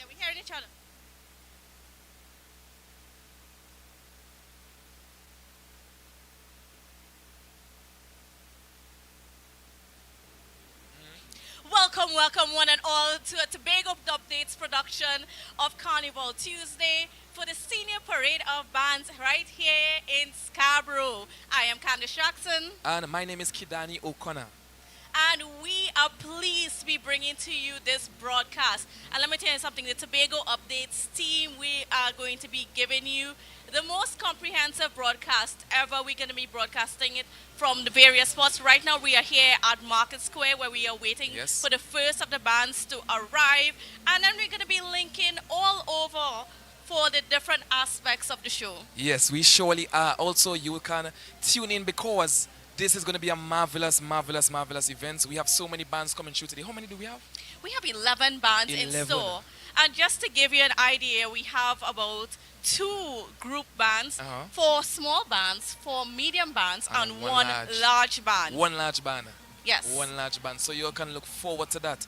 Yeah, we're hearing each other. Welcome, welcome, one and all, to a Tobago Updates production of Carnival Tuesday for the Senior Parade of Bands right here in Scarborough. I am Candice Jackson, And my name is Kidani O'Connor. and we are pleased to be bringing to you this broadcast. And let me tell you something, the Tobago Updates team, we are going to be giving you the most comprehensive broadcast ever. We're going to be broadcasting it from the various spots. Right now, we are here at Market Square where we are waiting Yes. for the first of the bands to arrive. And then we're going to be linking all over for the different aspects of the show. Yes, we surely are. Also, you can tune in because this is going to be a marvelous, marvelous, marvelous event. We have so many bands coming through today. How many do we have? We have 11 bands in 11. store. And just to give you an idea, we have about two group bands, Uh-huh. four small bands, four medium bands, And and one one large. large band. One large band. Yes. One large band. So you can look forward to that.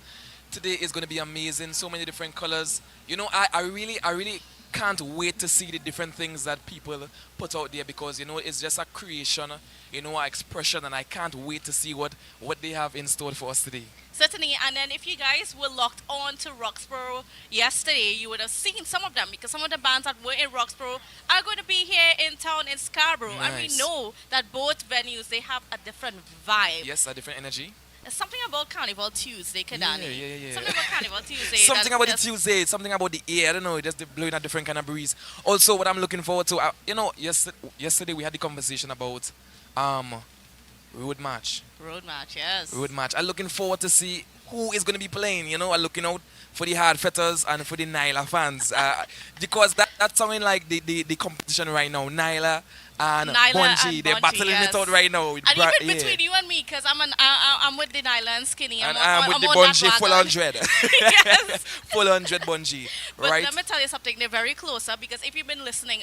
Today is going to be amazing. So many different colors. You know, I really can't wait to see the different things that people put out there because it's just a creation, an expression, and I can't wait to see what they have in store for us today. Certainly, and then if you guys were locked on to Roxborough yesterday, you would have seen some of them because some of the bands that were in Roxborough are going to be here in town in Scarborough. And we Nice. know that both venues, they have a different vibe. Yes, a different energy. There's something about Carnival Tuesday, Kadani. Yeah. Something about Carnival Tuesday. Something that about the just- Tuesday, something about the air. I don't know, just blowing a different kind of breeze. Also, what I'm looking forward to, yesterday we had the conversation about road march. Road match, yes. Road match. I'm looking forward to see who is going to be playing. I'm looking out for the hard fetters and for the Nyla fans because that's something like the competition right now. Nyla and Nyla Bungie, and they're Bungie, battling yes. it out right now. And Bra- even yeah. between you and me, because I'm with the Nyla and Skinny. And I'm with the on that Bungie full wagon. 100. Yes. Full 100 Bungie. But Right? let me tell you something, they're very closer because if you've been listening,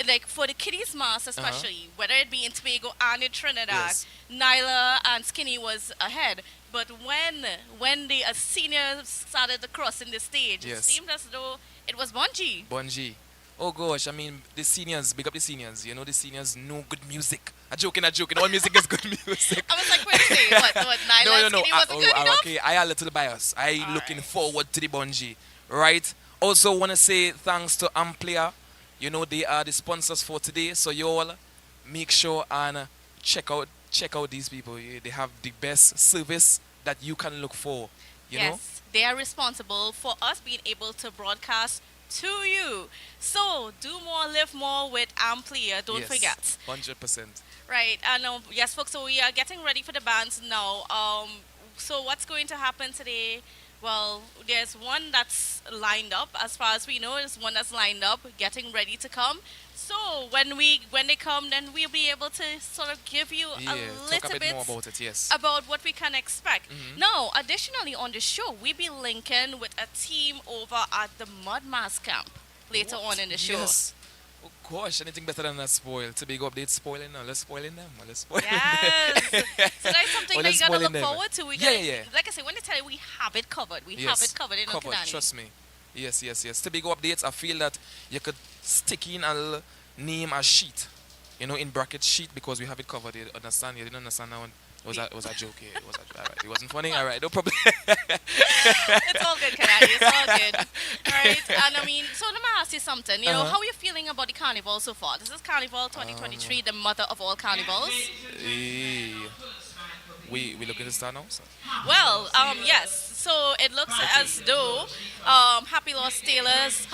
like for the kiddies mass especially, whether it be in Tobago and in Trinidad, Yes. Nyla and Skinny was ahead. But when the seniors started to cross in the stage, it Yes. seemed as though it was Bungie. Bungie. Oh gosh, I mean the seniors, big up the seniors. The seniors know good music. I'm joking. All music is good music. I was like, wait, say, what Nyla No, and Skinny wasn't good enough? okay, I am a little biased. I looking forward to the Bungie, right? Also want to say thanks to Amplia. They are the sponsors for today. So you all make sure and check out these people. Yeah, they have the best service that you can look for. You know. Yes, they are responsible for us being able to broadcast to you. So do more, live more with Amplia. Don't Yes, forget. 100%. Right, and yes, folks. So we are getting ready for the bands now. So what's going to happen today? Well, there's one that's lined up. As far as we know, there's one that's lined up, getting ready to come. So when they come, then we'll be able to sort of give you Yeah, a talk little a bit bit more about it. Yes. about what we can expect. Mhm. Now, additionally on the show, we'll be linking with a team over at the Mud Mask Camp later on in the show. Yes. Oh gosh, anything better than a spoil? To big update spoiling now. Let's spoiling them. Let's spoil Yes. So that's something Oh, that let's you gotta spoil look them. forward to. Yeah, yeah. Like I say, when they tell you we have it covered, we have it covered in covered, Okinawa. trust me. Yes. To big updates, I feel that you could stick in a little name a sheet, in bracket sheet because we have it covered. You understand? You didn't understand that one? Was a joke? Yeah, alright. It wasn't funny. Alright, no problem. It's all good, Kanadi. It's all good. Right? And I mean, so let me ask you something. How are you feeling about the carnival so far? This is Carnival 2023, the mother of all carnivals. Eh, we looking to start now. So. Well, yes. So it looks as though Happy Lost Sailors,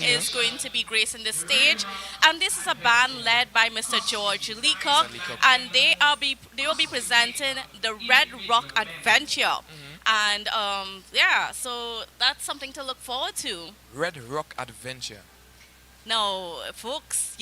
is going to be gracing the stage, and this is a band led by Mr. George Leacock, Mr. Leacock. and they will be presenting the Red Rock Adventure, and so that's something to look forward to. Red Rock Adventure. Now, folks,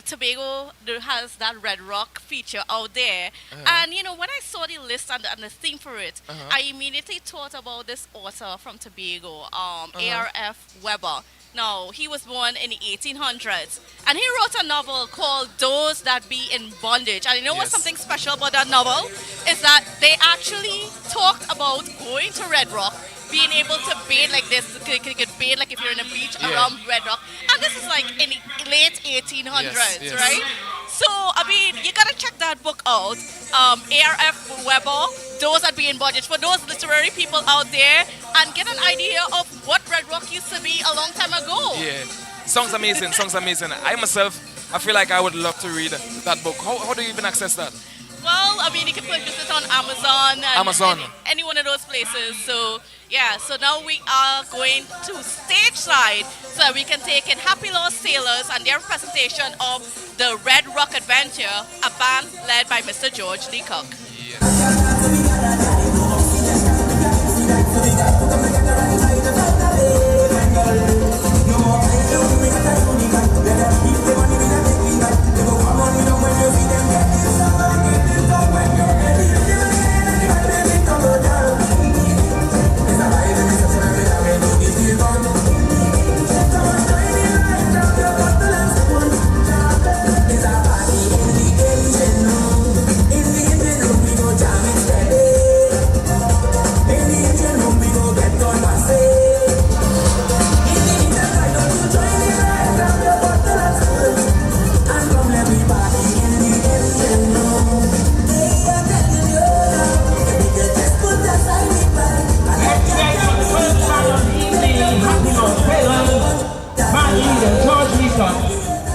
Tobago there has that Red Rock feature out there, and when I saw the list and the theme for it, I immediately thought about this author from Tobago, A.R.F. Weber. Now, he was born in the 1800s, and he wrote a novel called Those That Be in Bondage. And you know what's Yes. something special about that novel? Is that they actually talked about going to Red Rock being able to bathe like this. You could bathe like if you're in a beach around Red Rock. And this is like in the late 1800s, Yes. right? So, I mean, you gotta check that book out. ARF Weber, those are being budget for those literary people out there, and get an idea of what Red Rock used to be a long time ago. Yeah. Songs amazing. Songs amazing. I myself, I feel like I would love to read that book. How do you even access that? Well, I mean, you can purchase it on Amazon and Amazon. any one of those places. So, yeah, so now we are going to stage side so that we can take in Happy Lost Sailors and their presentation of the Red Rock Adventure, a band led by Mr. George Leacock.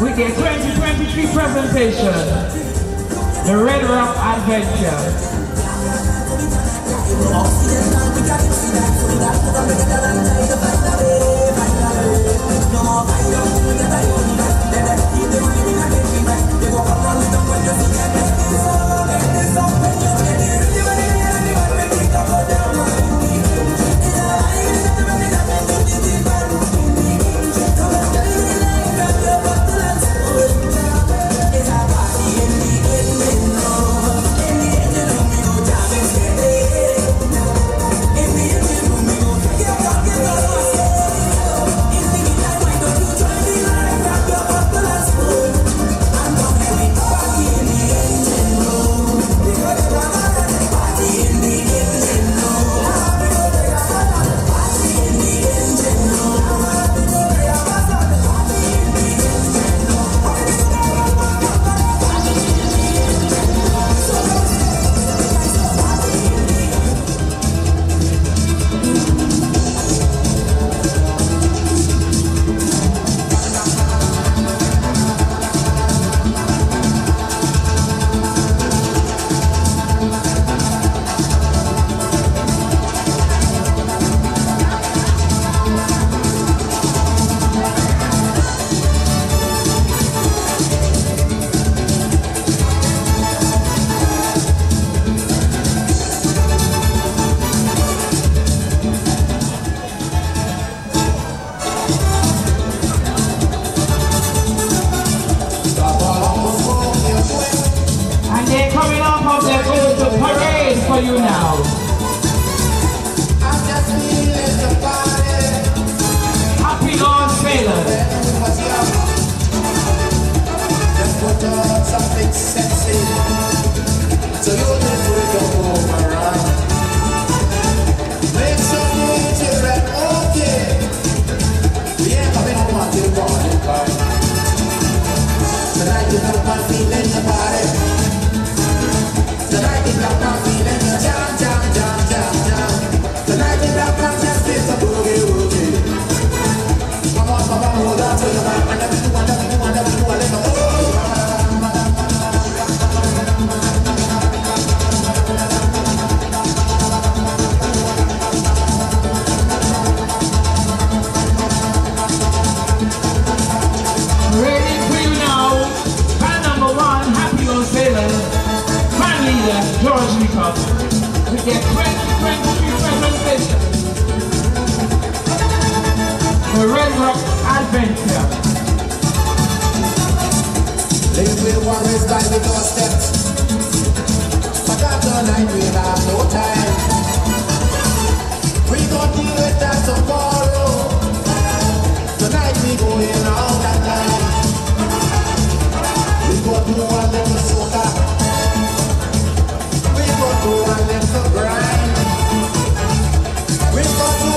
With their 2023 presentation, the Red Rock Adventure. You now. Happy Lost Sailor. Just put on something sexy, so you'll never go around. Make some music and okay. We ain't coming home until morning come. Tonight you got my feeling the body. Tonight you got my feeling. Jam, jam, jam, jam, jam. Tonight you got my just fit a boogie woogie. Come on, hold on to your back. Whatever you want, whatever you want, whatever you want, let go. Ready for you now. Fan number 1, Happy Lost Sailor. Fan leader, George Leacock. With their 2023 presentation. The Red Rock Adventure. Little worries by the doorstep, but after night we have no time. We gon' deal with that tomorrow. Tonight we going all that time. We gon' do a little soca. We gon' do a little grind. We gon' do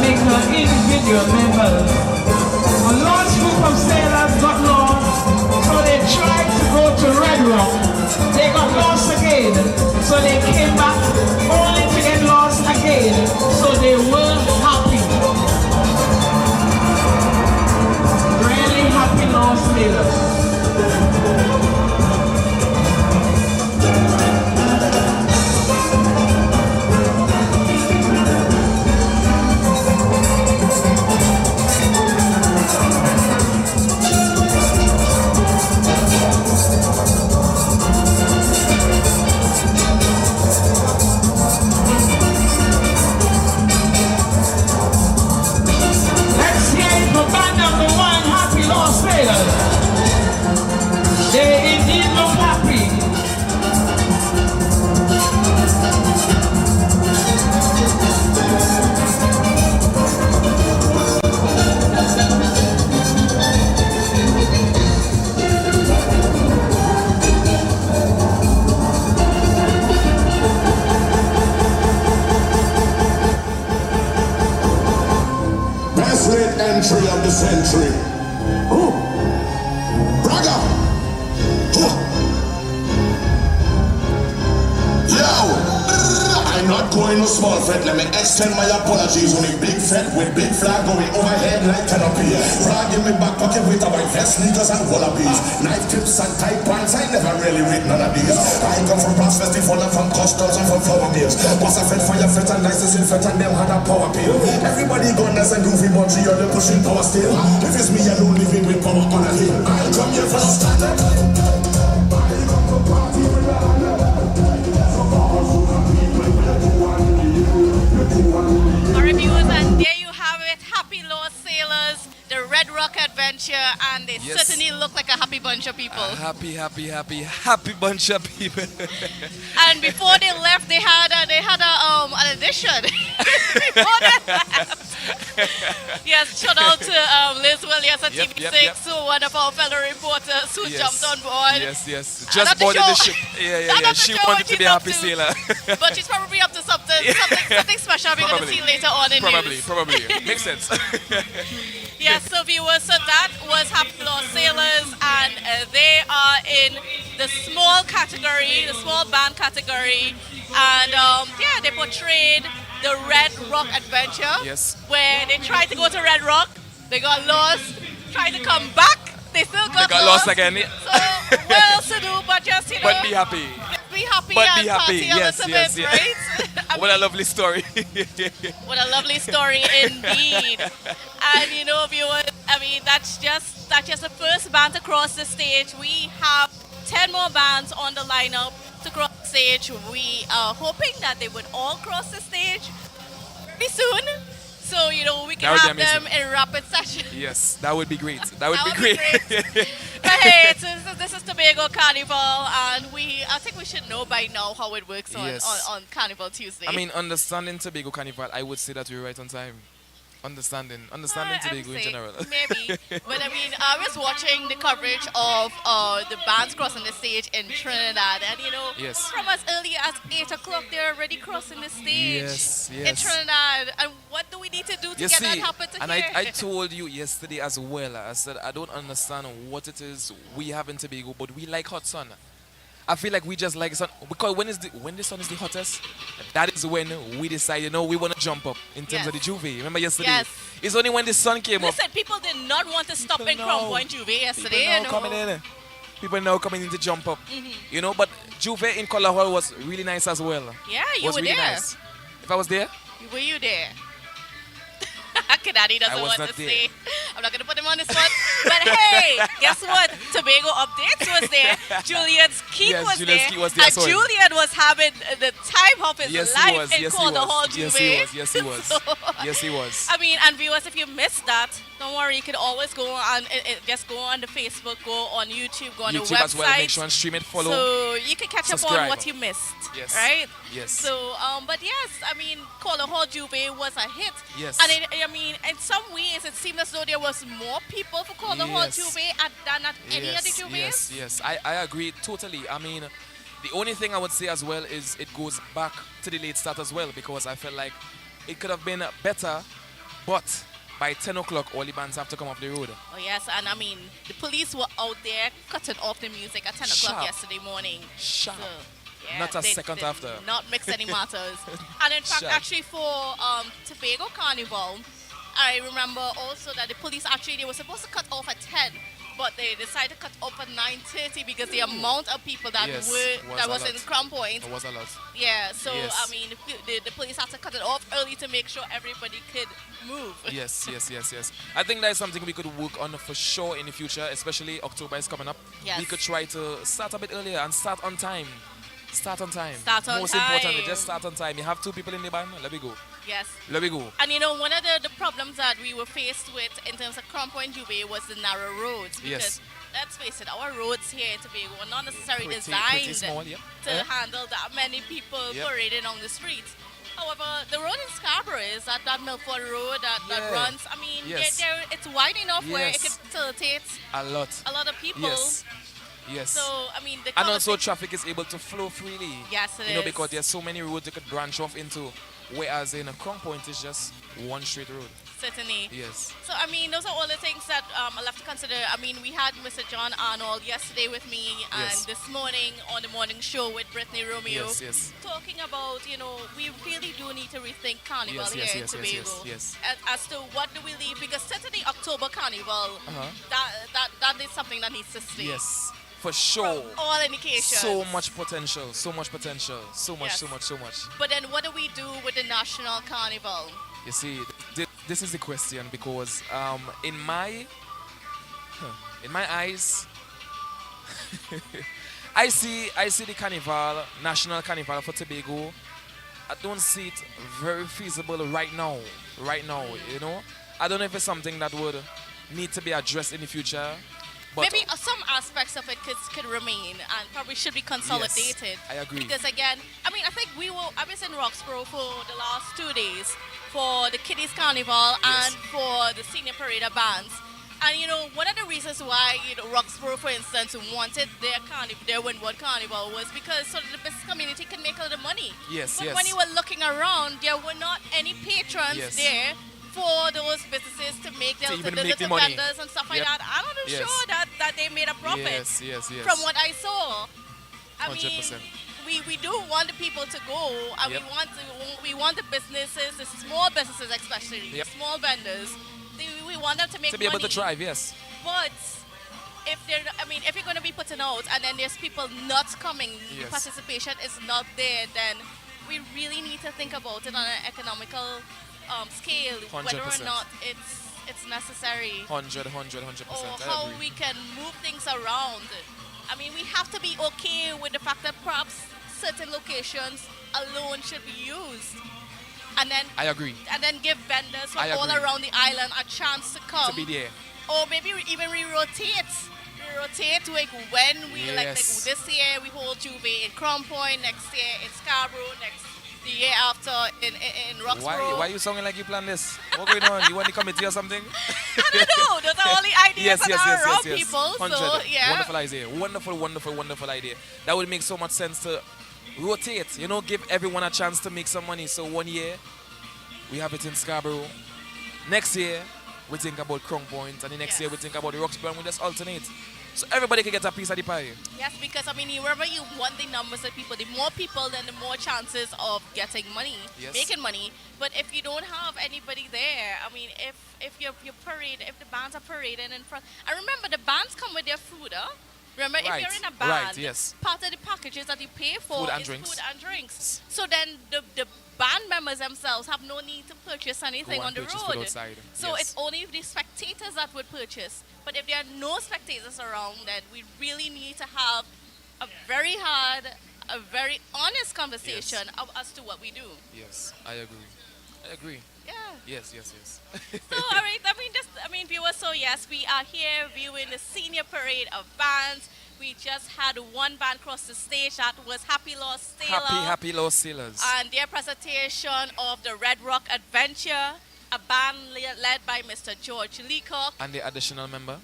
make her individual members. A large group of sailors got lost, so they tried to go to Red Rock. They got lost again, so they came back only to get lost again, so they weren't happy. Really happy lost sailors. Let's hear it for band number one, Happy Lost Sailors. They indeed look happy. Best rate entry of the century. Ooh. Braga. Huh. Yo, I'm not going no small fret. Let me extend my apologies on a big fret with big flag going overhead like canopy. Frog in my back pocket with a white vest, sneakers and wallabies. Knife tips and tight pants, I never really read none of these. I come from brass festival and from customs and from flower mills. Was a fed fire fet and nice in fet and them had a power pill. Everybody gone as a goofy bungee or they pushing power still. If it's me alone living with power on a hill, I'll come here for the stand up. Our reviewers, and there you have it. Happy Lost Sailors, the Red Rock Adventure, and they Yes. certainly look like a happy bunch of people. Happy bunch of people. And before they left, they had an addition. Before they left. Yes, shout out to Liz Williams at Yep, TV6, yep. who one of our fellow reporters who Yes. jumped on board. Yes. Not Just to boarded show- the ship. Not Yeah. to She show wanted what to be she's a up happy to. sailor. But she's probably up to something special we're going to Probably. see later on in news. Probably. Makes sense. Yes, so viewers, so that was Happy Lost Sailors, and they are in the small category, the small band category, and yeah, they portrayed the Red Rock Adventure, Yes. where they tried to go to Red Rock, they got lost, tried to come back, they still got, Got lost again. So, what else to do but just, you know, But be happy. be happy But and be happy. party a Yes, little yes, bit, yeah. right? I What a mean, lovely story. what a lovely story indeed. And you know, viewers, I mean, that's just the first band to cross the stage. We have 10 more bands on the lineup to cross the stage. We are hoping that they would all cross the stage very soon. So, you know, we can That would have be them amazing. in rapid session. Yes, that would be great. That would That be would be great. great. But hey, this is Tobago Carnival, and I think we should know by now how it works Yes. on Carnival Tuesday. I mean, understanding Tobago Carnival, I would say that we're right on time. Understanding I Tobago would in say general. maybe, but I mean, I was watching the coverage of the bands crossing the stage in Trinidad, and you know, Yes. from as early as 8 o'clock, they're already crossing the stage Yes, in yes. Trinidad. And what do we need to do to You get that see, happen to and here? I told you yesterday as well, I said, I don't understand what it is we have in Tobago, but we like hot sun. I feel like we just like sun, because when the sun is the hottest, that is when we decide, you know, we want to jump up in terms of the Yes. Juve. Remember yesterday? Yes. It's only when the sun came up. Listen, people did not want to stop in People Crown know. Point Juve yesterday. People now You know. coming in. People now coming in to jump up. You know, but Juve in Color Hall was really nice as well. Yeah, you was were really there. nice. If I was there, Were you there? Kadadi doesn't I was want not to there. say. I'm not going to put him on the spot. But hey, guess what? Tobago Updates was there. Julian's Keith Yes, was Julian's there. Keith was there, I And saw him. Julian was having the time of his yes, he life was. in Yes, he Calder Hall was. Juve. Yes, he was. Yes, he was. So, Yes, he was. I mean, and viewers, if you missed that, don't worry. You can always go on, just go on the Facebook, go on YouTube, go on the YouTube website. as well. Make sure and stream it. Follow. So you can catch up on Subscribe. what you missed, Yes. right? Yes. So, but yes, I mean, Calder Hall Juve was a hit. Yes. And I mean, in some ways, it seemed as though there was more people for Calder Hall Yes. Juve than at any other Juves. Yes. I agree totally. I mean, the only thing I would say as well is it goes back to the late start as well, because I felt like it could have been better But by 10 o'clock, all the bands have to come off the road. Oh yes, and I mean the police were out there cutting off the music at 10 o'clock Sharp. yesterday morning. Sharp. So, yeah, Not a they second did after. Not mix any matters. And in fact, Sharp. actually for Tobago Carnival, I remember also that the police actually they were supposed to cut off at 10, but they decided to cut off at 9:30 because the amount of people that Yes, was a in lot. Crown Point. It was a lot. Yeah, so Yes. I mean, the police had to cut it off early to make sure everybody could move. Yes. I think that is something we could work on for sure in the future, especially October is coming up. Yes. We could try to start a bit earlier and start on time. Start on time. Start on Most importantly, time. just start on time. You have 2 people in the band, let me go. Yes. Let me go. And you know, one of the problems that we were faced with in terms of Crown Point Jubilee was the narrow roads. Because Yes. let's face it, our roads here in Tobago are not necessarily Pretty designed small, yeah. to Yeah. handle that many people Yep. parading on the streets. However, the road in Scarborough is that Milford Road that Yeah. runs. I mean, Yes. it's wide enough where it Yes. can facilitate A lot. a lot of people. Yes. So, I mean, the And also conversation- traffic is able to flow freely. Yes, it You know, is. because there's so many roads you could branch off into. Whereas in a Crown Point is just one straight road. Certainly. Yes. So, I mean, those are all the things that I'll have to consider. I mean, we had Mr. John Arnold yesterday with me and Yes. this morning on the morning show with Brittany Romeo. Yes. Talking about, you know, we really do need to rethink Carnival Yes, here yes, in yes, Tobago. yes. As to what do we leave, because certainly October Carnival, Uh-huh. that is something that needs to stay. Yes. For sure. All indications. So much potential. So much. Yes. So much. But then what do we do with the National Carnival? You see, this is the question because in my eyes, I see the carnival, National Carnival for Tobago. I don't see it very feasible right now. You know, I don't know if it's something that would need to be addressed in the future. But Maybe some aspects of it could remain and probably should be consolidated. I agree. Because again, I mean, I think I was in Roxborough for the last 2 days for the Kiddies Carnival and for the Senior Parade of Bands. And you know, one of the reasons why Roxborough, for instance, wanted their Windward Carnival was because so that the business community can make a little money. Yes, But yes. when you were looking around, there were not any patrons Yes. there for those businesses to make their even the make the little money. vendors and stuff like Yep. that. I'm not Yes. sure that they made a profit Yes. from what I saw. I 100%. mean, we do want the people to go, and Yep. we want the businesses, the small businesses especially, Yep. the small vendors. We want them to make To be able to money. thrive, yes. But if you're going to be putting out, and then there's people not coming, Yes. participation is not there, then we really need to think about it on an economical scale, whether or 100%. not it's necessary. 100%. Or I how agree. we can move things around. I mean, we have to be okay with the fact that perhaps certain locations alone should be used, and then I agree. give vendors from I all agree. around the island a chance to come. To be there. Or maybe even rotate like when we like Yes. this year we hold Juve in Crown Point, next year in Scarborough, the year after in Roxborough. Why you sounding like you plan this? What going on? You want the committee or something? I don't know. Those are all the ideas that are around people. 100. So yeah. Wonderful idea. Wonderful idea. That would make so much sense to rotate. You know, give everyone a chance to make some money. So 1 year we have it in Scarborough. Next year we think about Crown Point, and the next year we think about the Roxborough, and we just alternate. So everybody can get a piece of the pie. Yes, because I mean, wherever you want the numbers of people, the more people, then the more chances of getting money, Yes. making money. But if you don't have anybody there, I mean, if your parade, if the bands are parading in front, I remember the bands come with their food, huh? Remember, Right, if you're in a band, right, yes. part of the packages that you pay for Food and is drinks. food and drinks. So then the band members themselves have no need to purchase anything Go on and the purchase road. food outside. So Yes. it's only the spectators that would purchase. But if there are no spectators around, then we really need to have a very hard, a very honest conversation as to what we do. Yes, I agree. Yeah. Yes. So, all right. Viewers. So yes, we are here viewing the senior parade of bands. We just had one band cross the stage. That was Happy Lost Sailor. Happy Lost Sailors. And their presentation of the Red Rock Adventure, a band led by Mr. George Leacock. And the additional member.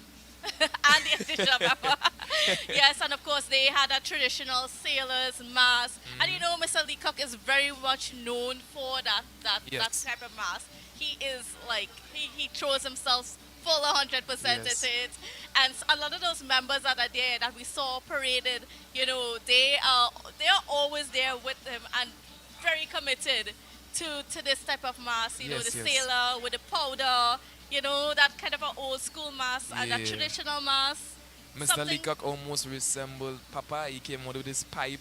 And the additional member. Yes, and of course they had a traditional sailor's mask. And you know, Mr. Leacock is very much known for that Yes. type of mask. he is like he throws himself full 100% into Yes. it, and a lot of those members that are there that we saw paraded, they are always there with him and very committed to this type of mask. The Yes, yes. sailor with the powder, that kind of an old school mask and that Yeah. traditional mask. Mr. Something. Leacock almost resembled Papa. He came out with his pipe.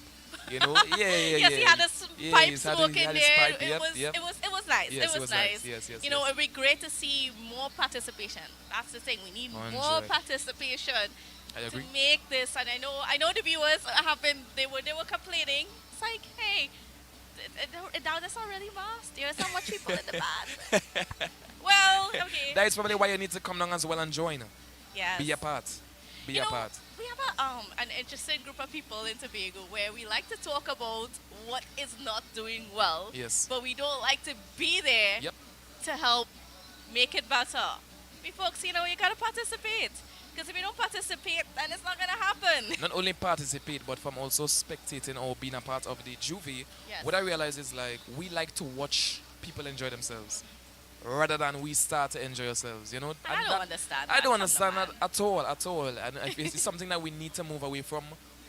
Yeah, yeah, Yes, yeah. he had a Yeah, pipe he's had, smoke he in had his there. pipe. It Yep, was yep. it was it was nice. Yes, It it was was nice. nice. Yes, yes, yes. It'd be great to see more participation. That's the thing. We need more 100. participation I to agree. make this. And I know the viewers have been they were complaining. It's like, hey, now that's not really masked. There's so much people in the band. Well, okay. That is probably why you need to come down as well and join. Yes. Be a part. Be You a know, part. we have an interesting group of people in Tobago where we like to talk about what is not doing well. Yes. But we don't like to be there Yep. to help make it better. We folks, you gotta participate. Because if you don't participate, then it's not gonna happen. Not only participate, but from also spectating or being a part of the juvie. Yes. What I realize is like we like to watch people enjoy themselves rather than we start to enjoy ourselves. And I And don't that- understand I that don't from the understand that man. at all, at all. And if it's something that we need to move away from.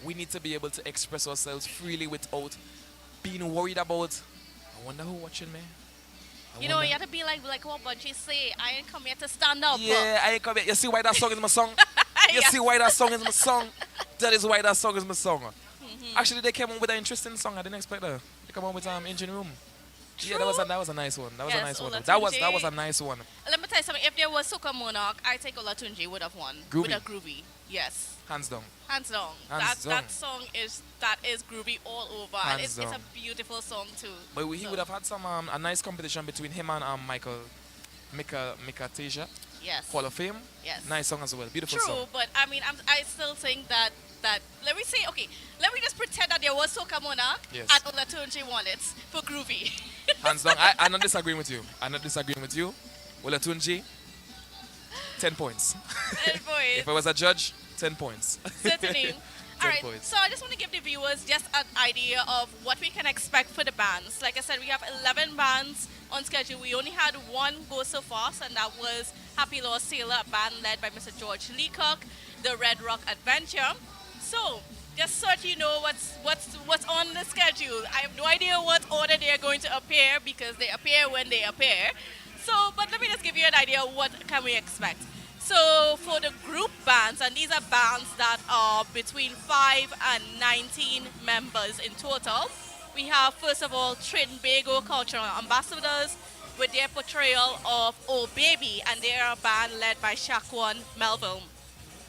We need to be able to express ourselves freely without being worried about. I wonder who watching me. I You wonder- have to be like what Bungie say. I ain't come here to stand up. Yeah, I ain't come here. You see why that song is my song? You Yeah. see why that song is my song? That is why that song is my song. Mm-hmm. Actually, they came up with an interesting song. I didn't expect that. They come up with Engine Room. Yeah, that was a nice one. That was a Yes, nice one. Olatunji. That was a nice one. Let me tell you something. If there was Soca Monarch, I think Olatunji would have won. Groovy. With a groovy. Yes. Hands down. Hands down. Hands that down. song is groovy all over, and Hands it's a down. beautiful song too. But he So, would have had some a nice competition between him and Michael Mika Teja, Yes. Hall of Fame. Yes. Nice song as well. Beautiful True, song. but I mean, I still think that let me say, okay, let me just pretend that there was Soca Monarch Yes. and Olatunji won it for groovy. Hands down. I'm not disagreeing with you. I'm not disagreeing with you. Olatunji, 10 points. Hey, boy. If I was a judge, 10 points. Certainly. 10 All right, points. so I just want to give the viewers just an idea of what we can expect for the bands. Like I said, we have 11 bands on schedule. We only had one go so far, and that was Happy Lost Sailor, a band led by Mr. George Leacock, the Red Rock Adventure. So, just so that you know what's on the schedule. I have no idea what order they are going to appear because they appear when they appear. So, but let me just give you an idea of what can we expect. So for the group bands, and these are bands that are between 5 and 19 members in total, we have first of all Trinbago Cultural Ambassadors with their portrayal of Oh Baby, and they are a band led by Shaquan Melville.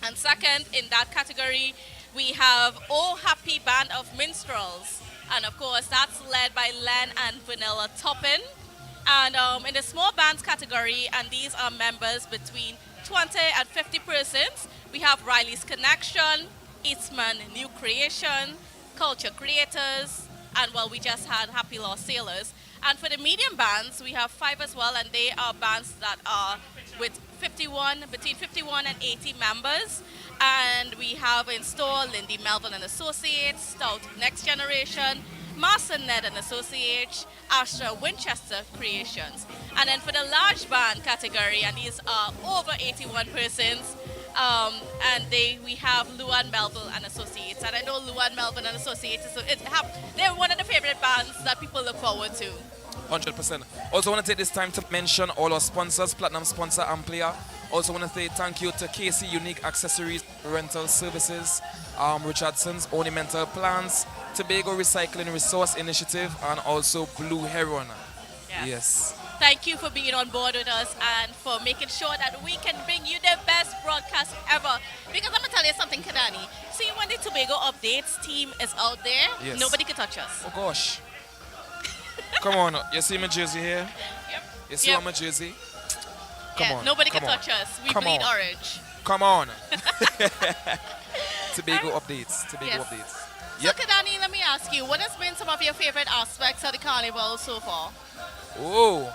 And second in that category, we have Oh Happy Band of Minstrels, and of course that's led by Len and Vanilla Toppin. And in the small bands category, and these are members between 20 and 50 persons, we have Riley's Connection, Eastman New Creation, Culture Creators, and well, we just had Happy Lost Sailors. And for the medium bands, we have 5 as well, and they are bands that are with between 51 and 80 members. And we have in store Lindy Melvin and Associates, Stout Next Generation, Master Ned and Associates, Astra Winchester Creations. And then for the large band category, and these are over 81 persons, and we have Luan Melville and Associates. And I know Luan Melville and Associates, they're one of the favorite bands that people look forward to. 100%. Also want to take this time to mention all our sponsors, Platinum sponsor Amplia. Also want to say thank you to KC Unique Accessories Rental Services, Richardson's Ornamental Plants, Tobago Recycling Resource Initiative, and also Blue Heron. Yes. Thank you for being on board with us and for making sure that we can bring you the best broadcast ever. Because I'm going to tell you something, Kadani. See, when the Tobago Updates team is out there, Yes. nobody can touch us. Oh gosh. Come on. You see my jersey here? Yep. You see Yep. my jersey? Come Yeah, on. nobody come can on. touch us. We Come bleed on. orange. Come on. Tobago updates. Tobago Yes. updates. So, Kadani, let me ask you, what has been some of your favorite aspects of the carnival so far? Oh,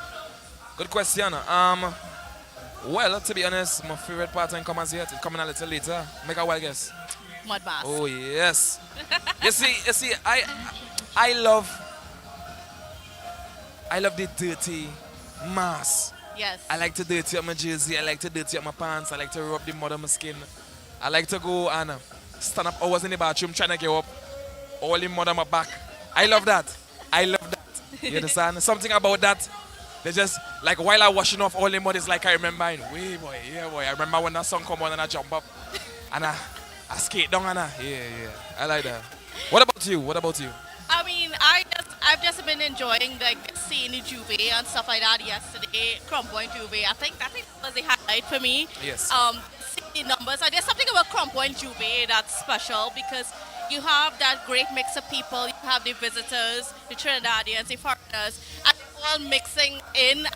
good question. Well, to be honest, my favorite part ain't come as yet. It's coming a little later. Make a wild guess. Mud Mask. Oh yes. you see, I love the dirty mass. Yes. I like to dirty up my jersey. I like to dirty up my pants. I like to rub the mud on my skin. I like to go and stand up hours in the bathroom trying to get up. All the mud on my back. I love that. I love that. You understand? Something about that. They just, like while I washing off all the mud, it's like I remember, way boy, yeah boy. I remember when that song come on and I jump up. And I skate down and yeah. I like that. What about you? What about you? I mean, I've just been enjoying like seeing the Juve and stuff like that yesterday. Crompo and Juve. I think that was the highlight for me. Yes. Seeing the numbers. There's something about Crompo and Juve that's special because you have that great mix of people. You have the visitors, the Trinidadians, the foreigners, and all mixing in,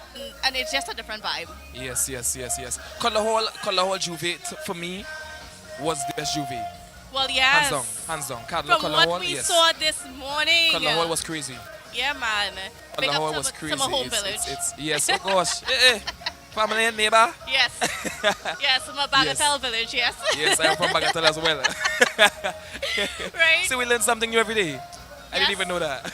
and it's just a different vibe. Yes. Color Hall Juve for me was the best Juve. Well, yes. Hands down. Color From Hall, what we yes. saw this morning. Color Hall was crazy. Yeah, man. Color Big up Hall to was my- crazy. To my home village. It's yes, of course. Family and neighbor. Yes. Yes, my Bagatelle village, yes. Yes, I'm from Bagatelle as well. Right? See, we learn something new every day. I didn't Yes. even know that.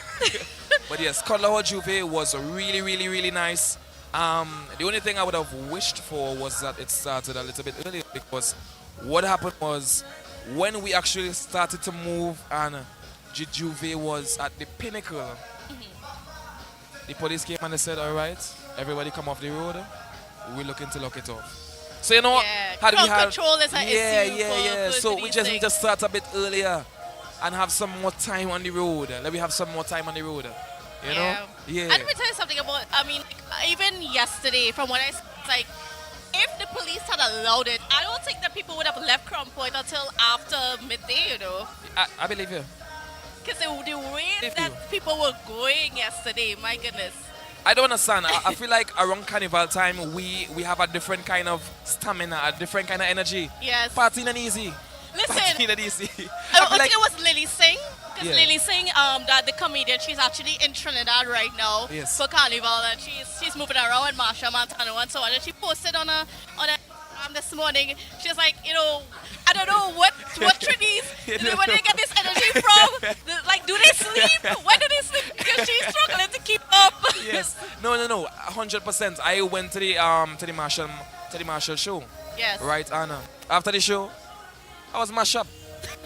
But yes, Color Hall Juve was really nice. The only thing I would have wished for was that it started a little bit earlier because what happened was when we actually started to move and Juve was at the pinnacle, the police came and they said, all right, everybody come off the road. We're looking to lock it off. So you know what? Yeah, Had we crowd had control is an issue for So we these just need to things. start a bit earlier and have some more time on the road. Let me have some more time on the road. You know? Yeah. And let me tell you something about, I mean, like, even yesterday, from what I saw, it's like, if the police had allowed it, I don't think that people would have left Crown Point until after midday, you know. I believe you. Because the way If that you- people were going yesterday, my goodness. I don't understand. I feel like around Carnival time, we have a different kind of stamina, a different kind of energy. Yes. Partying and easy. Listen, Partying and easy. I think it was Lily Singh. Because Yeah. Lily Singh, that the comedian, she's actually in Trinidad right now Yes. for Carnival, and she's moving around with Marsha Montano and so on. And she posted on a this morning. She's like, you know, I don't know what Trinidad, where they get this energy from. Like, do they sleep? When do they sleep? Because she's struggling to keep up. Yes. No. 100%. I went to the Marshall show. Yes. Right, and after the show, I was mashed up.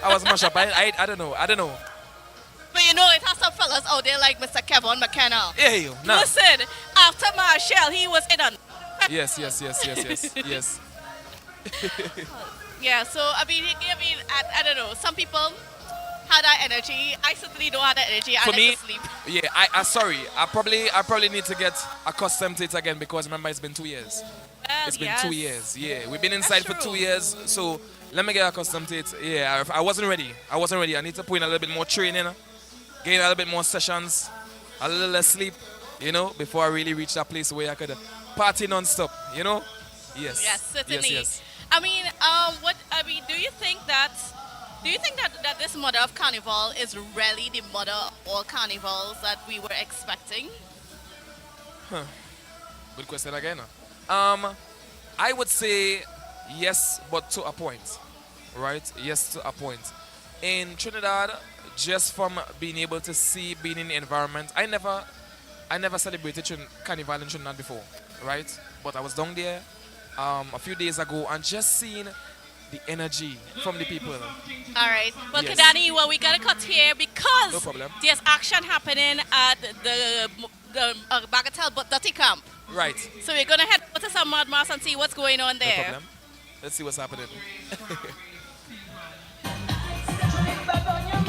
I don't know. But you know, it has some fellas out there like Mr. Kevin McKenna. Yeah, you. Nah. Listen, after Marshall, he was in a... Yes. Yes. Yeah, so I mean, I don't know. Some people had that energy. I certainly don't have that energy. I For like me, to sleep. yeah, I sorry. I probably need to get accustomed to it again because remember it's been 2 years. It's been Yes. 2 years. Yeah, we've been inside for That's 2 true. years. So let me get accustomed to it. Yeah, I wasn't ready. I need to put in a little bit more training, gain a little bit more sessions, a little less sleep, before I really reach that place where I could party non-stop, Yes. Yes, certainly. Yes. I mean, do you think that this mother of Carnival is really the mother of all carnivals that we were expecting? Good question again. I would say yes, but to a point, right? Yes, to a point. In Trinidad, just from being able to see, being in the environment, I never celebrated Carnival in Trinidad before, right? But I was down there a few days ago and just seeing the energy from the people. All right. Well, Yes. Kadani, well, we gotta cut here because No problem. there's action happening at the Bagatelle but Dirty Camp. Right. So we're gonna head over to some mud mass and see what's going on No there. problem. Let's see what's happening.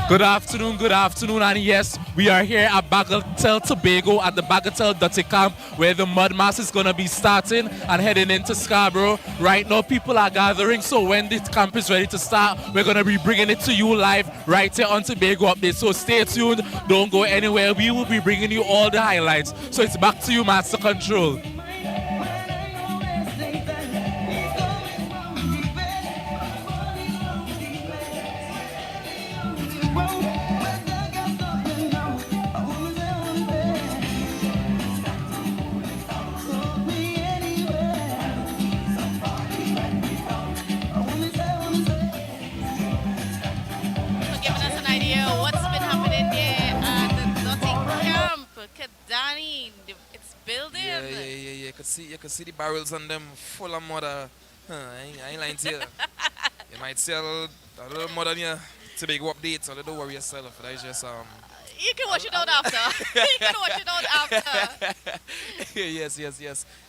Good afternoon, and yes, we are here at Bagatelle, Tobago at the Bagatelle Dirty Camp where the mud mass is going to be starting and heading into Scarborough. Right now, people are gathering, so when the camp is ready to start, we're going to be bringing it to you live right here on Tobago Update. So stay tuned, don't go anywhere. We will be bringing you all the highlights. So it's back to you, Master Control. For giving us an idea of what's been happening there at the Dirty Camp. Kadani, it's building. Yeah. you can see the barrels on them full of mud. I ain't lying to you. You might see a little mud on your Tobago update, so don't worry yourself. That is just You can watch it out after. You can watch it out after. yes.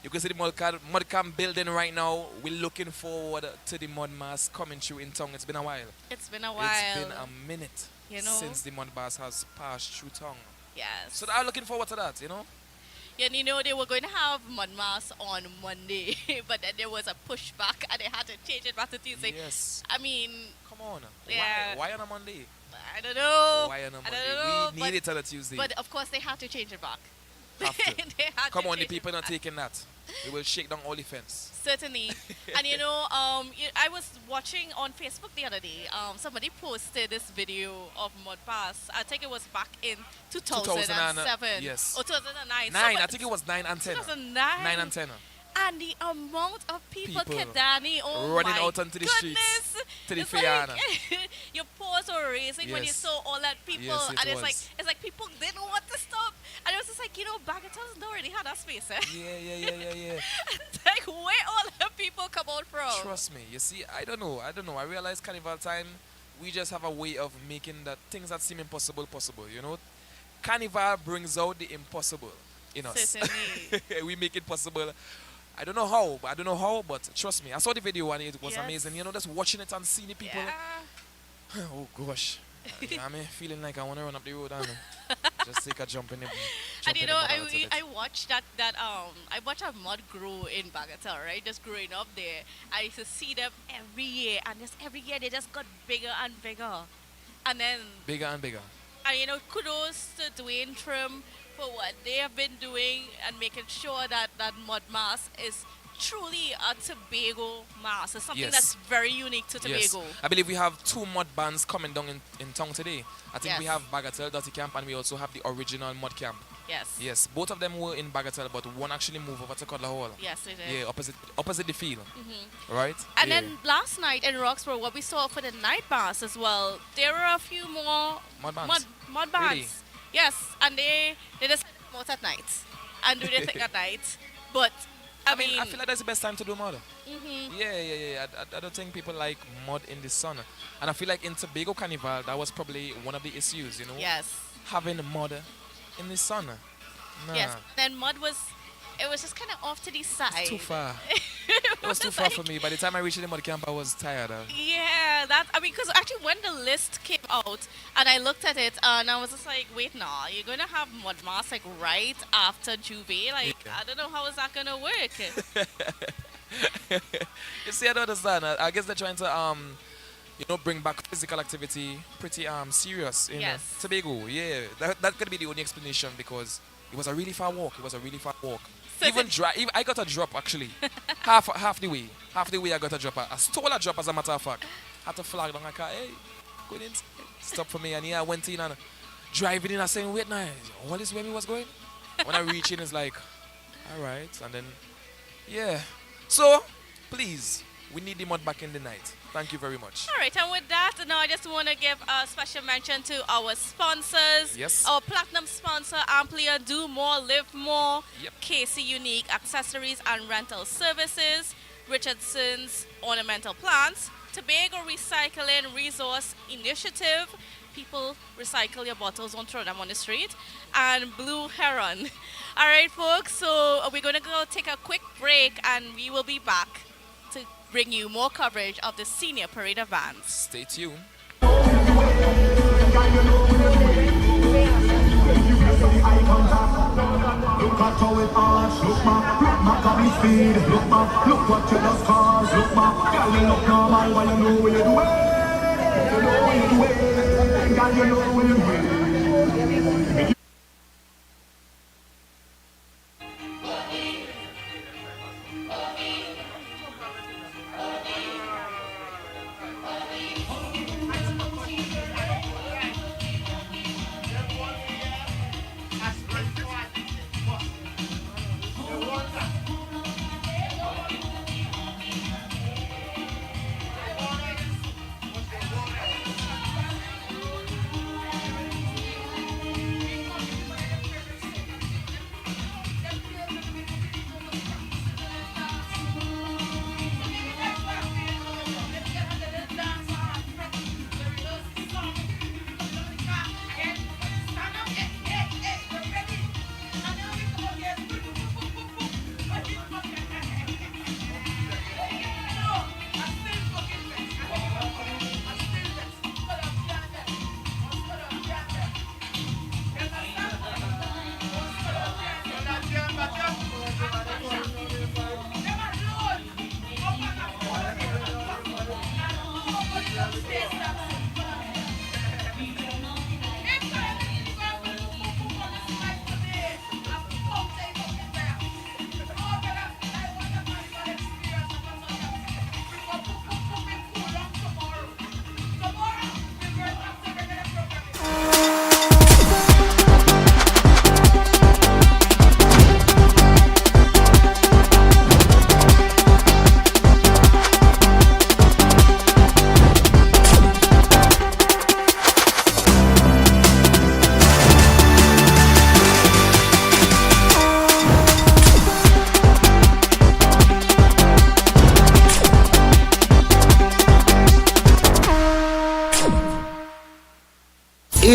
You can see the mud camp building right now. We're looking forward to the mud mass coming through in Tongue. It's been a while. It's been a while. It's been a minute You know? since the mud mass has passed through Tongue. Yes. So I'm looking forward to that, you know? And you know, they were going to have mud mass on Monday, but then there was a pushback and they had to change it back to Tuesday. Yes. I mean, Come on. Yeah. Why on a Monday? I don't know. Why on a I Monday? don't know, We need it on a Tuesday. But of course, they had to change it back. Have to. They had Come to on, the change it people not back. taking that. We will shake down all the fence. Certainly. And you know, I was watching on Facebook the other day. Somebody posted this video of Mud Pass. I think it was back in 2007. Yes. Or 2009. 9, I think it was 9 and 10. 2009. 9 and 10. And the amount of people, People Kedani, oh running my out onto the streets goodness. to the It's Fiana. like, your paws were raising when you Yes. saw all that people, Yes, it and it's was. like people didn't want to stop, and it was just like, you know, Bagatelles don't really have that space, eh? Yeah. Like where all the people come out from? Trust me. You see, I don't know. I realize Carnival time, we just have a way of making the things that seem impossible possible, you know? Carnival brings out the impossible in us. Certainly. We make it possible. I don't know how, but trust me. I saw the video and it was Yes. amazing. You know, just watching it and seeing the people. Yeah. Oh gosh. I'm feeling like I want to run up the road and just take a jump in the And jump you in know, the mud a little bit. I watched I watched a mud grow in Bagatelle, right? Just growing up there. I used to see them every year, and just every year they just got bigger and bigger. And then, Bigger and bigger. and you know, kudos to Dwayne Trim for what they have been doing and making sure that that mud mass is truly a Tobago mass. It's something Yes. that's very unique to Yes. Tobago. I believe we have 2 mud bands coming down in town today. I think we Yes. have Bagatelle Dirty Camp and we also have the original mud camp. Yes. Yes, both of them were in Bagatelle, but one actually moved over to Cutler Hall. Yes, it is. Yeah, opposite the field. Right? And Yeah. then last night in Roxborough, what we saw for the night mass as well, there were a few more Mud bands. mud bands. Really? Yes, and they just come out at night and do their thing at night. But I mean, I feel like that's the best time to do mud. mhm. Yeah. I don't think people like mud in the sun. And I feel like in Tobago Carnival, that was probably one of the issues, you know? Yes, Having mud in the sun. Nah, yes. Then mud was, it was just kind of off to the side. too far. It was too far for me. By the time I reached the mud camp, I was tired. Yeah, because actually when the list came out and I looked at it and I was just like, wait, nah, you're gonna have mud mass like right after Juve. Like, Yeah. I don't know how is that gonna work. You see, I don't understand. I guess they're trying to bring back physical activity pretty serious in Yes. Tobago. Yeah, that could be the only explanation because it was a really far walk. So Even I got a drop actually. half the way. Half the way I got a drop. I stole a drop as a matter of fact. Had to flag down a car. Hey, go in. Stop for me. And yeah, I went in and driving in and saying, wait now, all this where me was going? When I reach in, it's like, all right. And then, yeah. So, please, we need the mud back in the night. Thank you very much. All right, and with that, now I just want to give a special mention to our sponsors. Yes. Our platinum sponsor, Amplia, Do More, Live More, Yep. KC Unique Accessories and Rental Services, Richardson's Ornamental Plants, Tobago Recycling Resource Initiative, people recycle your bottles, don't throw them on the street, and Blue Heron. All right, folks, so we're going to go take a quick break, and we will be back to bring you more coverage of the senior parade of bands. Stay tuned. Look at how it arch, look ma, come in speed, look ma, look what you just caused, look ma, girl you look normal, but you know what you do it, you know what you do it, girl you know what you do it.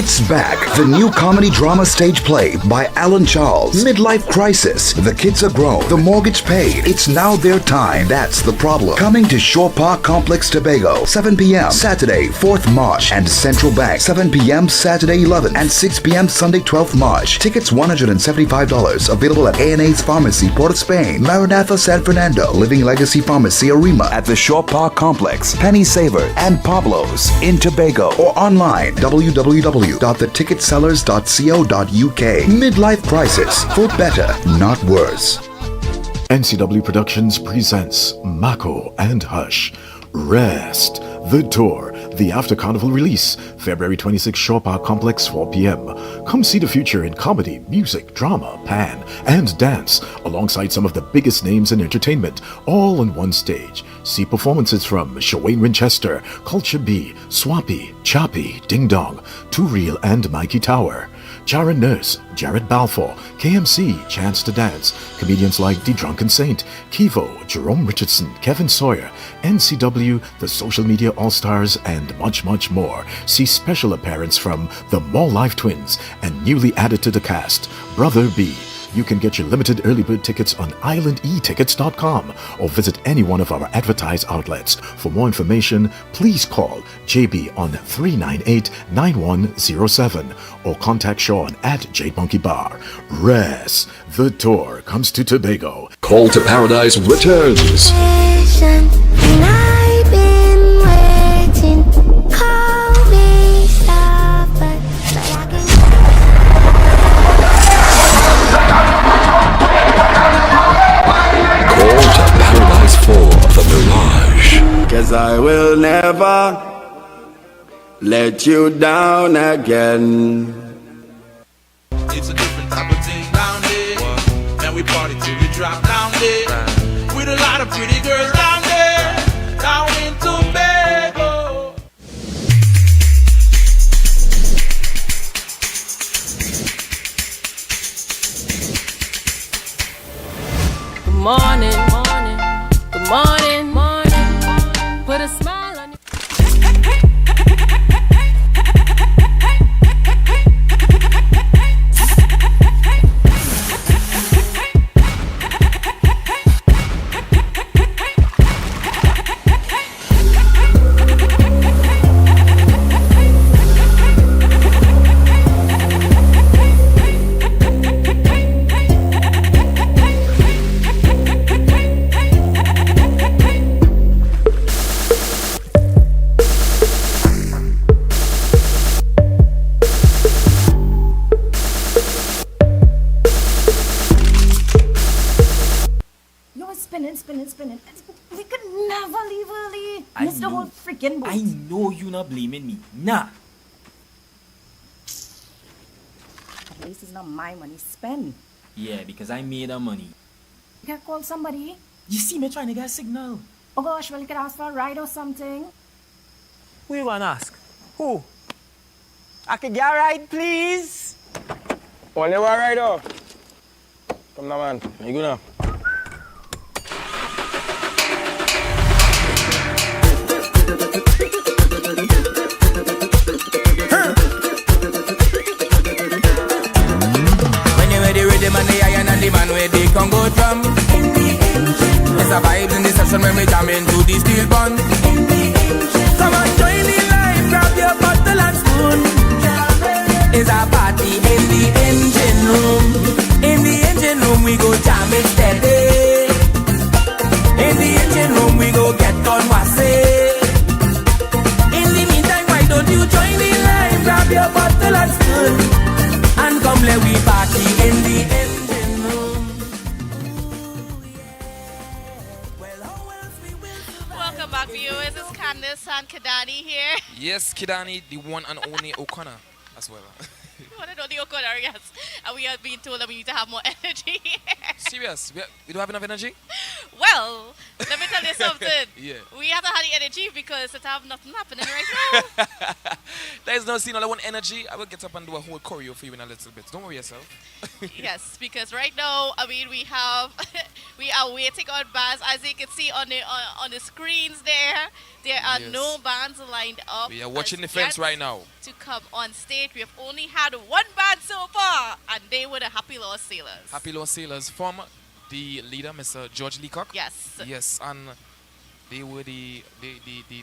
It's back. The new comedy drama stage play by Alan Charles. Midlife crisis. The kids are grown. The mortgage paid. It's now their time. That's the problem. Coming to Shore Park Complex, Tobago. 7 p.m. Saturday, 4th March. And Central Bank. 7 p.m. Saturday, 11th. And 6 p.m. Sunday, 12th March. Tickets $175. Available at A&A's Pharmacy, Port of Spain. Maranatha, San Fernando. Living Legacy Pharmacy, Arima. At the Shore Park Complex. Penny Saver and Pablo's in Tobago. Or online www.theticketsellers.co.uk. Midlife crisis for better, not worse. NCW Productions presents Mako and Hush. Rest. The Tour. The After Carnival release. February 26th, Shore Park Complex, 4 p.m. Come see the future in comedy, music, drama, pan, and dance, alongside some of the biggest names in entertainment, all on one stage. See performances from Shawayne Winchester, Culture B, Swampy, Choppy, Ding Dong, Too Real, and Mikey Tower. Jaren Nurse, Jared Balfour, KMC, Chance to Dance, comedians like The Drunken Saint, Kivo, Jerome Richardson, Kevin Sawyer, NCW, the Social Media All-Stars, and much, much more. See special appearance from the More Life Twins and newly added to the cast, Brother B. You can get your limited early bird tickets on islandetickets.com or visit any one of our advertised outlets. For more information, please call JB on 398-9107 or contact Sean at Jade Monkey Bar. Rest. The tour comes to Tobago. Call to Paradise returns. The Mirage. 'Cause I will never let you down again. It's a different type of thing down there. Man, we party till we drop down there. With a lot of pretty girls down there. Down in Tobago. Good morning. Good morning, put a smile on your spinning. We could never leave early. Missed the whole freaking boat. I know you not blaming me. Nah. At least it's not my money spent. Yeah, because I made the money. You can call somebody. You see me trying to get a signal. Oh gosh, well you could ask for a ride or something. Who you wanna ask? Who? I could get a ride, please. Only one ride off. Come now, man. You go now. And the iron and the man where they can go from. It's a vibes in the session when we jam into the steel bun. Come on, join the life, grab your bottle and spoon. It's a party in the engine room. In the engine room we go jam it steady. In the engine room we go get on wassy. In the meantime, why don't you join the life, grab your bottle and spoon, and come let we party in the engine room. Welcome back, viewers. It's Candice and Kidani here. Yes, Kidani, the one and only O'Connor as well. You want to know the O'Connor, yes. And we are being told that we need to have more energy. Serious? We don't have enough energy? Well, let me tell you something. Yeah. We have to have the energy because it have nothing happening right now. There's no scene. All I want energy. I will get up and do a whole choreo for you in a little bit. Don't worry yourself. Yes, because right now, I mean, we have, we are waiting on bars, as you can see on the screens there. There are Yes. no bands lined up. We are watching the as fence yet right now. to come on stage. We have only had one band so far, and they were the Happy Lost Sailors. Happy Lost Sailors from the leader, Mr. George Leacock. Yes. Yes, and they were the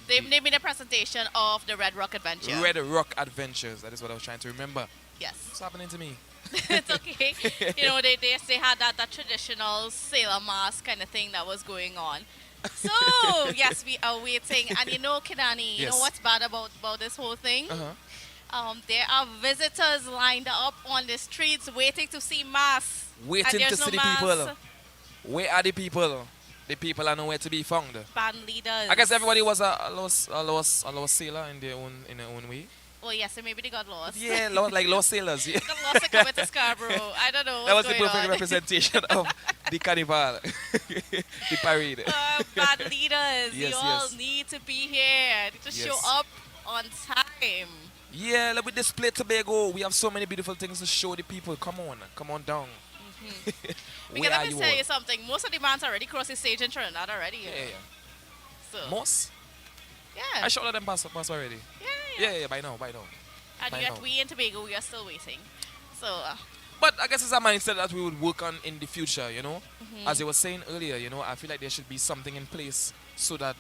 They made a presentation of the Red Rock Adventure. Red Rock Adventures. That is what I was trying to remember. Yes. What's happening to me? It's okay. You know, they had that traditional sailor mask kind of thing that was going on. So, yes, we are waiting. And you know, Kidani, you know Yes. what's bad about this whole thing? Uh-huh. There are visitors lined up on the streets waiting to see mass. Waiting and to there's see no the people. mass. Where are the people? The people are nowhere to be found. Band leaders. I guess everybody was a lost sailor in their own way. Well, yes, so maybe they got lost. Yeah, like lost sailors. Yeah. Got lost and coming to Scarborough. I don't know what's That was the going perfect on. representation of the carnival, the parade. Band leaders, you Yes, all yes. need to be here to show Yes. up on time. Yeah, let me display Tobago. We have so many beautiful things to show the people. Come on down. Because Where let are me you tell all? you something. Most of the bands already crossed the stage in Trinidad already. You know. Yeah. So, Most? yeah. I showed them pass already. Yeah, by now. And by yet now. we in Tobago, we are still waiting. So, But I guess it's a mindset that we would work on in the future, you know. Mhm. As I was saying earlier, you know, I feel like there should be something in place so that,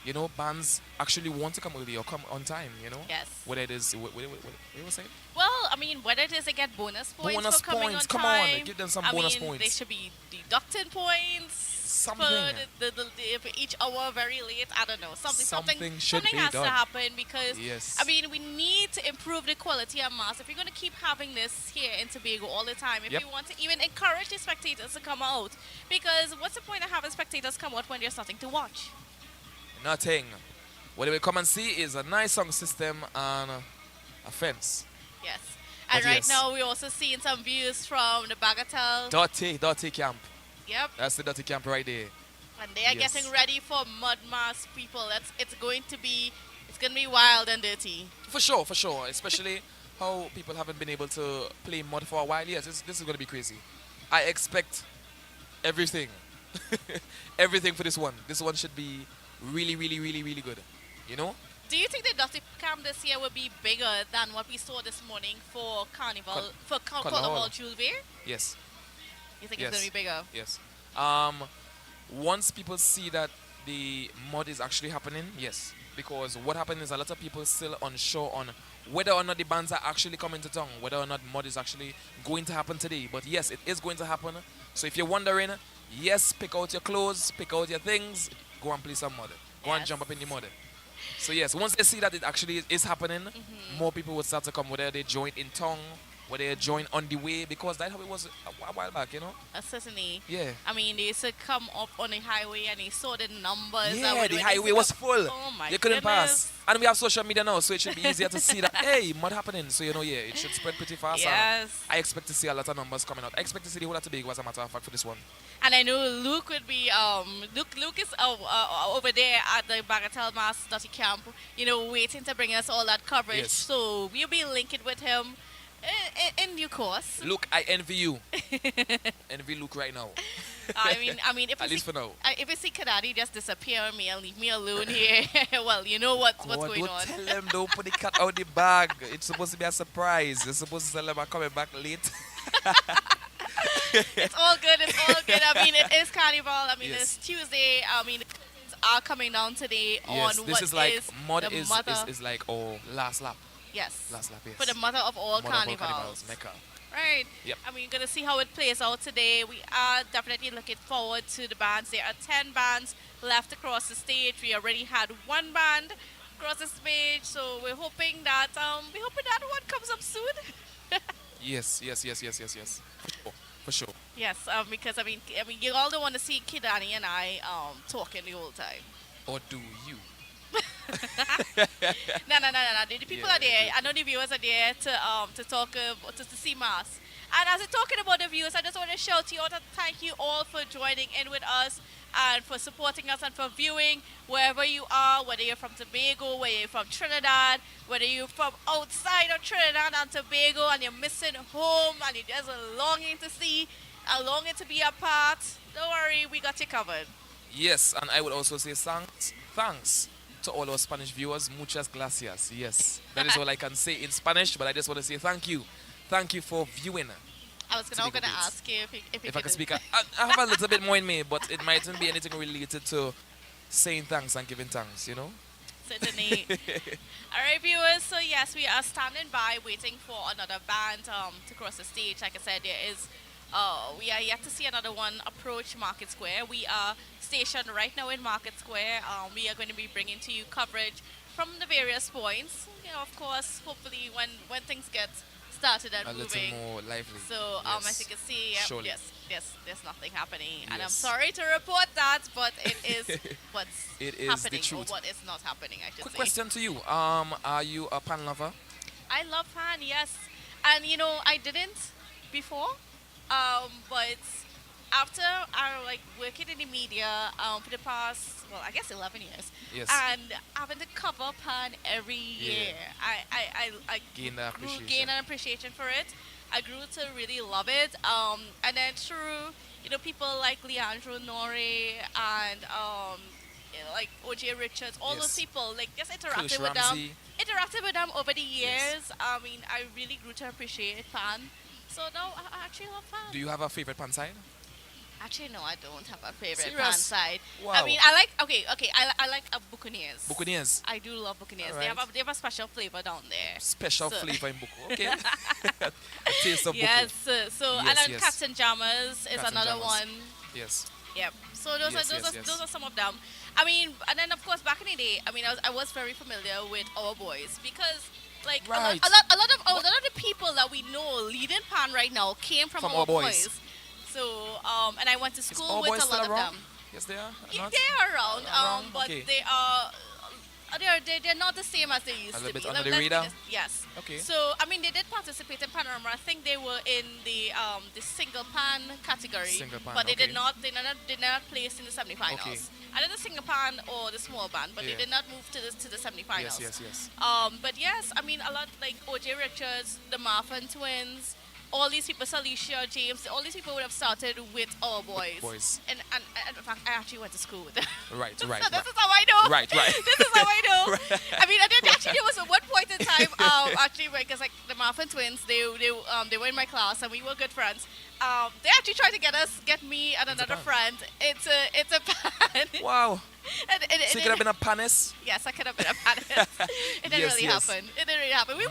you know, bands actually want to come early or come on time, you know. Yes. Whether it is, what you were saying? well, I mean, whether it is they get bonus points Bonus for coming points, on come on, time. give them some I bonus mean, points. they should be deducting points. Something. For each hour very late. I don't know. Something should be has done. to happen because Yes. I mean we need to improve the quality of mass. If you're going to keep having this here in Tobago all the time, if Yep. you want to even encourage the spectators to come out, because what's the point of having spectators come out when there's nothing to watch? Nothing. What they will come and see is a nice sound system and a fence. Yes. And But right yes. now we're also seeing some views from the Bagatelle. Dirty camp. Yep. That's the dirty camp right there. And they are Yes. getting ready for mud mass, people. It's going to be wild and dirty. For sure. Especially how people haven't been able to play mud for a while. Yes, this is going to be crazy. I expect everything. Everything for this one. This one should be really, really, really, really good. You know? Do you think the Dirty Camp this year will be bigger than what we saw this morning for Carnival, for Carnival Jewelry? Yes. You think Yes. it's going to be bigger? Yes. Once people see that the mud is actually happening, yes. Because what happened is a lot of people still unsure on whether or not the bands are actually coming to town, whether or not mud is actually going to happen today. But yes, it is going to happen. So if you're wondering, yes, pick out your clothes, pick out your things, go and play some mud. Go and jump up in the mud. So yes, once they see that it actually is happening, more people will start to come, whether they join in town, whether they join on the way, because that's how it was a while back, you know? Certainly. Yeah. I mean, they used to come up on the highway and they saw the numbers. that Yeah, were the doing highway this. was full. Oh my You couldn't goodness. pass. And we have social media now, so it should be easier to see that, hey, mud happening. So, you know, yeah, it should spread pretty fast. and Yes. I expect to see a lot of numbers coming out. I expect to see the whole of Tobago, as a matter of fact, for this one. And I know Luke would be Luke is over there at the Bagatelle Mass Dirty Camp, you know, waiting to bring us all that coverage. Yes. So we'll be linking with him in due course. Luke, I envy you. Envy Luke right now. I mean, if At you least see, for now. if you see Kadadi just disappear on me and leave me alone here, well, you know what's going don't on. tell them, don't put the cat out the bag. It's supposed to be a surprise. You're supposed to tell them I'm coming back late. It's all good. It's all good. I mean, it is Carnival. I mean, Yes. it's Tuesday. I mean, the curtains are coming down today Yes, on this what is like, mud the is, mother. is like, oh, last lap. Yes. Last lap, yes. For the mother of all Mother of all carnivals. carnivals, Mecca. Right. Yep. I mean, you're going to see how it plays out today. We are definitely looking forward to the bands. There are 10 bands left across the stage. We already had one band across the stage, so we're hoping that one comes up soon. Yes. For sure. Yes, because I mean, you all don't want to see Kidani and I talking the whole time. Or do you? No. The people are there. I know the viewers are there to talk to see mass. And as we're talking about the viewers, I just want to shout to you all to thank you all for joining in with us and for supporting us and for viewing wherever you are, whether you're from Tobago, whether you're from Trinidad, whether you're from outside of Trinidad and Tobago and you're missing home and you're just longing to see, longing to be a part. Don't worry, we got you covered. Yes, and I would also say thanks To all our Spanish viewers, muchas gracias. Yes, that is all I can say in Spanish, but I just want to say thank you. Thank you for viewing. I was gonna ask you if you If I could can speak, I have a little bit more in me, but it mightn't be anything related to saying thanks and giving thanks, you know? certainly. All right, viewers. So yes, we are standing by, waiting for another band to cross the stage. Like I said, we are yet to see another one approach Market Square. We are stationed right now in Market Square. We are going to be bringing to you coverage from the various points. You know, of course, hopefully when things get started and A moving. little more lively. So Yes. as you can see, Surely. there's nothing happening, and I'm Yes. sorry to report that, but it is what's It is the happening or truth. what is not happening. I should Quick say. question to you. Are you a pan lover? I love pan, yes, and I didn't before, but after I like working in the media for the past, well, I guess 11 years, Yes. and having to cover pan every year, I Gain the grew, appreciation. gain an appreciation for it. I grew to really love it, and then through people like Leandro Nori and like OJ Richards, all those Yes. people, like just Kush interacting Ramsey. with them over the years. Yes. I mean, I really grew to appreciate pan. So now I actually love pan. Do you have a favorite pan side? Actually, no, I don't have a favorite Serious? pan side. Wow. I mean, I like I like a Buccaneers. Buccaneers. I do love Buccaneers. Alright. They have a special flavor down there. Special So- flavor in Buku. Okay. A taste of Yes. Buku. So and Yes, then yes. Captain Jammers is Captain another Jammers. one. Yes. Yep. So those Yes, are yes, yes. those are some of them. I mean, and then of course back in the day, I mean, I was very familiar with Our Boys because like Right. a lot of the people that we know leading pan right now came from Our Boys. So and I went to Is school All with Boys a lot still of around? them. Yes, they are. Yeah, Not? they are around, Around? but Okay. they're not the same as they used A to little bit be. under the Let's be radar? honest. Yes. Okay. So I mean, they did participate in Panorama. I think they were in the single pan category, Single pan, but they okay. did not place in the semi-finals. Okay. Either the single pan or the small pan, but Yeah. they did not move to the semi-finals. Yes, yes, yes. But yes, I mean, a lot like OJ Richards, the Marfan twins, all these people, Salisha, James, all these people would have started with Our Boys. Boys. And in fact, I actually went to school with them. Right, So right, this right. is how I know. Right, right. This is how I know. Right. I mean, actually there was at one point in time, actually, because like the Marfan twins, they were in my class and we were good friends. They actually tried to get me and It's a another pan. friend. It's a pan. Wow. And So you could have been a panis? Yes, I could have been a pan. It didn't Yes, really yes. happen. It didn't really happen. We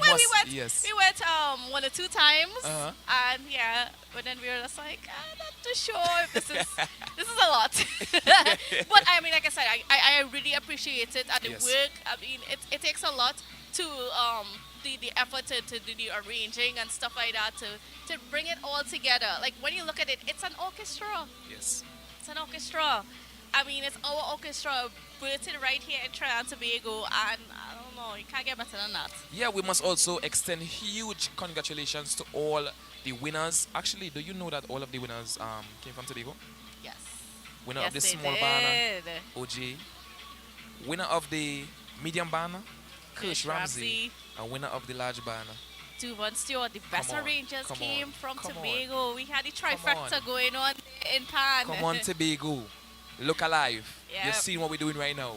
Yes. went one or two times, Uh-huh. and yeah, but then we were just like, I'm not too sure if this is a lot. But I mean, like I said, I really appreciate it and the Yes. work. I mean, it takes a lot to the effort to do the arranging and stuff like that to bring it all together. Like when you look at it, it's an orchestra. Yes. It's an orchestra. I mean, it's our orchestra birthed right here in Trinidad and Tobago, and I don't know, you can't get better than that. Yeah, we must also extend huge congratulations to all the winners. Actually, do you know that all of the winners came from Tobago? Yes. Winner Yes, of the they small banner, did. OJ. Winner of the medium banner, Kush Ramsey. Ramsey. And winner of the large banner. Duvan Stewart, the best Come on, arrangers come came on, from come on. Tobago. We had the Come trifecta on. going on in Pan. Come on, Tobago. Look alive. Yep. You're seeing what we're doing right now.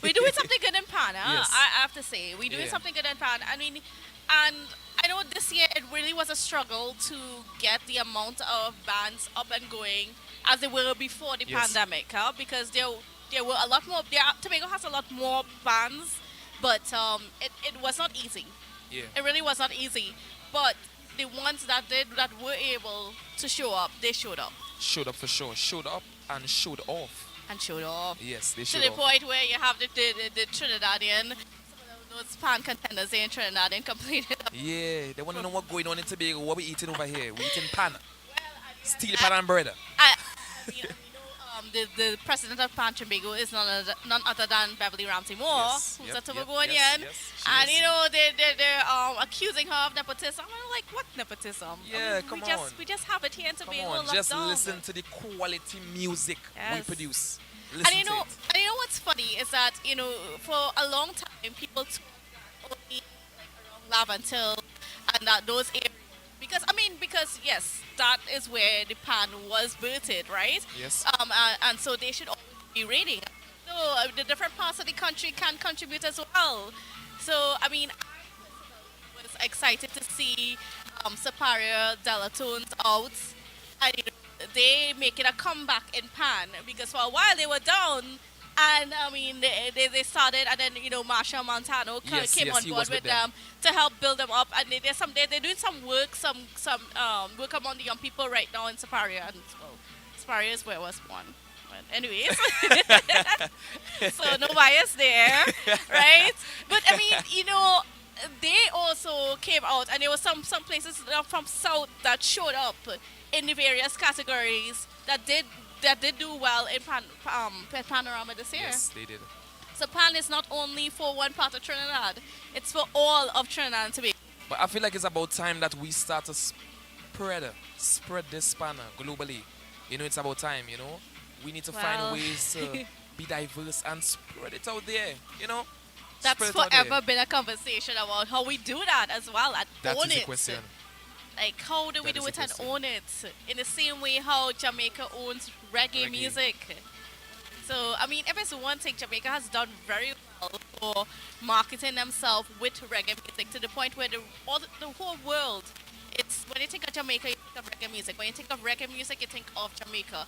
We're doing something good in Pan, Yes. I have to say. We're doing Yeah. something good in Pan. I mean, and I know this year it really was a struggle to get the amount of bands up and going as they were before the Yes. pandemic, because there were a lot more. Tobago has a lot more bands, but it was not easy. Yeah. It really was not easy. But the ones that were able to show up, they showed up. Showed up for sure. Showed up and showed off. And showed off. Yes, they To showed the off. point where you have the Trinidadian, some of those pan contenders in Trinidadian complaining. Yeah, they want to know what's going on in Tobago. What we eating over here? We eating pan. Steel pan and bread. You know, the president of Pan Tobago is none other than Beverly Ramsey Moore, Yes, who's yep, a yep, Tobagonian. yes, she And is. you know, they're accusing her of nepotism. I'm like, what nepotism? Yeah, come on. We just have it here in Come Tobago. on, locked just down. listen to the quality music we Yes. produce. And Listen you know, to it. and you know what's funny is that for a long time people took only like around Lavantil and those areas because yes, that is where the pan was birthed, right? Yes. And so they should always be raiding. So the different parts of the country can contribute as well. So I mean, I was excited to see Superior Delatones out, and they making a comeback in Pan because for a while they were down. And I mean, they started, and then Marsha Montano came on board with them to help build them up. And they're doing some work, some work among the young people right now in Superior. And well, Superior is where I was born. But anyways, so no bias there, right? But I mean, they also came out, and there were some places from South that showed up in the various categories that did do well in Panorama this year. Yes, they did. So Pan is not only for one part of Trinidad, it's for all of Trinidad and Tobago. But I feel like it's about time that we start to spread this Pan globally. It's about time, We need to find ways to be diverse and spread it out there, That's forever been a conversation about how we do that as well and own it. The question. Like, how do we do it and own it? In the same way how Jamaica owns reggae music. So, I mean, if it's one thing, Jamaica has done very well for marketing themselves with reggae music to the point where the whole world, when you think of Jamaica, you think of reggae music. When you think of reggae music, you think of Jamaica.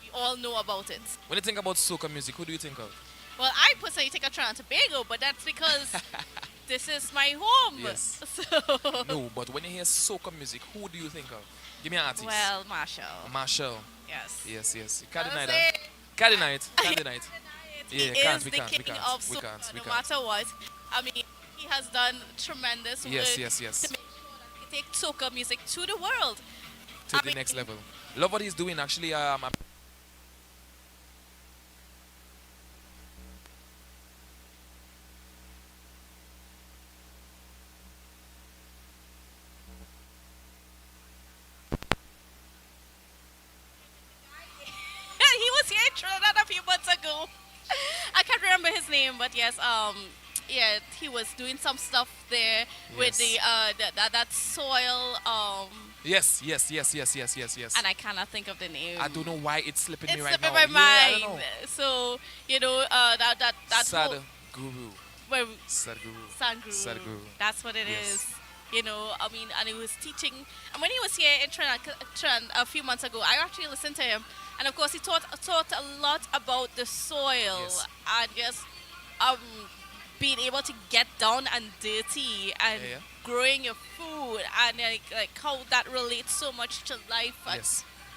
We all know about it. When you think about soca music, who do you think of? Well, I personally think of Trinidad and Tobago, but that's because this is my home. Yes. So. No, but when you hear soca music, who do you think of? Give me an artist. Well, Marshall. Marshall. Yes. Yes. Can't deny that. Can't deny it. He is the king of soca, no matter what. I mean, he has done tremendous work yes. to make sure that he take soca music to the world. To the next level. Love what he's doing, actually. He was here in Trinidad a few months ago. I can't remember his name, but yes, he was doing some stuff there with the that soil. Yes. And I cannot think of the name. I don't know why it's slipping me right slipping now. my mind. So that Sad Guru. Well, Sadhguru. Sadhguru. That's what it is. I mean, and he was teaching. And when he was here in Trinidad a few months ago, I actually listened to him. And of course, he taught a lot about the soil and just being able to get down and dirty and growing your food and like how that relates so much to life. And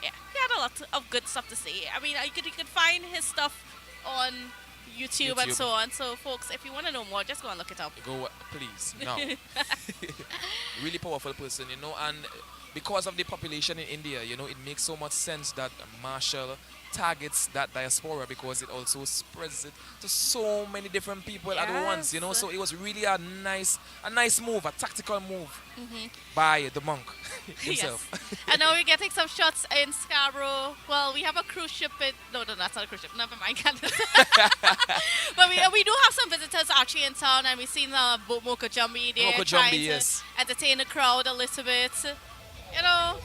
he had a lot of good stuff to say. I mean, you could find his stuff on YouTube and so on. So, folks, if you want to know more, just go and look it up. Go, please. No. Really powerful person, and because of the population in India, it makes so much sense that Marshall targets that diaspora because it also spreads it to so many different people at once, So it was really a nice move, a tactical move by the monk himself. Yes. And now we're getting some shots in Scarborough. Well, we have a cruise ship. No, that's not a cruise ship. Never mind. But we do have some visitors actually in town, and we've seen Moko Jumbi there trying to entertain the crowd a little bit.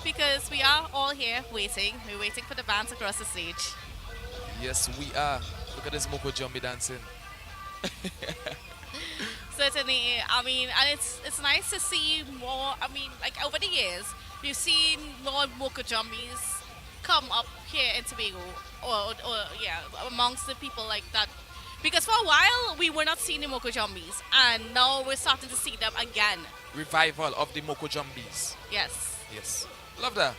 Because we are all here waiting. We're waiting for the bands across the stage. Yes, we are. Look at this Moko Jumbi dancing. Certainly, I mean, and it's nice to see more. I mean, like over the years, we've seen more Moko Jumbis come up here in Tobago, or amongst the people like that. Because for a while, we were not seeing the Moko Jumbis, and now we're starting to see them again. Revival of the Moko Jumbis. Yes. Yes. Love that.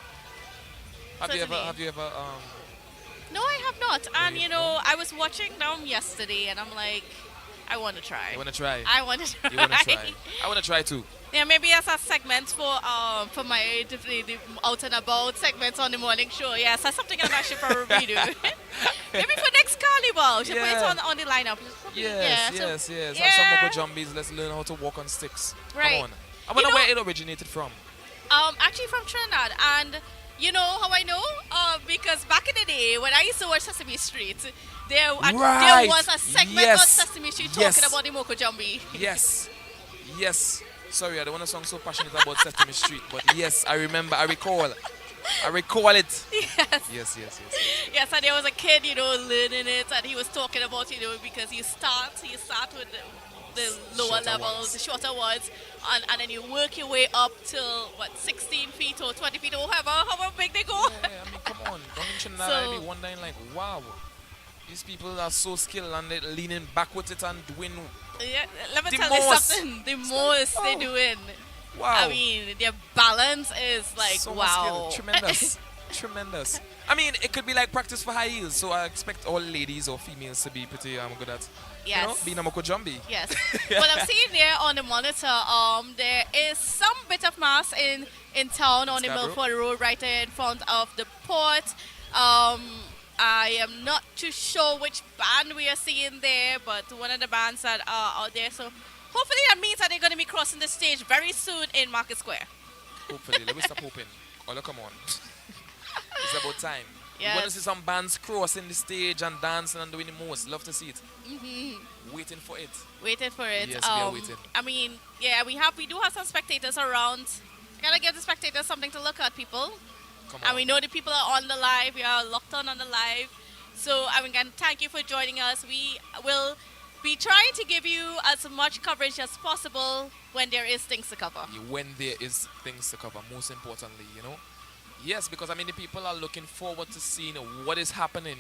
Have you ever No, I have not. And I was watching them yesterday and I'm like, I want to try. You want to try? I want to try. You want to try? I want to try too. Yeah, maybe as a segment for my the out and about segments on the morning show. Yes, that's something I should probably do. Maybe for next Carnival, should put it on the lineup. Yes. Have some Moko Jumbies. Let's learn how to walk on sticks. Right. Come on. I wonder where it originated from. Actually from Trinidad, and you know how I know? Because back in the day when I used to watch Sesame Street, there was a segment on Sesame Street talking about the Moko Jumbi. Yes. Sorry, I don't want to sound so passionate about Sesame Street, but yes, I remember, I recall. I recall it. Yes. Yes, yes, yes. Yes, and there was a kid, learning it, and he was talking about, because you start with the lower Shorter levels, ones. the shorter ones, and then you work your way up till, 16 feet or 20 feet or however big they go. Yeah, I mean, come on. Don't mention that. So- I'd be wondering, like, wow, these people are so skilled and they're leaning back with it and doing. Yeah, let me The tell you most. something. The most they're doing. Wow. I mean, their balance is like, So much skill. wow. Tremendous. Tremendous. I mean, it could be like practice for high heels, so I expect all ladies or females to be pretty good at, Yes. being a moko jumbie. Yes. Well, I'm seeing there on the monitor, there is some bit of mass in town on the Scarborough? Milford Road, right there in front of the port. I am not too sure which band we are seeing there, but one of the bands that are out there. So hopefully that means that they're going to be crossing the stage very soon in Market Square. Hopefully. Let me stop hoping. Oh, look, come on. It's about time. Yes. You want to see some bands crossing the stage and dancing and doing the most. Love to see it. Waiting for it. Waiting for it. Yes, we are waiting. I mean, yeah, we do have some spectators around. Gotta give the spectators something to look at, people. Come And on. we know the people are on the live. We are locked on the live. So, I mean, again, thank you for joining us. We will be trying to give you as much coverage as possible when there is things to cover. When there is things to cover, most importantly, Yes, because I mean the people are looking forward to seeing what is happening,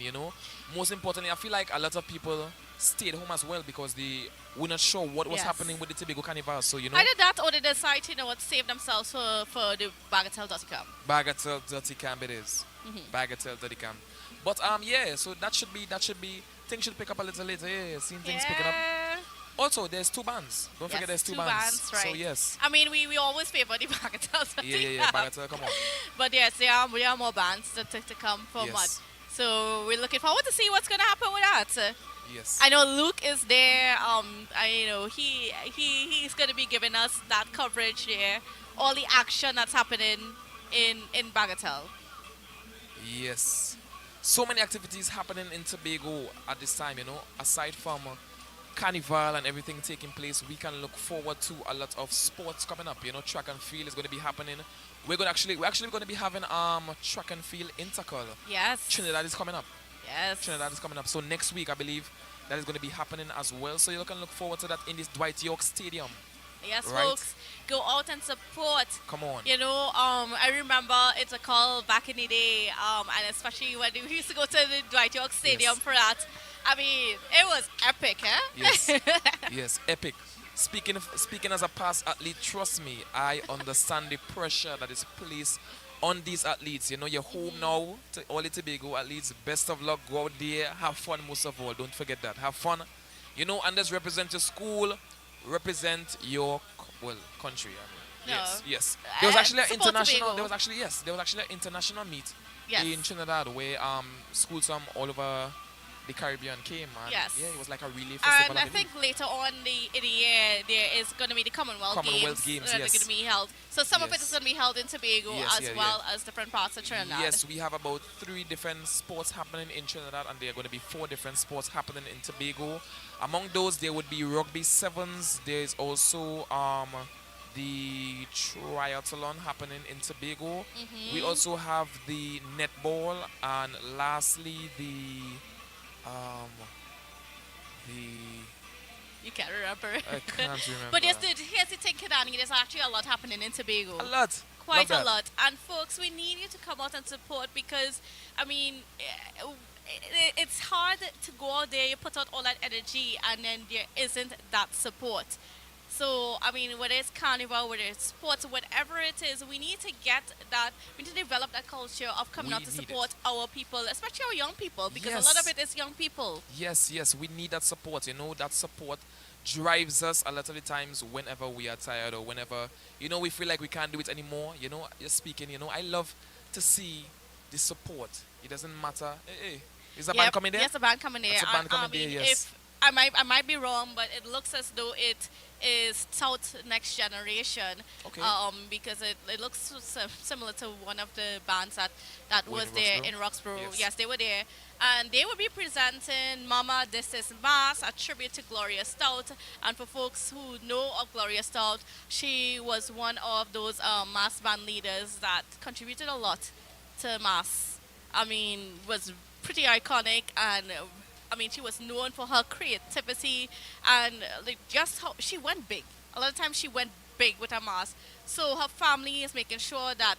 Most importantly, I feel like a lot of people stayed home as well because they were not sure what was Yes. happening with the Tobago Carnival. So, Either that or they decide to, save themselves for the bagatelle.com. Bagatelle Dirty Camp it is. Mhm. Bagatelle Dirty Camp. But yeah, so that should be things should pick up a little later. Yeah, seeing things picking up. Also, there's two bands. Don't forget there's two bands. Right. So yes. I mean, we always favor the bagatelle. Yeah, Bagatelle, come on. But yes, there are more bands to come for Yes. Mud. So we're looking forward to see what's going to happen with that. Yes. I know Luke is there. He's going to be giving us that coverage there, all the action that's happening in Bagatelle. Yes. So many activities happening in Tobago at this time, aside from Carnival and everything taking place, we can look forward to a lot of sports coming up. Track and field is going to be happening. We're actually going to be having track and field intercal. Yes. Trinidad is coming up. Yes. Trinidad is coming up. So next week, I believe that is going to be happening as well. So you can look forward to that in this Dwight York Stadium. Yes, Right. folks, go out and support. Come on. I remember it's a call back in the day, and especially when we used to go to the Dwight York Stadium Yes. for that. I mean, it was epic, eh? Yes. Yes, epic. Speaking as a past athlete, trust me, I understand the pressure that is placed on these athletes. You're home now to all the Tobago athletes. Best of luck. Go out there. Have fun most of all. Don't forget that. Have fun. And just represent your school, represent your country. I mean. No. Yes. There was actually an support international. Tobago. There was actually an international meet Yes. in Trinidad where schools from all over the Caribbean came. And Yes. yeah, it was like a relay festival. And I think later on in the year there is going to be the Commonwealth Games, that are yes. going to be held. So some of it Yes. is going to be held in Tobago Yes, as yeah, well as different parts of Trinidad. Yes, we have about 3 different sports happening in Trinidad, and there are going to be 4 different sports happening in Tobago. Among those, there would be rugby sevens. There is also the triathlon happening in Tobago. Mhm. We also have the netball, and lastly You can't remember. I can't remember. But here's the thing, Kadani, there's actually a lot happening in Tobago. A lot. Quite Love a that. lot. And folks, we need you to come out and support because, I mean, it's hard to go out there, you put out all that energy, and then there isn't that support. So, I mean, whether it's Carnival, whether it's sports, whatever it is, we need to get that, we need to develop that culture of coming We out to need support our people, especially our young people, because a lot Yes. of it is young people. Yes, we need that support. That support drives us a lot of the times whenever we are tired or whenever, we feel like we can't do it anymore. Just speaking, I love to see the support. It doesn't matter. Hey, is the band coming there? Yes, a band coming there. That's a band And, coming I mean, there, yes. If I might be wrong, but it looks as though it is South Next Generation. Okay. Because it looks similar to one of the bands that Were was in there Roxborough? in Roxborough. Yes. Yes, they were there. And they will be presenting Mama This Is Mass, a tribute to Gloria Stout. And for folks who know of Gloria Stout, she was one of those mass band leaders that contributed a lot to Mass, I mean, was pretty iconic, and I mean, she was known for her creativity and like just how she went big. A lot of times she went big with her Mass. So her family is making sure that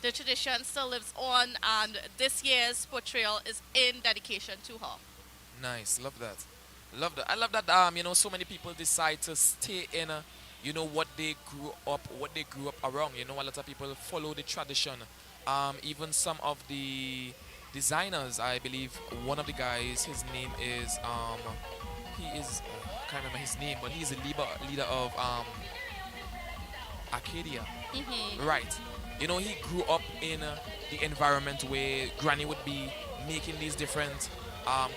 the tradition still lives on, and this year's portrayal is in dedication to her. Nice, love that. Love that. I love that. So many people decide to stay in, what they grew up around. A lot of people follow the tradition. Even some of the designers, I believe, one of the guys, his name is, he is, I can't remember his name, but he's a leader of Arcadia. Right. He grew up in the environment where Granny would be making these different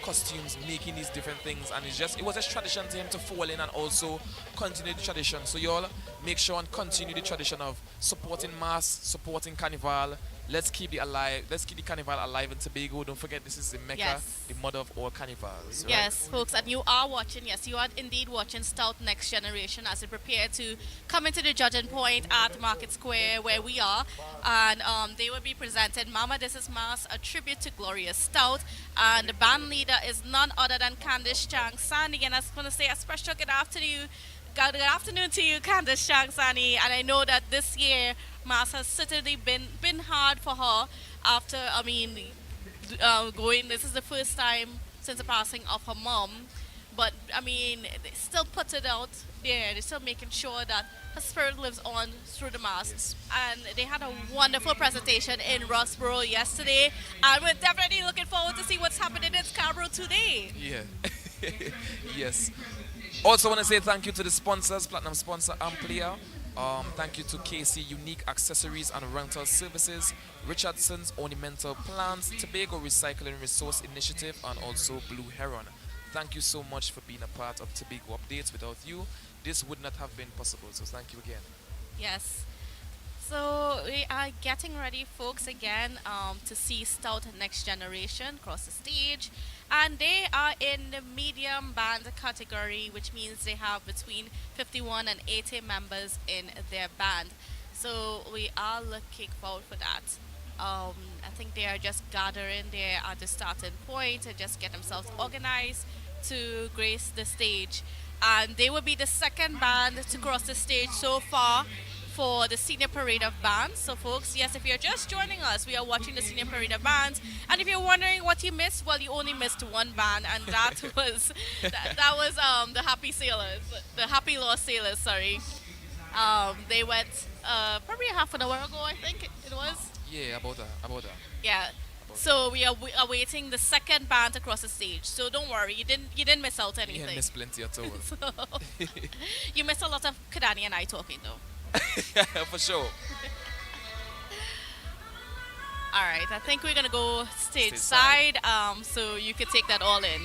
costumes, making these different things, and it was just tradition to him to fall in and also continue the tradition. So y'all make sure and continue the tradition of supporting Mass, supporting Carnival. Let's keep the Carnival alive in Tobago. Don't forget, this is the Mecca, Yes. the mother of all carnivals. Right? Yes, folks, and you are indeed watching Stout Next Generation as they prepare to come into the judging point at Market Square where we are. And they will be presented Mama This Is Mass, a tribute to Gloria Stout. And the band leader is none other than Candice Chang Sani. And I just want to say a special good afternoon to you, Candice Chang Sani. And I know that this year, Mass has certainly been hard for her after, this is the first time since the passing of her mom. But, they still put it out there. They're still making sure that her spirit lives on through the Mass. Yes. And they had a wonderful presentation in Rossborough yesterday. And we're definitely looking forward to see what's happening in Scarborough today. Yeah. Yes. Also want to say thank you to the sponsors, platinum sponsor Amplia. Thank you to KC Unique Accessories and Rental Services, Richardson's Ornamental Plants, Tobago Recycling Resource Initiative, and also Blue Heron. Thank you so much for being a part of Tobago Updates. Without you, this would not have been possible. So thank you again. Yes. So we are getting ready, folks, again to see Stout Next Generation cross the stage. And they are in the medium band category, which means they have between 51 and 80 members in their band. So we are looking forward for that. I think they are just gathering there at the starting point to just get themselves organized to grace the stage. And they will be the second band to cross the stage so far for the Senior Parade of Bands. So folks, yes, if you're just joining us, we are watching the Senior Parade of Bands. And if you're wondering what you missed, well, you only missed one band, and that was the Happy Lost Sailors, sorry. They went probably half an hour ago, I think it was. Yeah, about that. Yeah. So we are awaiting the second band to cross the stage. So don't worry, you didn't miss out anything. You didn't miss plenty at all. So, you missed a lot of Kadani and I talking though. For sure. All right, I think we're gonna go stage side, so you can take that all in.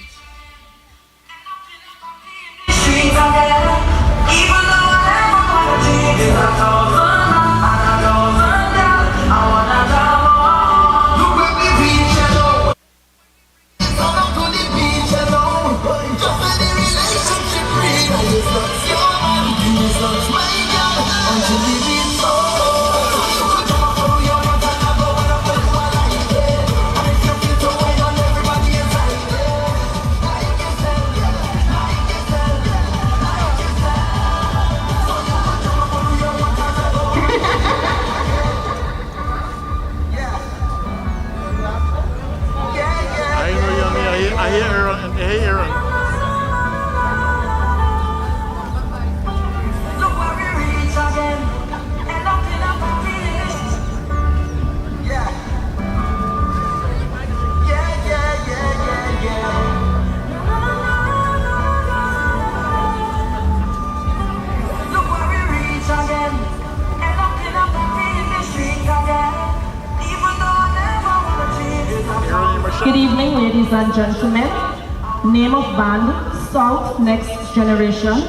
Good evening, ladies and gentlemen. Name of band, Salt Next Generation.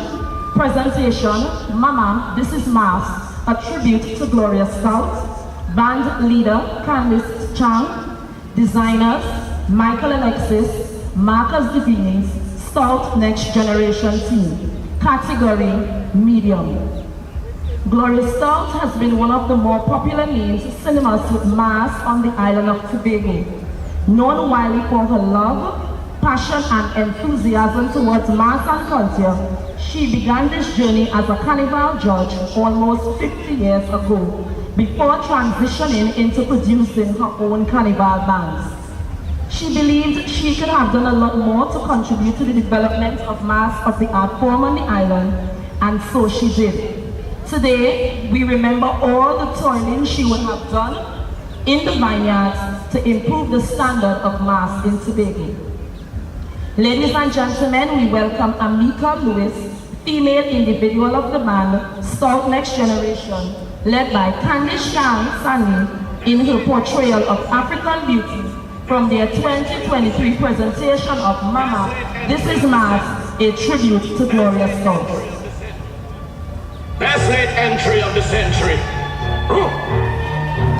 Presentation, Mama, This Is Mass, a tribute to Gloria Stout. Band leader, Candice Chang. Designers, Michael Alexis, Marcus Divines, Salt Next Generation team. Category, medium. Gloria Stout has been one of the more popular names cinemas with mass on the island of Tobago. Known widely for her love, passion and enthusiasm towards mass and culture, she began this journey as a carnival judge almost 50 years ago, before transitioning into producing her own carnival bands. She believed she could have done a lot more to contribute to the development of mass of the art form on the island, and so she did. Today, we remember all the toiling she would have done in the vineyards to improve the standard of mass in Tobago. Ladies and gentlemen, we welcome Amika Lewis, female individual of the band, Stout Next Generation, led by Candice Sani in her portrayal of African beauty from their 2023 presentation of Mama, This Is Mass, a tribute to Gloria Stout. Best late entry of the century.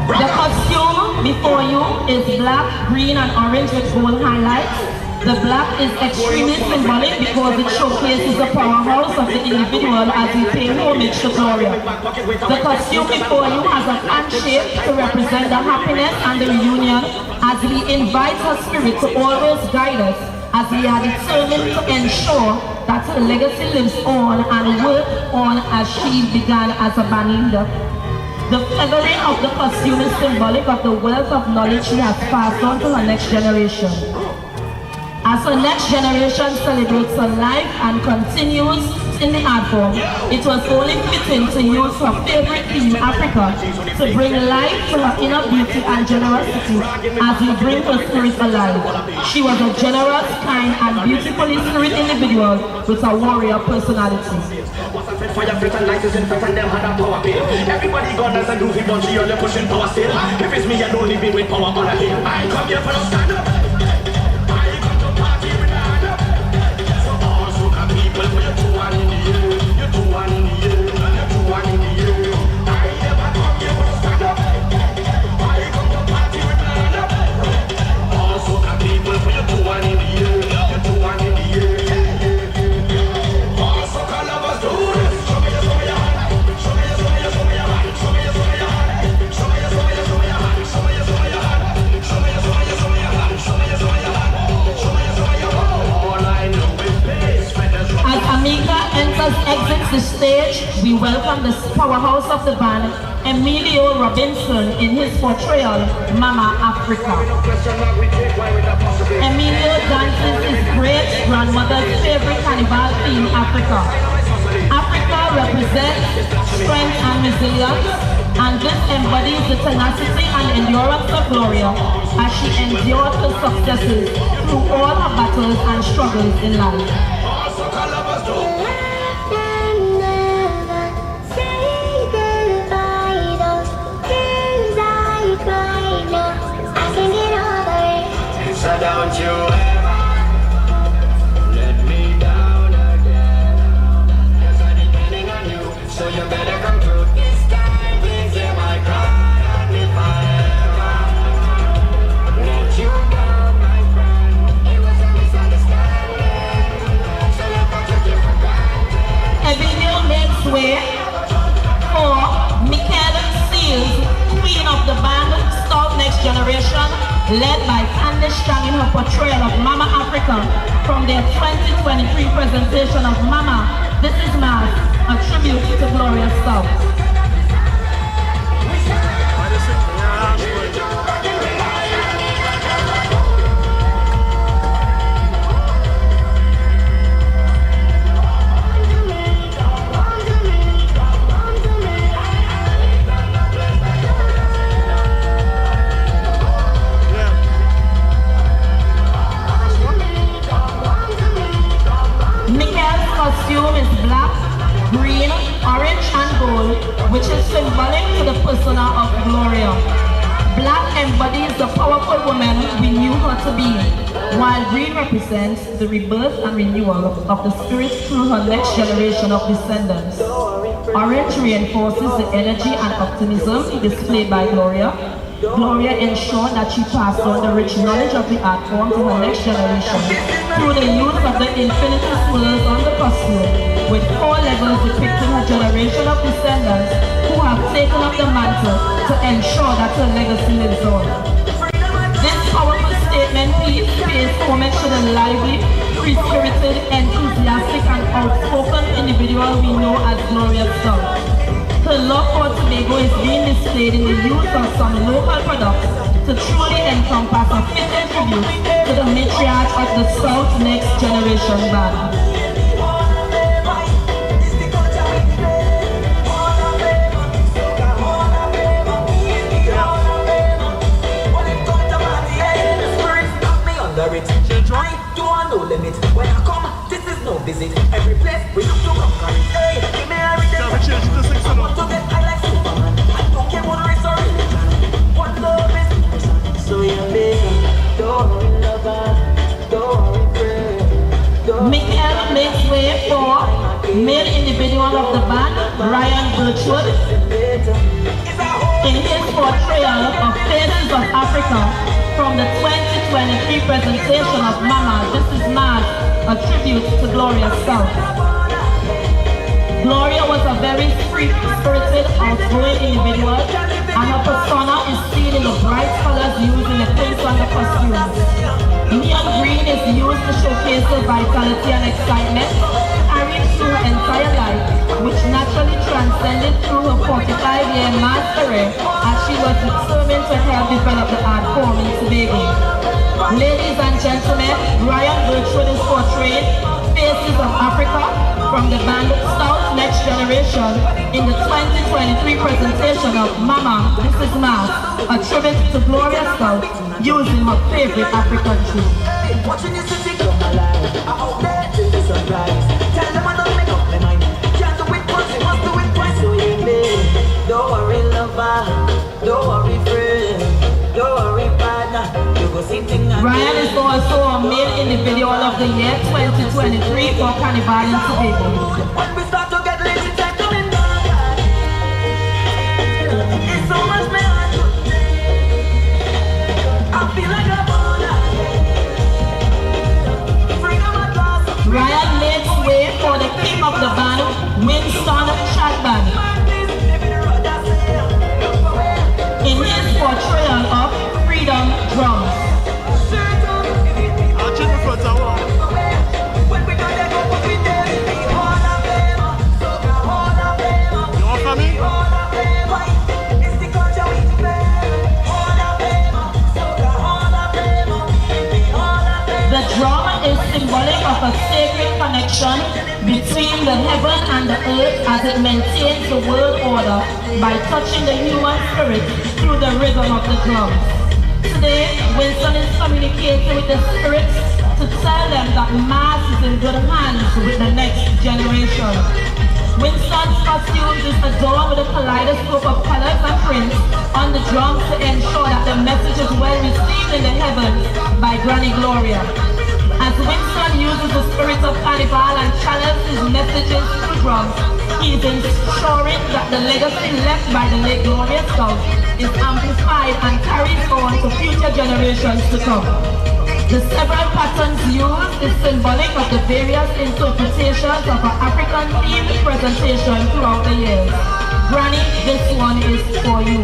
The costume before you is black, green, and orange with gold highlights. The black is extremely symbolic because it showcases the powerhouse of the individual as we pay homage to Gloria. The costume before you has a fan shape to represent the happiness and the reunion as we invite her spirit to always guide us as we are determined to ensure that her legacy lives on and work on as she began as a band leader. The feathering of the costume is symbolic of the wealth of knowledge she has passed on to her next generation. As her next generation celebrates her life and continues in the art form, it was only fitting to use her favorite theme, Africa, to bring life to her inner beauty and generosity as we bring her spirit alive. She was a generous, kind, and beautifully spirit individual with a warrior personality. Everybody got us a groovy bunch, you're pushing power still. If it's me, I don't leave me with power on a hill. I come here for the stand up. Exits the stage, we welcome the powerhouse of the band, Emilio Robinson, in his portrayal, Mama Africa. Emilio dances his great grandmother's favorite carnival theme, Africa. Africa represents strength and resilience, and this embodies the tenacity and endurance of Gloria as she endured her successes through all her battles and struggles in life. So don't you ever let me down again. Yes, I'm depending on you, so you better come through this time. Please hear my cry, and if I ever let you down, my friend, it was a misunderstanding. So you got to give for granted. Emilio makes way for Michaela Seals, queen of the band, Stout Next Generation, led by Candice Strang in her portrayal of Mama Africa from their 2023 presentation of Mama, This Is Mass, a tribute to Gloria Stout. Costume is black, green, orange, and gold, which is symbolic to the persona of Gloria. Black embodies the powerful woman we knew her to be, while green represents the rebirth and renewal of the spirit through her next generation of descendants. Orange reinforces the energy and optimism displayed by Gloria. Gloria ensured that she passed on the rich knowledge of the art form to her next generation through the use of the infinity swirls on the costume, with 4 levels depicting a generation of descendants who have taken up the mantle to ensure that her legacy lives on. This powerful statement pays homage to the lively, free-spirited, enthusiastic, and outspoken individual we know as Gloria Stout. Her love for Tobago is being displayed in the use of some local products to truly encompass a fitting tribute to the matriarch of the South Next Generation Band. No limit. When I come, this is no visit. Every place we look to conquer it. Hey, give me a rhythm. I want to get high like Superman. I don't care what race or religion. What love is. So you make don't worry lover, don't worry friend. Mikael makes way for male individual of the band, Ryan Birchwood. In his portrayal of Faces of Africa from the 2023 presentation of Mama, This Is Mad, a tribute to Gloria Stout. Gloria was a very free-spirited, outgoing individual, and her persona is seen in the bright colors used in the prints on the costumes. Neon green is used to showcase her vitality and excitement, carried through her entire life, which naturally transcended through her 45-year mass career as she was determined to help develop the art form in Tobago. Ladies and gentlemen, Ryan Birchwood is portraying Faces of Africa from the band South Next Generation in the 2023 presentation of Mama, This Is Mad, a tribute to Gloria Stout using her favorite African tune. Hey, watching you sitting on my life, I hope that this is surprise. Tell them I don't make up my mind. Can't do it once, you must do it twice. So you may, don't worry lover, don't worry friend, don't worry partner. You go see things. Ryan is also a male individual of the year 2023 for Carnival in Tobago. When we start to get lit, it's like coming down. It's so much my heart. I feel like a baller. Ryan makes way for the king of the band, Winston Chapman. In his portrayal of Freedom Drums. The drum is symbolic of a sacred connection between the heaven and the earth as it maintains the world order by touching the human spirit through the rhythm of the drums. Today, Winston is communicating with the spirits to tell them that Mass is in good hands with the next generation. Winston's costumes is adorned with a kaleidoscope of colors and prints on the drums to ensure that the message is well received in the heavens by Granny Gloria. As Winston uses the spirit of Carnival and channels his messages through drums, he is ensuring that the legacy left by the late Gloria Stout is amplified and carried on to future generations to come. The several patterns used is symbolic of the various interpretations of an African-themed presentation throughout the years. Granny, this one is for you.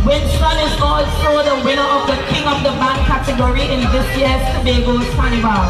Winston is also the winner of the King of the Band category in this year's Tobago's Carnival.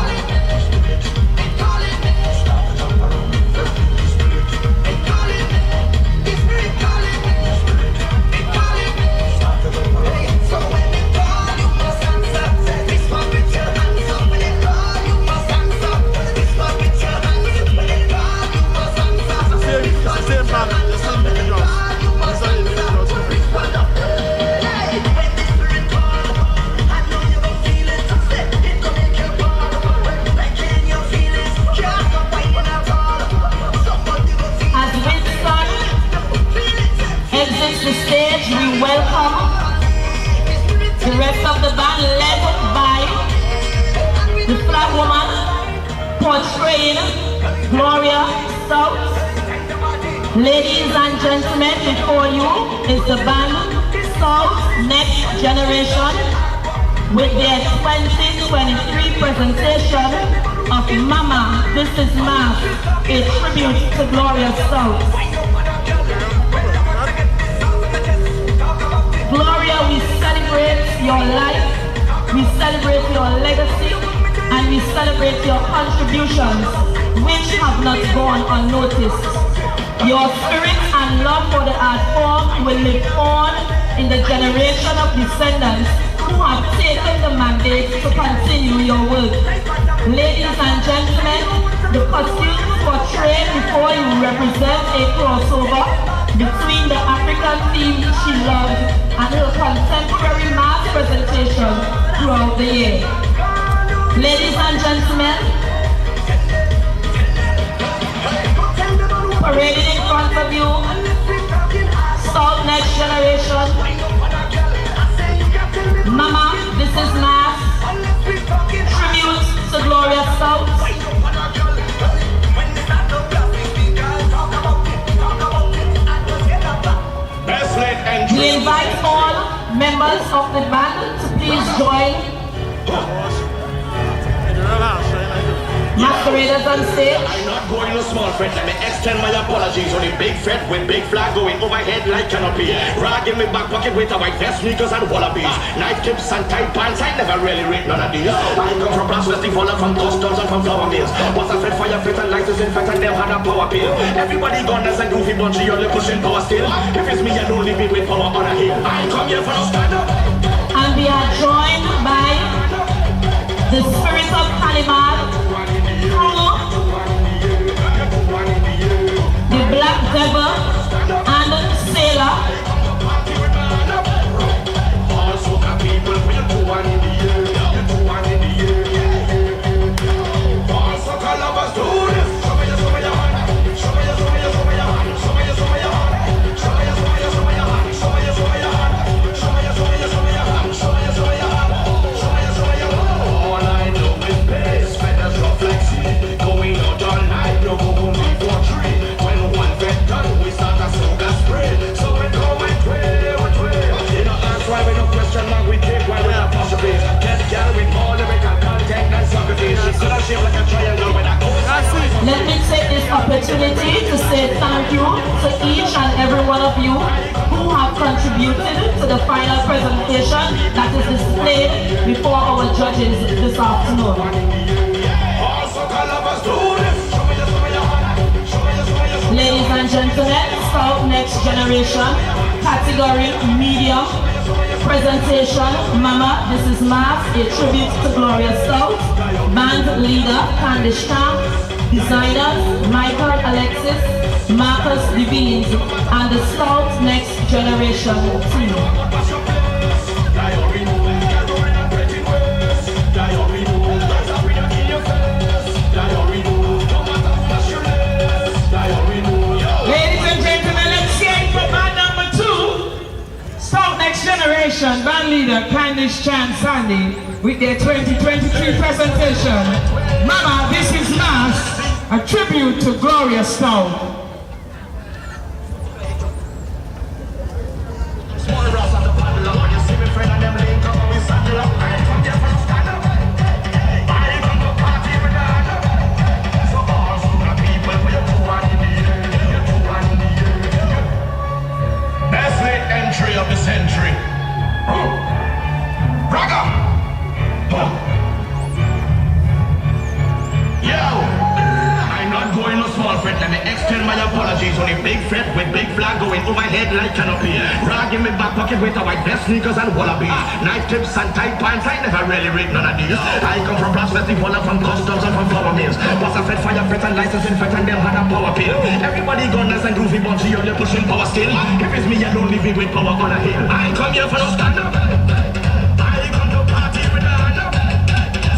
The stage, we welcome the rest of the band led by the flag woman portraying Gloria Stout. Ladies and gentlemen, before you is the band South Next Generation with their 2023 presentation of Mama, This Is Mass, a tribute to Gloria South. Gloria, we celebrate your life, we celebrate your legacy, and we celebrate your contributions, which have not gone unnoticed. Your spirit and love for the art form will live on in the generation of descendants who have taken the mandate to continue your work. Ladies and gentlemen, the costumes portrayed before you represent a crossover between the African theme she loved and her contemporary mass presentation throughout the year. Ladies and gentlemen, parading in front of you, South Next Generation, Mama, This Is Mass, tribute to Gloria South. We invite all members of the band to please join masqueraders on stage. I'm not going no small fret. Let me extend my apologies on a big fret with big flag going overhead like canopy. Rag in my back pocket with a white vest, sneakers and wallabies. Night tips and tight pants, I never really read none of these. I come from brass westing, fallen from customs and from flour mills. Was a fed fire fit and lights in fact and them had a power pill. Everybody gone as a goofy bunch, you're pushing power still. If it's me, I don't leave me with power on a hill. I come here for no stand up. And we are joined by the spirit of Carnival, the Black Devil, and Sailor. Let me take this opportunity to say thank you to each and every one of you who have contributed to the final presentation that is displayed before our judges this afternoon. Ladies and gentlemen, South Next Generation, category medium, presentation, Mama, This Is Mass, a tribute to Gloria South, band leader, Candice Camp, designers, Michael Alexis, Marcus Devines, and the South Next Generation team. Ladies and gentlemen, let's sing for band number 2. South Next Generation, band leader Candice Chan Sandy with their 2023 presentation. Mama, This Is Mass, a tribute to Gloria South. Best late entry of the century. Raga! Yo! I'm not going no small fret. Let me extend my apologies on a big fret with big flag going overhead like canopy. Rag in my back pocket with a white vest, sneakers and wallabies. Knife tips and tight pants, I never really read none of these. I come from brass westing, fallen from customs and from flour mills. Was a fed fire fit and license in fact and them had a power pill. Everybody gone as a goofy bunch, you're pushing power still. If it's me, I don't leave me with power on a hill. I come here for no stand up. I come to party with a hand up.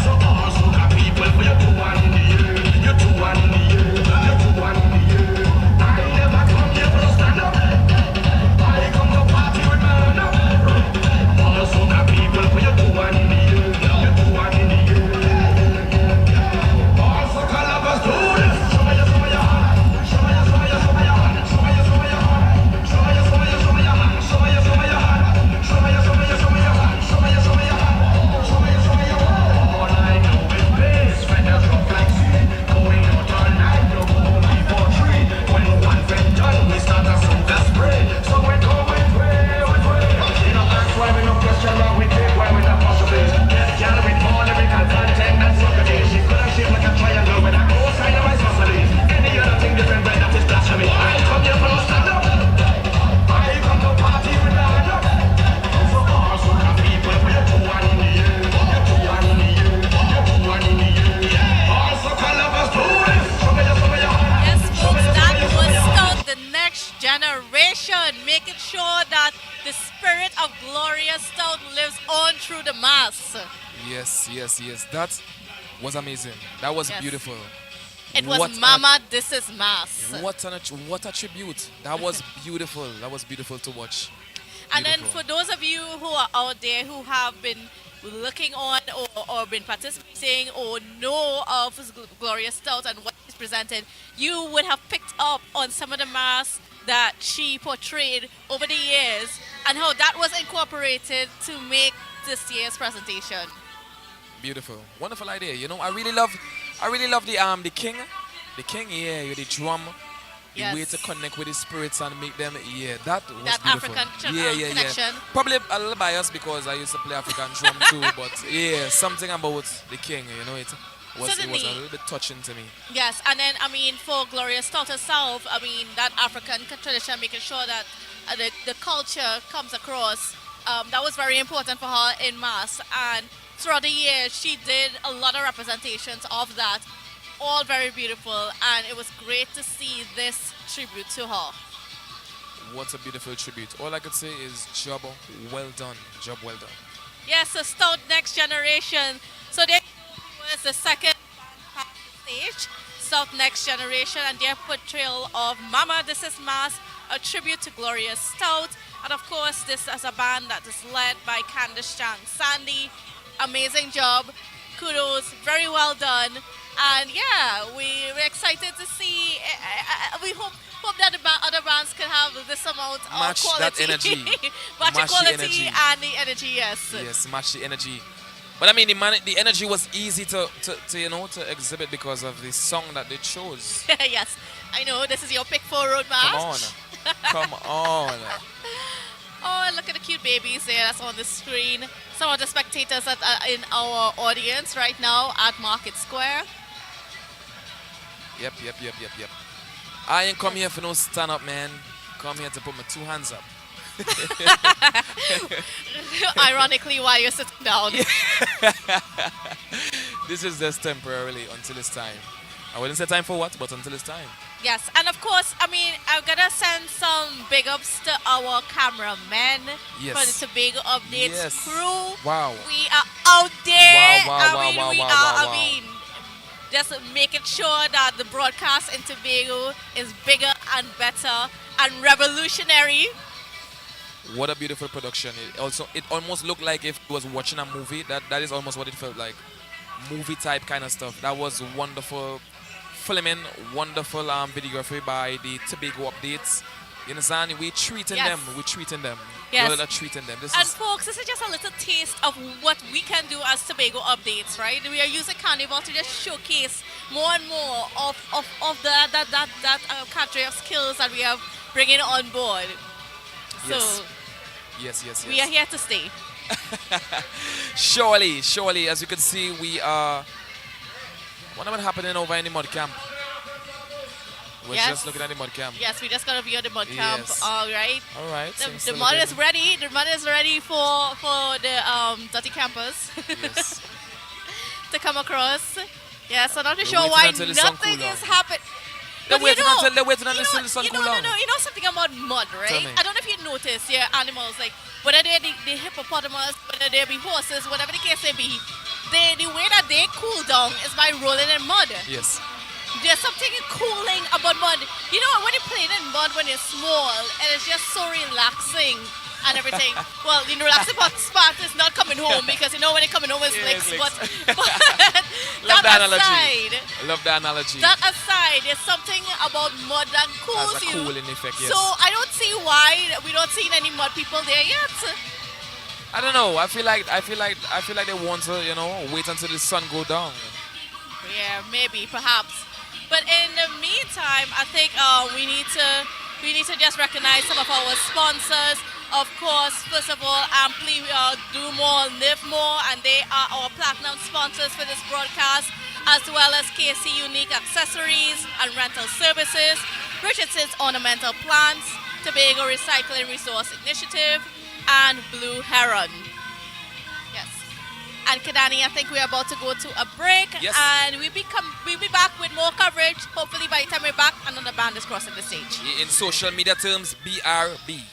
So all soca people, for you 2-1 in the year. You're 2-1 in the year. You're 2-1 in the year. I never come here for no stand up. I come to party with my hand up. All soca people, for you 2-1 in the year. You're 2-1 in the year. All soca lovers do this. Show me your hand. Show me your hand. Show me your hand. Show me your hand. Show me your hand. Show me your hand. Stout lives on through the mass. Yes, yes, yes. That was amazing. That was Yes. beautiful. It was What Mama, This Is Mass. what a tribute. That was beautiful. That was beautiful to watch. And then Beautiful. for those of you who are out there who have been looking on or been participating or know of Gloria Stout and what she's presented, you would have picked up on some of the masks that she portrayed over the years and how that was incorporated to make this year's presentation. Beautiful. Wonderful idea. You know, I really love the king. The king, yeah, with the drum. The way Yes. to connect with the spirits and make them, yeah, that was That beautiful. African Yeah. connection. Probably a little biased because I used to play African drum too, but yeah, something about the king, you know, it was a Certainly. little bit touching to me. Yes, and then I mean for Gloria Stout herself, I mean that African tradition, making sure that the culture comes across, that was very important for her in mass. And throughout the years, she did a lot of representations of that, all very beautiful, and it was great to see this tribute to her. What a beautiful tribute. All I could say is job well done. Job well done. Yes, so Stout Next Generation. So there was the second part of the stage, Stout Next Generation, and their portrayal of Mama, This Is Mass, a tribute to Gloria Stout. And of course, this is a band that is led by Candice Chang Sandy. Amazing job. Kudos, very well done. And yeah, we're excited to see. We hope that the other bands can have this amount of Match quality. that energy. Match the Match the quality energy. and the energy, yes. Yes, match the energy. But I mean, the energy was easy to exhibit because of the song that they chose. Yes, I know. This is your pick 4 road match. Come on. Oh, look at the cute babies there. That's on the screen. Some of the spectators that are in our audience right now at Market Square. Yep. I ain't come here for no stand up, man. Come here to put my 2 hands up. Ironically, while you're sitting down. This is just temporarily until it's time. I wouldn't say time for what, but until it's time. Yes, and of course, I mean, I'm gonna send some big ups to our cameramen Yes. for the Tobago Updates Yes. crew. Wow. We are out there. Wow. I mean, just making sure that the broadcast in Tobago is bigger and better and revolutionary. What a beautiful production. It almost looked like if it was watching a movie. That is almost what it felt like. Movie type kind of stuff. That was wonderful filming, wonderful videography by the Tobago Updates. You understand? We're treating Yes. them. We're treating them. Yes. We're treating them. And folks, this is just a little taste of what we can do as Tobago Updates, right? We are using Carnival to just showcase more and more of that cadre of skills that we are bringing on board. So Yes. we are here to stay. Surely, as you can see, we are. What about happening over in the mud camp? We're Yes. just looking at the mud camp. Yes, we just gotta be on the mud camp. Yes. All right. All right. The mud is ready. The mud is ready for the dirty campers Yes. to come across. Yes, I'm not too We're sure waiting why until the sun nothing cool is down. happening. They're waiting until the sun cool down. You know something about mud, Tell right? me. I don't know if you notice, yeah, animals, like, whether they're the hippopotamus, whether they be horses, whatever the case may be, the way that they cool down is by rolling in mud. Yes. There's something cooling about mud. You know, when you're playing in mud when you're small, and it's just so relaxing and everything. Well, the relaxing part is not coming home because you know when you're coming home it's licks. But Love that the analogy. aside, Love the analogy. that aside, there's something about mud that cools Has a you. cooling effect, yes. So I don't see why we don't see any mud people there yet. I don't know. I feel like they want to, wait until the sun go down. Yeah, maybe, perhaps. But in the meantime, I think we need to just recognize some of our sponsors. Of course, first of all, Ampli, Do More, Live More, and they are our platinum sponsors for this broadcast, as well as KC Unique Accessories and Rental Services, Richardson's Ornamental Plants, Tobago Recycling Resource Initiative, and Blue Heron. Yes. And Kadani, I think we're about to go to a break, Yes. and we'll be back with more coverage. Hopefully, by the time we're back, another band is crossing the stage. In social media terms, BRB.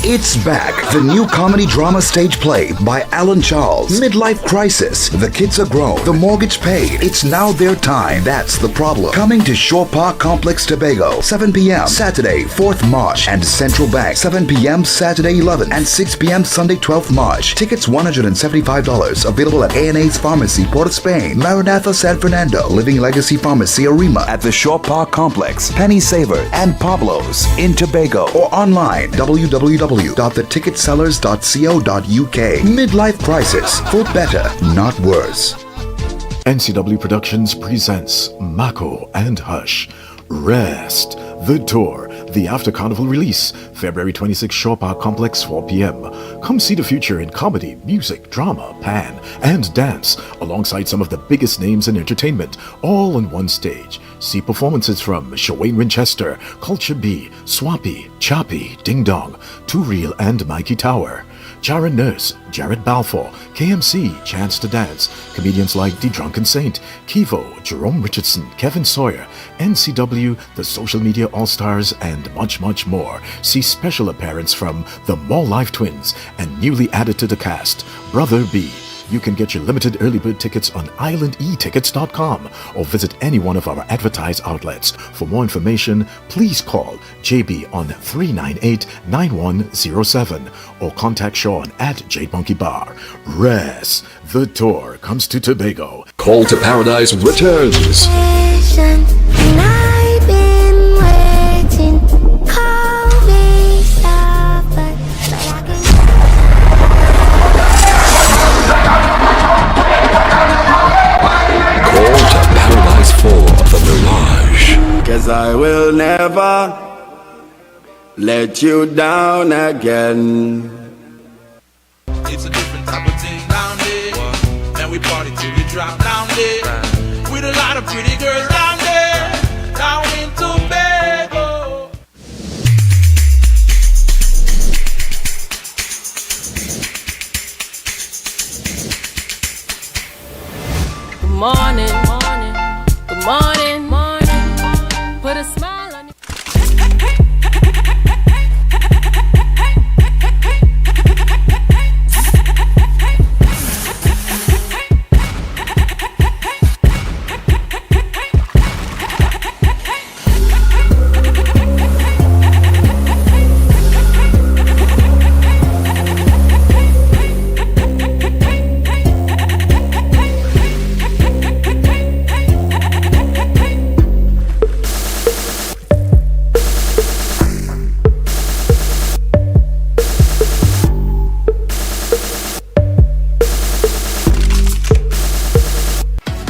It's back. The new comedy drama stage play by Alan Charles. Midlife Crisis. The kids are grown. The mortgage paid. It's now their time. That's the problem. Coming to Shore Park Complex, Tobago. 7 p.m. Saturday, 4th March. And Central Bank. 7 p.m. Saturday, 11th. And 6 p.m. Sunday, 12th March. Tickets $175. Available at A&A's Pharmacy, Port of Spain. Maranatha, San Fernando. Living Legacy Pharmacy, Arima. At the Shore Park Complex. Penny Saver and Pablo's in Tobago. Or online, www.theticketsellers.co.uk. Midlife Crisis. For better, not worse. NCW Productions presents Mako and Hush. Rest. The Tour. The After Carnival release. February 26, Shore Park Complex, 4 p.m. Come see the future in comedy, music, drama, pan, and dance, alongside some of the biggest names in entertainment, all on one stage. See performances from Shawayne Winchester, Culture B, Swappy, Choppy, Ding Dong, Too Real, and Mikey Tower. Jaren Nurse, Jared Balfour, KMC, Chance to Dance, comedians like The Drunken Saint, Kivo, Jerome Richardson, Kevin Sawyer, NCW, the Social Media All-Stars, and much, much more. See special appearance from the More Life Twins and newly added to the cast, Brother B. You can get your limited early bird tickets on islandetickets.com or visit any one of our advertised outlets. For more information, please call JB on 398-9107 or contact Sean at Jade Monkey Bar. Rest. The tour comes to Tobago. Call to Paradise returns. The Mirage. 'Cause I will never let you down again. It's a different type of thing down there. And we party till we drop down there. With a lot of pretty girls down there. Down in Tobago. Good morning. Good morning, put a smile on your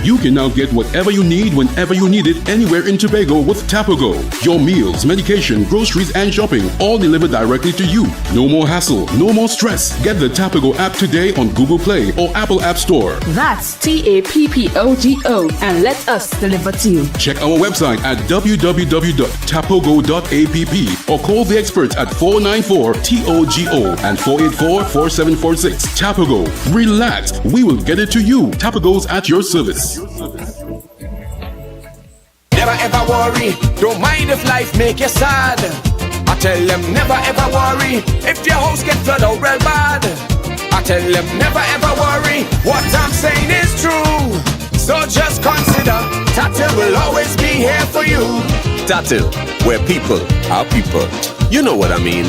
You can now get whatever you need whenever you need it anywhere in Tobago with Tapago. Your meals, medication, groceries, and shopping all delivered directly to you. No more hassle, no more stress. Get the Tapago app today on Google Play or Apple App Store. That's TAPPOGO and let us deliver to you. Check our website at www.tapogo.app or call the experts at 494-TOGO and 484-4746. Tapago. Relax. We will get it to you. Tapago's at your service. Never ever worry, don't mind if life make you sad. I tell them never ever worry, if your house get flooded out real bad. I tell them never ever worry, what I'm saying is true. So just consider, Tatil will always be here for you. Tatil, where people are people. You know what I mean.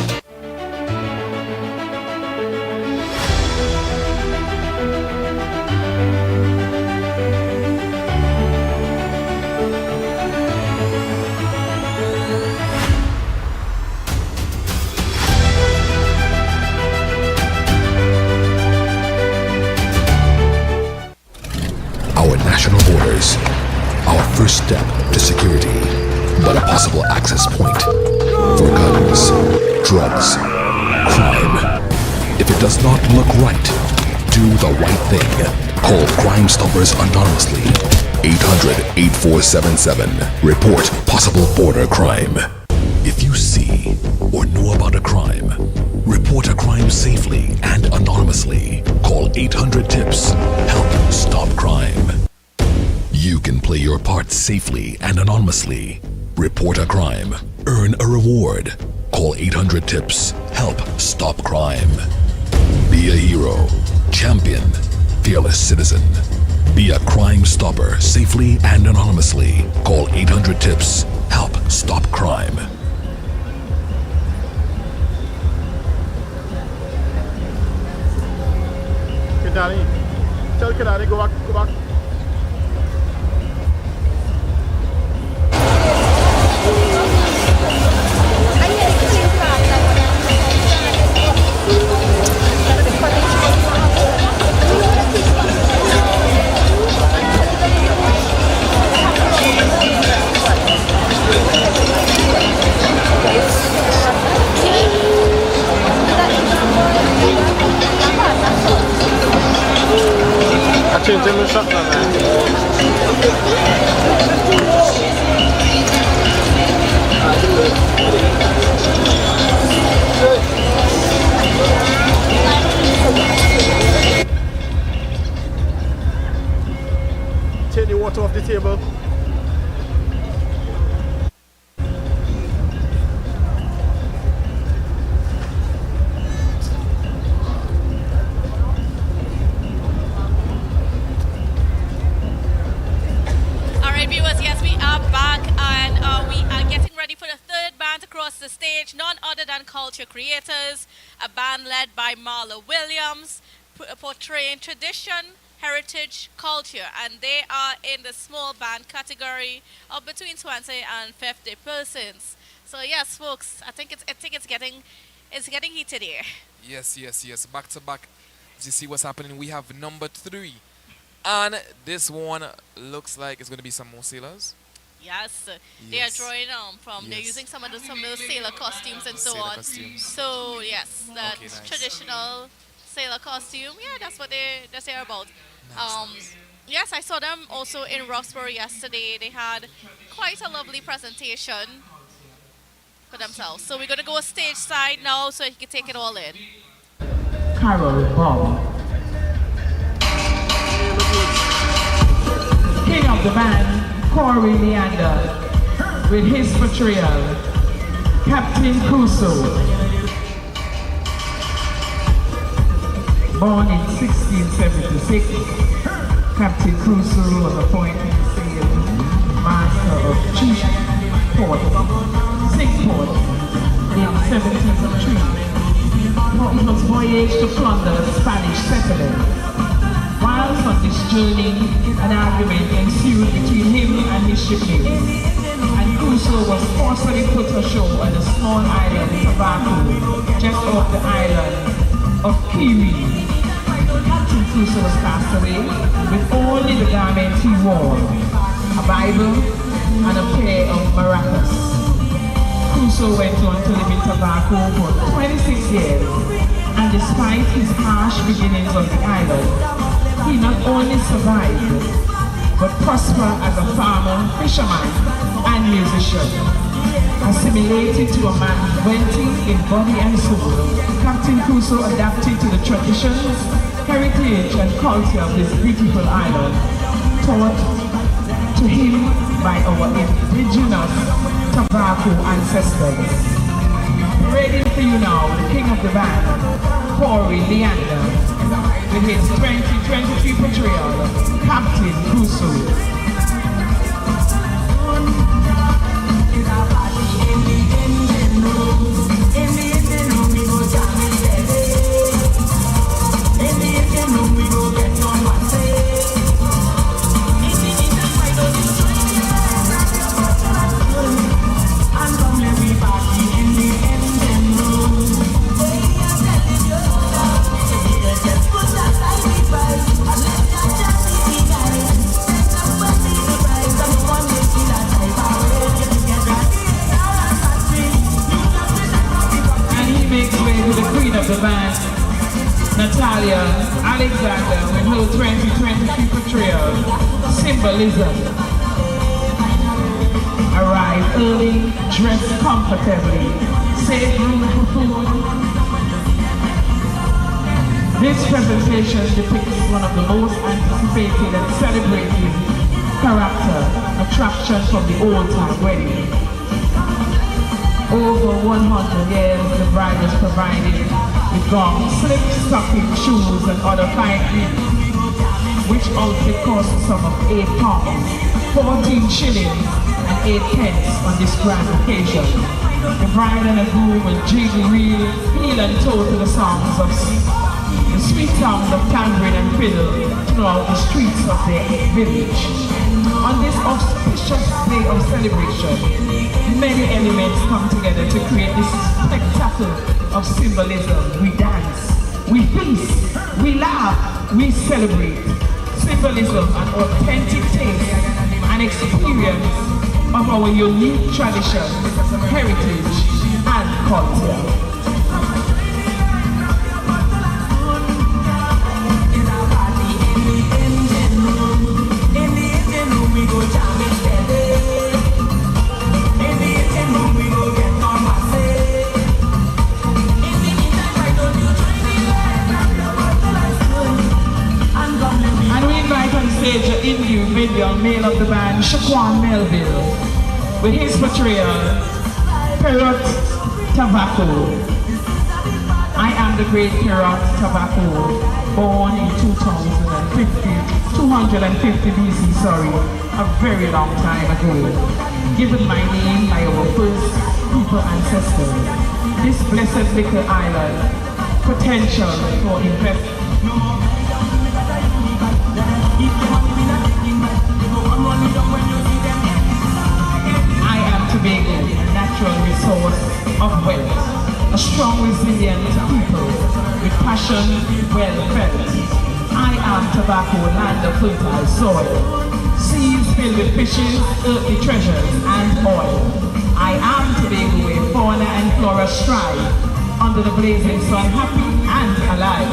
National borders, our first step to security, but a possible access point for guns, drugs, crime. If it does not look right, do the right thing. Call Crime Stoppers anonymously. 800-8477. Report possible border crime. If you see or know about a crime, report a crime safely and anonymously. Call 800-TIPS. Help stop crime. You can play your part safely and anonymously. Report a crime. Earn a reward. Call Call 800 TIPS. Help stop crime. Be a hero, champion, fearless citizen. Be a crime stopper safely and anonymously. Call 800 TIPS. Help stop crime. Danny, tell Kadani go back, go back. I changed him in shot now, take the water off the table. The stage, none other than Culture Creators, a band led by Marla Williams, portraying tradition, heritage, culture, and they are in the small band category of between 20 and 50 persons. So yes, folks, I think it's getting heated here. Yes. Back to back. You see what's happening? We have number 3, and this one looks like it's going to be some more sailors. Yes, they are drawing from. They're using some of those sailor costumes and so on. So yes, that's okay, nice. Traditional sailor costume. Yeah, that's what they're about. Nice. Yes, I saw them also in Roxborough yesterday. They had quite a lovely presentation for themselves. So we're gonna go stage side now, so you can take it all in. Carnival. King of the band, Corey Leander, with his portrayal, Captain Crusoe. Born in 1676, Captain Crusoe was appointed sail master of chief port, Singport, in 17th century. For it was voyage to plunder Spanish settlements. Whilst on this journey, an argument ensued between him and his shipmates, and Crusoe was forcibly put ashore on a small island, Tabaco, just off the island of Kiwi. Captain Crusoe was cast away with only the garment he wore, a Bible and a pair of maracas. Crusoe went on to live in Tabaco for 26 years, and despite his harsh beginnings on the island, he not only survived, but prospered as a farmer, fisherman, and musician. Assimilated to a man wenty in body and soul, Captain Crusoe adapted to the traditions, heritage, and culture of this beautiful island, taught to him by our indigenous tobacco ancestors. Ready for you now, the king of the band, Corey Leander, with his 2023 portrayal, Captain Crusoe. The band, Natalia Alexander, with her 2023 portrayal, Symbolism. Arrive early, dress comfortably, save room for food. This presentation depicts one of the most anticipated and celebrated character attractions from the old-time wedding. over 100 years, the bride is provided with gongs, slips, stockings, shoes, and other finery, which outfit costs a sum of £8, 14 shillings, and 8 pence on this grand occasion. The bride and the groom will jiggle, reel, heel and toe to the songs of the sweet sound of tambourine and fiddle throughout the streets of their village. On this auspicious day of celebration, many elements come together to create this spectacle of symbolism. We dance, we feast, we laugh, we celebrate. Symbolism and authentic taste and experience of our unique tradition, heritage, and culture. The individual male of the band, Shaquan Melville, with his portrayal, Perrot Tobacco. I am the great Perrot Tobacco, born in 250 BC, a very long time ago, given my name by our first people ancestors. This blessed little island, potential for investment. I am Tobago, a natural resource of wealth, a strong, resilient people with passion well felt. I am Tobacco, land of fertile soil, seas filled with fishes, earthly treasures, and oil. I am Tobago, where fauna and flora strive under the blazing sun, happy and alive.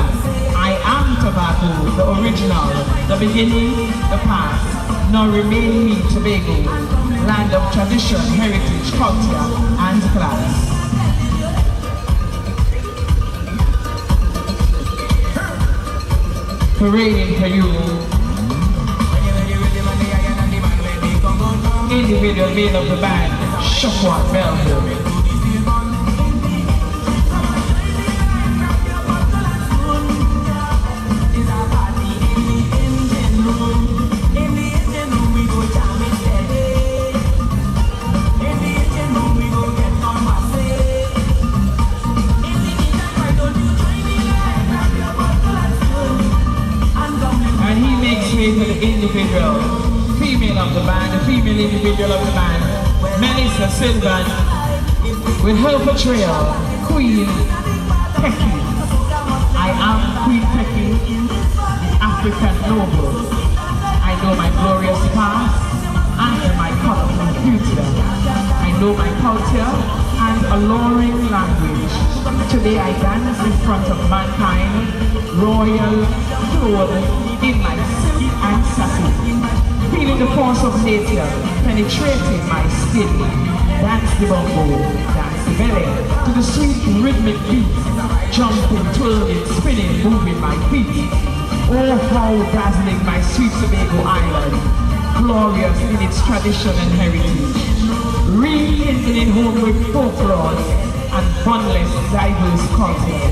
I am Tobacco, the original, the beginning, the past. Now remain me, Tobago, land of tradition, heritage, culture, and class. Parading for you, individual male of the band, Shaquan Melville. Individual, female of the band, the female individual of the band, Melissa Sylvan, with her portrayal, Queen Pecky. I am Queen Pecky, the African noble. I know my glorious past and my colorful future. I know my culture and alluring language. Today I dance in front of mankind, royal, clothed in my silk and satin, feeling the force of nature penetrating my skin. Dance the bongo, dance the belly, to the sweet rhythmic beat, jumping, twirling, spinning, moving my feet. Oh, how dazzling my sweet Tobago island, glorious in its tradition and heritage, rekindling home with folklore and boundless diverse culture.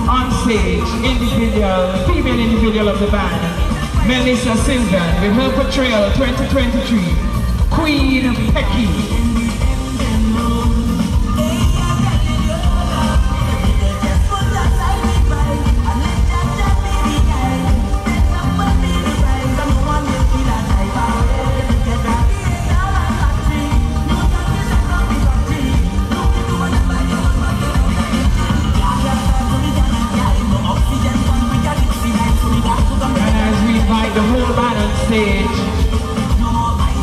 On stage, female individual of the band, Melissa Sylvan, with her portrayal 2023, Queen Pecky.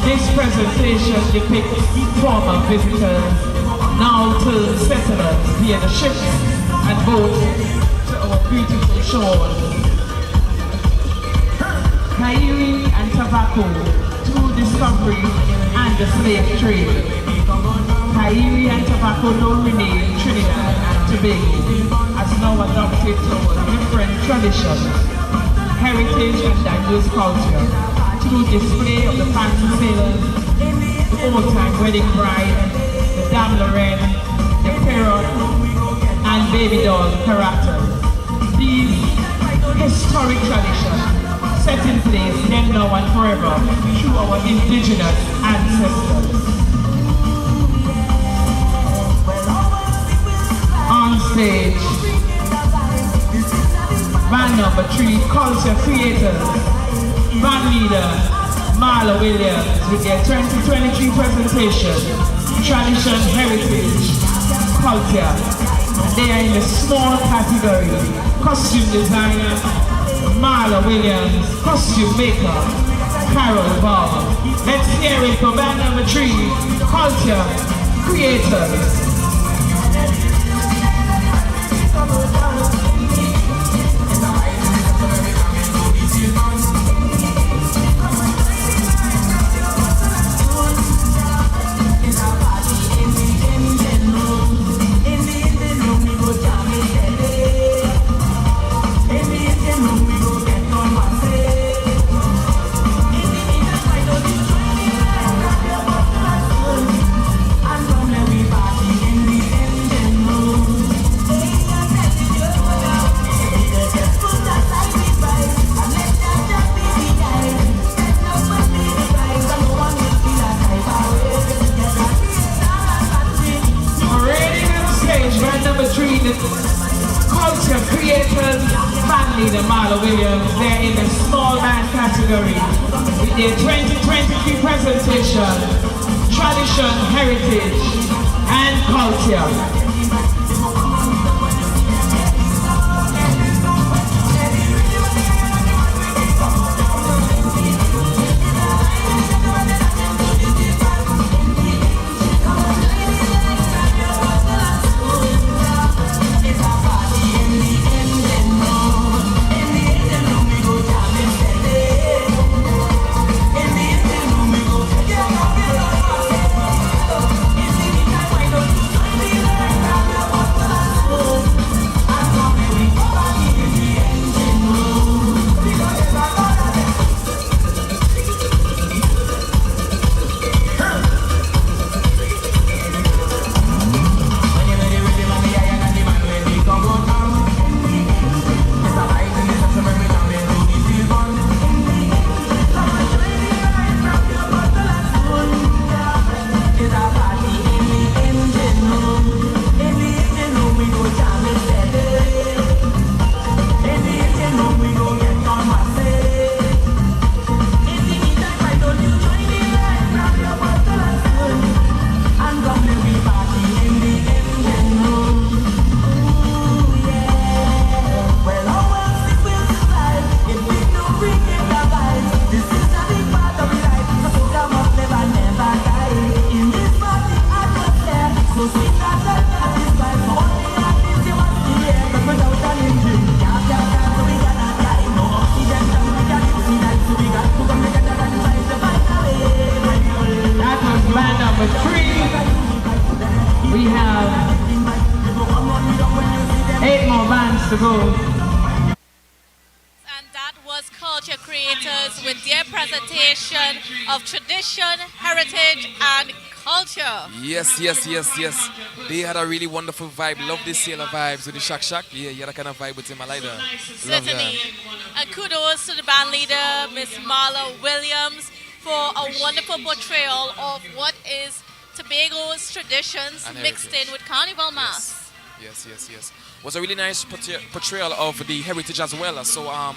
This presentation depicts former visitors, now turned settlers via the ships and boats to our beautiful shores. Kairi and Tobacco, through discovery and the slave trade. Kairi and Tobacco now remain Trinidad and Tobago, as now adopted to different traditions, heritage and diverse culture. Through display of the fancy sailors, the old-time wedding bride, the dame Lorraine, the superhero and baby doll characters. These historic traditions set in place then, now and forever through our indigenous ancestors. On stage, band number 3, culture creators, band leader Marla Williams with their 2023 presentation, Tradition, Heritage, Culture. They are in the small category, costume designer Marla Williams, costume maker Carol Ball. Let's hear it for band number 3, culture creators. Culture creators, fan leader Marla Williams, they're in the small band category with their 2023 presentation, Tradition, Heritage, and Culture. To go. And that was culture creators with their presentation of tradition, heritage, and culture. Yes. They had a really wonderful vibe. Love the sailor vibes with the shack. Yeah, you had a kind of vibe with him. I like that. Certainly. And kudos to the band leader, Miss Marla Williams, for a wonderful portrayal of what is Tobago's traditions And mixed heritage. in with Carnival Mass. Yes. Was a really nice portrayal of the heritage as well. So a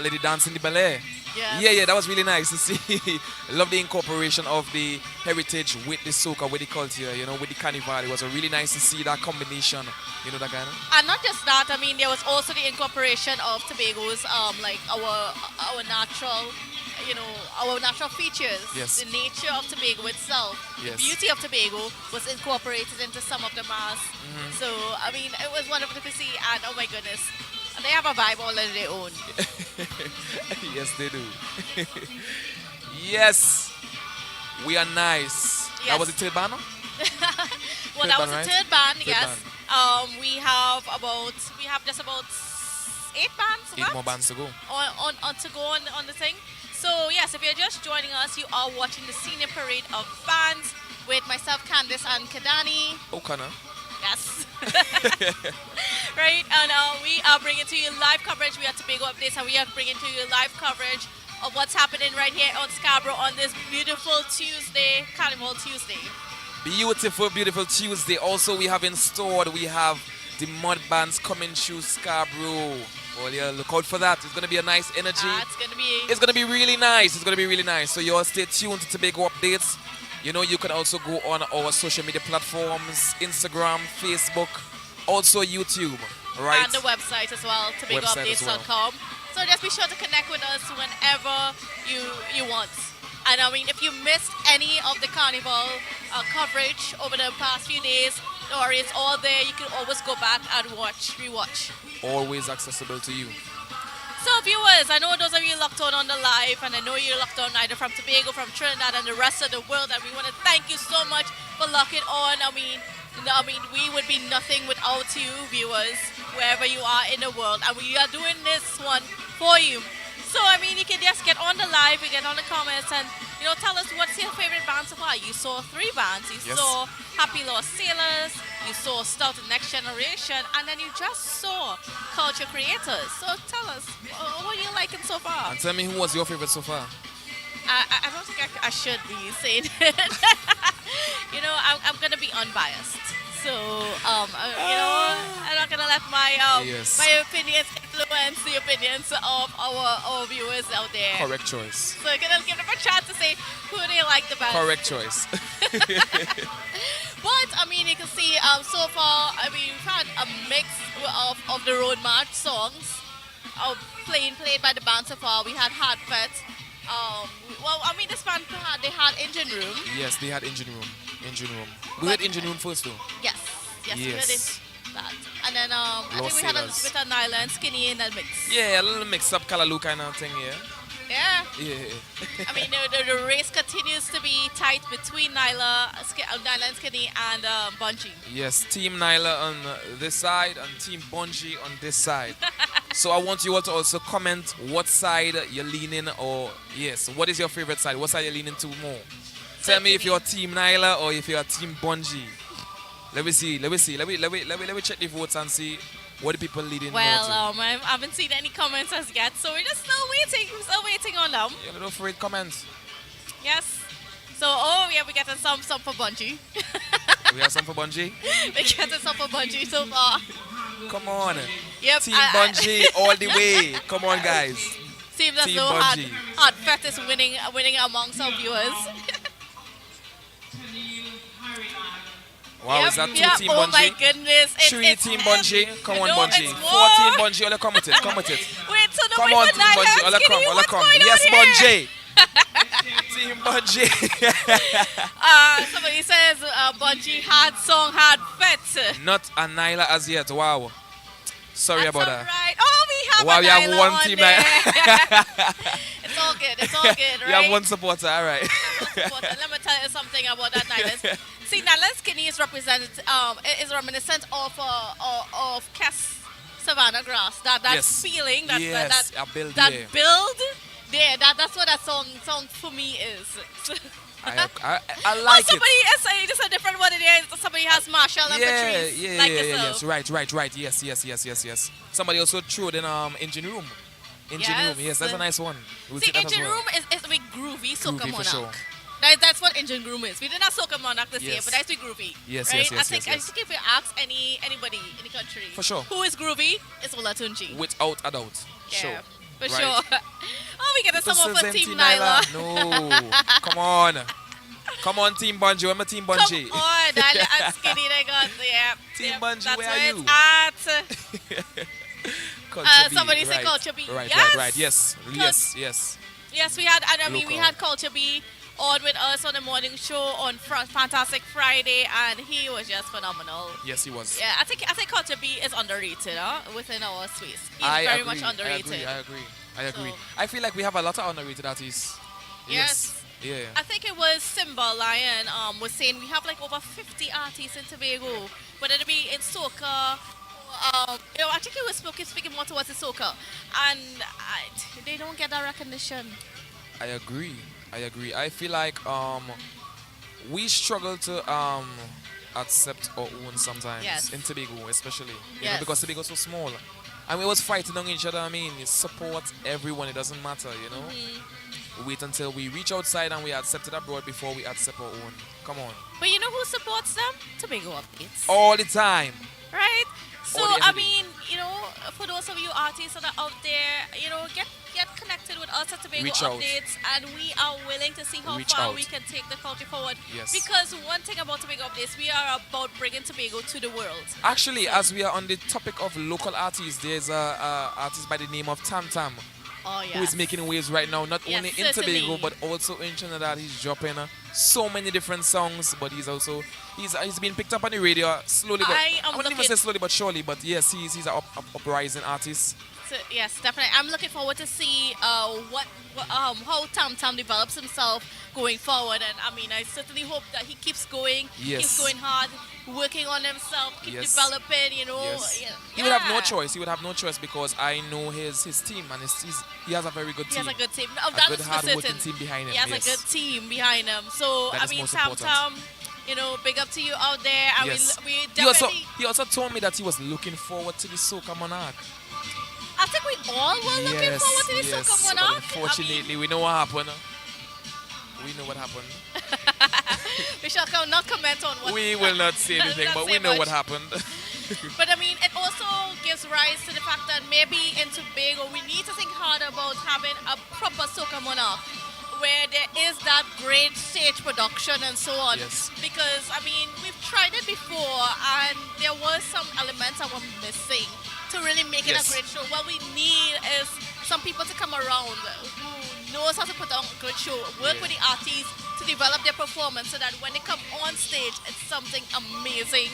lady dancing the ballet. Yes. Yeah, that was really nice to see. Love the incorporation of the heritage with the soca, with the culture, with the carnival. It was really nice to see that combination, that kind of. And not just that, I mean, there was also the incorporation of Tobago's, like our natural, our natural features. Yes. The nature of Tobago itself, Yes. the beauty of Tobago was incorporated into some of the mass. Mm-hmm. So, I mean, it was wonderful to see, and oh my goodness, they have a vibe all of their own. Yes, they do. Yes, we are nice. Yes. That was the third band, no? Well, Third that was band, the right? third band, Third yes. band. We have just about 8 bands 8 more bands to go. on the thing. So yes, if you're just joining us, you are watching the senior parade of bands with myself, Candice, and Kadani. O'Connor. Yes. Right, and we are bringing to you live coverage. We are Tobago Updates, and we are bringing to you live coverage of what's happening right here on Scarborough on this beautiful Tuesday, Carnival Tuesday. Beautiful, beautiful Tuesday. Also, we have installed, we have the mud bands coming through Scarborough. Well, yeah, look out for that. It's going to be a nice energy. It's going to be really nice. It's going to be really nice. So you all stay tuned to Tobago Updates. You know, you can also go on our social media platforms, Instagram, Facebook, also YouTube, right? And the website as well, TobagoUpdates.com. So just be sure to connect with us whenever you want. And I mean, if you missed any of the Carnival coverage over the past few days, don't worry, it's all there. You can always go back and rewatch. Always accessible to you. So viewers, I know those of you locked on the live, and I know you're locked on either from Tobago, from Trinidad, and the rest of the world, and we want to thank you so much for locking on. I mean, we would be nothing without you, viewers, wherever you are in the world, and we are doing this one for you. So, I mean, you can just get on the live, you get on the comments, and, you know, tell us what's your favorite band so far. You saw 3 bands. You saw Happy Lost Sailors, you saw Start the Next Generation, and then you just saw Culture Creators. So tell us, what are you liking so far? And tell me who was your favorite so far. I don't think I should be saying it. You know, I'm going to be unbiased. So, you know, I'm not going to let my my opinions influence the opinions of our viewers out there. Correct choice. So, I'm going to give them a chance to say who they like the best. Correct choice. But, I mean, you can see so far, I mean, we've had a mix of the road march songs played by the band so far. We had Hard Pet. Well, I mean, this band they had Engine Room. Yes, they had Engine Room. We had Engine Room first, though. Yes, we heard that. And then I think we had a bit of Nyla and Skinny in that mix. Yeah, a little mix-up, Callaloo kind of thing, Yeah. Yeah. I mean, the race continues to be tight between Nyla and Skinny and Bungie. Yes, Team Nyla on this side and Team Bungie on this side. So I want you all to also comment what side you're leaning, or what is your favorite side? What side you're leaning to more? Tell me if you're Team Nyla or if you're Team Bungie. Let me see. Let me check the votes and see what the people leading more to. I haven't seen any comments as yet, so we're just still waiting on them. You're a little afraid comments. Yes. So, we're getting some for Bungie. We have some for Bungie? We're getting some for Bungie so far. Come on. Yep. Team Bungie all the way. Come on, guys. Seems as Team though Bungie. Hard Fett is winning amongst our viewers. Wow, is that 2 Team Bungie? Oh my goodness. 3 Team Bungie. Come on, Bungie. 4 Team Bungie. All come with it. Come with it. Wait, so come on, Team Bungie. All come. Yes, Bungie. Team Bungie. Somebody says Bungie had Fett. Not a Nyla as yet. Wow. Sorry about that. Right. Oh, we have Nyla one on team. It's all good, right? You have one supporter, all right. Let me tell you something about that Nyla. See, Nyla Skinny is reminiscent of Cass Savannah Grass. That feeling, that build there. That's what that song for me is. I like somebody is saying it's a different one. Somebody has Marshall and Patrice. Yes. Right. Yes. Somebody also threw it in Engine Room. Engine Room. Yes, that's a nice one. See, Engine Room is a big groovy soca monarch. Sure. That's what Engine Room is. We did not soca monarch this year, but that's be groovy. Yes, right? yes. I think if you ask anybody in the country, for sure, who is groovy, it's Olatunji. Without a doubt. Yeah. Sure. For sure. Oh, we get someone for Team Nyla. No. Come on, Team Bungie. I'm a Team Bungie. Come on, Nyla and Skinny, they got, Team Bungie, that's where are you? Somebody said Culture B. Right. Yes. Yes, we had, and we had Culture B on with us on the morning show on Fantastic Friday, and he was just phenomenal. Yes, he was. Yeah, I think Culture B is underrated within our space. He's very much underrated. I agree. So, I feel like we have a lot of underrated artists. Yes. Yeah. I think it was Simba Lion was saying we have like over 50 artists in Tobago, whether it be in soca. I think he was speaking more towards the soca, and they don't get that recognition. I agree. I feel like we struggle to accept our own sometimes. Yes. In Tobago, especially. You know, Yes. because Tobago is so small. And we was fighting on each other. I mean, you support everyone. It doesn't matter, you know. We wait until we reach outside and we accepted abroad before we accept our own. Come on. But you know who supports them? Tobago Updates. All the time. Right? So, All the I every day. mean, you know, for those of you artists that are out there, you know, get connected with us at Tobago Reach out. Updates, and we are willing to see how Reach far out. we can take the culture forward. Yes. Because one thing about Tobago Updates, we are about bringing Tobago to the world. Actually, as we are on the topic of local artists, there's a artist by the name of Tam Tam. Oh, Who is making waves right now, not Yes, only in certainly. Tobago but also in Trinidad. He's dropping so many different songs, but he's been picked up on the radio slowly. But I am wouldn't even say slowly but surely. But yes, he's an uprising artist. So, yes, definitely. I'm looking forward to see how Tam Tam develops himself going forward. And I mean, I certainly hope that he keeps going, Yes. keeps going hard, working on himself, keep Yes. developing. You know, Yes. yeah. He would have no choice. He would have no choice because I know his team and he has a very good He team. has a good team. A That good is for hard-working certain. team behind him. He has yes. a good team behind him. So That I is mean, most Tam important. Tam, you know, big up to you out there. And Yes. we He also definitely. he also told me that he was looking forward to the Soca Monarch. I think we all were looking forward to this yes. Soca But Monarch. unfortunately, we know what happened. We know what happened. We shall not comment on what. We will not say anything, not but say we know much. what happened. But I mean, it also gives rise to the fact that maybe in Tobago we need to think hard about having a proper Soca Monarch where there is that great stage production and so on. Yes. Because I mean, we've tried it before and there was some elements that were missing to really make it a Yes. great show. What we need is some people to come around who knows how to put on a good show, work Yeah. with the artists to develop their performance so that when they come on stage, it's something amazing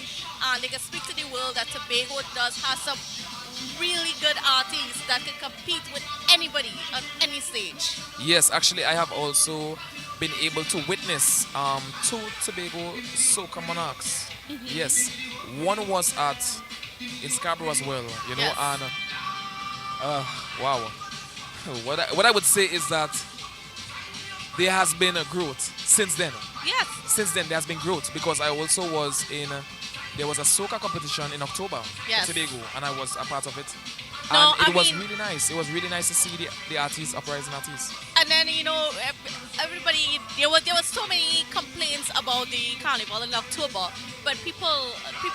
and they can speak to the world that Tobago does have some really good artists that can compete with anybody on any stage. Yes, actually, I have also been able to witness two Tobago Soca Monarchs. Mhm. Yes, one was in Scarborough as well, you know, Yes. and wow. What I would say is that there has been a growth since then. Yes. Since then, there has been growth because I also was there was a soca competition in October Yes. in Tobago, and I was a part of it. No, And it I was mean- really nice. It was really nice to see the artists, uprising artists. And then, you know, everybody, there was so many complaints about the Carnival in October, but people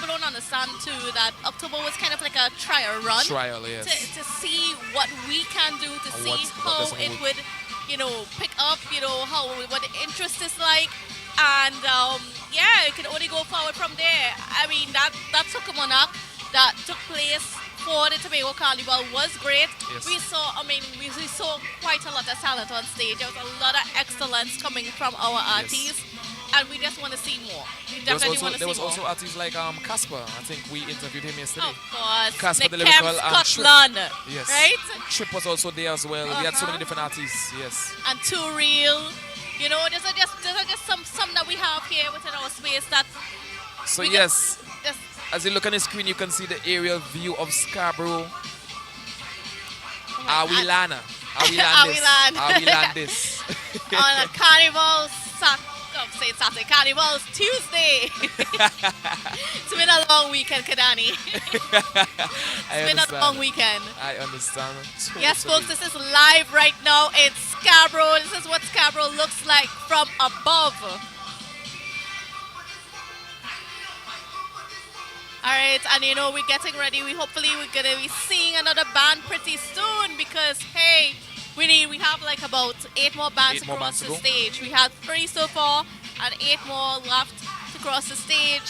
don't understand too that October was kind of like a trial run. Trial, yes. To see what we can do, to And see what how doesn't it work. would, you know, pick up, you know, what the interest is like. And yeah, it can only go forward from there. I mean, that Soca Monarch that took place for the Tobago Carnival was great. Yes. We saw quite a lot of talent on stage. There was a lot of excellence coming from our artists, and we just want to see more. We definitely want to see There was more. also artists like Casper. I think we interviewed him yesterday. Of course, Casper the the lyrical Cam and Trip. Scotland, Yes. right? Trip was also there as well. We had so Uh-huh. many different artists. Yes. And Too Real. You know, these are just some that we have here within our space that. So we yes, just as you look on the screen, you can see the aerial view of Scarborough. Are we land this? on a Carnival Saturday, Carnival's Tuesday. It's been a long weekend, Kadani. It's been a long weekend. I understand. Yes, totally. folks, this is live right now in Scarborough. This is what Scarborough looks like from above. All right, and you know, we're getting ready. Hopefully we're gonna be seeing another band pretty soon because hey, we have like about 8 more bands 8 more across bands to the go. stage. We have 3 so far and 8 more left to cross the stage.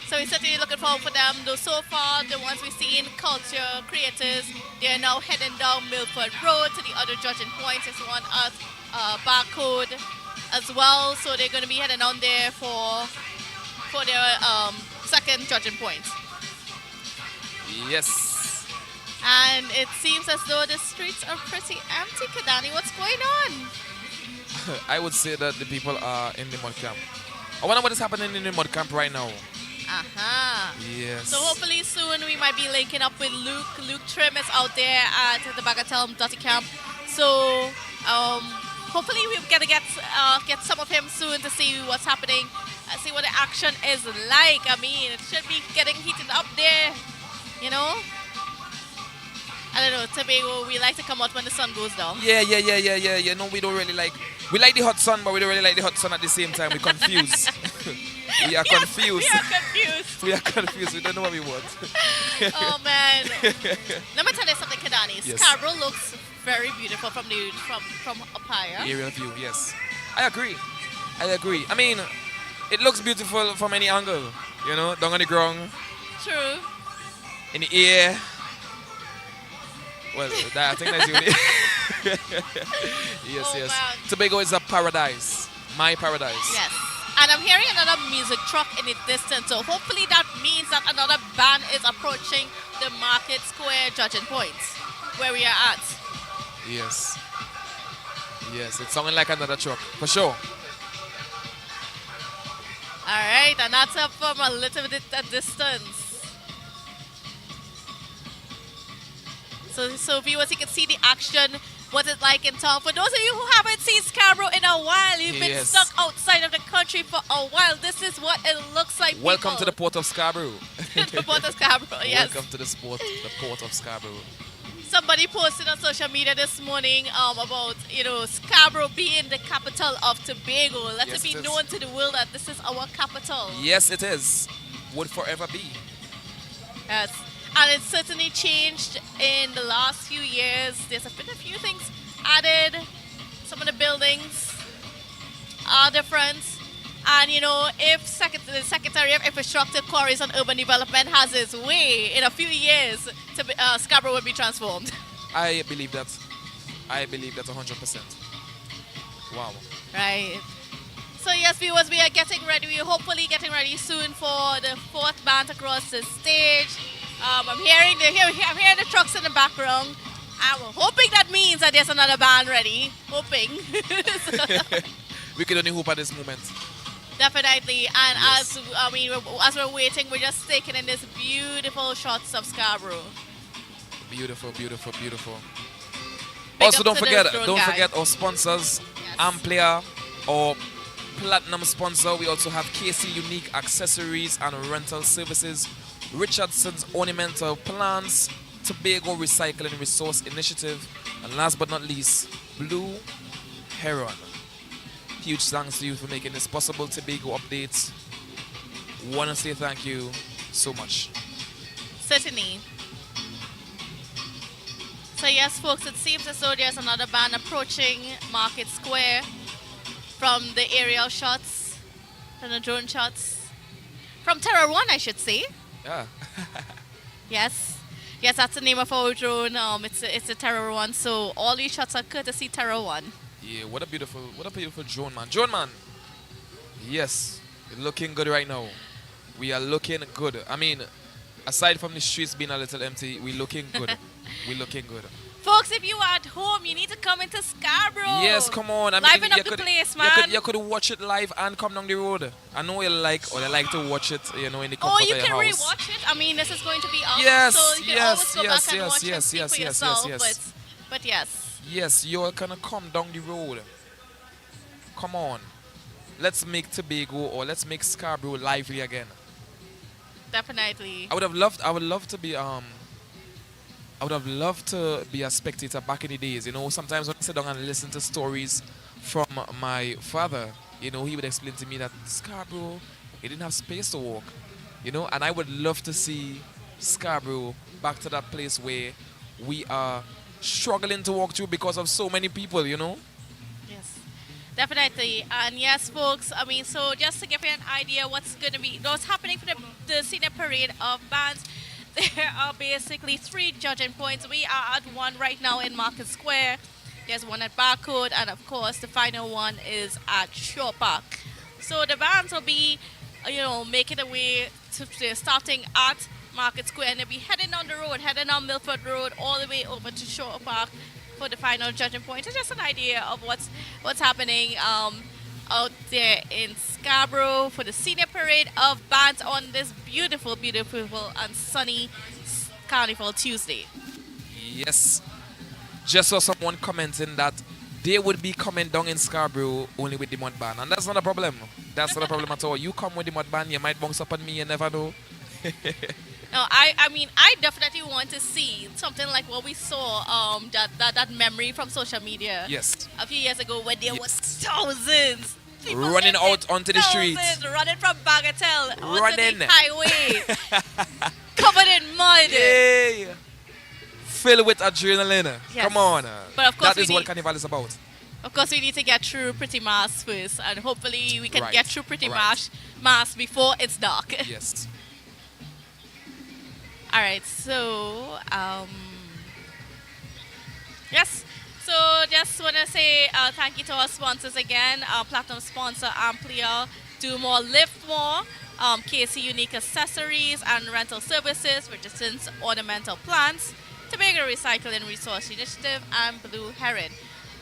So we're certainly looking forward for them. Though so far, the ones we've seen, culture creators, they're now heading down Milford Road to the other judging points. There's one at Barcode as well. So they're going to be heading on there for their second judging point. Yes. And it seems as though the streets are pretty empty, Kadani. What's going on? I would say that the people are in the mud camp. I wonder what is happening in the mud camp right now. Aha. Yes. So hopefully soon we might be linking up with Luke. Luke Trim is out there at the Bagatelle Dirty Camp. So hopefully we're gonna get some of him soon to see what's happening. see what the action is like. I mean, it should be getting heated up there, you know. I don't know, Tobago, we like to come out when the sun goes down. Yeah. No, we don't really like. We like the hot sun, but we don't really like the hot sun at the same time. We're confused. We are confused. We are confused. We don't know what we want. Oh man. Let me tell you something, Kadani. Yes. Scarborough looks very beautiful from up higher. Aerial view, yes. I agree. I mean, it looks beautiful from any angle. You know, down on the ground, True. in the air. Well, I think that's unique. Yes. Man. Tobago is a paradise. My paradise. Yes. And I'm hearing another music truck in the distance, so hopefully that means that another band is approaching the Market Square judging points where we are at. Yes, it's sounding like another truck, for sure. Alright, and that's up from a little bit of distance. So viewers, you can see the action, what it's like in town. For those of you who haven't seen Scarborough in a while, you've been stuck outside of the country for a while, this is what it looks like. Welcome to the Port of Scarborough. The Port of Scarborough, yes. Welcome to the Port of Scarborough. Somebody posted on social media this morning about, Scarborough being the capital of Tobago. Let it be known to the world that this is our capital. Yes, it is. Would forever be. Yes. And it's certainly changed in the last few years. There's been a few things added. Some of the buildings are different. And, if the Secretary of Infrastructure, Quarries and Urban Development has his way, in a few years, Scarborough will be transformed. I believe that. 100%. Wow. Right. So, yes, viewers, we are getting ready. We're hopefully getting ready soon for the fourth band across the stage. I'm hearing the trucks in the background. I'm hoping that means that there's another band ready. Hoping. We can only hope at this moment. Definitely. And yes. as we're waiting, we're just taking in this beautiful shots of Scarborough. Beautiful. Big Also, up don't to forget our sponsors, yes. Amplia, our platinum sponsor. We also have KC Unique Accessories and Rental Services, Richardson's Ornamental Plants, Tobago Recycling Resource Initiative, and last but not least, Blue Heron. Huge thanks to you for making this possible. Tobago Updates. Want to say thank you so much. Certainly. So yes, folks, it seems as though there's another band approaching Market Square from the aerial shots, from the drone shots, from Terror One, I should say. Yeah. Yes, that's the name of our drone. It's a Terror One. So all these shots are courtesy Terror One. Yeah, what a beautiful drone, man. Drone man. Yes, you're looking good right now. We are looking good. I mean, aside from the streets being a little empty, we're looking good. We're looking good. Folks, if you are at home, you need to come into Scarborough. Yes, come on. Liven up the place, man. You could watch it live and come down the road. I know you like to watch it, in the comfort of your house. Or you can rewatch it. I mean, this is going to be up. Yes, so you can always go back and watch yes, and see for yourself. yes. But yes. Yes, you're gonna come down the road. Come on. Let's make Tobago or let's make Scarborough lively again. Definitely. I would have loved to be a spectator back in the days. Sometimes when I sit down and listen to stories from my father, he would explain to me that Scarborough, he didn't have space to walk. And I would love to see Scarborough back to that place where we are struggling to walk through because of so many people, Yes, definitely. And yes, folks, so just to give you an idea what's happening for the senior parade of bands, there are basically 3 judging points. We are at one right now in Market Square. There's one at Barcode, and of course the final one is at Shore Park. So the bands will be, making their way to starting at Market Square, and they'll be heading down the road, heading down Milford Road, all the way over to Shore Park for the final judging point. It's just an idea of what's happening out there in Scarborough for the senior parade of bands on this beautiful and sunny Carnival Tuesday. Yes. Just saw someone commenting that they would be coming down in Scarborough only with the mud band, and that's not a problem. That's not a problem at all. You come with the mud band, you might bounce up on me, you never know. No, I mean, I definitely want to see something like what we saw, that memory from social media. Yes. A few years ago when there was thousands. People running out onto the streets. Running from Bagatelle Running. onto the highway. Covered in mud. Yay. Filled with adrenaline. Yes. Come on. But of course that is what Carnival is about. Of course, we need to get through Pretty Mass first, and hopefully we can Right. get through Pretty Right. Mass before it's dark. Yes. All right, so yes. So just want to say thank you to our sponsors again. Our platinum sponsor Amplia, Do More, Live More, KC Unique Accessories and Rental Services, Richardson's Ornamental Plants, Tobago Recycling Resource Initiative, and Blue Heron.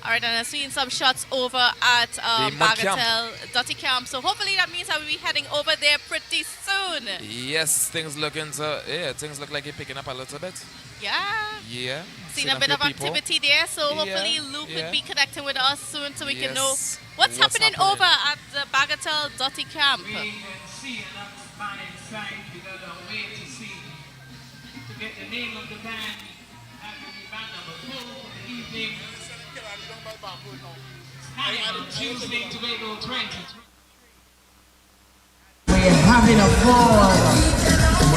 All right, and I've seen some shots over at Bagatelle Dotty Camp. So hopefully that means I will be heading over there pretty soon. Yes, things look like you're picking up a little bit. Yeah. Yeah. Seen a bit of people. activity there, so hopefully Luke will be connecting with us soon so we can know what's happening over at the Bagatelle Dotty Camp. We see enough man inside because I'm waiting to see to get the name of the band and the band number 4 for the evening. Tuesday, Tobago 20. We're having a ball.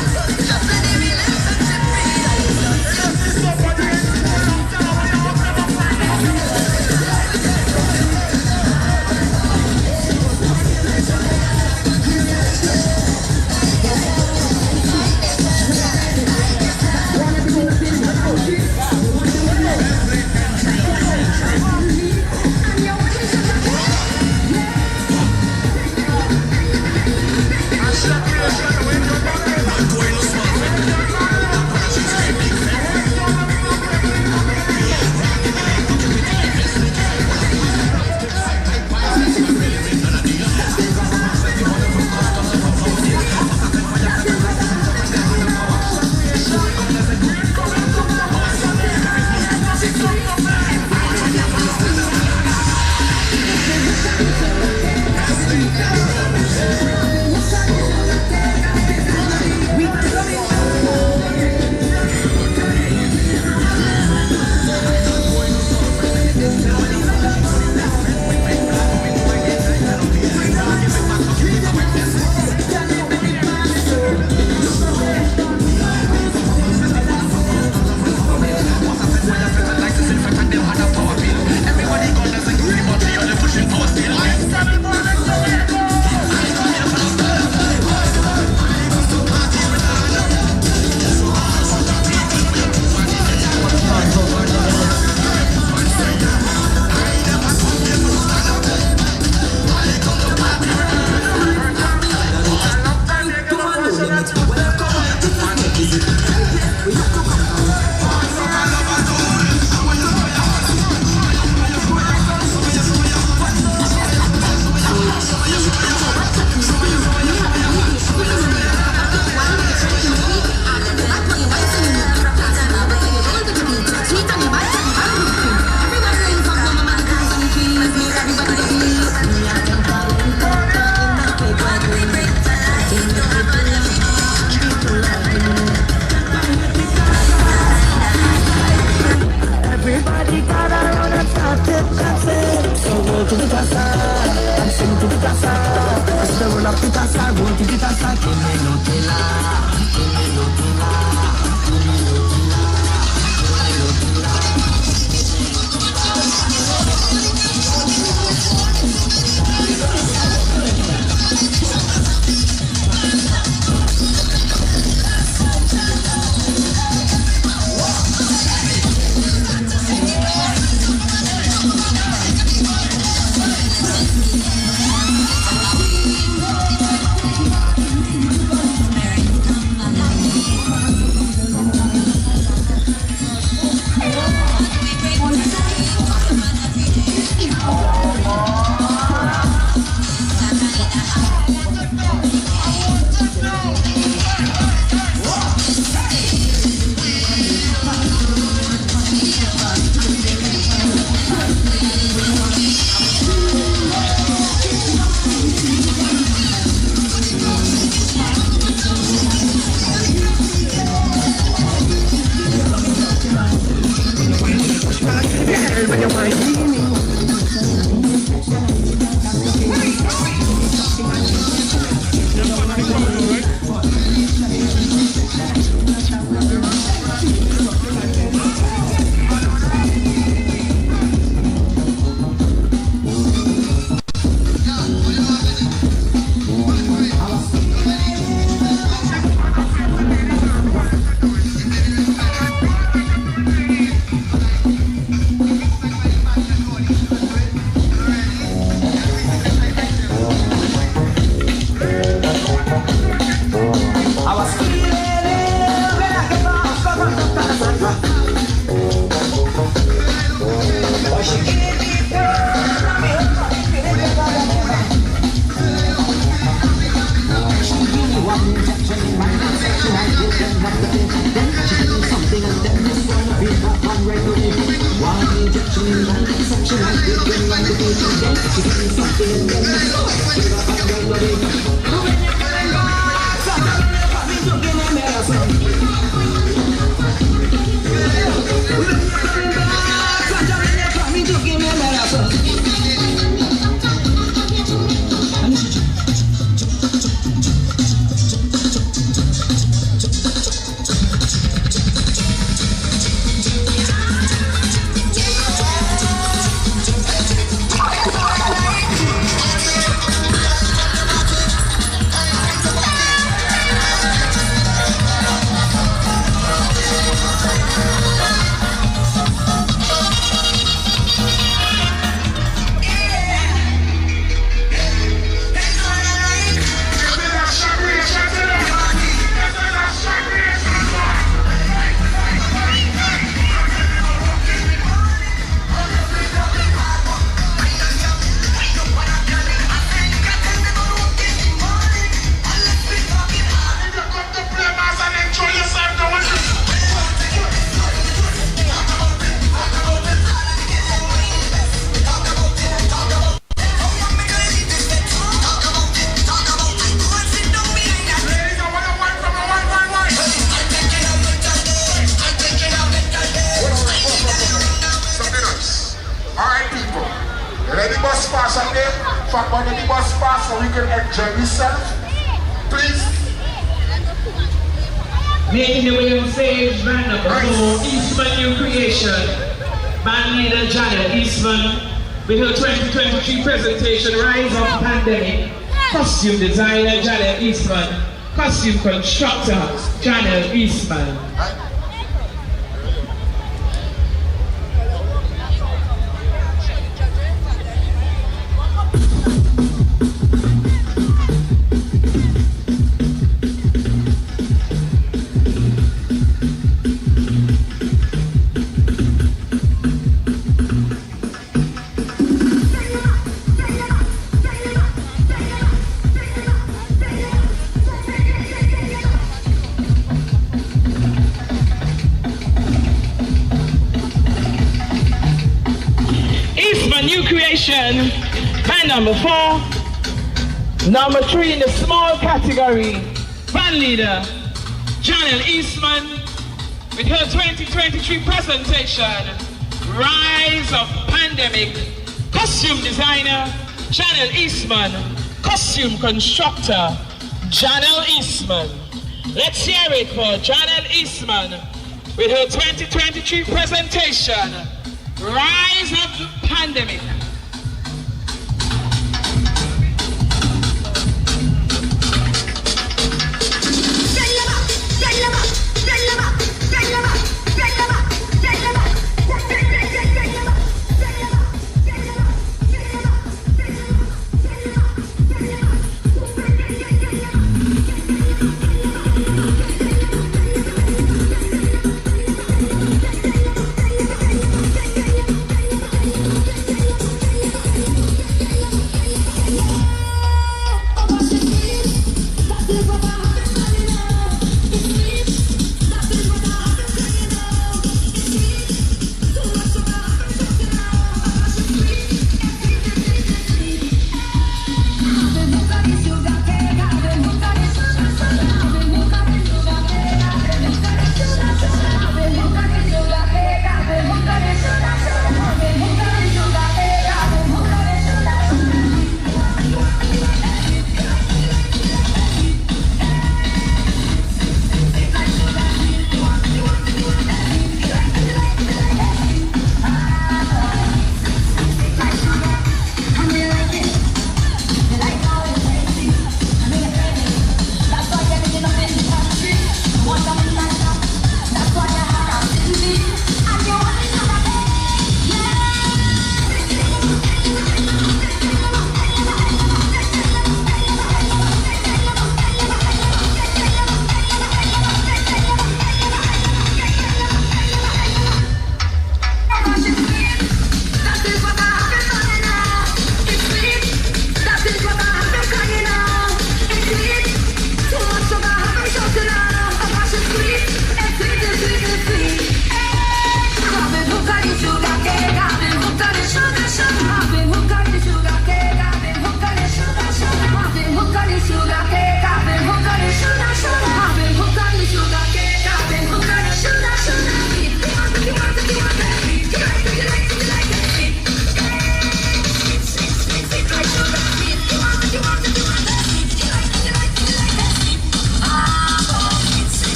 Making the way on stage, band number 4, Eastman New Creation. Band leader Janet Eastman with her 2023 presentation, Rise of Pandemic. Costume designer Janet Eastman. Costume constructor Janet Eastman. New Creation, band number 4. Number 3 in the small category, band leader Janet Eastman with her 2023 presentation, Rise of Pandemic. Costume designer Janet Eastman. Costume constructor Janet Eastman. Let's hear it for Janet Eastman with her 2023 presentation, Rise of the Pandemic.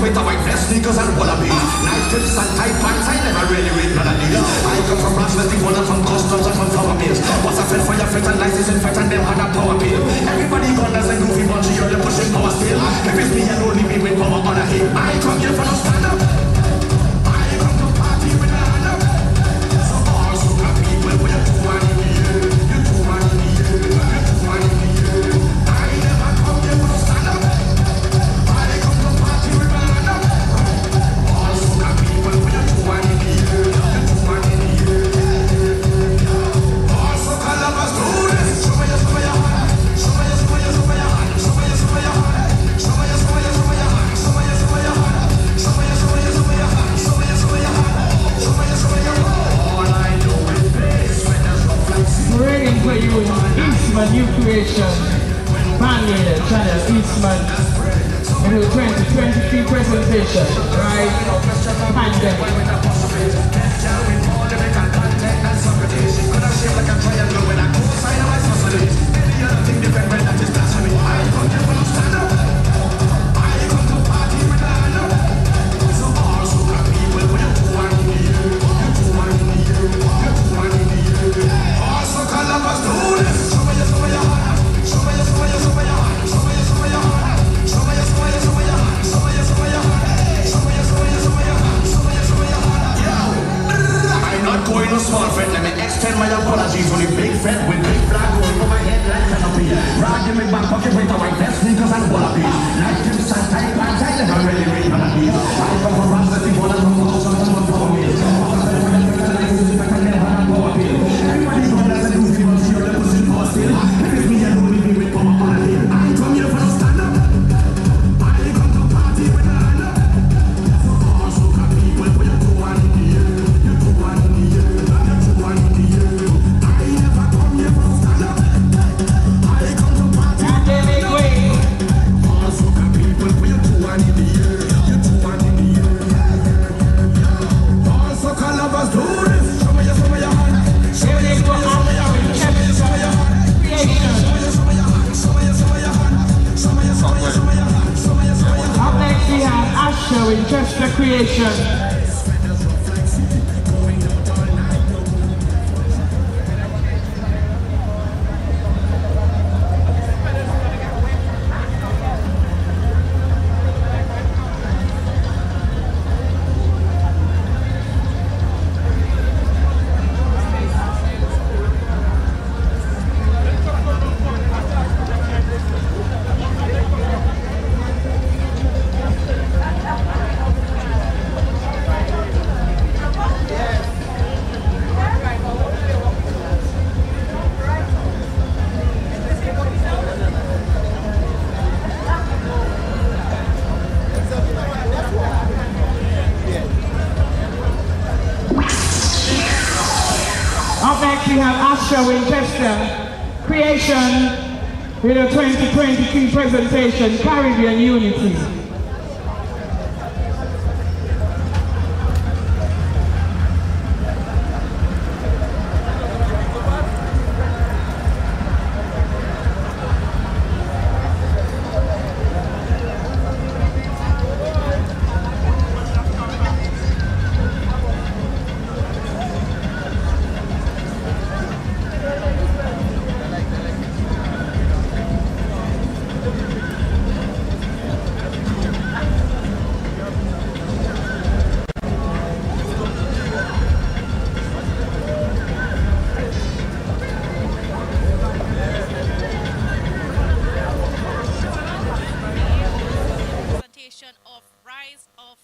with a white vest, sneakers and wallabies. Night tips and tight pants, I never really read none of these. I come from Rochester, one from customs and from flower mills. Was a friend for your fit and license in fact and them had a power bill. Everybody gone as a goofy bunch, you're the pushing power still. If it's me and only me with power on a hit, I come here for no stand up. I come to party with a hand up. So all sugar people, we are too many in the air. You're too many in the air. You're too many in the air. I never come here for no stand up. I come to party with a hand up. All sugar people, we are too many in the air. You're too many in the air. All sugar lovers do this. Show me your hand. Show me your hand. Show me your hand. Show me your hand. Show me your hand. Show me your hand. Show me your hand. Show me your hand. All I know is this. When there's no flight. Bringing for you Eastman New Creation, Banlieue Channel Eastman, in the 2023 presentation, right? Pandemic. Going no small friend, let me extend my apologies on the big friend with big flag going over my head like canopy. Rag in my back pocket with a white vest, sneakers and wallabies. Night tips and tight pants, I never really read none of these. I come from Rochester, one and from customs and from power mills. Everybody going as a goofy bunch, you're the pussy power still. If it's me and only me with power on a hill. I come here for no stand up. I come to party with a hand up. So all sugar people, we are too one in the air. You're too one in the air. Up next we have Asher Winchester Creation. Up next we have Asher Winchester Creation with a 2023 presentation, Caribbean Unity.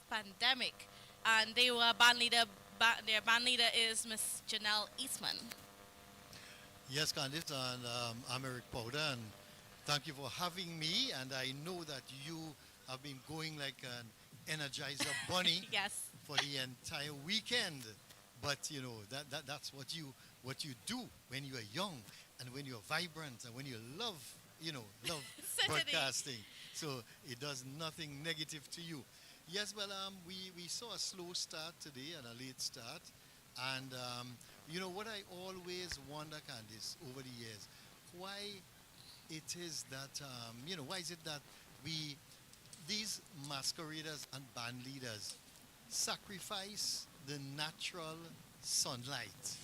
Pandemic, and they were their band leader is Miss Janelle Eastman. Yes, Candice, and I'm Eric Powder, and thank you for having me. And I know that you have been going like an Energizer bunny Yes. for the entire weekend. But you know that's what you do when you are young and when you're vibrant and when you love broadcasting. So it does nothing negative to you. Yes, well, we saw a slow start today and a late start. And, what I always wonder, Candice, over the years, why it is that, why is it that these masqueraders and band leaders sacrifice the natural sunlight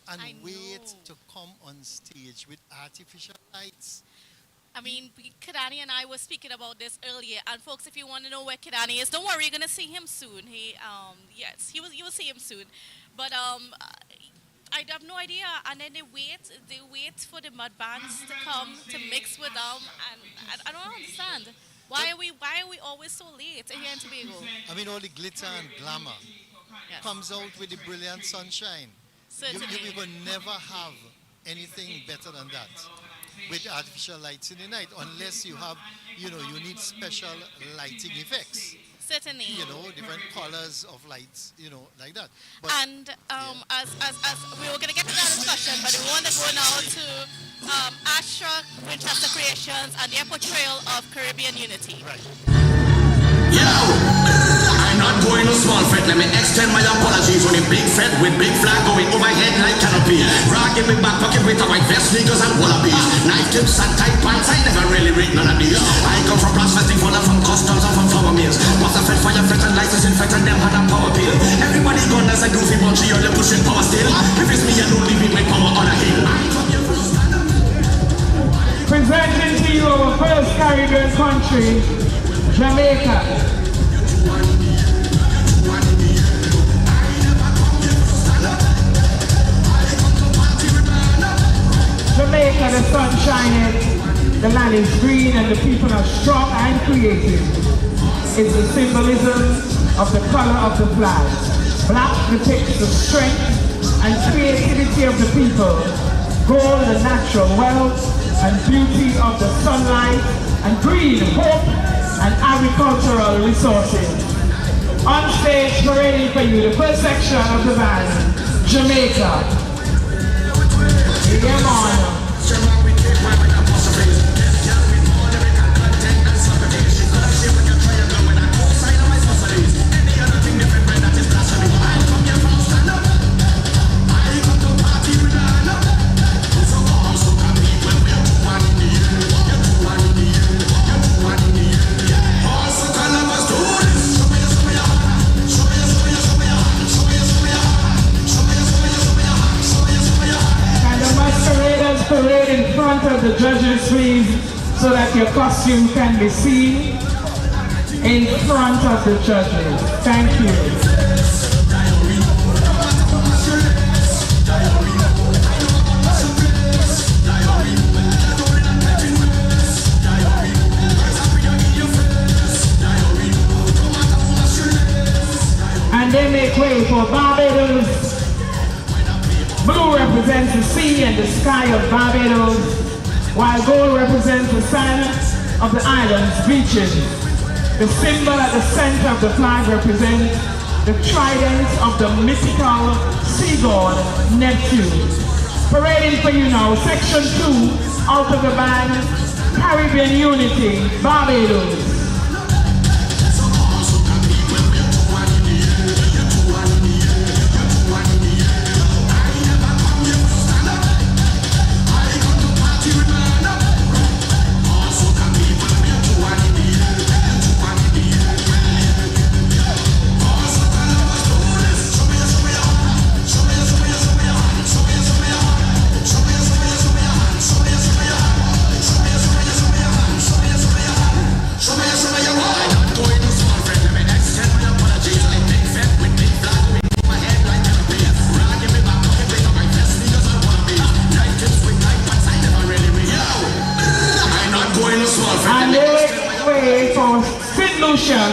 and wait to come on stage with artificial lights. I mean, Kidani and I were speaking about this earlier, and folks, if you want to know where Kidani is, don't worry, you're gonna see him soon. Yes, you will see him soon. But I have no idea, and then they wait for the mud bands to come to mix with them, and I don't understand. Why are we always so late here in Tobago? I mean, all the glitter and glamour comes out with the brilliant sunshine. You will never have anything better than that with artificial lights in the night, unless you have, you need special lighting effects. Certainly. Different colors of lights, like that. But, and as we were going to get to that discussion, but we want to go now to Astra Winchester Creations and their portrayal of Caribbean unity. Right. I'm not going to small fret. Let me extend my apologies on a big fret with big flag going overhead like canopy. Rock in my back pocket with a white vest, sneakers and wallabies. Knife tips and tight pants, I never really read none of these. I come from brass festival and from customs and from flower mills. Bust a fed fire fret and lights infect and them had a power pill. Everybody gone as a goofy bunch, you're pushing power still. If it's me, I don't leave it with power on a hill. Presenting to you our first Caribbean country, Jamaica. Jamaica, the sun shining, the land is green and the people are strong and creative. It's the symbolism of the color of the flag. Black depicts the strength and creativity of the people. Gold, the natural wealth and beauty of the sunlight, and green, hope and agricultural resources. On stage, parading for you, the first section of the band, Jamaica. Come on. Parade in front of the judges, please, so that your costume can be seen in front of the judges. Thank you. And they make way for Barbados. Blue represents the sea and the sky of Barbados, while gold represents the sand of the island's beaches. The symbol at the center of the flag represents the trident of the mythical sea god Neptune. Parading for you now, section 2 out of the band, Caribbean Unity, Barbados.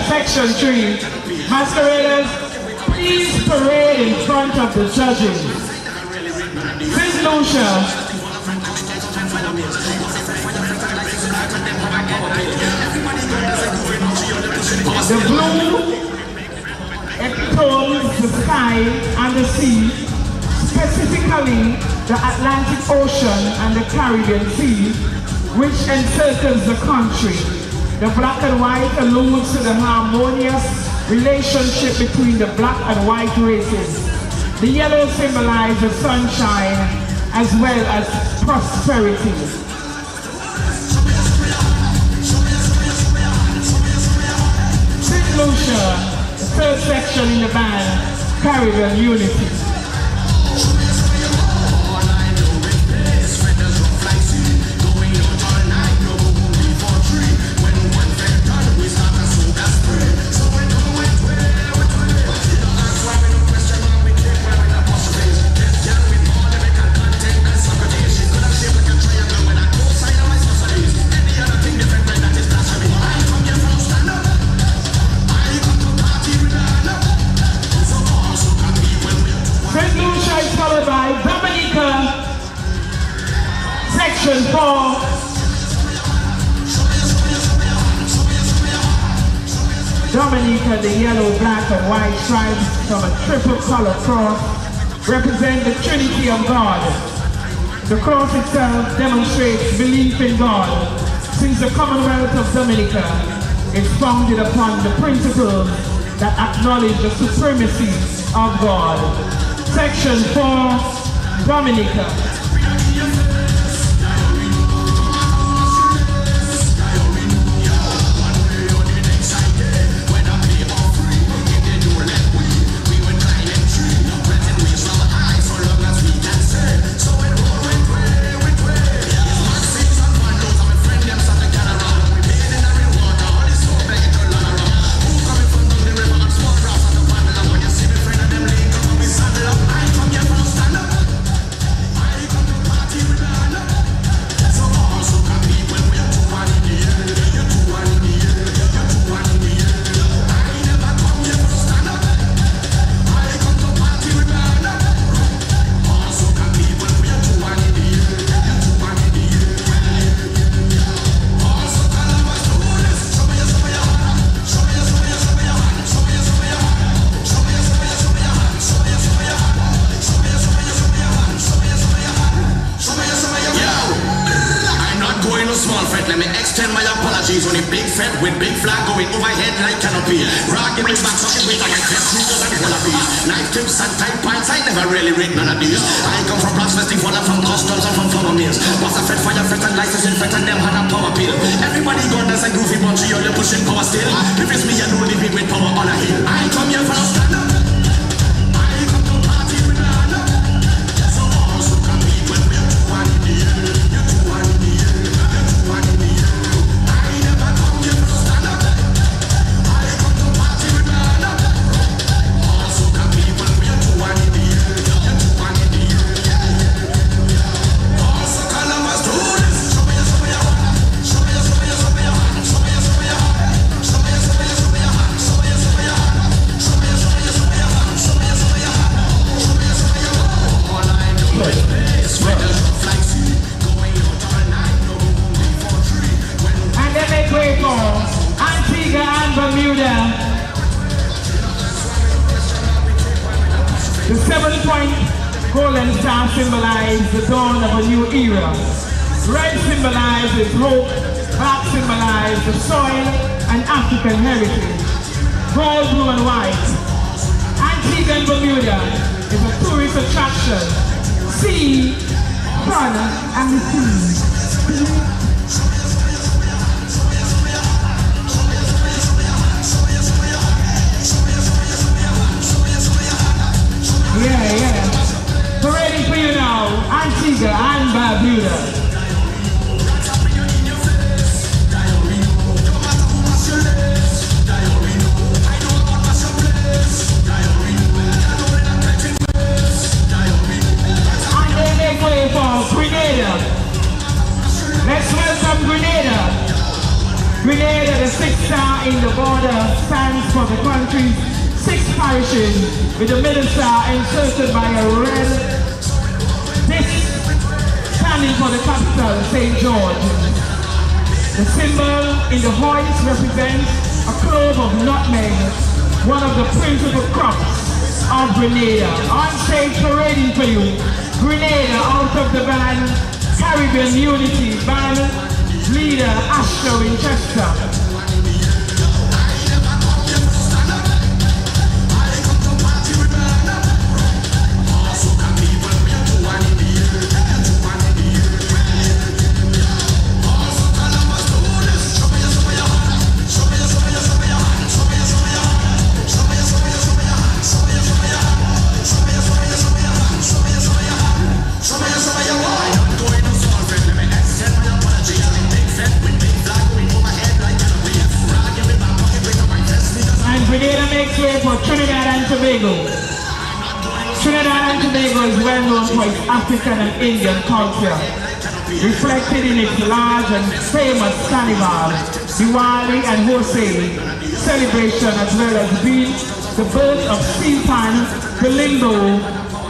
Section 3, masqueraders, please parade in front of the judges. St. Lucia. The blue epitomes the sky and the sea, specifically the Atlantic Ocean and the Caribbean Sea, which encircles the country. The black and white alludes to the harmonious relationship between the black and white races. The yellow symbolizes the sunshine as well as prosperity. Asher in the band, Carnival Unity. Section 4. Dominica, the yellow, black, and white stripes from a triple color cross represent the Trinity of God. The cross itself demonstrates belief in God, since the Commonwealth of Dominica is founded upon the principles that acknowledge the supremacy of God. Section 4, Dominica. On a big fat with big flag going overhead like canopy. Rocking me back, fucking with like a sneakers and wallabies. Knife tips and tight pants, I never really read none of these. I come from blocks, vesting for them from customs and from flour mills. Was a fed fire, fed and licensing, fed and them had a power pill. Everybody got that's a goofy bunch of y'all pushing power still. If it's me, I don't leave it with power on a hill. I come here for a stand up. The 7-point golden star symbolizes the dawn of a new era. Red symbolizes hope, black symbolizes the soil and African heritage. Gold, blue and white. Antigua and Bermuda is a tourist attraction. Sea, sun and the sea. Yeah. Parading for you now, Antigua and Barbuda. And they make way for Grenada. Let's welcome Grenada. Grenada, the 6th star in the border, stands for the country's 6 parishes, with the middle star encircled by a red disc standing for the capital, St. George. The symbol in the hoist represents a clove of nutmeg, one of the principal crops of Grenada. On stage parading for you, Grenada out of the band, Caribbean Unity band, leader Asher Winchester. Grenada makes way for Trinidad and Tobago. Trinidad and Tobago is well known for its African and Indian culture, reflected in its large and famous Carnival, Diwali and Hosei celebration, as well as being the birth of steel pan, kalimbo,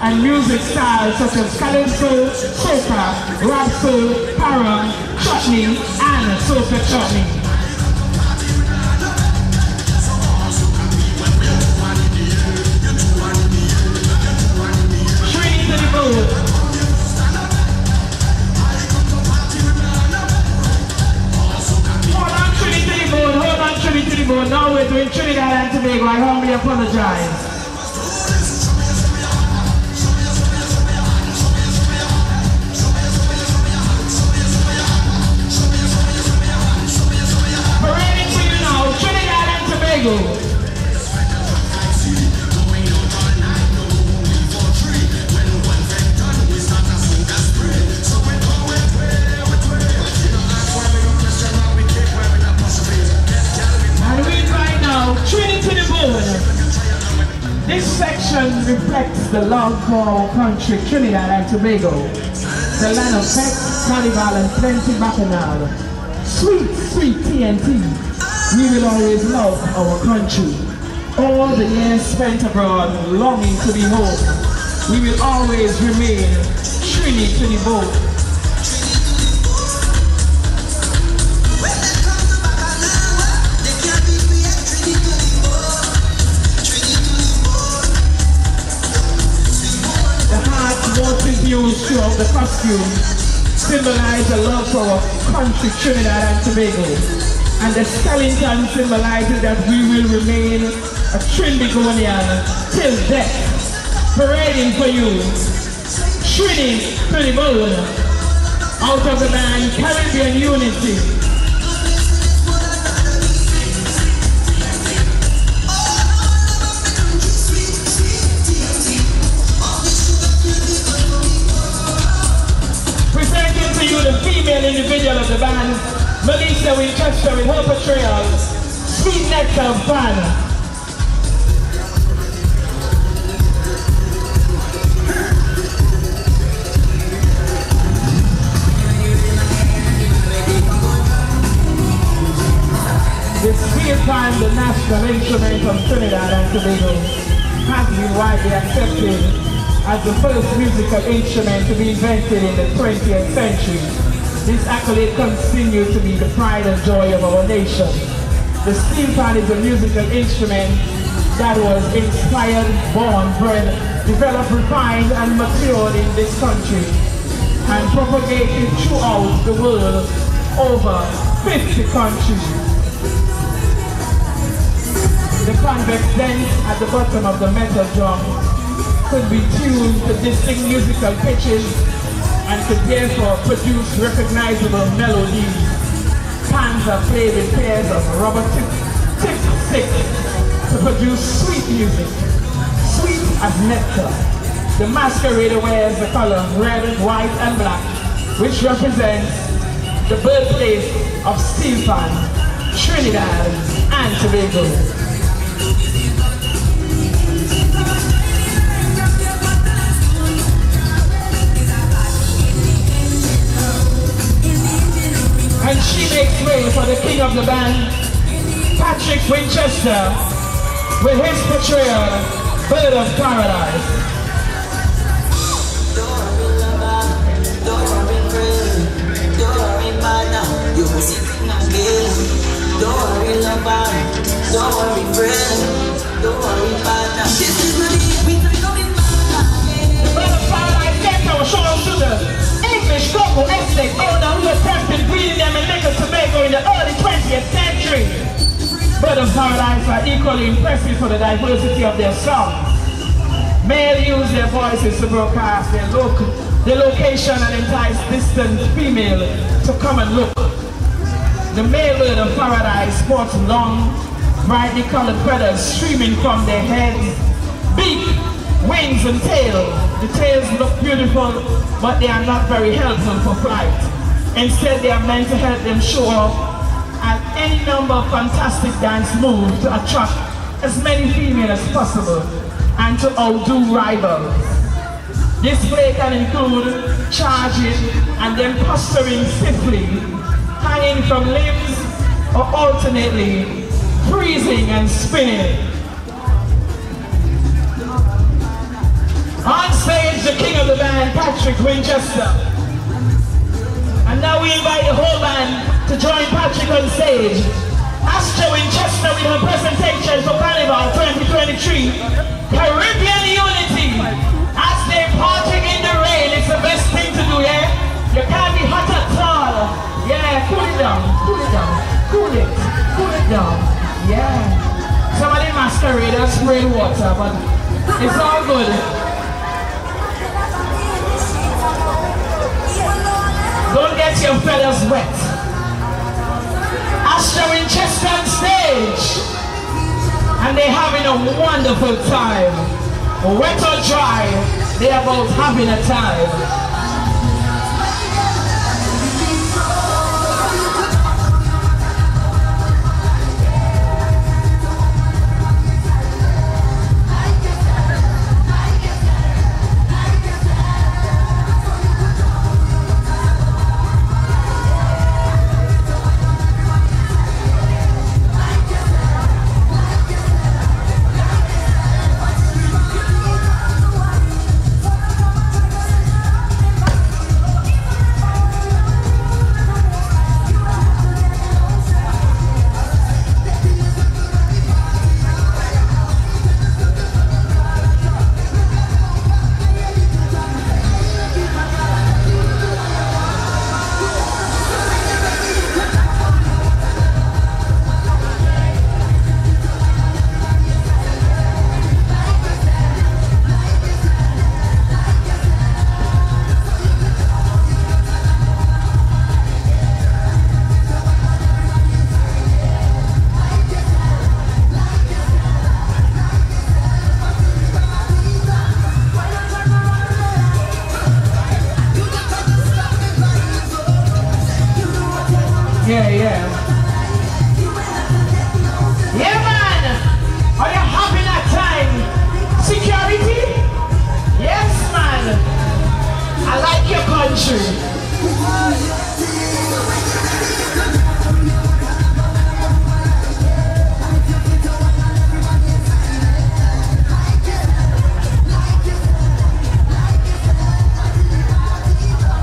and music styles such as calypso, soca, rapso, para, chutney, and soca chutney. Trinity to the board. Hold on, Trinity to the board. Hold on, Trinity to the board. Now we're doing Trinidad and Tobago. I humbly apologize. Trinidad and Tobago. And we right now, Trinity to the board. This section reflects the love for our country, Trinidad and Tobago. The land of sex, carnival, and plenty bacchanal. Sweet, sweet TNT. We will always love our country. All the years spent abroad, longing to be home. We will always remain Trinity to the boat. The heart's most used throughout the costume symbolize the love for our country, Trinidad and Tobago. And the skeleton symbolizes that we will remain a Trinidadian till death. Parading for you, Trinity to the bone, out of the band Caribbean Unity. Presenting to you the female individual of the band, Melissa Winchester with her portrayal, Sweet Nectar of Fun. The steel pan, the national instrument of Trinidad and Tobago, has been widely accepted as the first musical instrument to be invented in the 20th century. This accolade continues to be the pride and joy of our nation. The steel pan is a musical instrument that was inspired, born, bred, developed, refined, and matured in this country and propagated throughout the world over 50 countries. The convex dent at the bottom of the metal drum could be tuned to distinct musical pitches and could therefore produce recognizable melodies. Pans are played with pairs of rubber tip sticks to produce sweet music, sweet as nectar. The masquerader wears the color red, white, and black, which represents the birthplace of steel pan, Trinidad and Tobago. And she makes way for the king of the band, Patrick Winchester, with his portrayal, Bird of Paradise. Don't worry, friend. Don't worry, partner. This is my we coming back. The Bird of Paradise gets our show to the English global ethnic owner who attempted breeding them in Little Tobago in the early 20th century. Bird of Paradise are equally impressive for the diversity of their songs. Male use their voices to broadcast their location and entice distant female to come and look. The male bird of paradise sports long, brightly colored feathers streaming from their heads, beak, wings, and tail. The tails look beautiful, but they are not very helpful for flight. Instead, they are meant to help them show off at any number of fantastic dance moves to attract as many females as possible and to outdo rivals. This play can include charging and then posturing stiffly, hanging from limbs, or alternately freezing and spinning. On stage, the king of the band, Patrick Winchester. And now we invite the whole band to join Patrick on stage. Astro Winchester with her presentation for Carnival 2023, Caribbean Unity. As they party in the rain, it's the best thing to do, yeah? You can't be hot at all. Yeah, cool it down, cool it down, cool it down. Yeah. Some of the masqueraders spray water, but it's all good. Don't get your feathers wet. Astro Winchester on stage. And they're having a wonderful time. Wet or dry, they're both having a time. Yeah, yeah. Yeah, man! Are you having that time? Security? Yes, man! I like your country.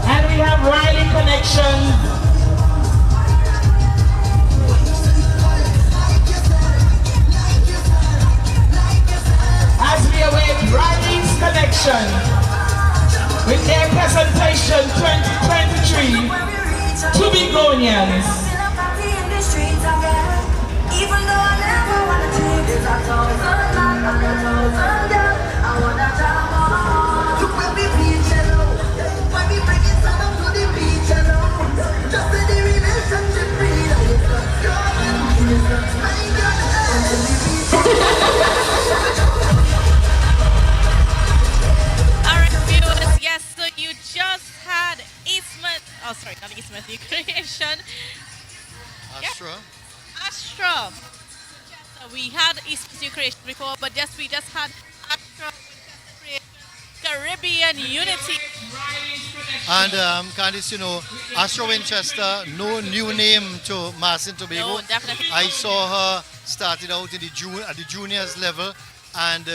And we have Riley Connection. As we await Riley's Connection with their presentation 2023 to Begonians. Even though I never want to take it, I told I want to jam on. You will be beaching out. Why we bring it down to the beach alone? Just let the relationship breathe. Yes, so you just had Eastman, oh sorry, not Eastman, the creation. Astra. Yeah. Astra. So we had Eastman's new creation before, but we just had Astra Caribbean Unity. And Candice, you know, Astra Winchester, no new name to Martin Tobago. No, definitely. I saw her started out in at the juniors level and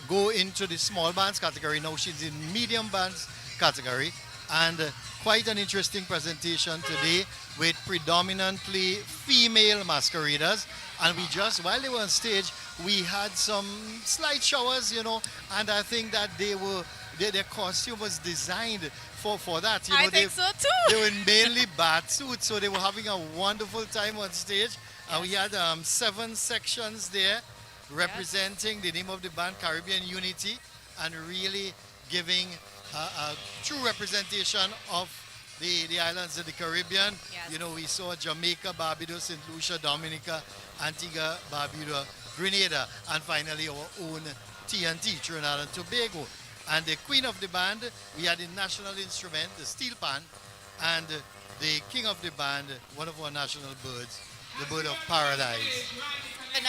go into the small bands category. Now she's in medium bands category, and quite an interesting presentation today with predominantly female masqueraders. And we just, while they were on stage, we had some slight showers, you know, and I think that their costume was designed for that. You know, I think so too. They were mainly bat suits, so they were having a wonderful time on stage. And we had 7 sections there representing the name of the band, Caribbean Unity, and really giving a true representation of the islands of the Caribbean. Yes. You know, we saw Jamaica, Barbados, St. Lucia, Dominica, Antigua, Barbuda, Grenada, and finally our own TNT, Trinidad and Tobago. And the queen of the band, we had the national instrument, the steel pan, and the king of the band, one of our national birds, the bird of paradise. And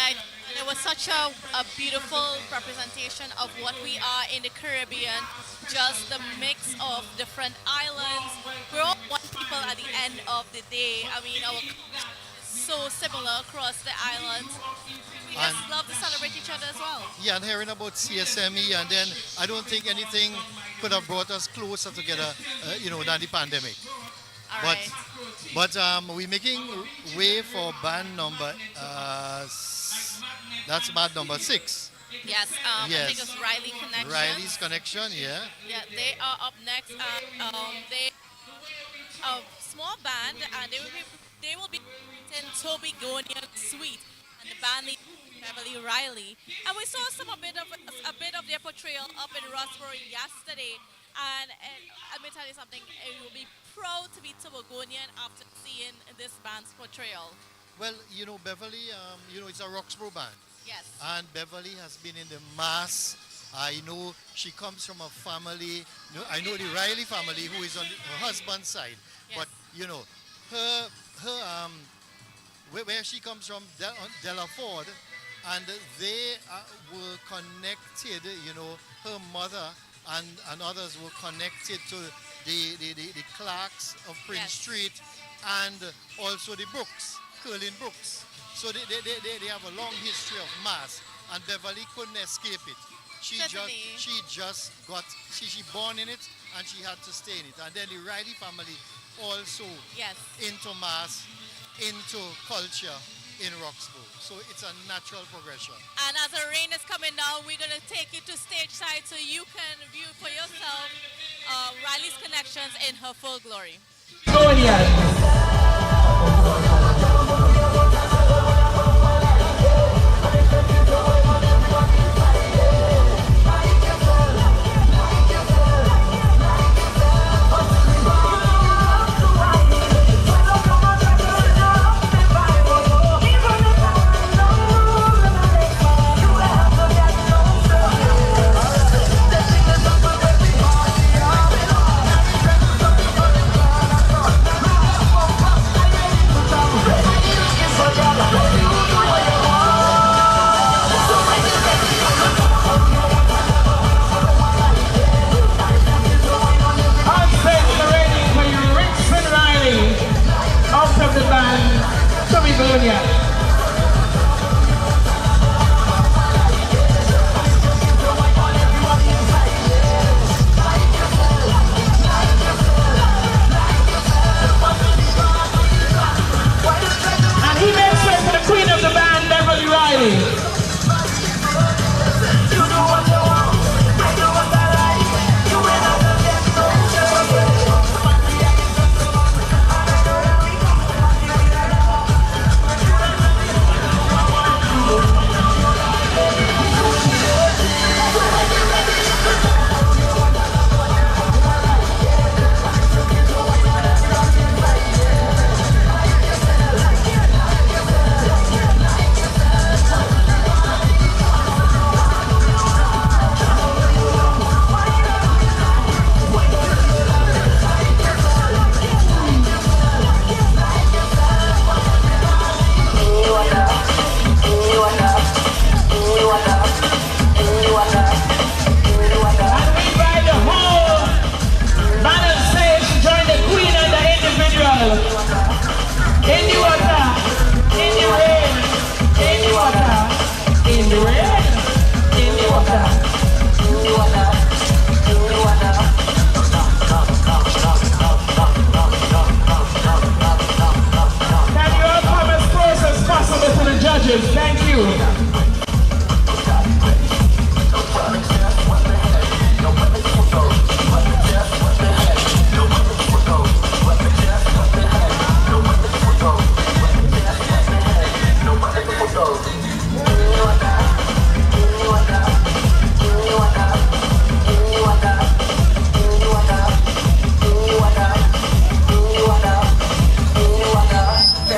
It was such a beautiful representation of what we are in the Caribbean, just the mix of different islands. We're all one people at the end of the day. I mean, our culture is so similar across the islands. We And just love to celebrate each other as well. yeah, and hearing about CSME, and then I don't think anything could have brought us closer together, than the pandemic. All But right. we're making way for band number. That's band number 6. Yes, I Yes. think it's Riley Connection. Riley's Connection, yeah. Yeah, they are up next. They a small band, and they will be in Toby Gonian Suite, and the band is Beverly Riley. And we saw a bit of their portrayal up in Roxbury yesterday. And let me tell you something, you will be proud to be Tobagonian after seeing this band's portrayal. Well, Beverly, it's a Roxborough band. Yes. And Beverly has been in the mass. I know she comes from a family. I know the Riley family, who is on her husband's side. Yes. But her where she comes from, Delaford, and they were connected. Her mother and others were connected to the Clarks of Prince Street, and also the Brooks, Curlin Brooks. So they have a long history of mass, and Beverly couldn't escape it. She born in it, and she had to stay in it. And then the Riley family also into mass, into culture in Roxborough. So it's a natural progression. And as the rain is coming down, we're going to take you to stage side so you can view for yourself Riley's Connections in her full glory. Of the band, Tommy Bernia. And he makes way for the queen of the band, Beverly Riley. Thank you.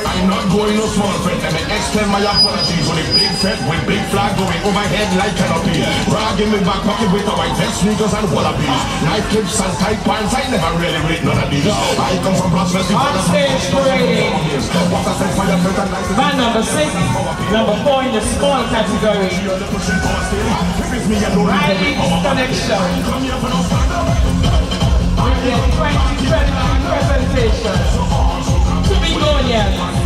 I'm not going no small friend. Let me extend my apologies on the big fed with big flag going overhead like canopy. Rag in my back pocket with a white vest, sneakers and wallabies. Knife clips and tight pants, I never really read none of these. I come from Blasphemy. On stage parading. Man number 6, number 4 in the small category. Riley Connection. With their 2020 presentation. To be Gonian.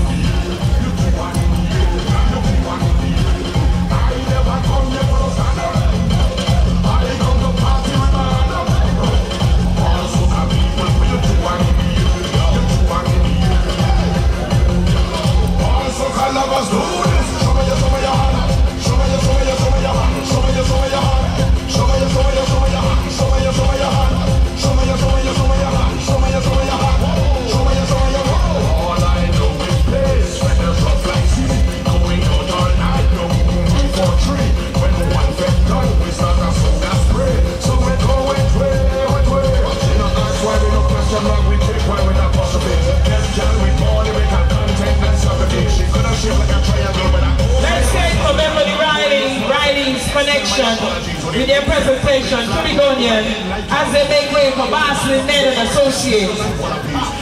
Lovers do this. Show me your hand. Show me your hand. Show me your hand. Show me your hand. Show me your hand. Show me your hand. Show me your hand. Show me your hand. Show me your hand. All I know is this. When there's rough like sea, going out all night, no room for three. When the one fed done, we start a soda spray. So we go with way. You know that's why we don't question mark. We take why we're not possible. Yes, can we call it with a content and subjugation? Let's take remember the Riley's connection with their presentation to be Gonian as they make way for Barsley, Ned and Associates.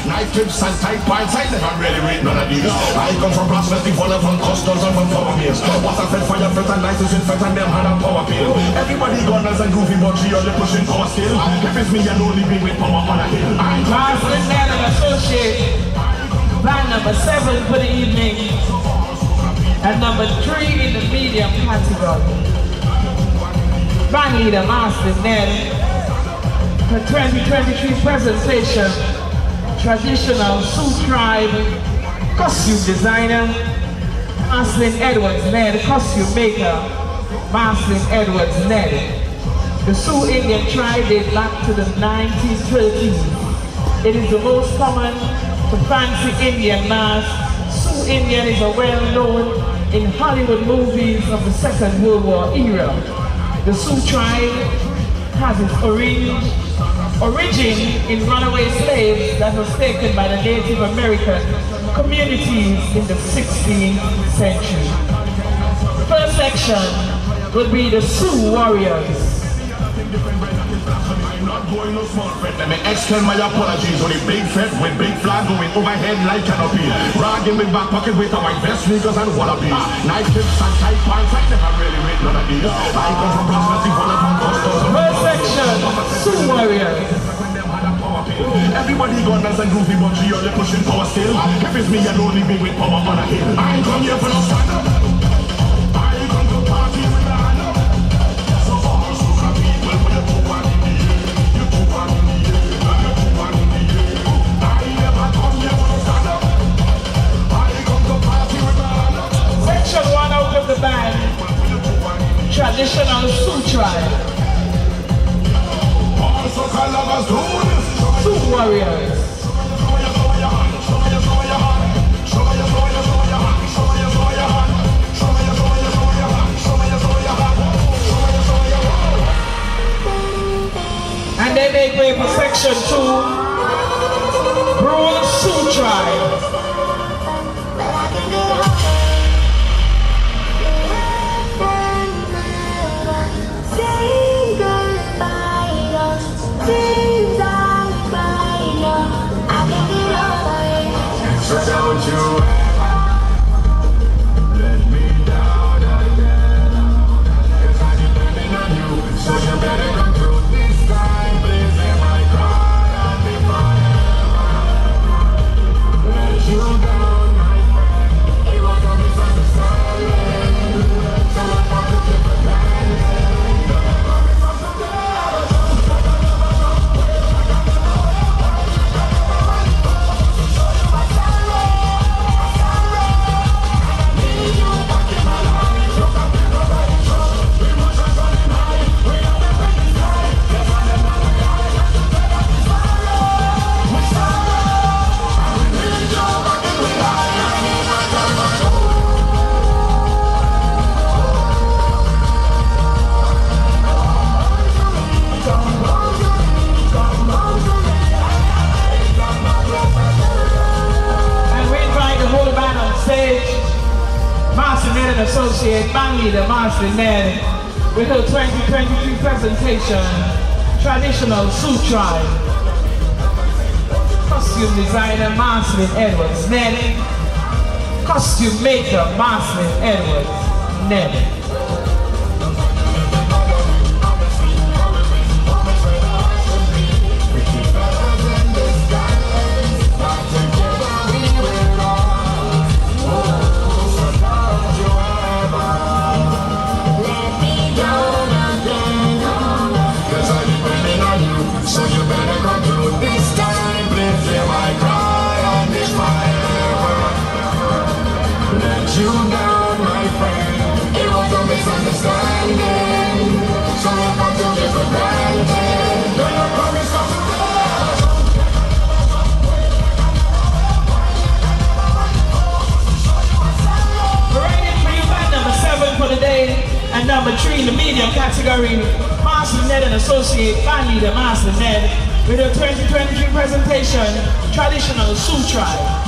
Knife clips and tight pants, I never really read none of these. I come from Blasphemy, follow from customs and from power mills. What I said for your friends and license in front and them had a power bill. Everybody gunners and goofy but she only pushing power still. If it's me, you know living with power on a hill. Barsley, Ned and Associates. Plan number 7 for the evening. And number 3 in the medium category. Band leader Master Ned. The 2023 presentation. Traditional Sioux Tribe costume designer. Marcelin Edwards Ned, costume maker. Marcelin Edwards Ned. The Sioux Indian tribe dates back to the 1930s. It is the most common to fancy Indian mask. Sioux Indian is a well-known in Hollywood movies of the Second World War era. The Sioux tribe has its origin in runaway slaves that was taken by the Native American communities in the 16th century. The first section will be the Sioux warriors. Not going no small fret, let me extend my apologies on the big fed with big flag going overhead like canopy. Rag in my back pocket with a white vest, sneakers and wallabies. Knife clips and tight pants, I never really read none of these. I come from Blasphemy, follow from customs. First section, Sioux warriors. Everybody gunners and goofy but she only pushing power still. If it's me, you know living with power on a hill. I ain't come here for no stand up. I come to party with a hand up. So all Sioux people for your two and in the air. You two and in the air. You two and in the air. I never come here for no stand up. I come to party with a hand up. Section 1 out of the band. Traditional Sioux tribe. All soca lovers do this. Sioux warriors. And they make way for section 2, Broad Sioux tribe. So don't you let me down again. 'Cause I depend on you, so you better come through this time. Please hear my cry and be forever. Let you leader, Master Ned, with her 2023 presentation, Traditional Sioux Tribe. Costume designer, Marcelin Edwards, Ned. Costume maker, Marcelin Edwards, Ned. So you better come through this time, please hear my cry and this my effort. Let you down, my friend. It was a misunderstanding. So you come to me for granted. Do you promise not to go? Ready for you back number 7 for the day, and number 3 in the medium category. Master Ned and Associate Band Leader Master Ned with her 2023 presentation, Traditional Sioux Tribe.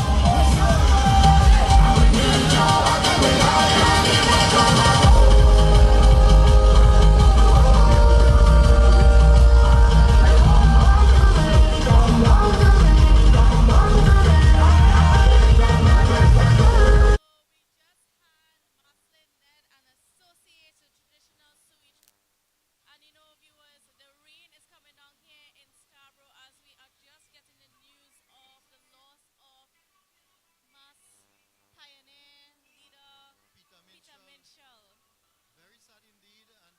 Very sad indeed, and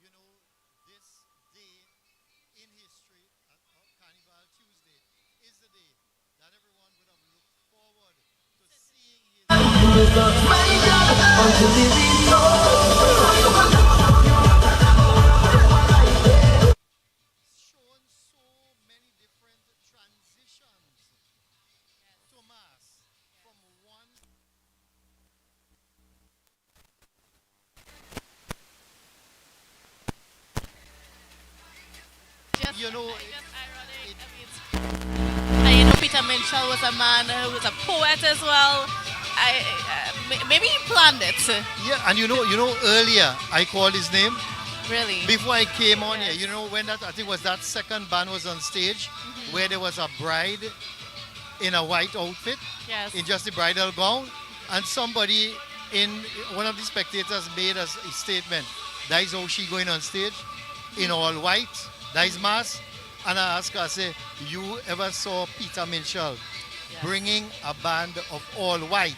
you know, this day in history, Carnival Tuesday, is the day that everyone would have looked forward to seeing his. Shown so many different transitions to mass from one. You know, I know Peter Minshall was a man who was a poet as well. Maybe he planned it. Yeah, and you know, earlier I called his name. Really? Before I came on here, you know, when that I think was that second band was on stage, where there was a bride in a white outfit, Yes. in just the bridal gown, and somebody in one of the spectators made a statement. That is how she going on stage, in all white. That is mass. And I asked her, I say, you ever saw Peter Minshall bringing a band of all white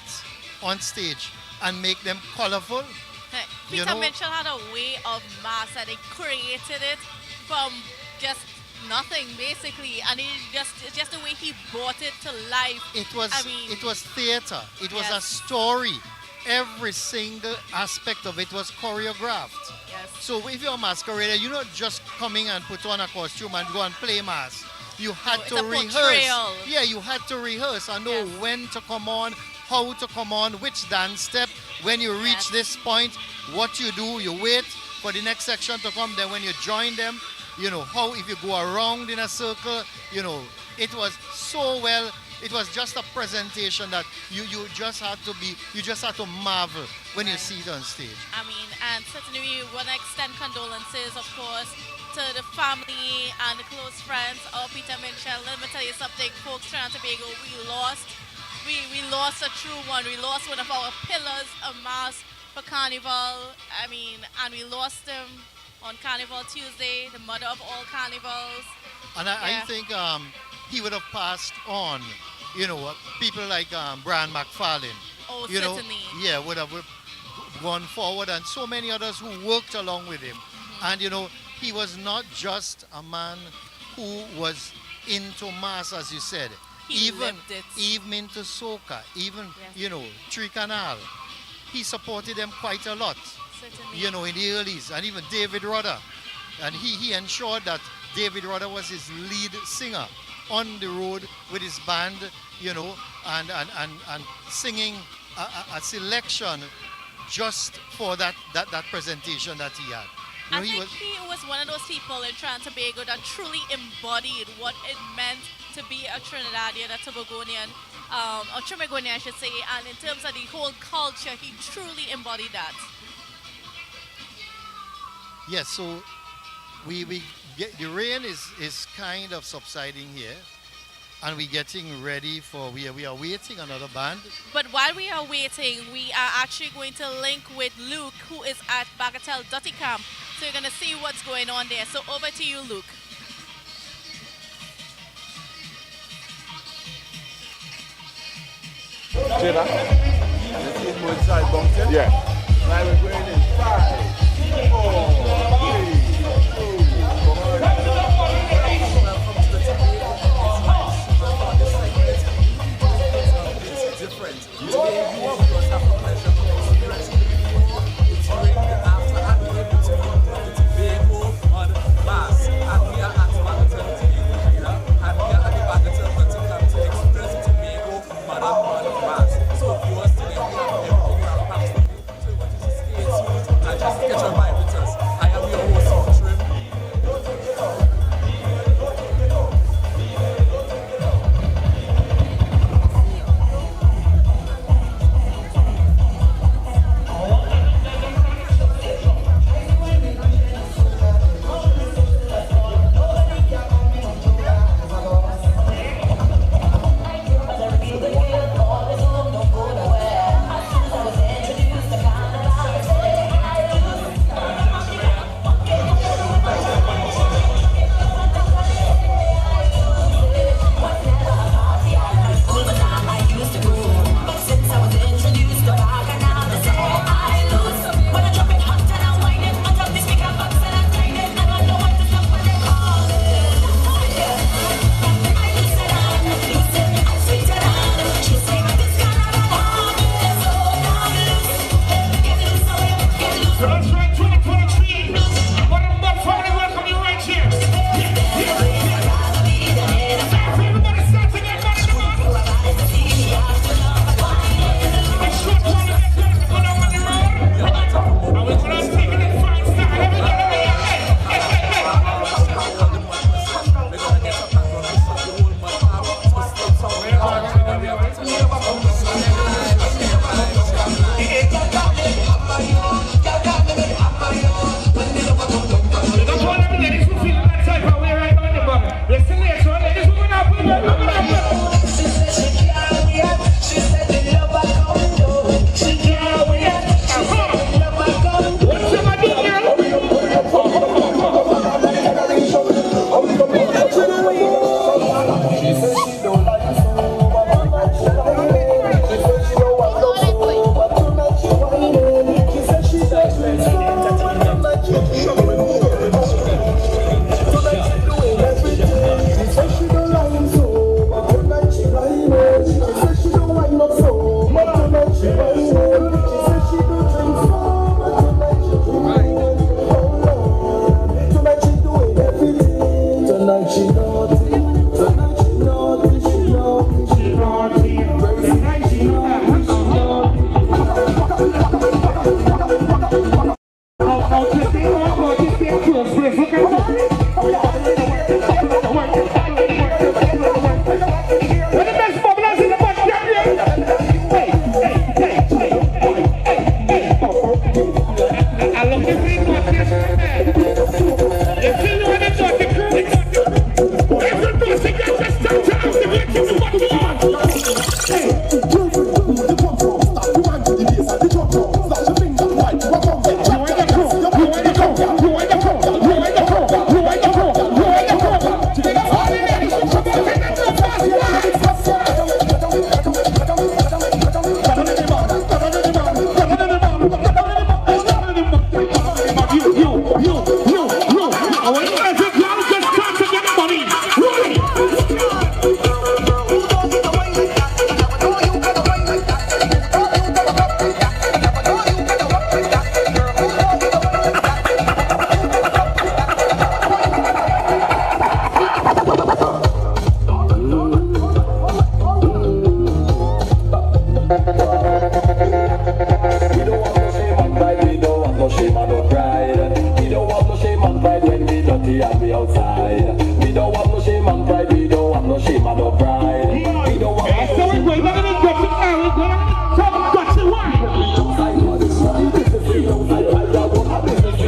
on stage and make them colorful? Hey, You Peter know- Minshall had a way of mass and he created it from just nothing basically, and it's just the way he brought it to life. It was I mean, it was theater. It was a Yes. story. Every single aspect of it was choreographed. Yes. So if you're a masquerader, you're not just coming and put on a costume and go and play mass. You had it's to a rehearse. portrayal. Yeah, you had to rehearse and know when to come on, how to come on, which dance step. When you reach this point, what you do, you wait for the next section to come. Then when you join them, you know how if you go around in a circle, you know, it was so well. It was just a presentation that you just had to marvel when you see it on stage. I mean, and certainly we want to extend condolences, of course, to the family and the close friends of Peter Minshall. Let me tell you something, folks, Trinidad and Tobago, we lost a true one. We lost one of our pillars of mass for Carnival. I mean, and we lost him on Carnival Tuesday, the mother of all carnivals. And I think he would have passed on, you know, people like Brian McFarlane. Oh, you know, certainly. yeah, would have gone forward, and so many others who worked along with him. And you know, he was not just a man who was into mass, as you said. He lived it. Even into soca, even you know, Tree Canal. He supported them quite a lot. Certainly. You know, in the earlys, and even David Rudder. And he ensured that David Rudder was his lead singer on the road with his band, you know, and singing a selection just for that presentation that he had. You I know, think he was one of those people in Trinidad and Tobago that truly embodied what it meant to be a Trinidadian, a Tobagonian, or Trimagonian, I should say. And in terms of the whole culture, he truly embodied that. Yes, so we get the rain is kind of subsiding here, and we're getting ready for we are waiting another band. But while we are waiting, we are actually going to link with Luke, who is at Bagatelle Dirty Camp. So you're going to see what's going on there. So over to you, Luke. Jada, you see both sides bumped? Yeah. Now we're going in 5,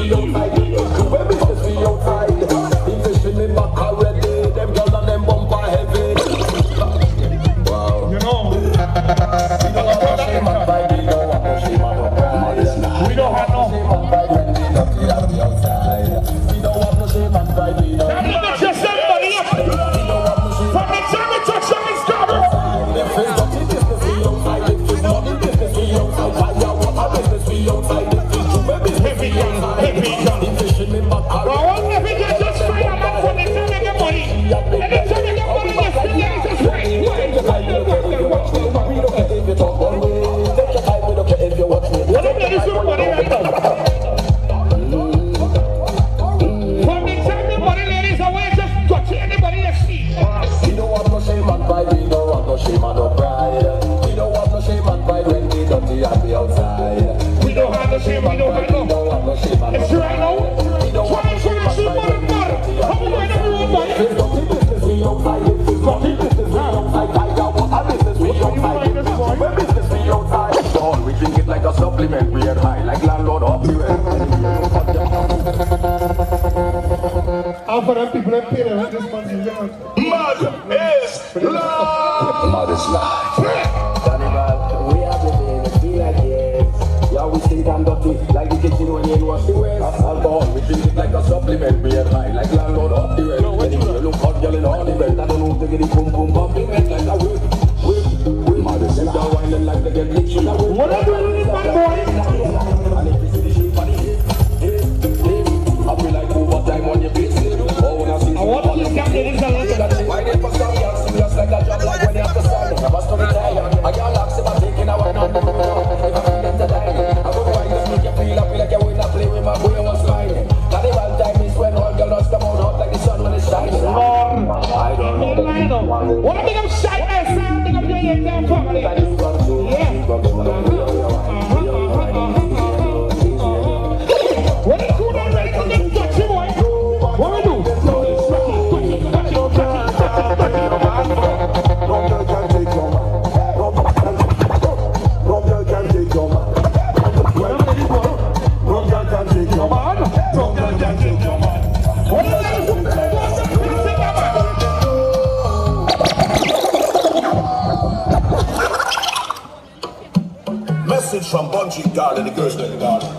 'Cause It's right now. Try to see my mother. How we going to do it, buddy? It's not the business we outside. It's not the business we outside. I got what a business we outside. When business we outside. All we drink it like a supplement. We are high like landlord up the rent. How for them people that pay the rent this month? Mud is live. Mud is live. Carnival, we are the baby, feel like yes. Yeah, we stink and dirty, like the kitchen when you wash the waste. Alcohol, we drink it like a supplement. We are high like landlord up the rent. When you look hot, girl in all the bed. I don't know to get it boom boom compliment like a whip. Mud is live. Down winding like they get lit. What are you doing with my boy? And if you see the shape of the hip, I feel like overtime on your face. I want to keep that ladies and gentlemen. Why they for some young serious like a job like when they have to sign. I must not retire. I can't laugh if I'm taking a wine on the moon. If I'm feeling to die, I go find this make you feel happy like you win a play with my boy was smiling. Carnival time is when all girls come out hot like the sun when it's shining. I don't know. What a big up shot ass sound, big up your damn family. Yeah. What is cool on ready to get touchy boy? What we do? Message from Bungee Guard and the girls in the garden.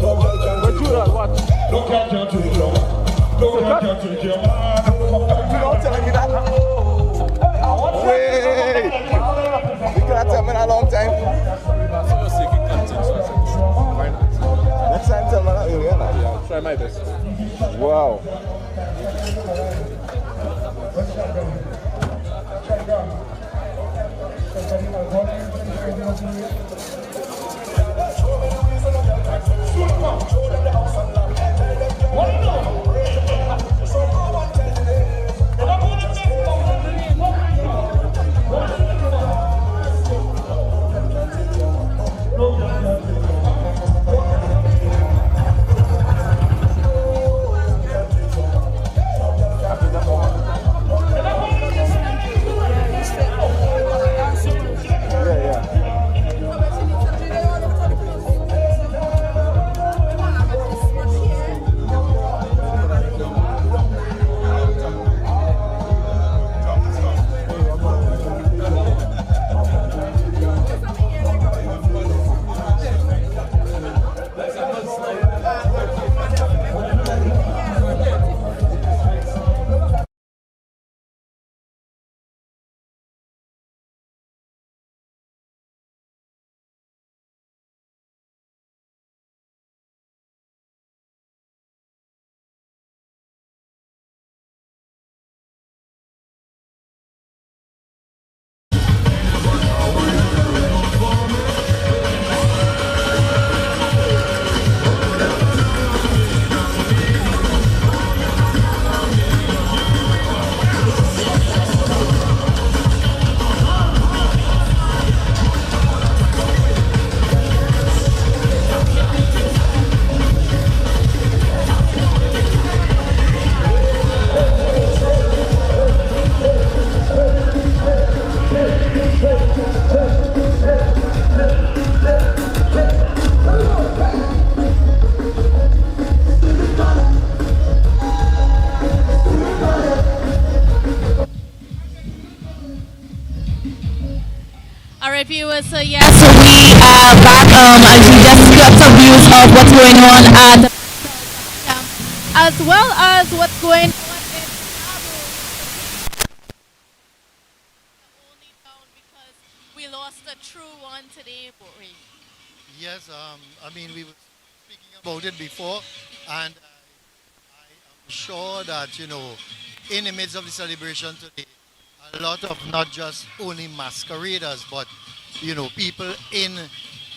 No girl can take your man. No girl can take your man. Don't tell me that. Wait. You cannot tell me that a long time. Next time tell me that earlier. Yeah, I'll try my best. Wow. Alright viewers, so yes, so we are back and we just got some views of what's going on at as well as what's going on because we lost a true one today. Yes, I mean, we were speaking about it before, and I am sure that, you know, in the midst of the celebration today, a lot of not just only masqueraders, but, you know, people in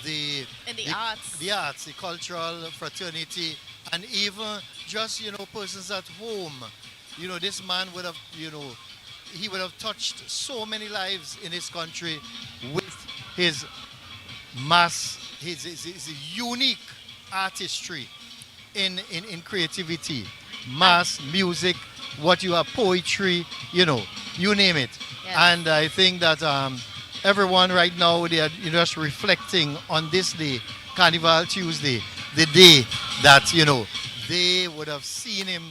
the arts, the cultural fraternity, and even just, you know, persons at home. You know, this man would have, you know, he would have touched so many lives in this country with his his unique artistry. in creativity, mass music, what you have, poetry, you name it. Yes. And I think that everyone right now, they are just reflecting on this day, Carnival Tuesday, the day that they would have seen him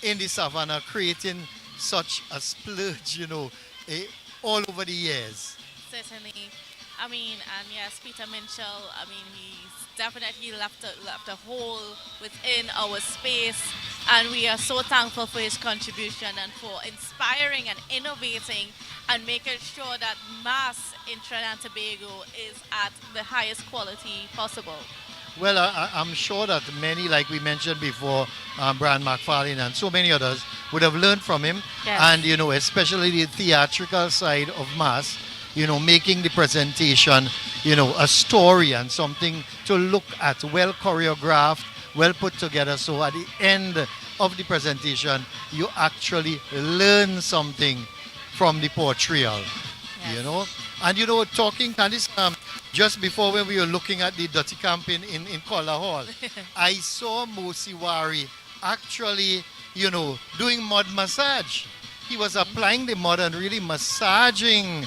in the savannah creating such a splurge, all over the years. Certainly. I mean, and yes, Peter Minchell, I mean, he's definitely left a hole within our space, and we are so thankful for his contribution and for inspiring and innovating and making sure that mass in Trinidad and Tobago is at the highest quality possible. Well, I'm sure that many, like we mentioned before, Brian McFarlane and so many others, would have learned from him. Yes. And, especially the theatrical side of mass, making the presentation, a story and something to look at, well choreographed, well put together. So at the end of the presentation, you actually learn something from the portrayal, And, talking, Candice, just before when we were looking at the Dirty Camp in Kola Hall, I saw Mosiwari actually, doing mud massage. He was applying the mud and really massaging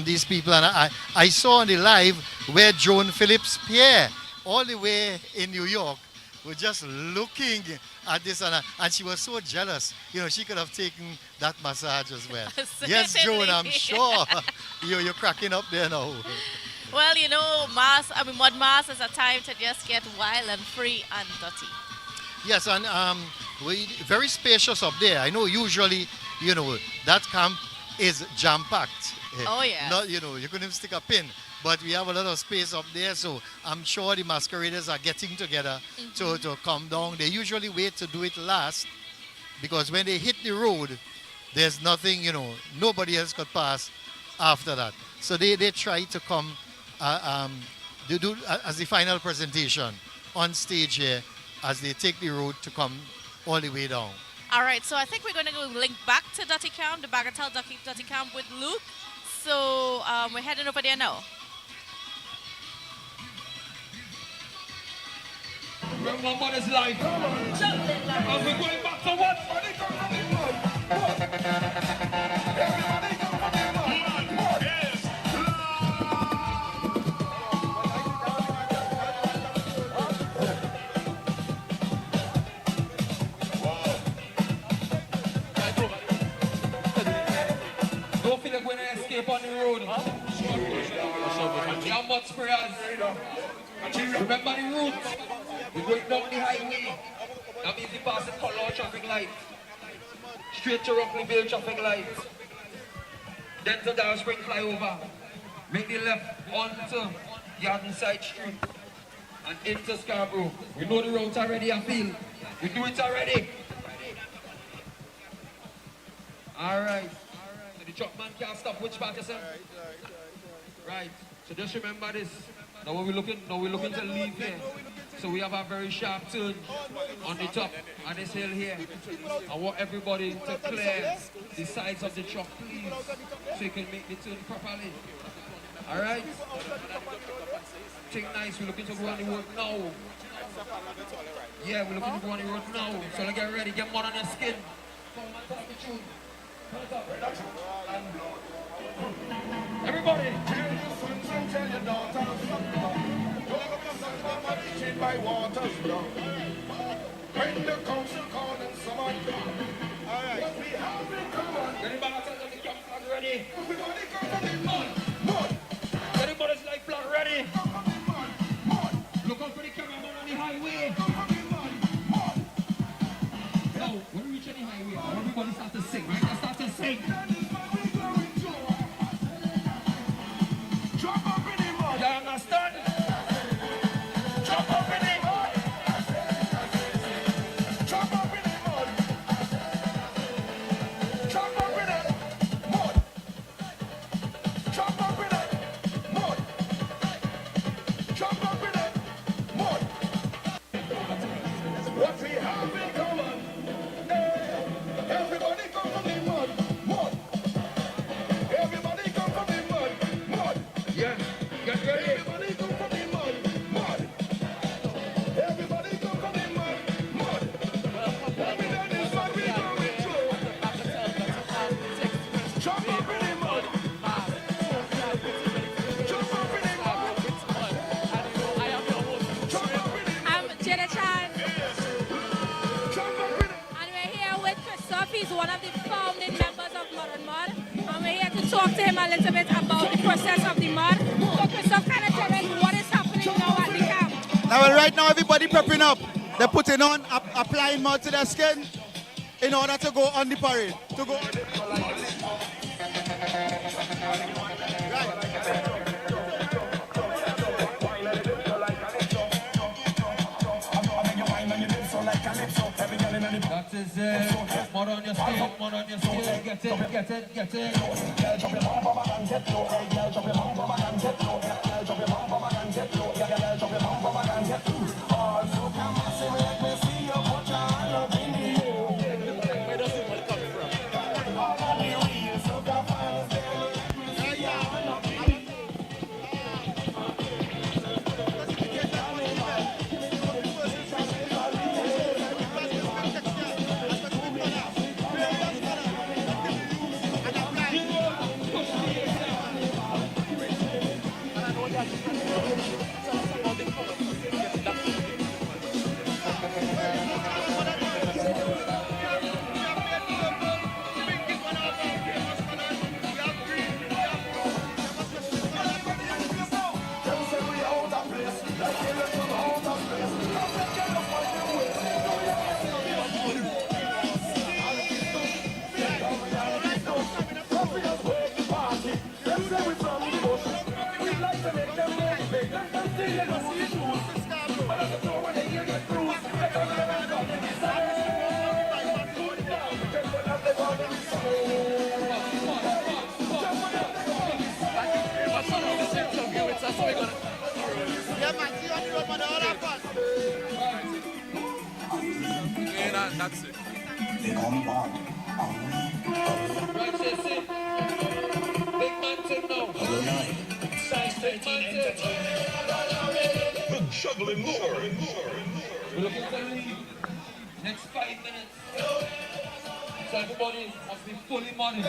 these people. And I saw on the live where Joan Phillips Pierre, all the way in New York, was just looking at this, and she was so jealous. She could have taken that massage as well. Yes, Joan, I'm sure you're cracking up there now. Well, mud mass is a time to just get wild and free and dirty. Yes, and we very spacious up there. I know usually, that camp is jam-packed. Oh, yeah. Not, you couldn't even stick a pin. But we have a lot of space up there, so I'm sure the masqueraders are getting together to come down. They usually wait to do it last, because when they hit the road, there's nothing, nobody else could pass after that. So they try to come they do as the final presentation on stage here as they take the road to come all the way down. All right, so I think we're going to go link back to Dirty Camp, the Bagatelle Dirty Camp with Luke. So we're heading over there now. Remember what it's like. And we're going back to what? Don't feel like we're going to escape on the road. You have much prayers. Remember the route. We're going down the highway. That means we pass the color traffic light. Straight to Rockville traffic light. Then to Dow Spring flyover. Make the left onto Garden Side Street. And into Scarborough. We know the route already, I feel. We do it already. Alright. So the truck man can't stop. Which part is it? Right. So just remember this. Now we're looking to leave here. So we have a very sharp turn on the top of this hill here. I want everybody to clear the sides of the truck, please, so you can make the turn properly. Alright? Think nice, we're looking to go on the road now. Yeah, we're looking to go on the road now. So let's get ready, get mud on your skin. Everybody! Tell your daughters, by water's blood. When the council called and someone alright, we have been covered. Anybody tell them the camp flag ready? Everybody come from the mud. Everybody's like flag ready. Look out for the cameraman on the highway. Now, when we reach any highway, everybody start to sing, right? Let's start to sing. Drop up in the mud. You understand? Drop He's one of the founding members of Modern Mod. And we're here to talk to him a little bit about the process of the mod. So Christoph, kind of tell us what is happening now at the camp. Now, well, right now, everybody prepping up. They're putting on, applying mud to their skin in order to go on the parade. To go. That is it. More on your stage, more on your stage. Get it, get it, get it. That's it. Big man thing now. Juggling more. We're looking to leave next 5 minutes. So everybody must be fully money. And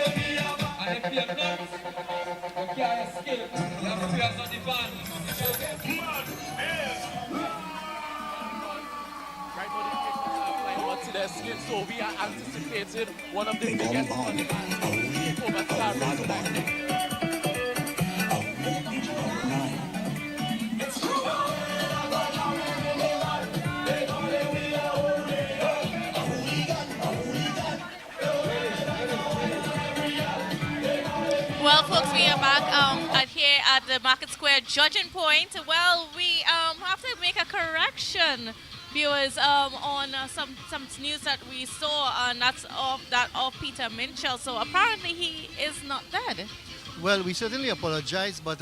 if you're not, you can't escape. You have to on the van. Right now, the kids are applying mud to their skin, so we are anticipating one of the biggest money bands over Carnival tonight. Well, folks, we are back here at the Market Square judging point. Well, we have to make a correction, viewers, on some news that we saw, and that's of Peter Minchell. So apparently he is not dead. Well, we certainly apologize, but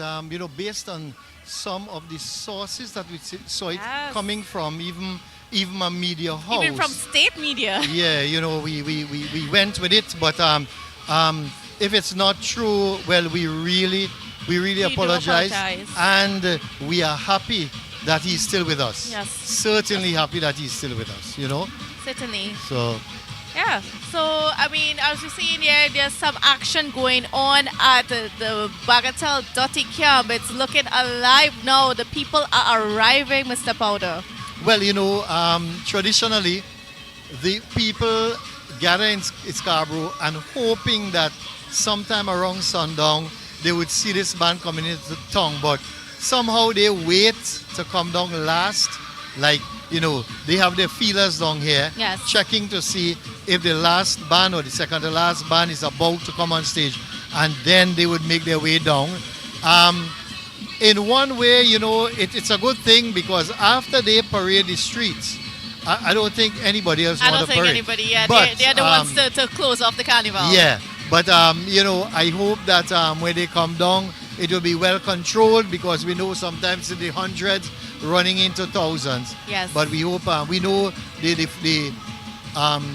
based on some of the sources that we saw it coming from, even a media house, even from state media. Yeah, we went with it, but if it's not true, well, we really apologize, and we are happy that he's still with us. Yes. Certainly happy that he's still with us, Certainly. So. Yeah. So, I mean, as you're seeing here, there's some action going on at the Bagatelle Dotty camp. It's looking alive now. The people are arriving, Mr. Powder. Well, traditionally, the people gather in Scarborough and hoping that sometime around sundown they would see this band coming into town, but somehow they wait to come down last. Like, they have their feelers down here, checking to see if the last band or the second to last band is about to come on stage, and then they would make their way down. In one way, it's a good thing, because after they parade the streets, I don't think anybody else want to parade. I don't think anybody, yeah. But, they're the ones to close off the carnival. Yeah, but, I hope that when they come down, it will be well controlled, because we know sometimes in the hundreds running into thousands. Yes. But we hope, we know the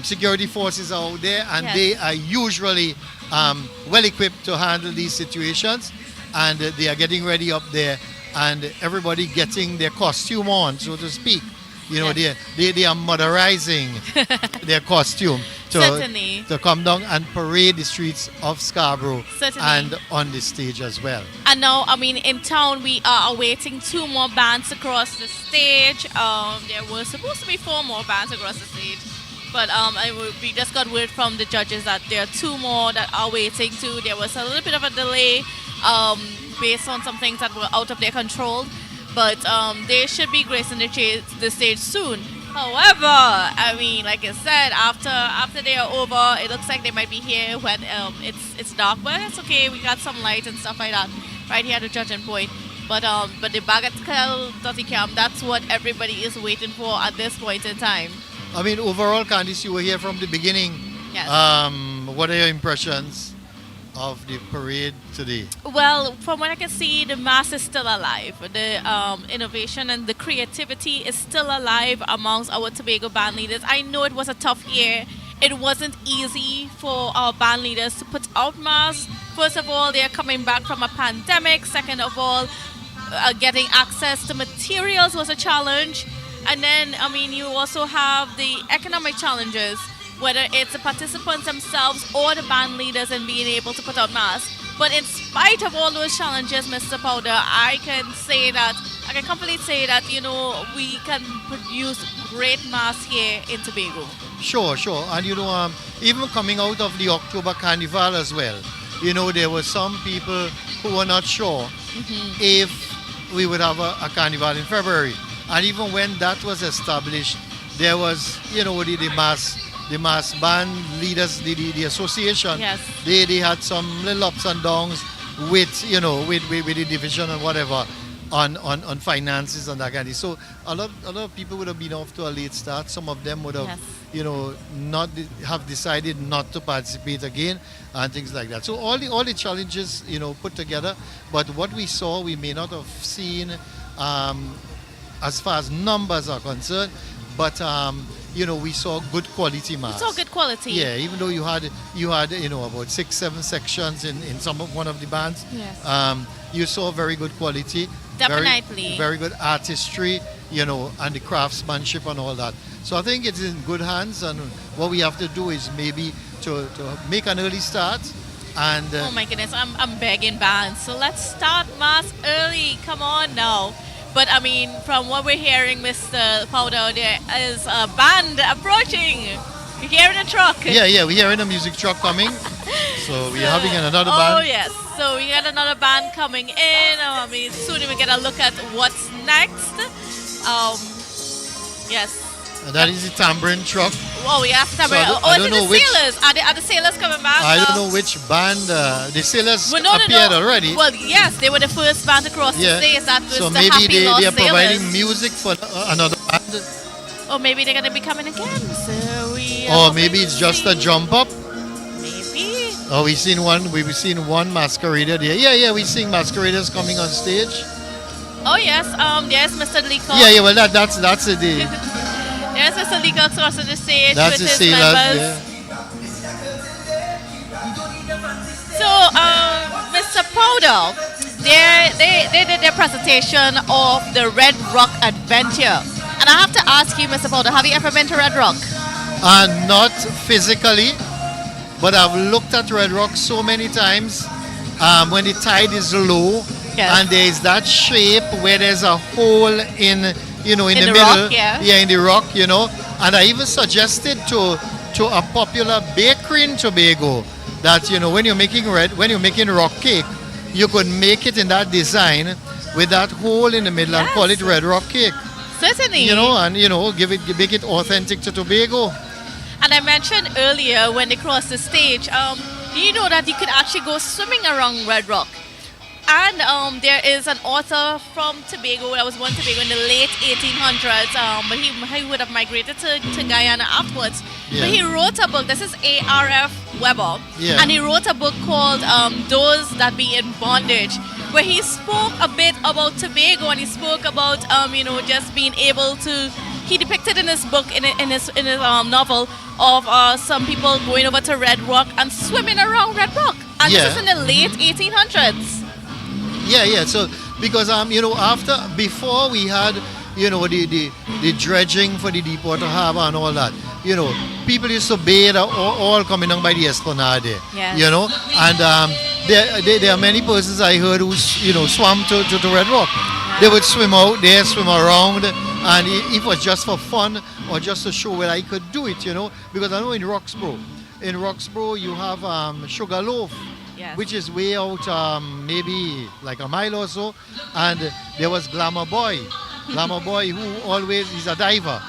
security forces are out there, and they are usually well equipped to handle these situations, and they are getting ready up there, and everybody getting their costume on, so to speak. They are modernizing their costume to come down and parade the streets of Scarborough and on the stage as well. And now, in town, we are awaiting 2 more bands across the stage. There were supposed to be 4 more bands across the stage. But we just got word from the judges that there are 2 more that are waiting too. There was a little bit of a delay based on some things that were out of their control. But they should be gracing the stage soon. However, I mean, like I said, after they are over, it looks like they might be here when it's dark. But it's okay. We got some light and stuff like that right here at the judging point. But the Bagatelle Dirty Camp, that's what everybody is waiting for at this point in time. I mean, overall, Candice, you were here from the beginning. Yes. What are your impressions of the parade today? Well, from what I can see, the mass is still alive. The innovation and the creativity is still alive amongst our Tobago band leaders. I know it was a tough year. It wasn't easy for our band leaders to put out mass. First of all, they're coming back from a pandemic. Second of all, getting access to materials was a challenge. And then, I mean, you also have the economic challenges, whether it's the participants themselves or the band leaders and being able to put out mass. But in spite of all those challenges, Mr. Powder, I can confidently say that, we can produce great mass here in Tobago. Sure. And, even coming out of the October Carnival as well, there were some people who were not sure if we would have a Carnival in February. And even when that was established, there was, the mass band leaders, the association, yes. they had some little ups and downs with the division and whatever on finances and that kind of thing. So a lot of people would have been off to a late start. Some of them would have, not have decided not to participate again and things like that. So all the challenges, put together. But what we saw, we may not have seen as far as numbers are concerned, but we saw good quality mass. We saw good quality. Yeah, even though you had about 6-7 sections in one of the bands. Yes. You saw very good quality. Definitely. Very good artistry, and the craftsmanship and all that. So I think it's in good hands, and what we have to do is maybe to make an early start. And oh my goodness, I'm begging bands. So let's start mass early. Come on now. But I mean, from what we're hearing, Mr. Powder, there is a band approaching. You're hearing a truck. Yeah, we're hearing a music truck coming. So we're having another band. Oh yes, so we got another band coming in. I mean, soon we get a look at what's next. Yes. And that is the tambourine truck. Oh, we have tambourine. So I don't know which. Sailors? Are the sailors coming back? I don't know which band. The sailors appeared already. Well, yes, they were the first band to cross the stage. That was so the maybe Happy Lost they are providing Sailors. music for another band. Or maybe they're gonna be coming again. So or maybe it's just a jump up. Maybe. Oh, we've seen one masquerader there. Yeah, we're seeing masqueraders coming on stage. Oh yes, there's Mr. Leacock. Yeah, well that's it. There's Mr. Leacock crossing the stage that's with the his members. Yeah. So, Mr. Powder, they did their presentation of the Red Rock Adventure. And I have to ask you, Mr. Powder, have you ever been to Red Rock? Not physically, but I've looked at Red Rock so many times when the tide is low, and there's that shape where there's a hole in the middle. Rock, in the rock, And I even suggested to a popular bakery in Tobago that when you're making rock cake, you could make it in that design with that hole in the middle and call it Red Rock cake. Certainly. Make it authentic to Tobago. And I mentioned earlier when they crossed the stage, do you know that you could actually go swimming around Red Rock? And there is an author from Tobago that was born in Tobago in the late 1800s, but he would have migrated to Guyana afterwards. Yeah. But he wrote a book. This is A.R.F. Weber. Yeah. And he wrote a book called Those That Be in Bondage, where he spoke a bit about Tobago, and he spoke about just being able to. He depicted in his book, in his novel, of some people going over to Red Rock and swimming around Red Rock, and this is in the late 1800s. Yeah. So because before we had the dredging for the Deepwater Harbor and all that, people used to bathe all coming down by the Esplanade. Yes. And there are many persons I heard who swam to Red Rock. They would swim out there, swim around, And it was just for fun or just to show where I could do it, because I know in Roxborough you have Sugarloaf, Yes. which is way out maybe like a mile or so, and there was Glamour Boy who always is a diver.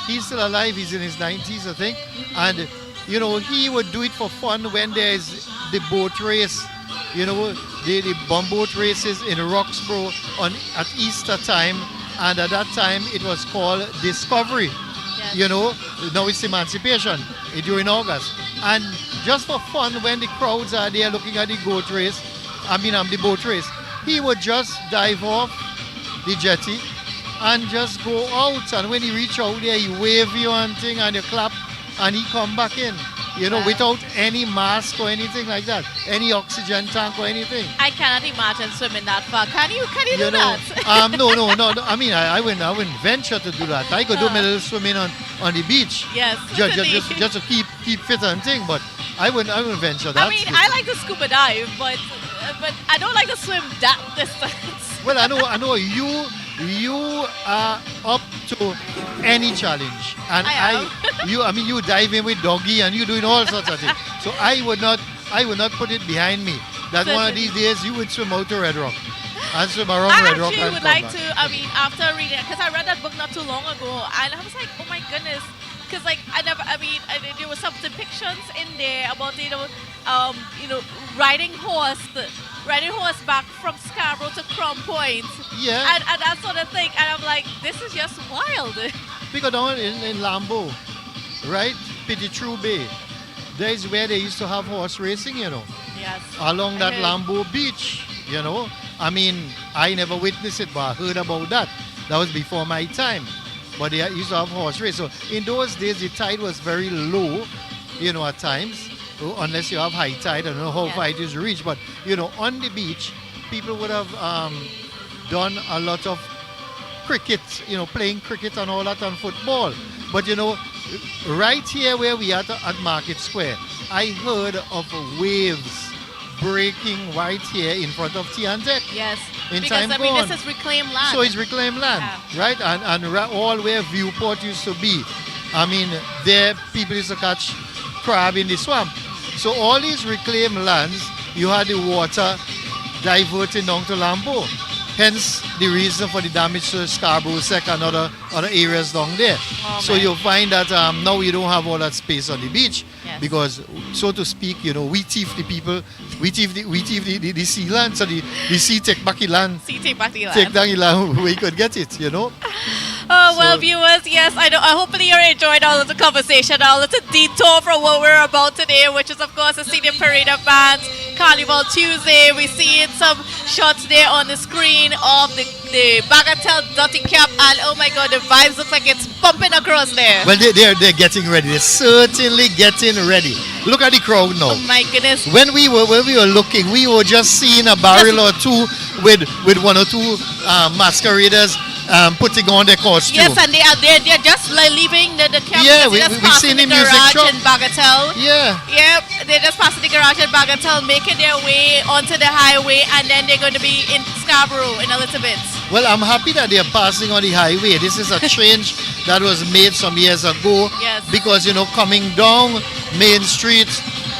He's still alive, he's in his 90s I think, and he would do it for fun when there's the boat race, the bumboat races in Roxborough at Easter time, and at that time it was called Discovery. Now it's Emancipation during August, and just for fun when the crowds are there looking at the boat race, he would just dive off the jetty and just go out, and when he reach out there he wave you and thing and you clap and he come back in, without any mask or anything like that, any oxygen tank or anything. I cannot imagine swimming that far. Can you do that? No. I mean, I wouldn't venture to do that. I could do my little swimming on the beach. Yes. Just to keep fit and thing, but I wouldn't venture that. I mean, I like to scuba dive, but I don't like to swim that distance. Well, I know you are up to any challenge, and you dive in with doggy and you doing all sorts of things. So I would not put it behind me that one of these days you would swim out to Red Rock and swim around Red Rock. I actually would like to. I mean, after reading it, because I read that book not too long ago, and I was like, oh my goodness. Because there were some depictions in there about riding horseback from Scarborough to Crown Point, and that sort of thing, and I'm like, this is just wild. Because down in Lambeau, right, Petitrew Bay, there is where they used to have horse racing, Yes. Along that Lambeau beach, I mean, I never witnessed it, but I heard about that. That was before my time. But they used to have horse race. So in those days, the tide was very low, at times, unless you have high tide. I don't know how far it is reached, but, on the beach, people would have done a lot of cricket, playing cricket and all that, and football. But, right here where we are at Market Square, I heard of waves breaking right here in front of Tiantec. Yes. Because this is reclaimed land. So it's reclaimed land, right? And all where Viewport used to be. I mean, there people used to catch crab in the swamp. So all these reclaimed lands, you had the water diverting down to Lambeau. Hence the reason for the damage to Scarborough Sec and other areas down there. So you'll find that now you don't have all that space on the beach, because, so to speak, we thief the people, we thief the sea land, so the sea take back the land. Take down the land where you could get it, Oh, well, viewers, yes, I know. Hopefully you're enjoying all of the conversation, all of the detour from what we're about today, which is, of course, the Senior Parade of Bands, Carnival Tuesday. We see some shots there on the screen of the Bagatelle Dirty Cap, and oh my God, the vibes look like it's bumping across there. Well, they're getting ready. They're certainly getting ready. Look at the crowd now. Oh my goodness. When we were looking, we were just seeing a barrel or two with one or two masqueraders putting on their costume. Yes, and they're just leaving the camp. Yeah, we've seen the music truck in Bagatelle. Yeah. Yep, they're just passing the garage in Bagatelle, making their way onto the highway, and then they're going to be in Scarborough in a little bit. Well, I'm happy that they're passing on the highway. This is a change that was made some years ago. Yes. Because, coming down Main Street,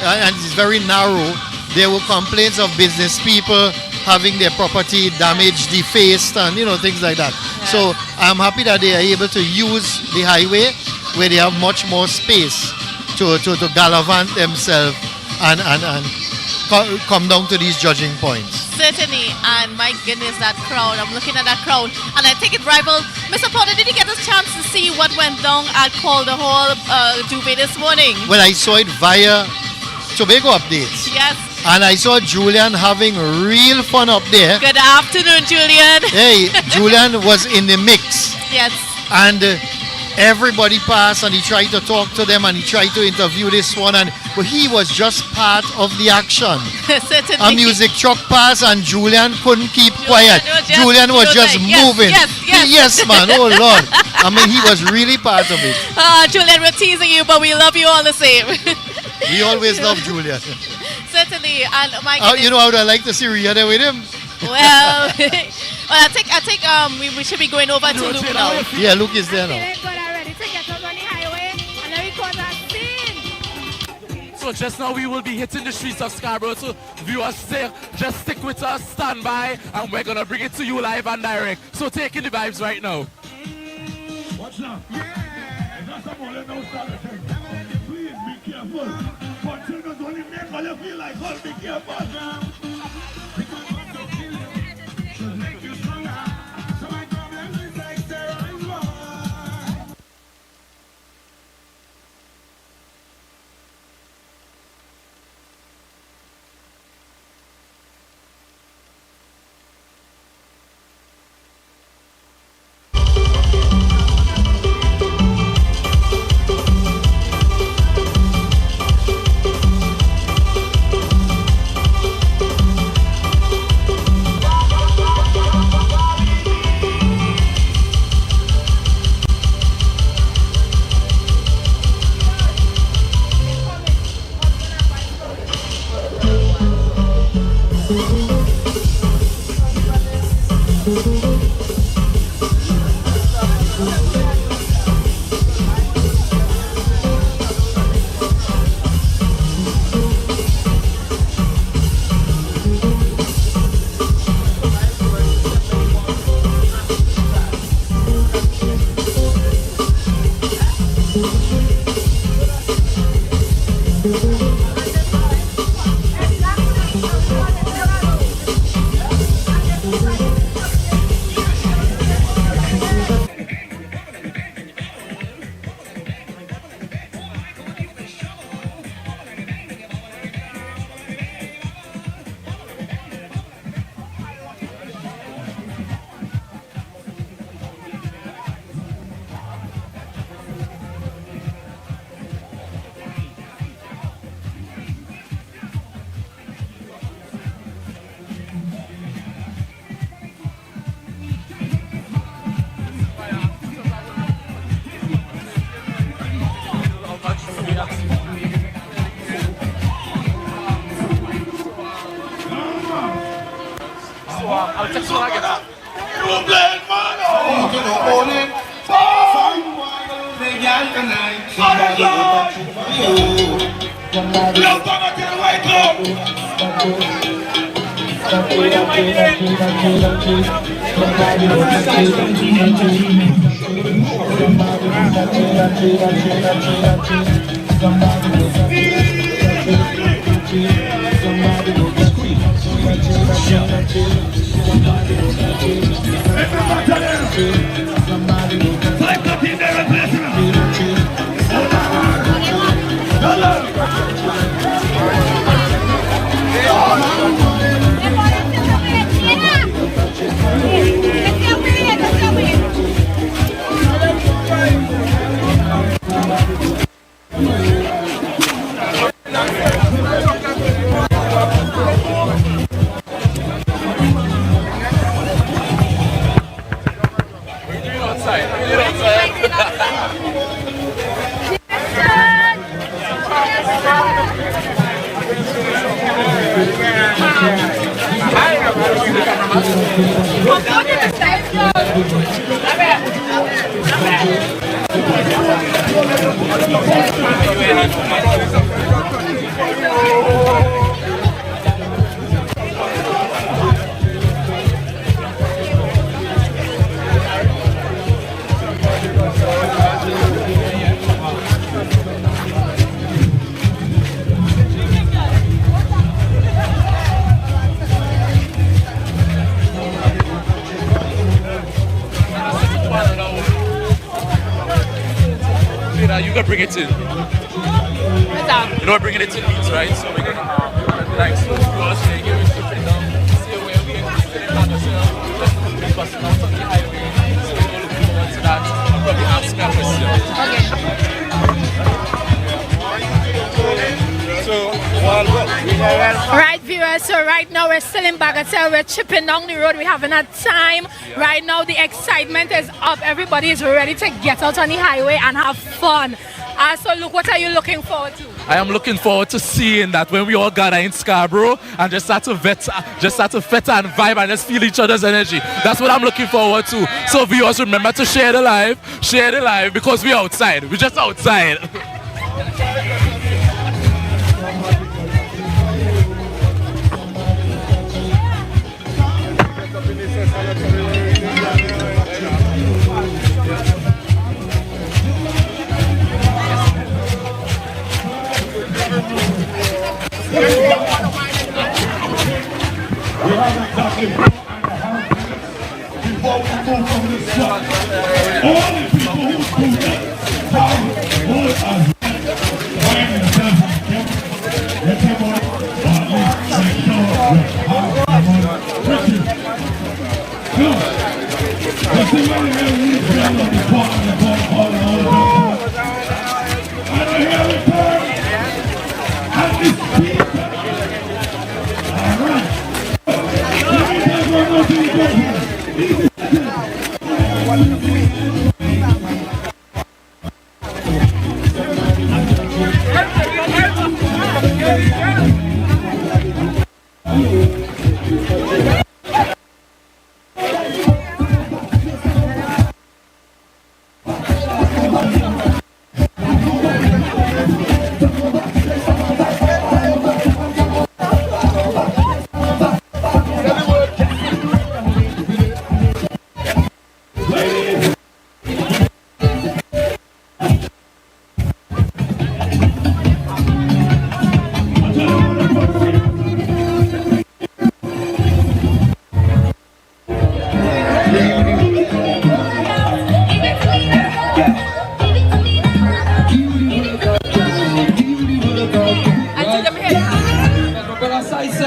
and it's very narrow, there were complaints of business people having their property damaged, defaced, and things like that. Yeah. So I'm happy that they are able to use the highway where they have much more space to gallivant themselves and come down to these judging points. Certainly, and my goodness, that crowd, I'm looking at that crowd, and I think it rivaled. Mr. Porter, did you get a chance to see what went down at Calder Hall Duvet this morning? Well, I saw it via Tobago Updates. Yes. And I saw Julian having real fun up there. Good afternoon, Julian. Hey, Julian was in the mix. Yes. And everybody passed and he tried to talk to them and he tried to interview this one. But he was just part of the action. Certainly. A music truck passed and Julian couldn't keep quiet. Julian was just moving. Yes, man. Oh, Lord. I mean, he was really part of it. Julian, we're teasing you, but we love you all the same. We always love Julian. Certainly, and my goodness. You know how I like to see Rhea there with him? Well, I think we should be going over to Luke now. Yeah, Luke is there now. Feeling good already to get us on the highway and then we cause a scene. So just now we will be hitting the streets of Scarborough. So viewers, just stick with us, stand by, and we're gonna bring it to you live and direct. So take in the vibes right now. Watch now. If that's someone that knows how to take, please be careful. But children don't even make all you feel like, oh, be careful. Should make you stronger. So my problems is like steroids, boy. I'll text you when I get up. You blame man, oh, you know, morning. You can bring it in. You know, bringing it in means, right? So we're gonna like so cross here, give it strip it down, see where we are sitting on ourselves, just be busting out on the highway, so we're gonna look forward to that. I'll probably ask that question. Right, viewers, so right now we're still in Bagatelle. We're chipping down the road. We haven't had time Right now, the excitement is up. Everybody is ready to get out on the highway and have fun. So, look, what are you looking forward to? I am looking forward to seeing that when we all gather in Scarborough and just start to vet and vibe and just feel each other's energy. That's what I'm looking forward to. So viewers, remember to share the live because we're outside. We're just outside. Before we move from this spot, all the people who do that,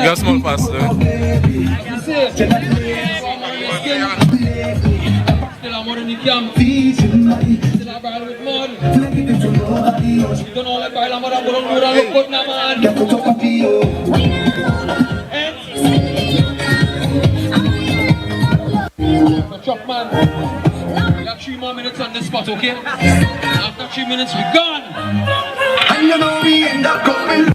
Go small faster. Truck man, we got 3 more minutes on this spot, okay? After 3 minutes, we're gone. And you know we end up going.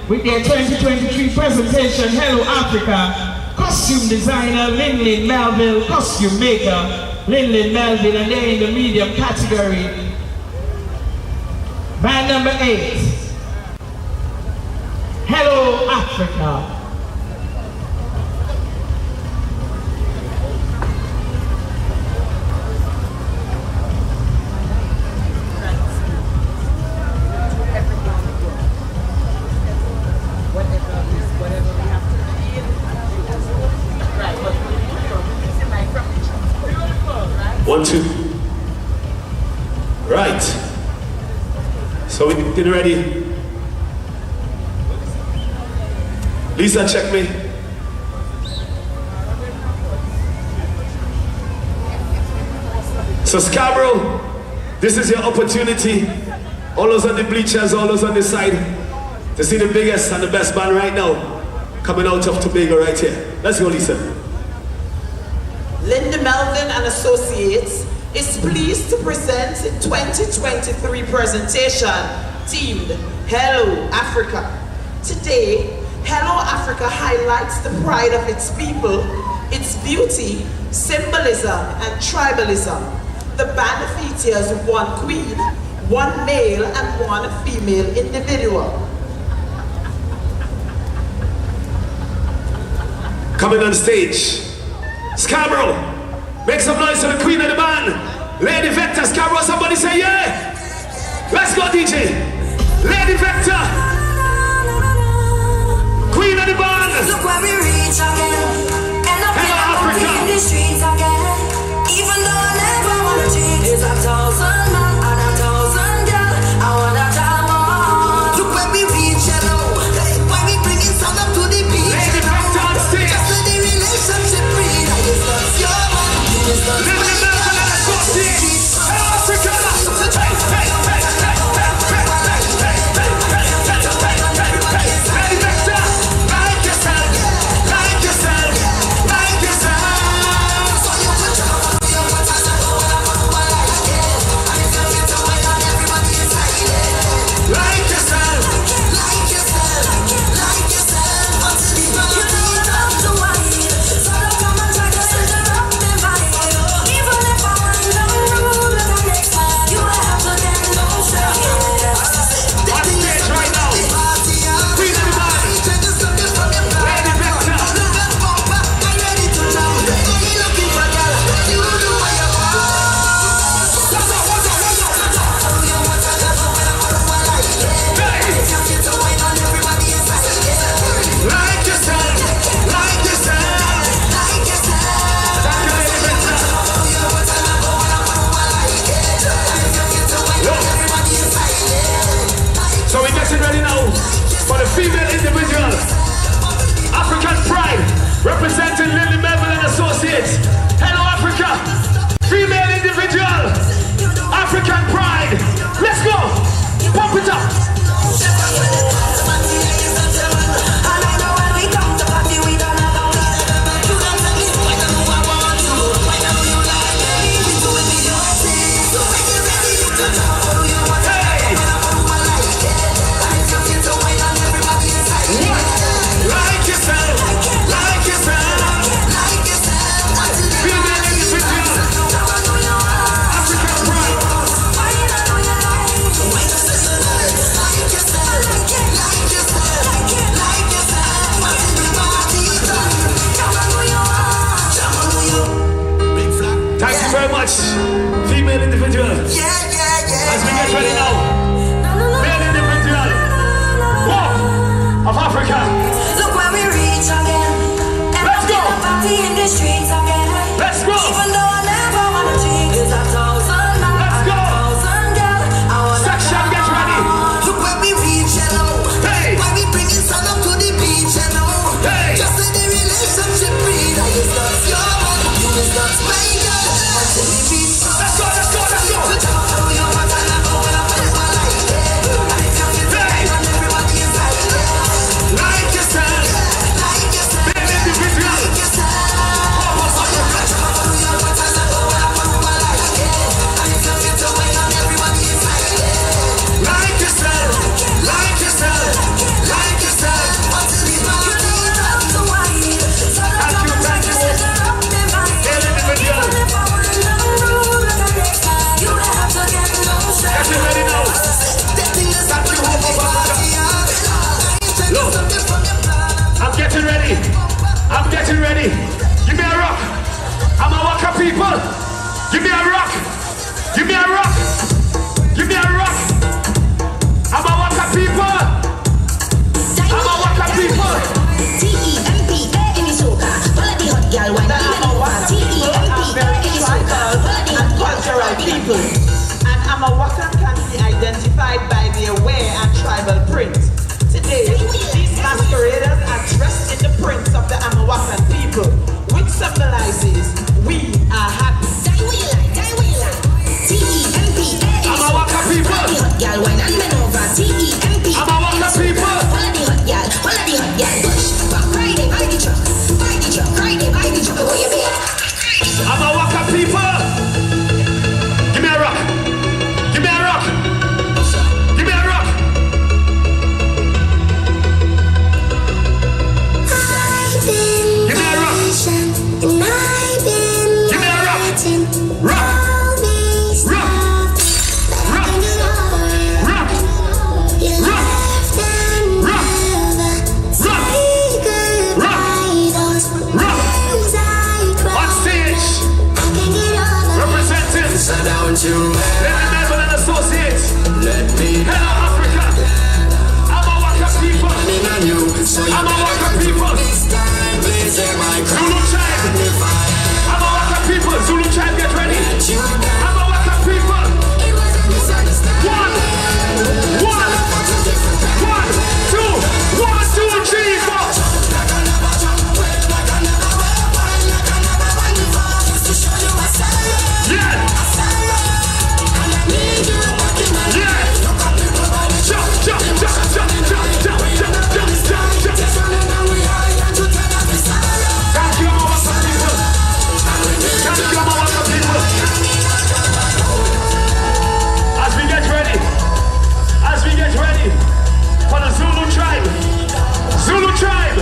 With their 2023 presentation, Hello Africa, costume designer Linley Melville, costume maker Linley Melville, and they're in the medium category. Band number 8, Hello Africa. One, two. Right. So we getting ready. Lisa, check me. So Scarborough, this is your opportunity. All those on the bleachers, all those on the side, to see the biggest and the best band right now coming out of Tobago right here. Let's go, Lisa. Linda Melvin and Associates is pleased to present a 2023 presentation themed Hello Africa. Today, Hello Africa highlights the pride of its people, its beauty, symbolism, and tribalism. The band features 1 queen, 1 male, and 1 female individual. Coming on stage, Scarborough, make some noise for the queen of the band. Lady Vector, Scarborough, somebody say yeah. Let's go, DJ. Lady Vector, queen of the band. Look where we reach again. End up Hello, Africa. in the streets again. Even though I never wanna change, it's 1,000 man and Let me never and associate. Hello Africa. I'm a Waka people. I'm a Waka people. Zulu tribe. I'm a Waka people. Zulu tribe, get ready. I'm a Waka people. One, two, three, four. Yeah. As we get ready for the Zulu tribe. Zulu tribe.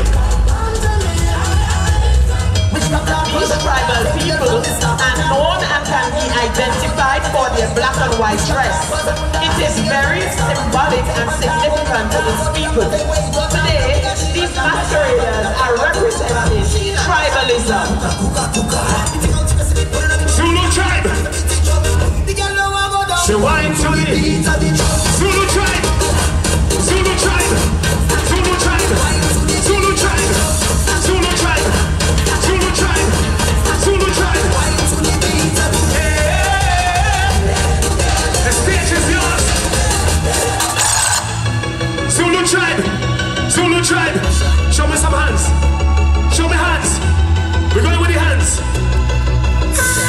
These tribal people are known and can be identified for their black and white dress. It is very symbolic and significant to these people. Today, these masqueraders are representing tribalism. Zulu tribe. She wine to the Zulu tribe. Zulu tribe. Zulu tribe. Zulu tribe. Zulu tribe. Zulu tribe. Zulu tribe. The stage is yours. Zulu tribe. Zulu tribe. Show me some hands. Show me hands. We're going with the hands.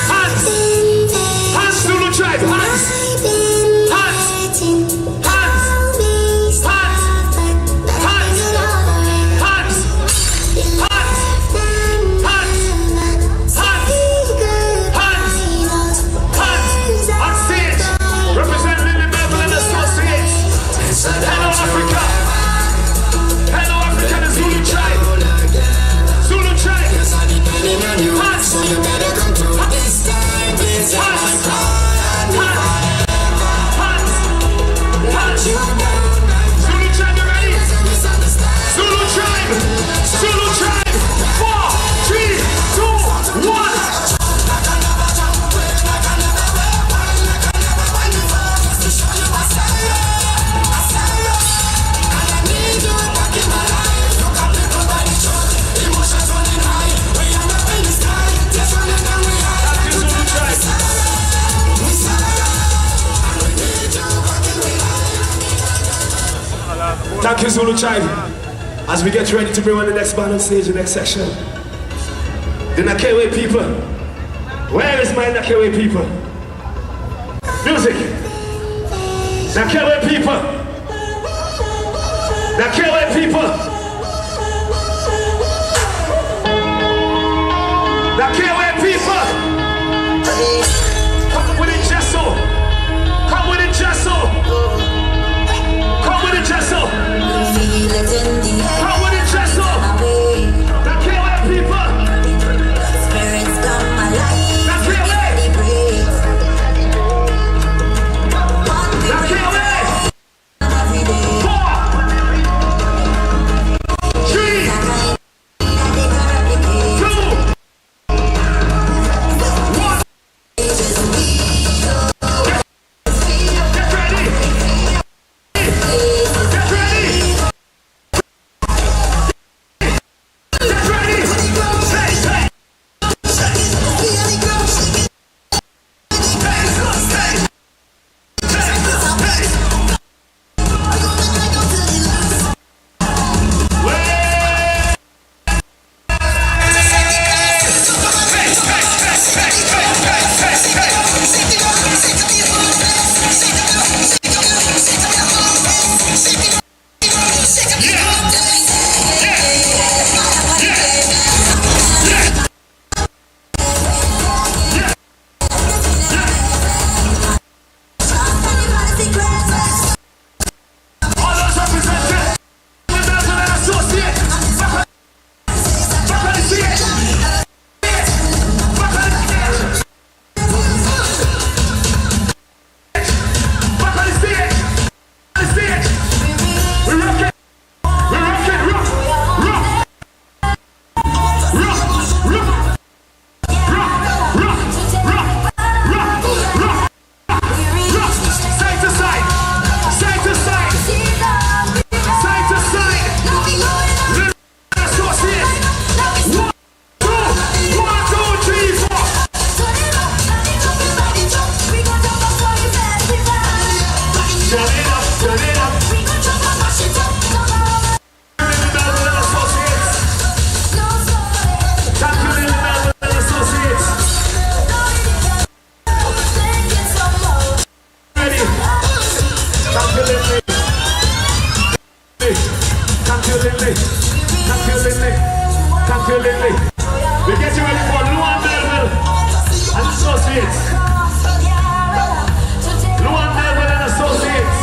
Hands. Hands, Zulu tribe. Hands. Hands. Hands. Hands. Hands. Hands. Hands. Hands. Hands. Hands. On stage. Representing the Bible and Associates. Hello, Africa. Hello, Africa, the Zulu tribe. Zulu tribe. Hands. Zulu tribe, you ready? Zulu tribe. Zulu tribe. 4, 3, 2, 1. Thank you, Zulu tribe. As we get ready to bring on the next band on stage, the next section. The Nakewe people. Where is my Nakewe people? Music. Nakewe people. Nakewe people. Nakewe people. Come with it, Jesso. Come with it, Jesso. Come with it, Jesso. Come with it, Jesso. Nakewe people. Nakewe. Nakewe. 4, 3, 2, Lindley. Thank you, Lindley. We get you ready for Luan Melville and Associates. Luan Melville and Associates.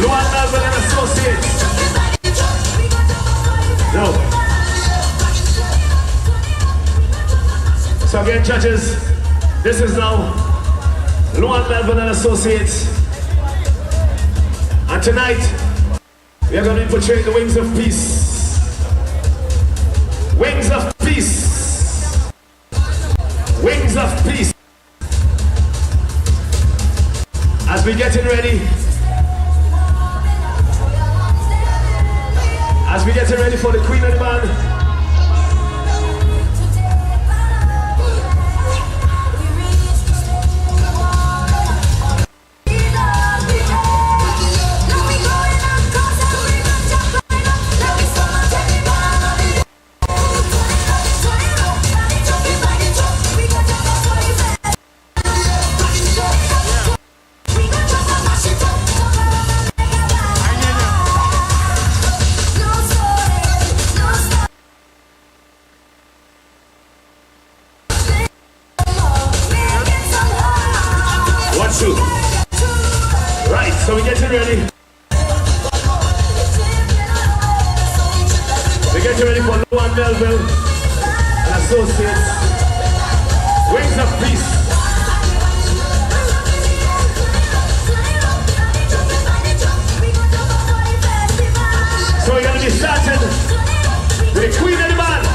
Luan Melville and Associates. No. So again, judges, this is now Luan Melville and Associates. And tonight, we are going to be portraying the wings of peace. Wings of peace. Wings of peace. As we getting ready. As we getting ready for the Queen of the Band. Right, so we getting ready. We getting ready for Luan Melville and Associates. Wings of Peace. So we're going to be starting with the Queen of the Band.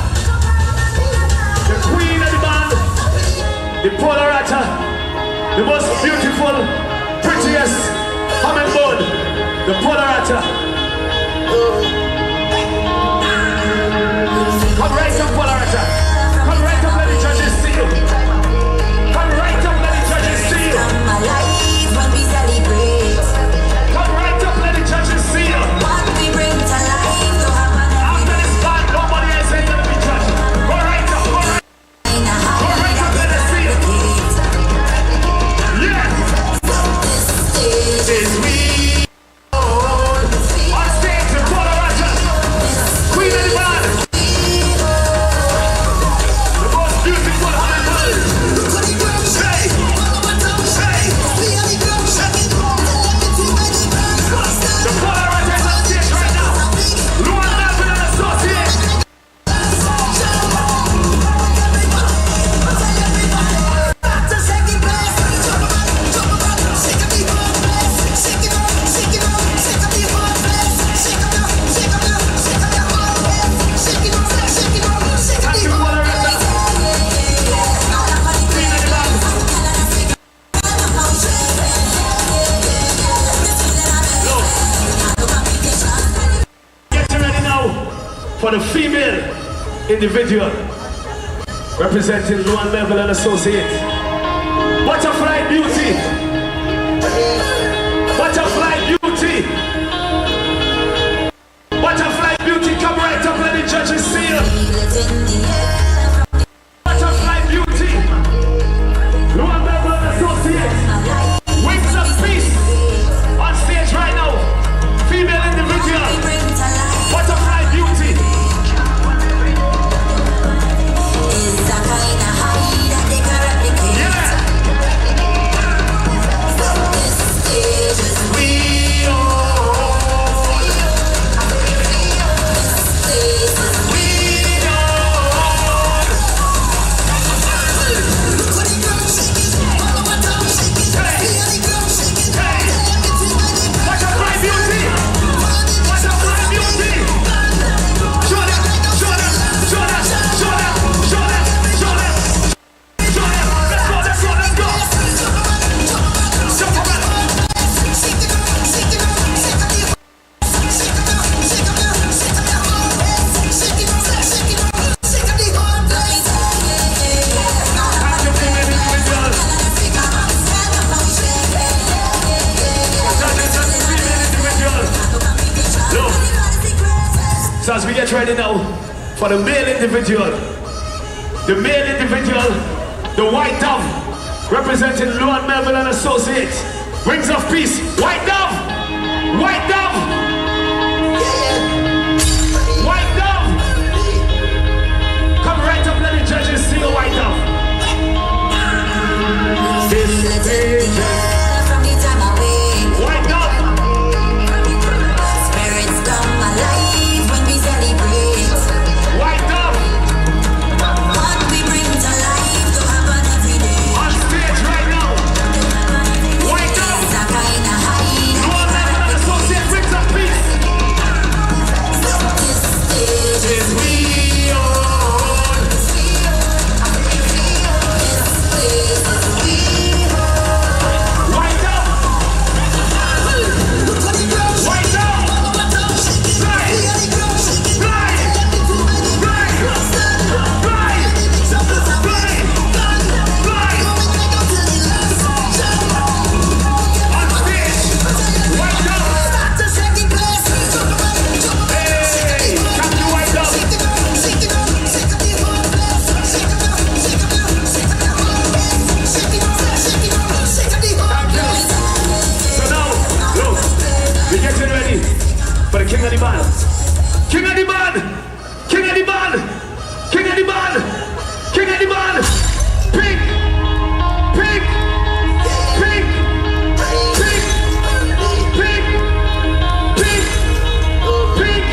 The Queen of the Band. The Polarata. The most beautiful, prettiest hummingbird, the Polarata. Come right up, Polarata. Come right up, let the judges see you. Come right up, let the judges see you. Come right up, let the judges see you. After this band, nobody else ain't gonna be judged. Go right up, go right up. Go right up, let us see you. Is we on stage in Polarata, Queen of the Band, the most beautiful hummingbird. Hey, hey, the Polarata is on stage right now. Luan Melville and Associates. For the female individual representing Luan Melville and Associates. Butterfly Beauty. Butterfly Beauty. Butterfly Beauty, come right up, let the judges see you. Butterfly Beauty. Luan Melville and Associates. Wings of Peace. On stage right now. Female individual. Butterfly Beauty. So as we get ready now for the male individual, the the male individual, the white dove, representing Lord Melville and Associates. Wings of Peace, white dove, white dove, white dove. Come right up, let the judges see a white dove. From the time I wake, white dove. spirits come alive when we celebrate. White dove. What we bring to life to happen every day. On stage right now. White dove. It's a kind of high. Lord Melville and Associates, Wings of Peace. This stage is we own. This place is we White dove. White dove. Fly. Fly. Fly. Fly. Fly. Fly. On stage. White dove. Hey, Captain White dove. So now, look, we're getting ready for the king of the band. King of the band! King of the band! King of the band! King of the band! Pick! Pick! Pick! Pick! Pick! Pick! Pick!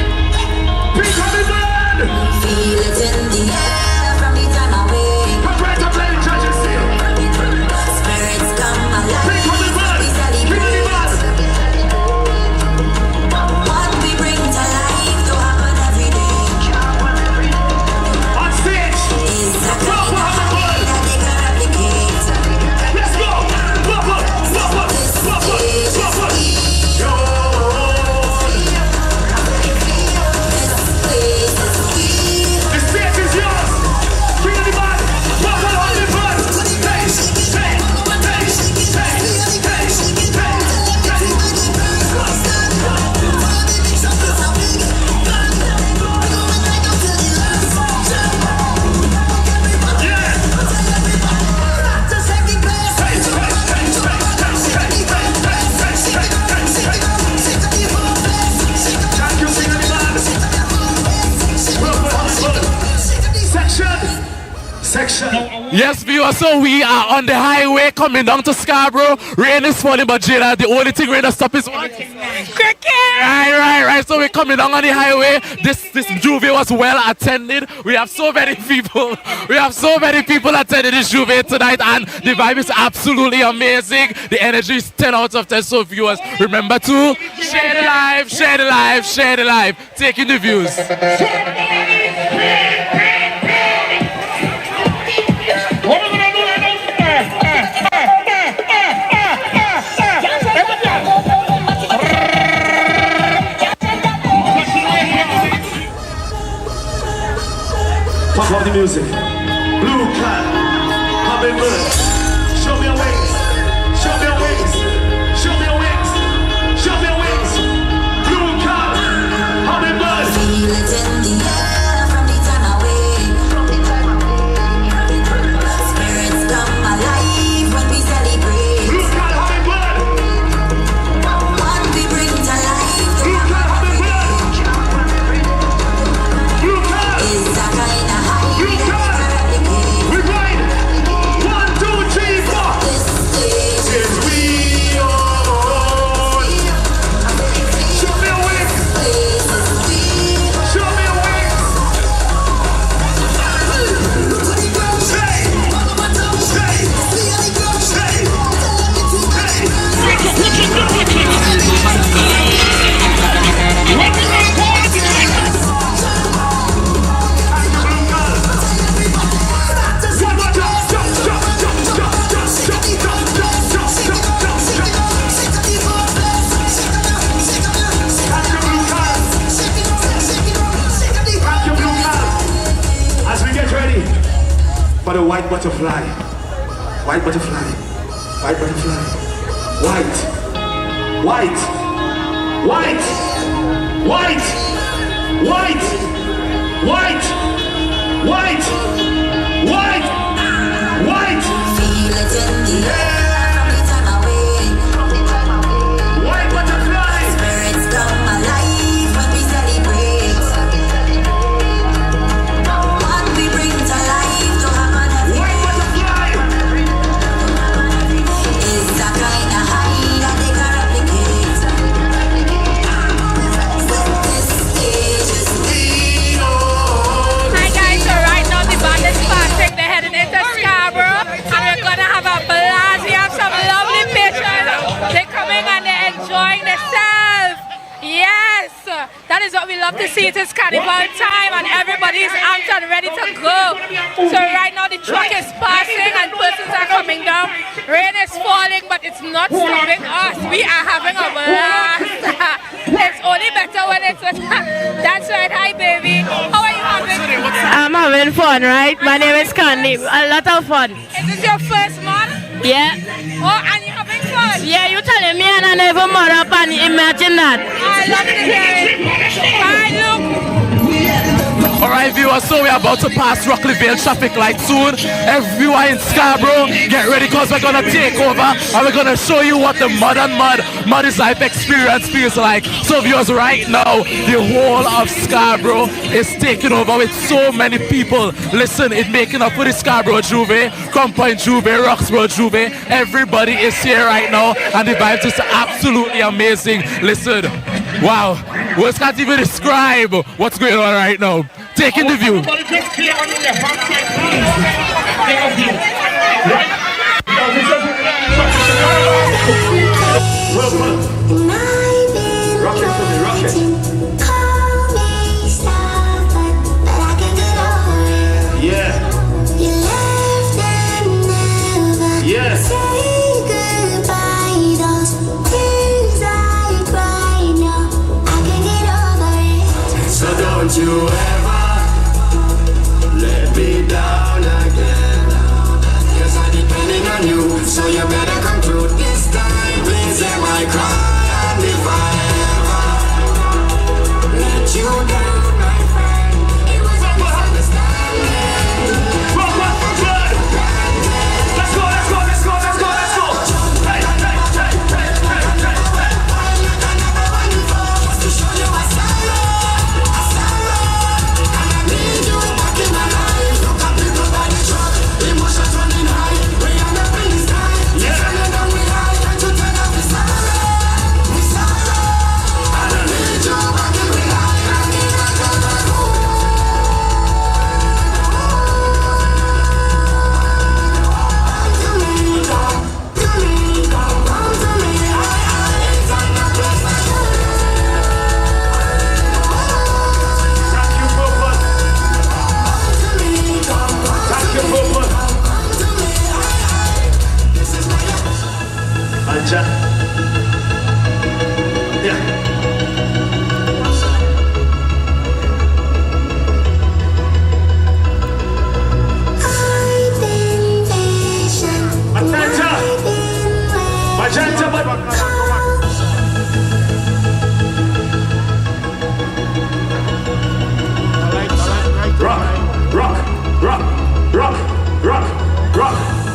Pick of the band! feel it in the air from the time I wake. Come right up, let the judges see you. Spirits come alive Pick of the band! when we King of the celebrate. band! What we bring to life to happen every day. On stage! It's a Pop kind of up the high band! that they can replicate. Let's go! Pop up! Pop up! Pop up! Pop up! Yo! The stage is yours! King of the band! Pop up on the band! Hey! Hey! Section. Yes, viewers, so we are on the highway coming down to Scarborough. Rain is falling, but Jada, the only thing ready to stop is one. Cricket! Right. So we're coming down on the highway. This Juve was well attended. We have so many people. Attending this Juve tonight, and the vibe is absolutely amazing. The energy is 10 out of 10. So viewers, remember to share the live, taking the views. Pop up the music. Blue cloud, hummingbird. Show me your wings. Show me your wings. Show me your wings. Show me your wings. Blue cloud, hummingbird. Feel it in the air from the time I wake. Spirits come alive when we celebrate. Blue cloud, hummingbird. What we bring to life to Blue cloud, hummingbird. Blue cloud. is a kind of high Blue that cloud. they can replicate. We grind. 1, 2, 3, 4. This stage Is we on. Show me your wings. place is we. Show me your wings. Hey. As we get ready for the white butterfly, white butterfly, white butterfly, white, white, white, white, white, white, white, White! White! Feel it in the air from the time away. White butterfly! Spirits come alive when we celebrate. What we bring to life to happen every White day butterfly! is a kind of high that they can replicate. This stage is Hi guys, so right now the band is passing. They're heading into Scarborough and we're gonna have a blast. We have some lovely pictures. They're coming and they're enjoying themselves. Yes, that is what we love to see. It is Carnival time and everybody's amped and ready to go. So right now the truck is passing and persons are coming down. Rain is falling but it's not stopping us. We are having a blast. It's only better when it's that's right. Hi baby, how are you having? I'm having fun, right? My name is Carnival. A lot of fun. Is this your first month? Yeah. Oh, and you're having fun? Yeah, you telling me and I never more up and imagine that. I love to hear it. Bye, look. Alright viewers, so we're about to pass Rockleyville traffic light soon. Everyone in Scarborough, get ready because we're gonna take over and we're gonna show you what the modern mud is life experience feels like. So viewers, right now, the whole of Scarborough is taken over with so many people. Listen, it's making up for the Scarborough Juve, Compound Juve, Roxborough Juve. Everybody is here right now and the vibes is absolutely amazing. Listen, wow, words can't even describe what's going on right now. Taking the view. Don't you ever let me down again. Cause I'm depending on you, so you better come through this time. Please hear my cry, and if I ever let you down, my friend, it was a misunderstanding. Let's go, let's go, let's go, let's go, let's go. Hey, hey, hey, hey, hey, hey, hey. To show you my sorrow.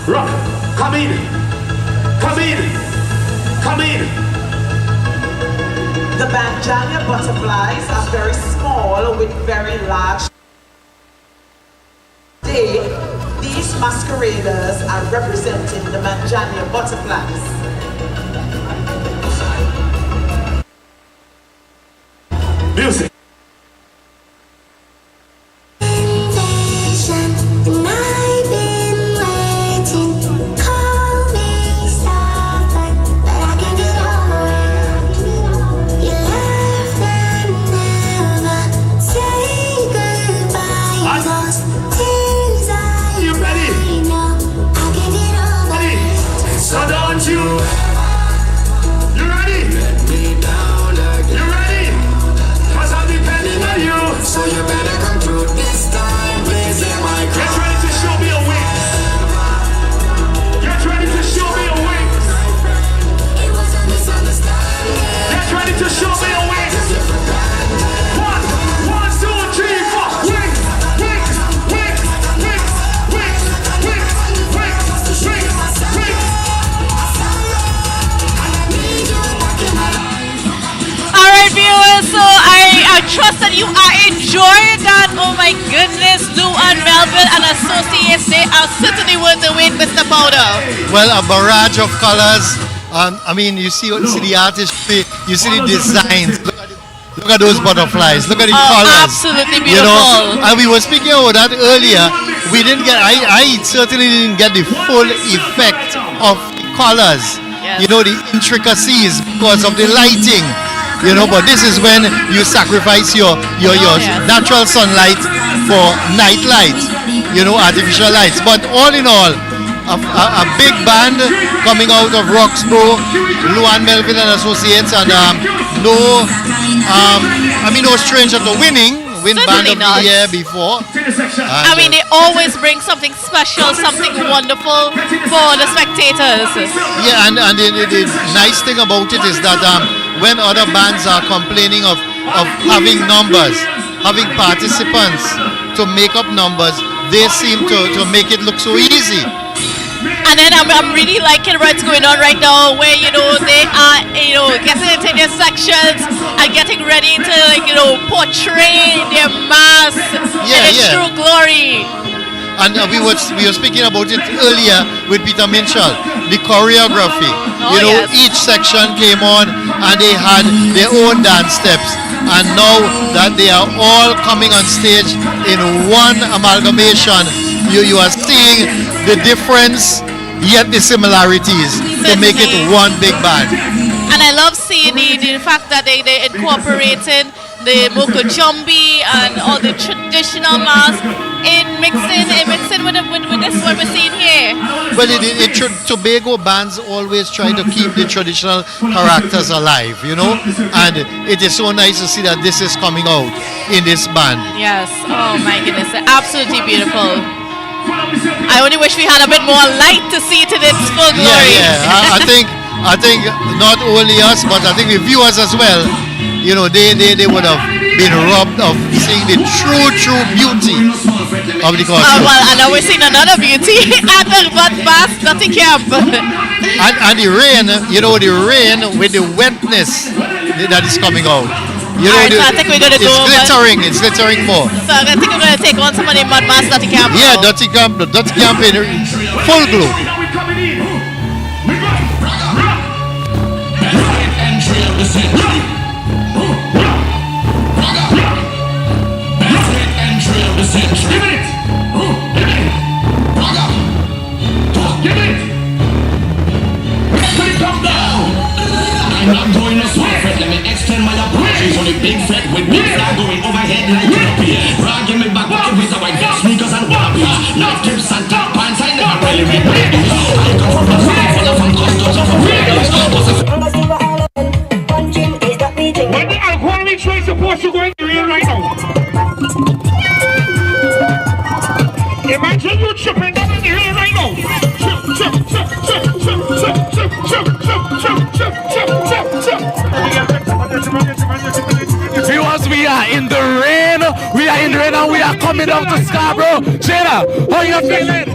Rock, come in, come in, come in. The Banjania butterflies are very small with very large. Today, these masqueraders are representing the Banjania butterflies. Music. You ready? Let me down again. You ready? 'Cause I'm trust that you are enjoying that. Oh my goodness, Lou and Melvin and associates, they are certainly worth the wait, Mr. Powder. Well, a barrage of colors. I mean, you see the artistry, you see the designs. Look at those butterflies. Look at the colors. Absolutely You beautiful. know, and we were speaking about that earlier. We didn't get. I certainly didn't get the full effect of the colors. Yes. You know, the intricacies because of the lighting. You know, but this is when you sacrifice your natural sunlight for night light. You know, artificial lights. But all in all, a big band coming out of Roxborough, Luan Melvin and Associates, and no stranger to winning. Win Band of the Year before. I mean, they always bring something special, something wonderful for the spectators. Yeah, and the nice thing about it is that when other bands are complaining of having numbers, having participants to make up numbers, they seem to make it look so easy. And then I'm really liking what's going on right now, where they are getting into their sections and getting ready to portray their mass in its true glory. And we were speaking about it earlier with Peter Minchall, the choreography. Each section came on and they had their own dance steps. And now that they are all coming on stage in one amalgamation, you are seeing the difference yet the similarities to make it one big band. And I love seeing the fact that they incorporated the Moko Jumbi and all the traditional masks in mixing with this what we're seeing here. Well, Tobago bands always try to keep the traditional characters alive, and it is so nice to see that this is coming out in this band. Yes, oh my goodness, absolutely beautiful. I only wish we had a bit more light to see it in its full glory. Yeah. I think not only us, but I think the viewers as well. They would have been robbed of seeing the true beauty of the costume. Well, and now we're seeing another beauty at the Bass Dirty Camp. And the rain, the rain with the wetness that is coming out. Alright, so I think we're going to go over. It's glittering more. So I think we're going to take on some of the Mud Mass Dirty Camp. Yeah, Dirty Camp in full glow. I'm not going no small fret, let me extend my apologies on a big fret with big flag going overhead like canopy. Ragging me back pocket with a white vest, sneakers and wallabies. Knife tips and top pants, I never really read my dues. I come from a city full of customs of affairs. When the alcoholic train supposed to go in the rain right now. Imagine you tripping down in the rain right now. Viewers, we are in the rain. We are in the rain and we are coming down to Scarborough. Jada, how you feeling?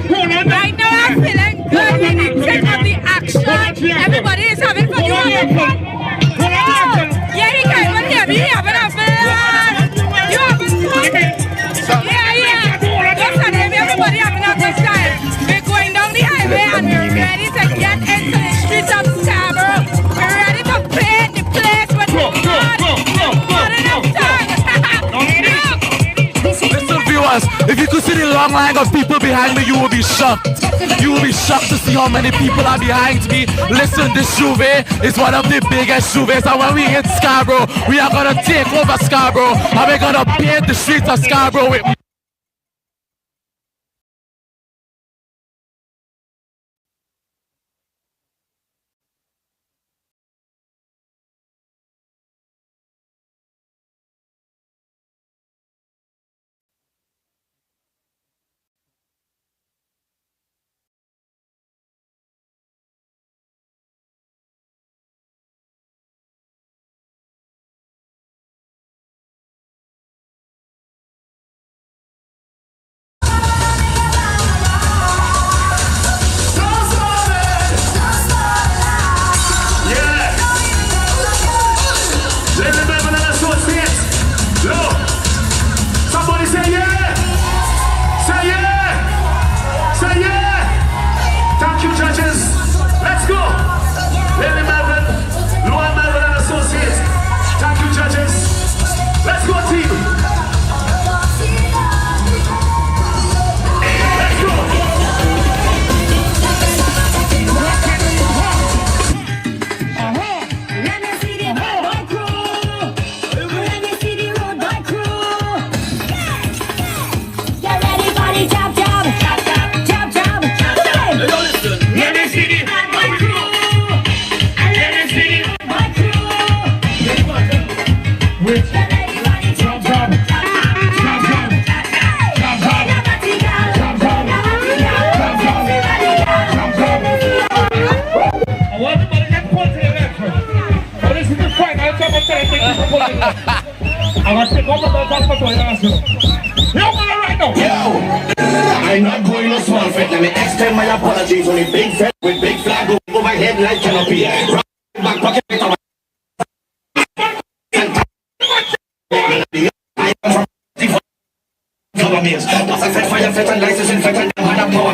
Right now I'm feeling good. We need to take up the action. Everybody is having fun. You having fun? Yeah, you guys want to hear me having a fun. You having fun? Yeah. Listen, everybody having a good time. We're going down the highway and we're ready to get into the streets of Scarborough. We're ready to paint the place with fun enough time. Listen, viewers, if you could see the long line of people behind me, you will be shocked. You will be shocked to see how many people are behind me. Listen, this Juve is one of the biggest Juves, and when we hit Scarborough, we are gonna take over Scarborough, and we're gonna paint the streets of Scarborough with apologies. Only big fat with big flag going over my head like canopy. Rock back pocket with our governments. Pass a fed fire, fed and license and fed and have power.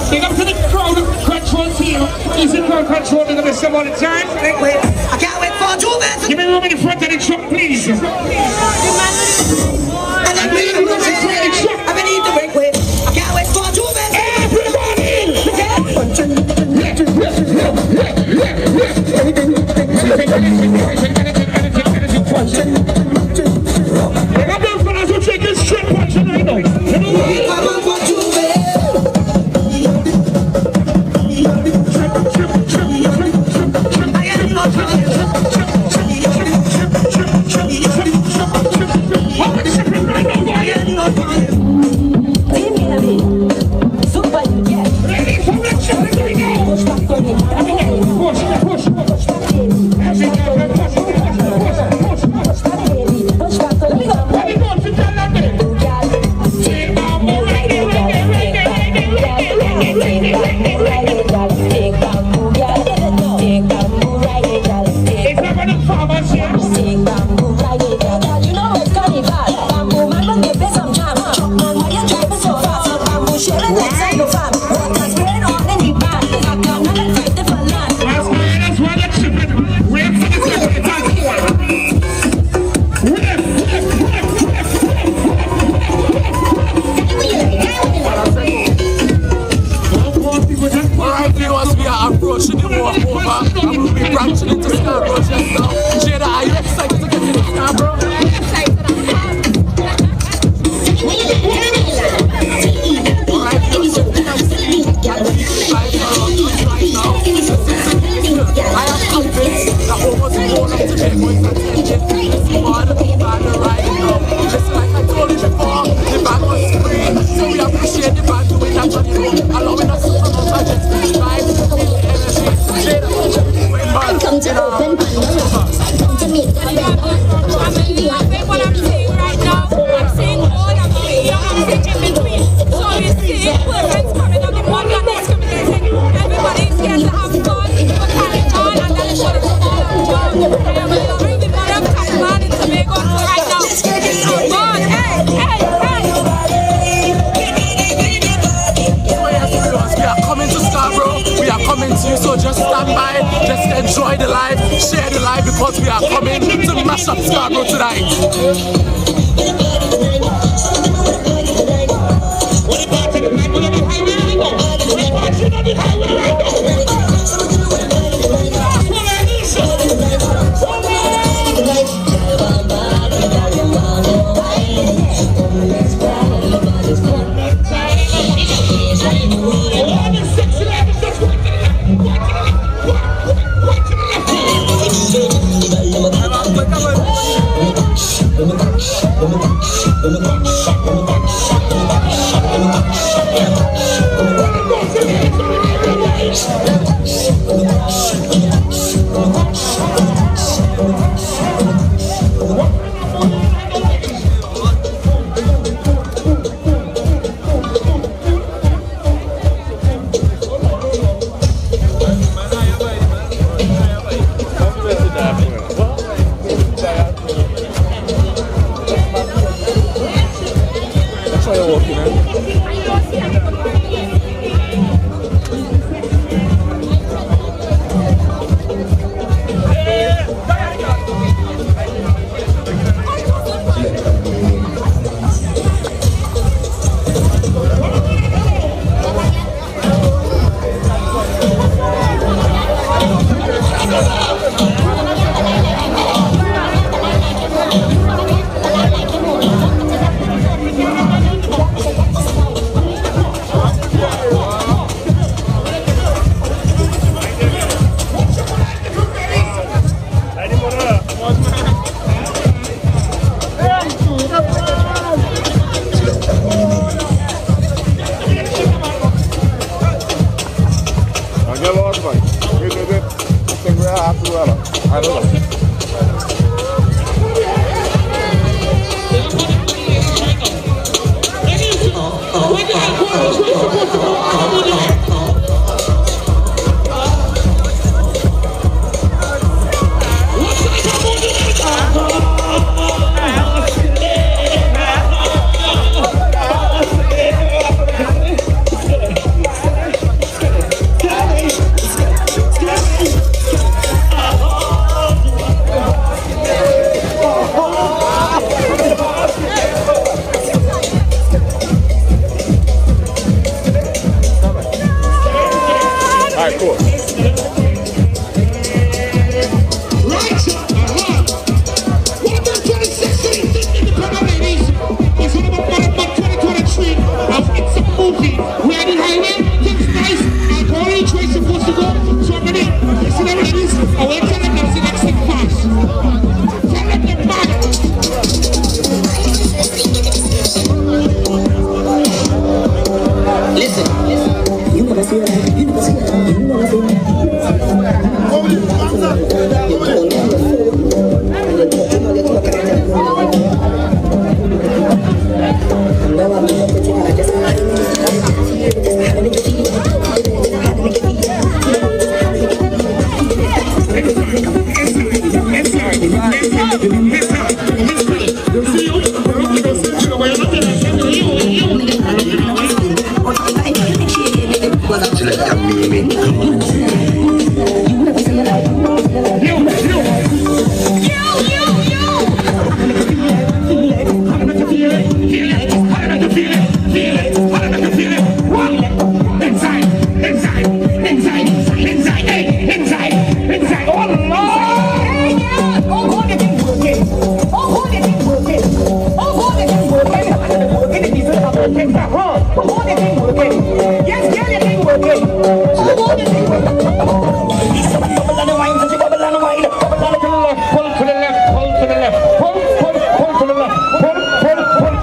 Big up to the crowd, control team. Easy crowd control, big up yourself all the time. I can't wait for 2 minutes. Give me room in the front of the truck, please. And I'm big up in the front of the truck. I need to break away. I can't wait for 2 minutes. Big up those fellas who take this trip punching right now. You know what? Push. Hey boys, attending this fun band ride now. Listen, like I told you before, the band was free, so we appreciate the band doing that on the road, allowing us to promote our jet free vibe, feel the energy. I come to open pandoras. I come to make them better. I think what I'm seeing right now, I'm seeing all of the young in between. So you see persons coming up, the one not discriminating. Everybody's here to have fun, for Carnival, and that is what it's all about. I am loving the mother of Carnival in Tobago right now. Oh God, hey, hey, hey. We are coming to Scarborough, we are coming to you, so just stand by, just enjoy the life, share the life, because we are coming to mash up Scarborough tonight.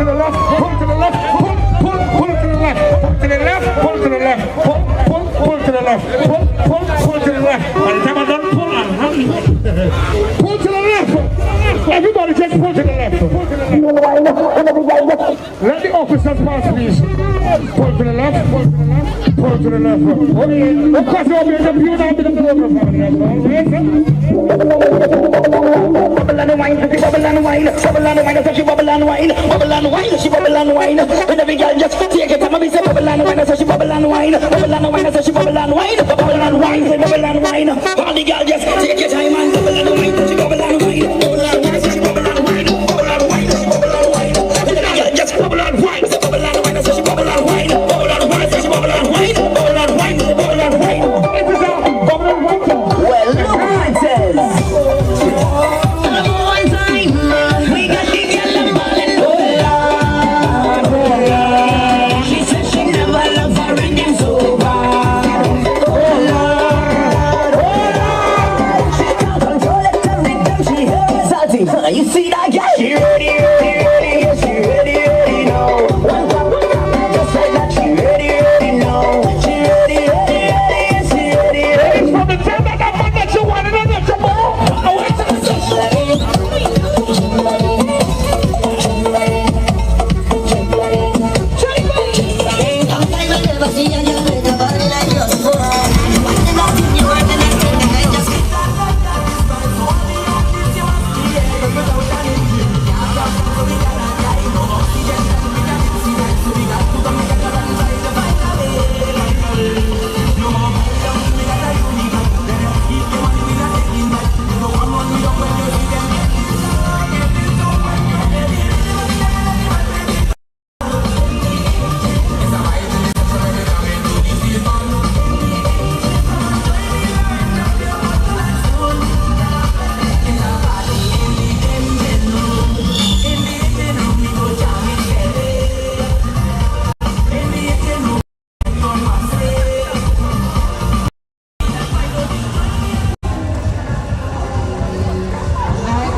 the left, pull to the left, pull to the left, pull to the left, pull to the left, pull to the left, pull to the left. By the time I'm done, pull to the left. Everybody just pull to the left. Let the officers pass, please. Pull to the left, pull to the left. Okay, of course, you'll be a computer, I'll be the program. Bubble and wine, bubble and wine, bubble and wine, so she bubble and wine, bubble and wine, she bubble and wine. When every girl just take it, I'ma be say bubble and wine, so she bubble and wine, bubble and wine, so she bubble and wine, bubble and wine, say bubble and wine. All the girls just take your time and bubble and wine, so she bubble and wine, bubble and wine, so she bubble and wine, bubble and wine, so she bubble and wine. When every girl just bubble and wine, so bubble and wine, so she bubble and wine, bubble and wine, so she bubble and wine, bubble and wine, so bubble and wine. Well, look what it says. You see that girl? She ready, yes, she ready, no. Just like that, she ready, no. She ready, yes, she ready. Ladies from the time that man that you want and that you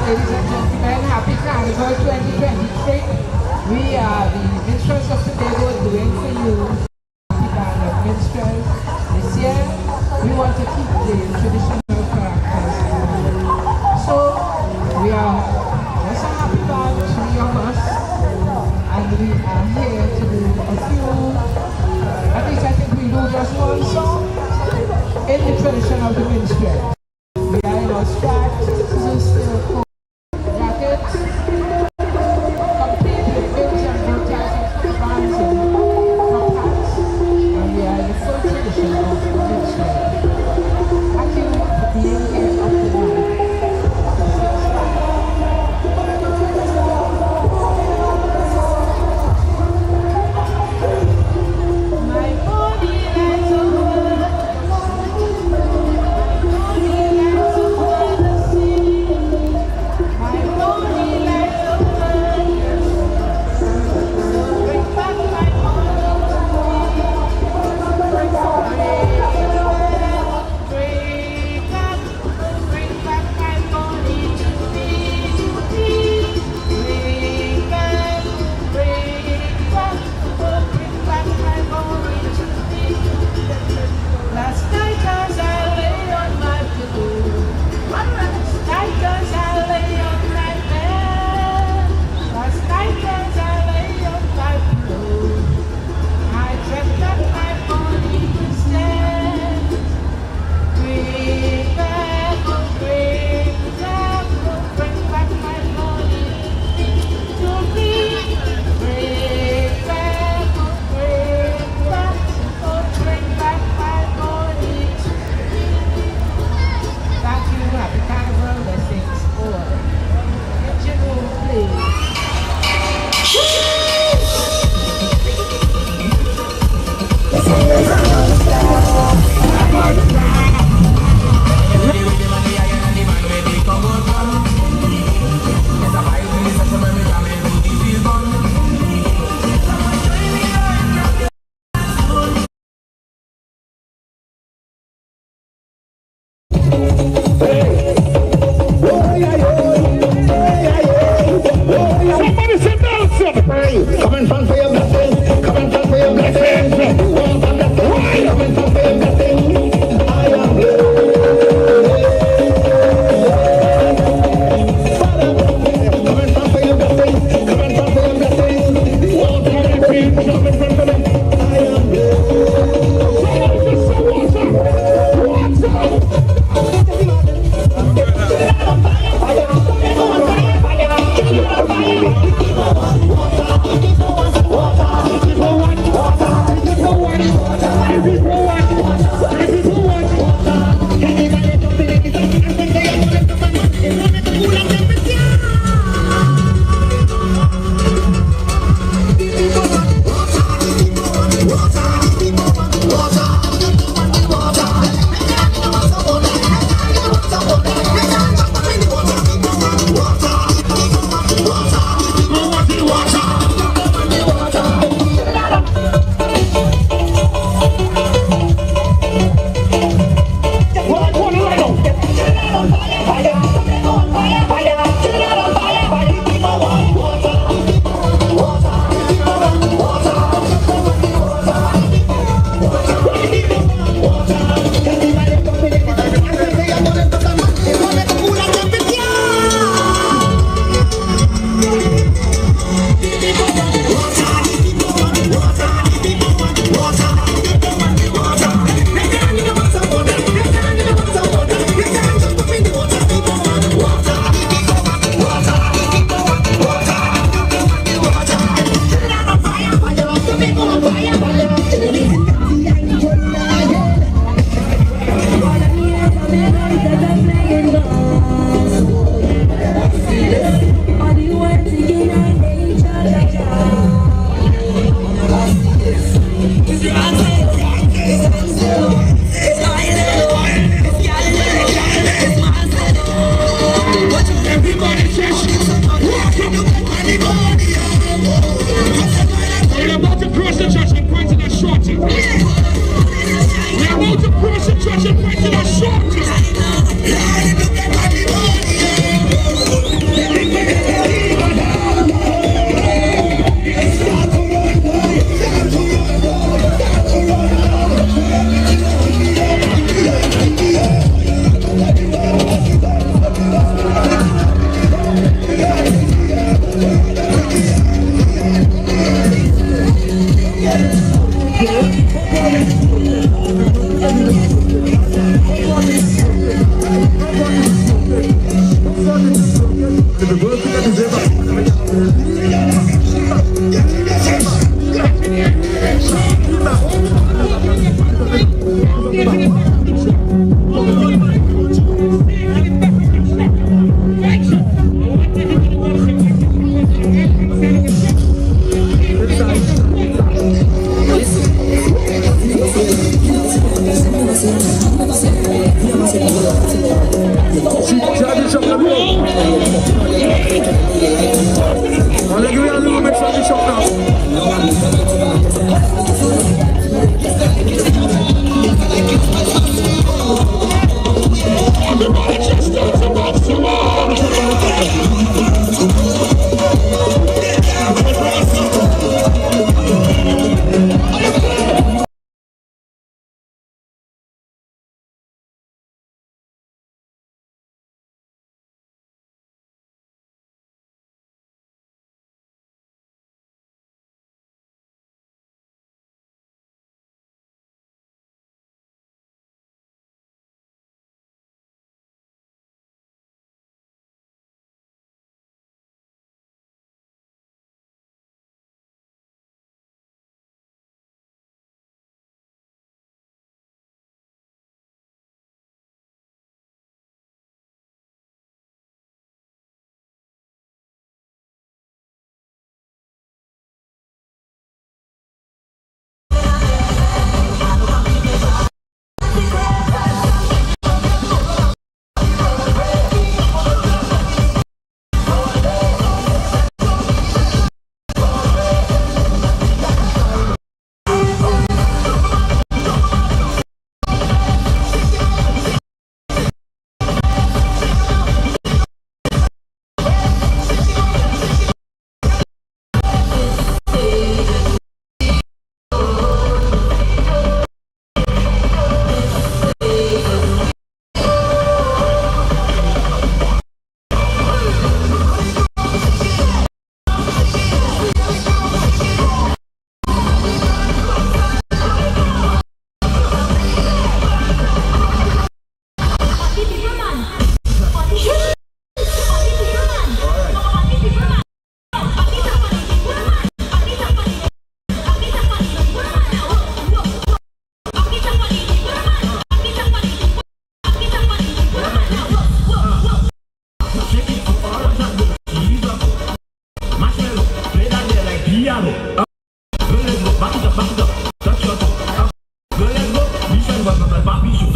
Ladies and gentlemen, happy Carnival 2023. We are the minstrels of Tobago doing for you the band of minstrels. This year, we want to keep the traditional characters alive. So, we are just a happy band, 3 of us, and we are here to do a few, at least I think we do just one song in the tradition of the minstrel. We are in our stripes, still cool. My body lights up. Come in front for your blessings. Come in front for your blessings. You want a blessing? Come in front for your blessing. I am blessed. Father, come in front for your blessing. Come in front for your blessing. You want a blessing? Come in front for me. I am blessed. Water. piano. Girl, let's go, back it up, touch your toe. Girl, let's go, mission was my papi shoot.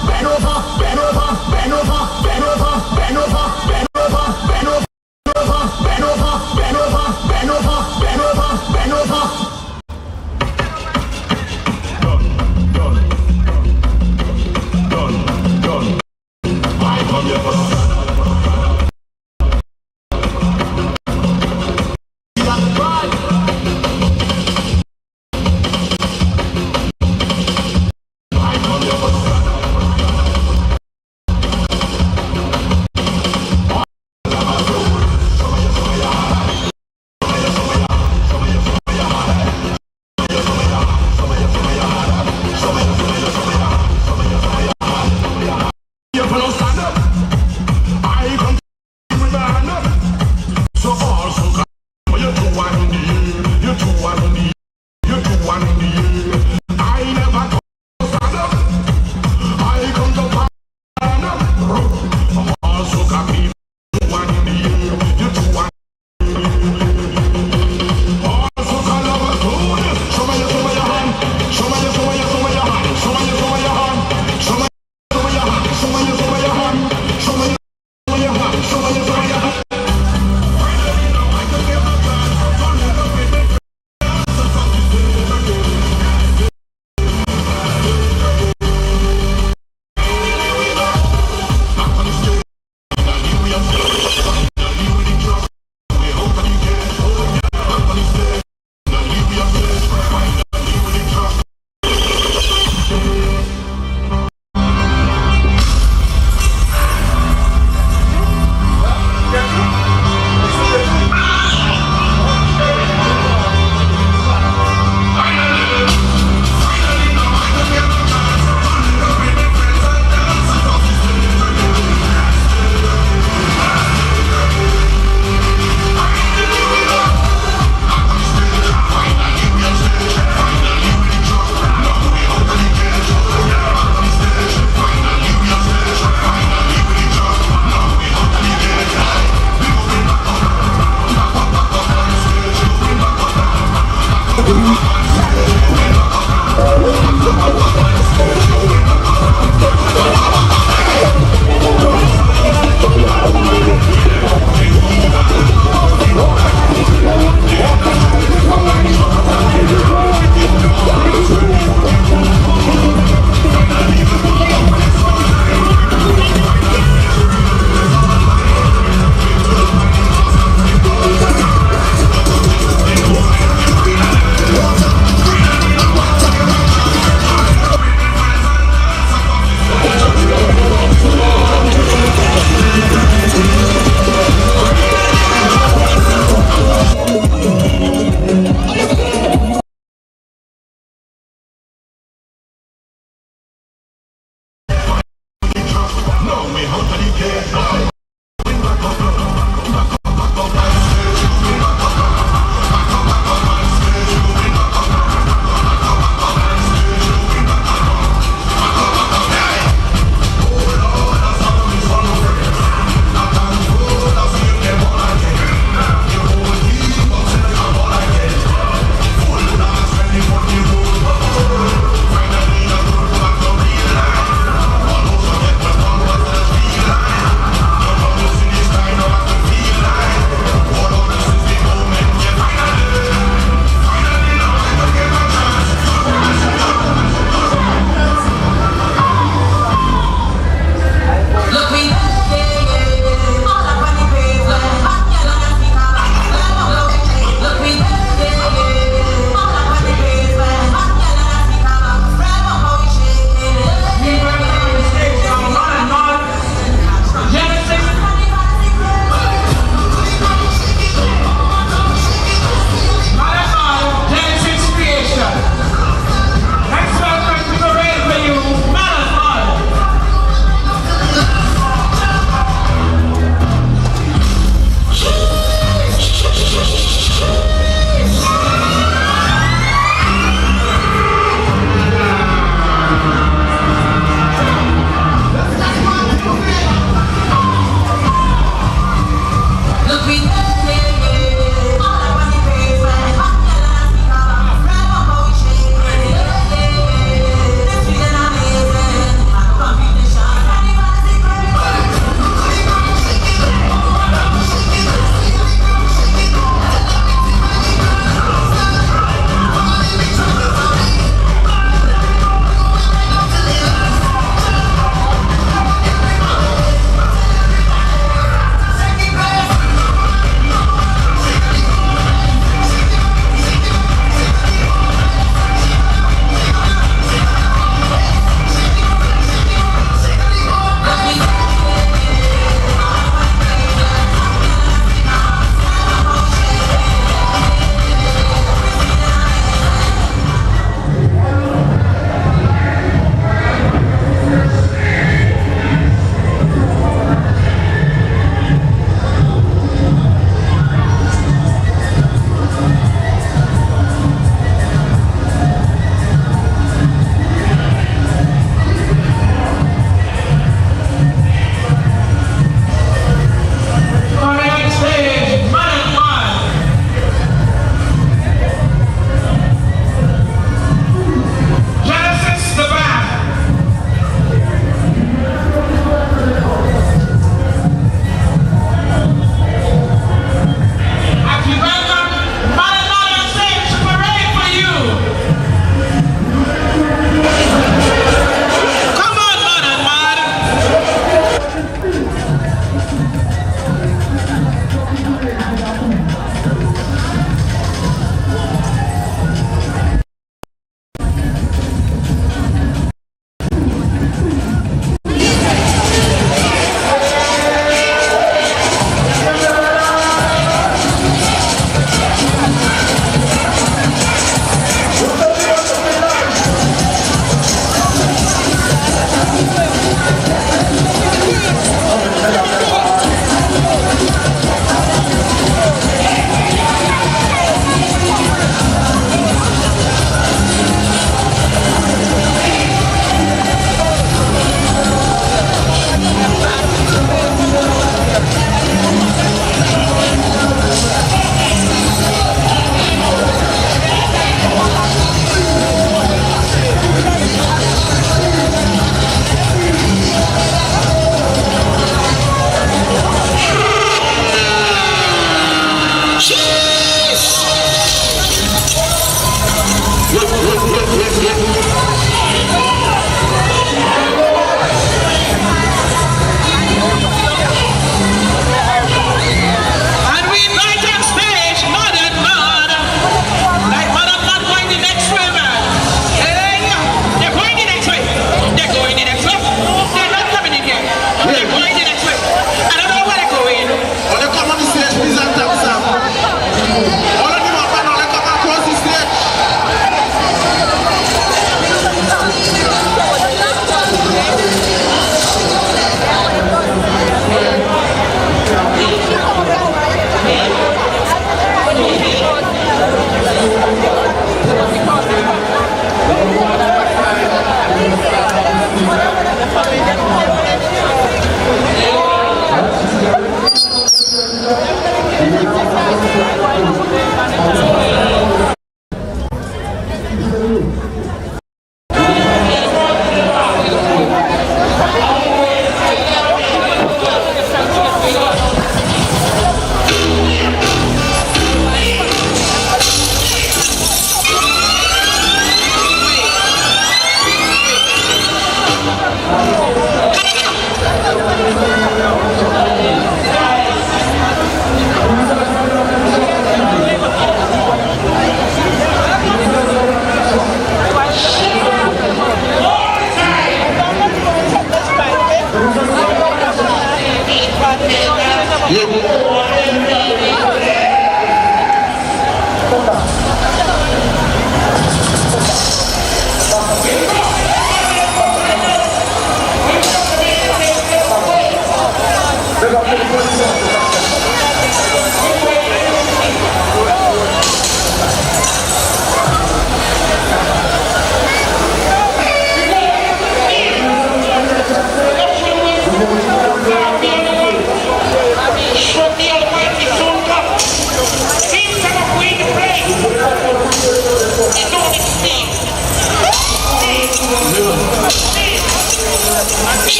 Bend over.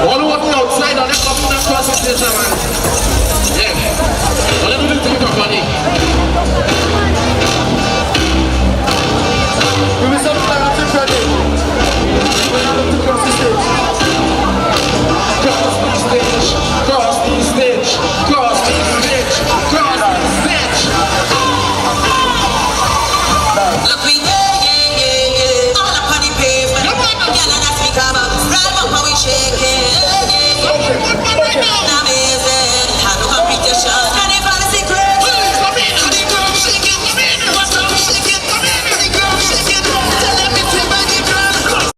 All who walking outside, let's come in across the station, man. Yeah. Let me take it up, buddy. We will some clarity ready. We're not to cross the stage. Cross the stage. Cross the stage. Cross the stage. Cross the stage. Look, we all up on the pavement. Y'all know that's me come up. Right up how we shaking. Amazing. Have no competition. Carnival is the great. Come in. The girl shake it. Come in. What's up? Shake it. Come in. The girl shake it. Tell them it's your body girl.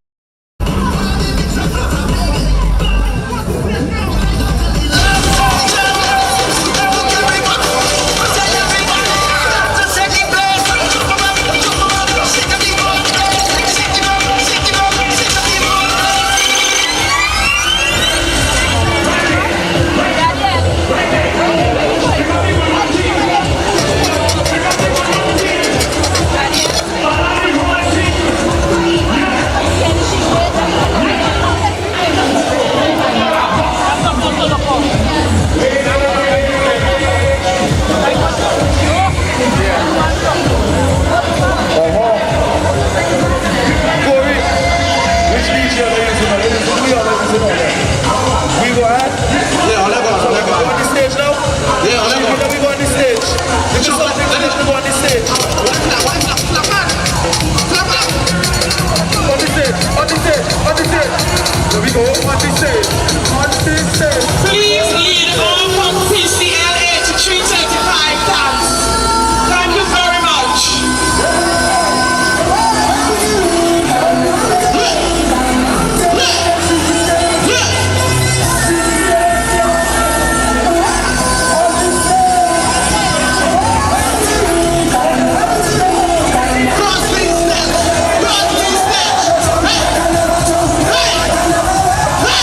Please lead all from PCLA to 335 tons. Thank you very much. Cross the stage. Cross the stage. Hey. Hey.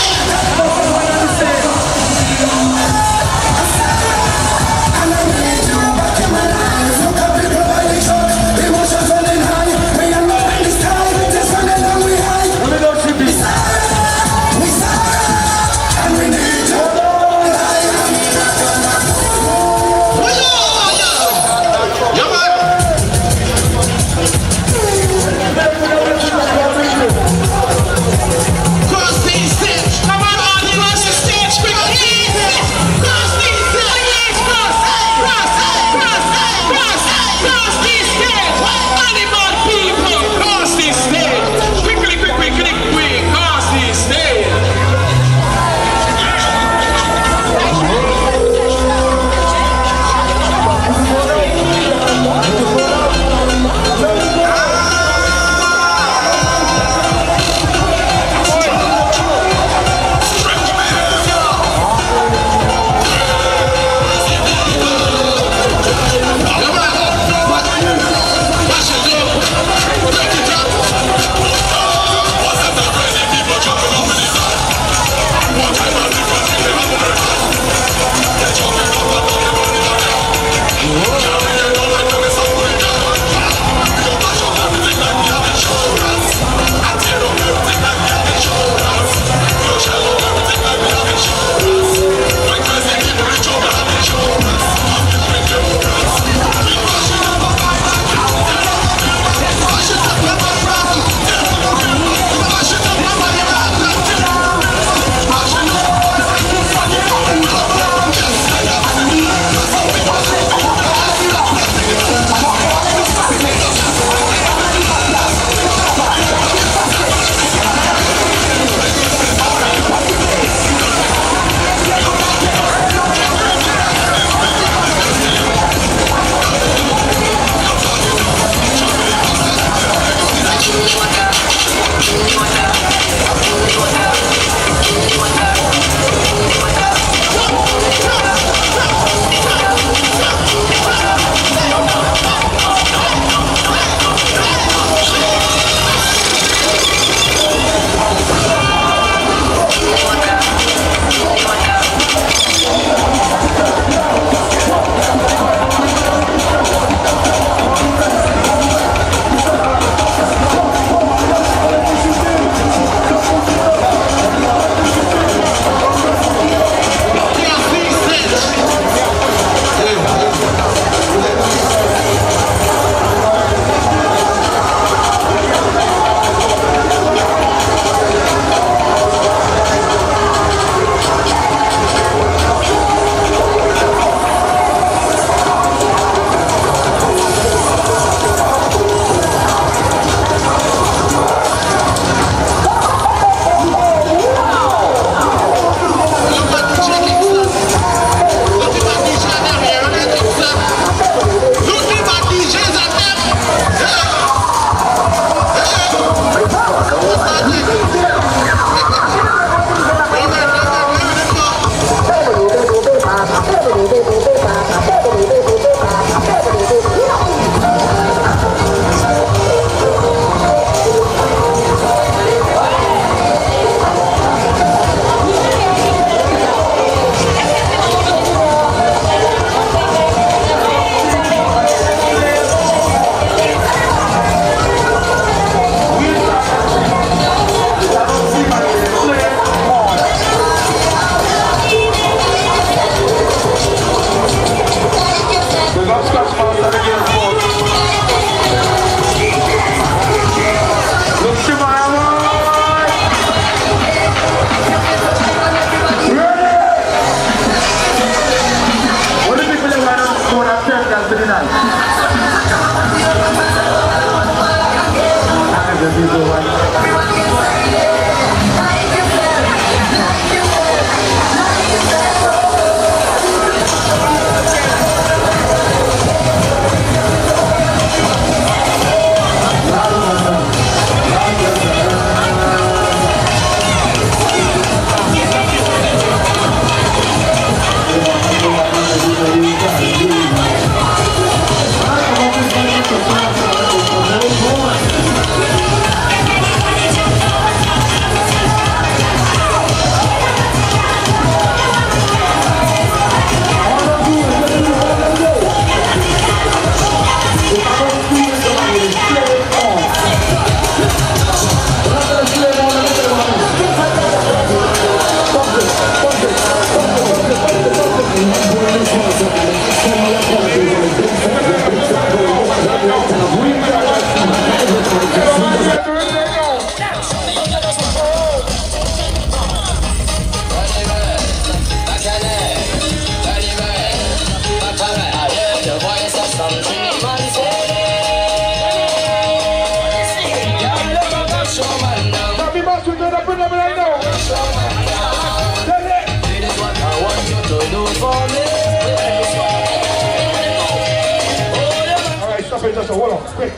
Wait, just hold on. Quick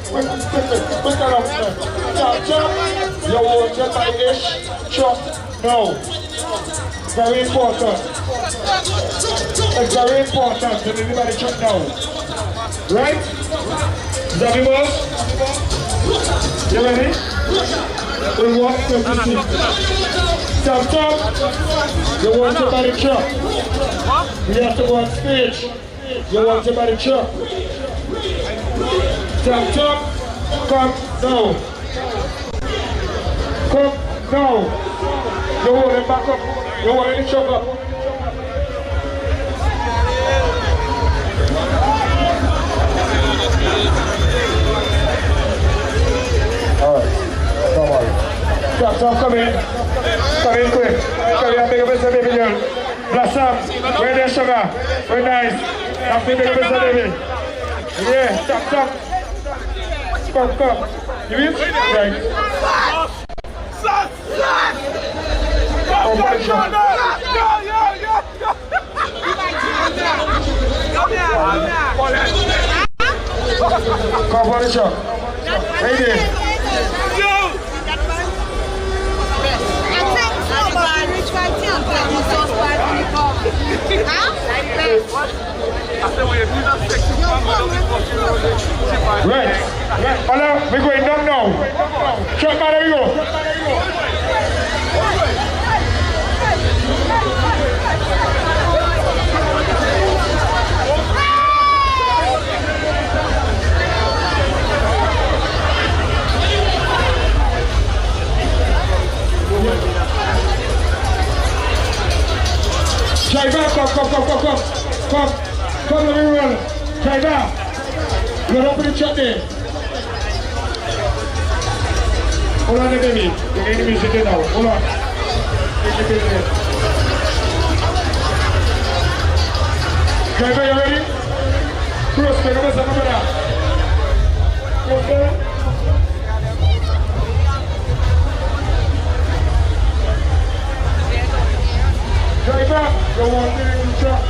enough. Jump. You want your ish. Trust. No. Very important. It's very important that everybody check now. Right? Is that the boss? You ready? We want to see. Jump. You want somebody truck. We have to go on stage. You want somebody truck. Jump. Come now. Come now. You want it back up. You want any truck up. Alright, don't worry. Tom, come in. Come in quick. Come here, big up Mr. Baby girl. Blossom, where there, sugar? Very nice. Come big up Mr. Baby. Yeah, Tom. Come. You in? Right. Oh, body shot. Come, body shot. Hey there. Right. Hello, we're going down now. Truck man, there we go. Driver, come, let me roll. Driver, you're up in the truck there. Hold on, baby. You're getting me sitting now. Hold on. Driver, you ready? Cross, take a bus over there. Okay. Driver, you want to in the truck?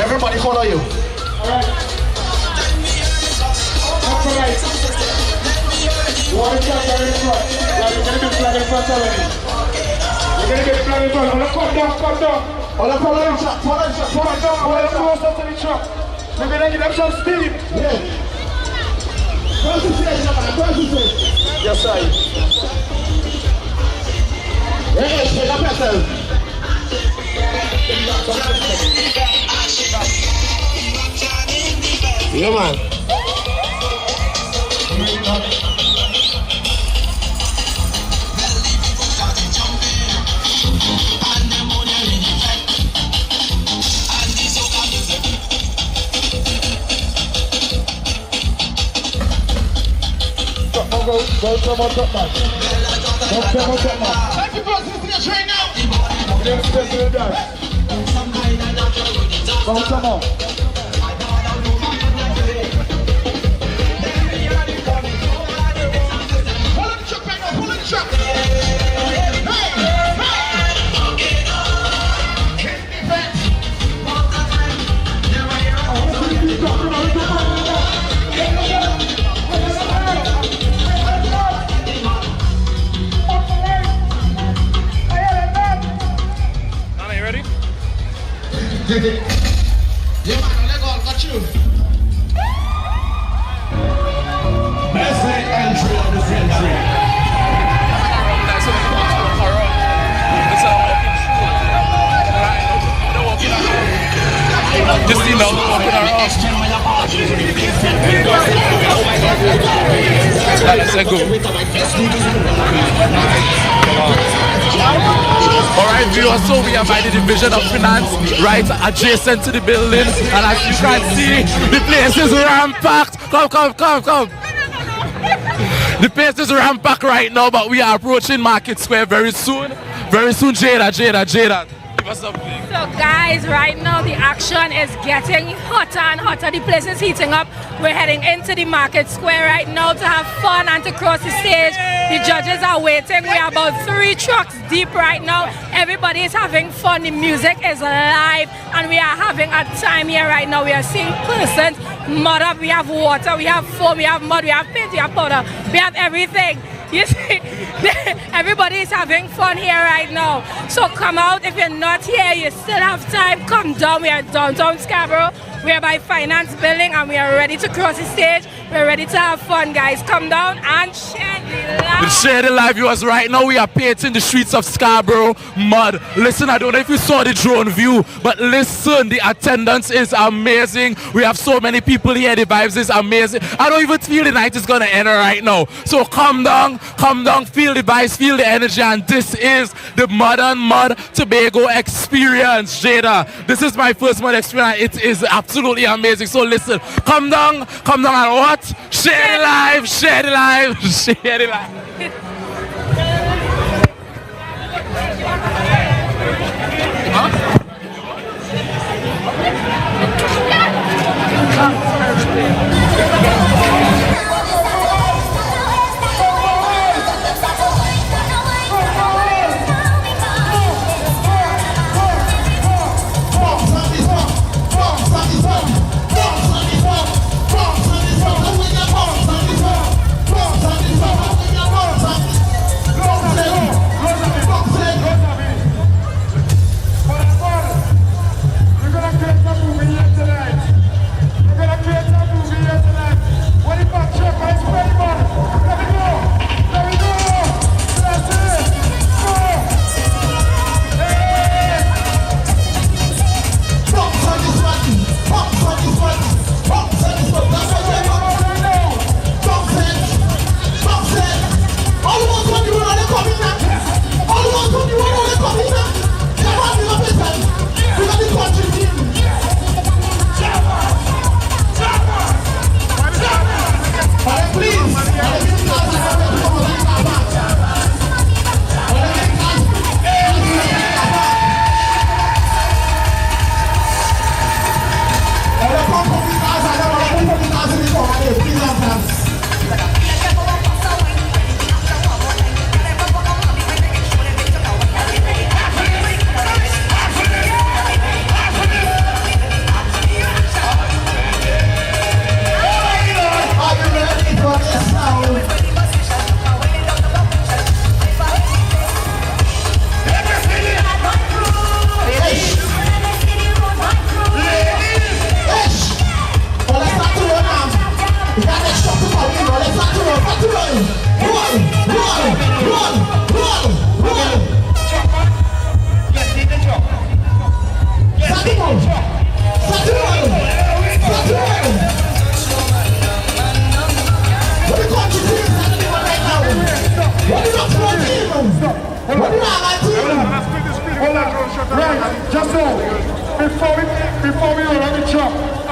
Everybody follow you. Alright. That's alright. You want to flag in front? Yeah, you're going to be flag in front already. You're going to get flag in front. Hold on, come down. Hold on, follow the truck. Hold on, close up to the truck. We're going to give them some steam. Yeah. Concentration. Yes, sir. Yes, pick up yourself. Yeah, man. Go come on top man. Go come on top man. Thank you for listening to the train now. Let's get to the dance. Go come on. Pull in the truck right now, pull in the truck. Yeah, man, let go, got you. Best entry of the century. Just see now, walking around. Let's go. Alright viewers, so we are by the division of finance, right adjacent to the building, and as you can see, the place is rampacked. Come. The place is rampacked right now, but we are approaching Market Square very soon. Jada. Give us something. So guys, right now the action is getting hotter and hotter. The place is heating up. We're heading into the Market Square right now to have fun and to cross the stage. The judges are waiting. We are about 3 trucks deep right now. Everybody is having fun. The music is live and we are having a time here right now. We are seeing persons mud up. We have water, we have foam, we have mud, we have paint, we have powder, we have everything. You see, everybody is having fun here right now. So come out. If you're not here, you still have time. Come down. We are downtown Scarborough. We are by Finance Building and we are ready to cross the stage. We're ready to have fun, guys. Come down and share the live. Share the live viewers right now. We are painting the streets of Scarborough mud. Listen, I don't know if you saw the drone view, but listen, the attendance is amazing. We have so many people here. The vibes is amazing. I don't even feel the night is gonna end right now. So come down, feel the vibes, feel the energy, and this is the Modern Mud Tobago experience, Jada. This is my first mud experience. It is absolutely amazing. So listen, come down and what? Share the live. We're gonna create a movie here tonight.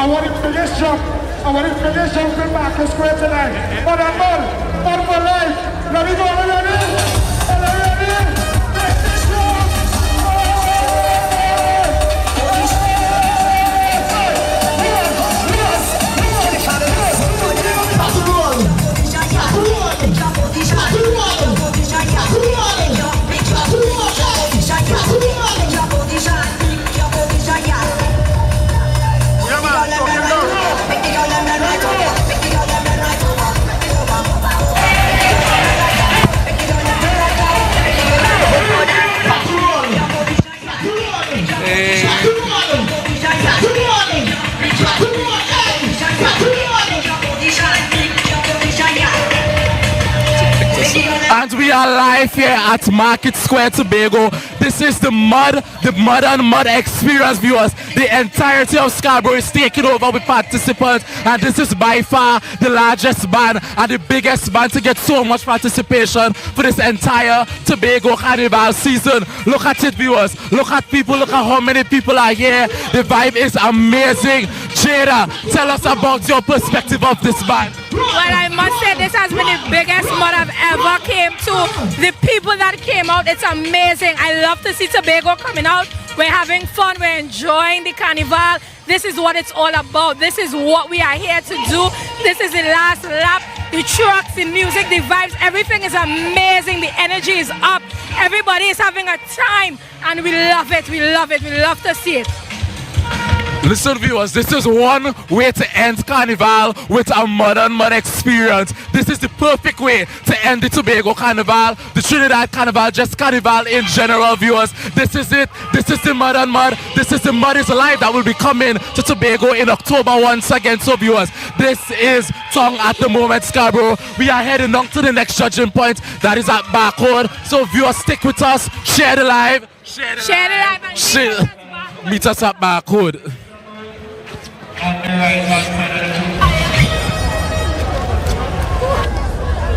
I want it to this jump. I want it to this jump in back and square tonight. But I'm on for life. Let me go, ready? Ready? Make this jump. And we are live here at Market Square, Tobago. This is the mud and mud experience, viewers. The entirety of Scarborough is taken over with participants, and this is by far the largest band and the biggest band to get so much participation for this entire Tobago Carnival season. Look at it, viewers. Look at people. Look at how many people are here. The vibe is amazing. Jada, tell us about your perspective of this band. Well, I must say this has been the biggest mud I've ever came to. The people that came out, it's amazing. I love to see Tobago coming out. We're having fun. We're enjoying the carnival. This is what it's all about. This is what we are here to do. This is the last lap. The trucks, the music, the vibes, everything is amazing. The energy is up. Everybody is having a time, and we love it. We love it. We love to see it. Listen, viewers, this is one way to end Carnival with a mud and mud experience. This is the perfect way to end the Tobago Carnival, the Trinidad Carnival, just Carnival in general, viewers. This is it. This is the mud and mud. This is the Mud is Alive that will be coming to Tobago in October once again. So, viewers, this is Tongue at the moment, Scarborough. We are heading on to the next judging point. That is at Barcode. So, viewers, stick with us. Share the live. Share the live. Meet us at Barcode. On the right hand side of the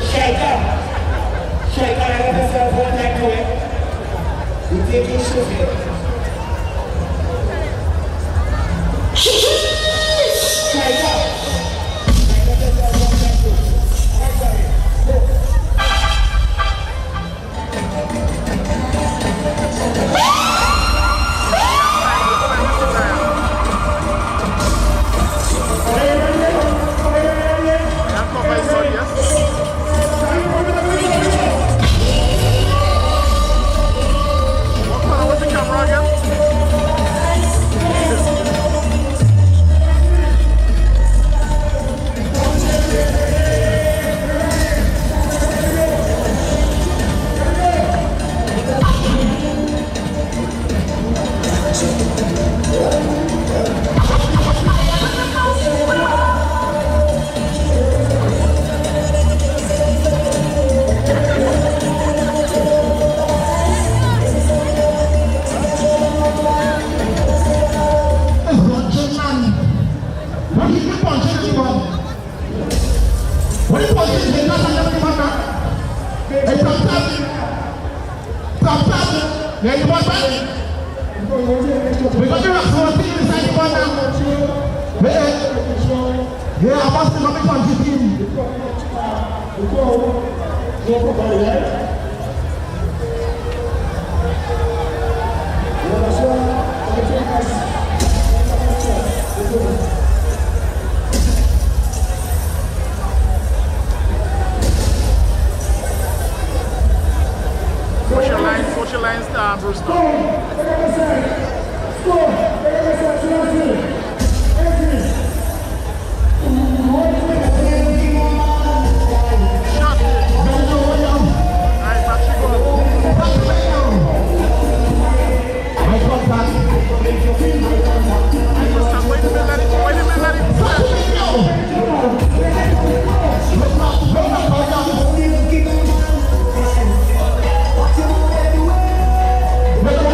shake up. Shake up. I have myself one neck away. You take your shoes. Shake up. Social lines, Bruce. We're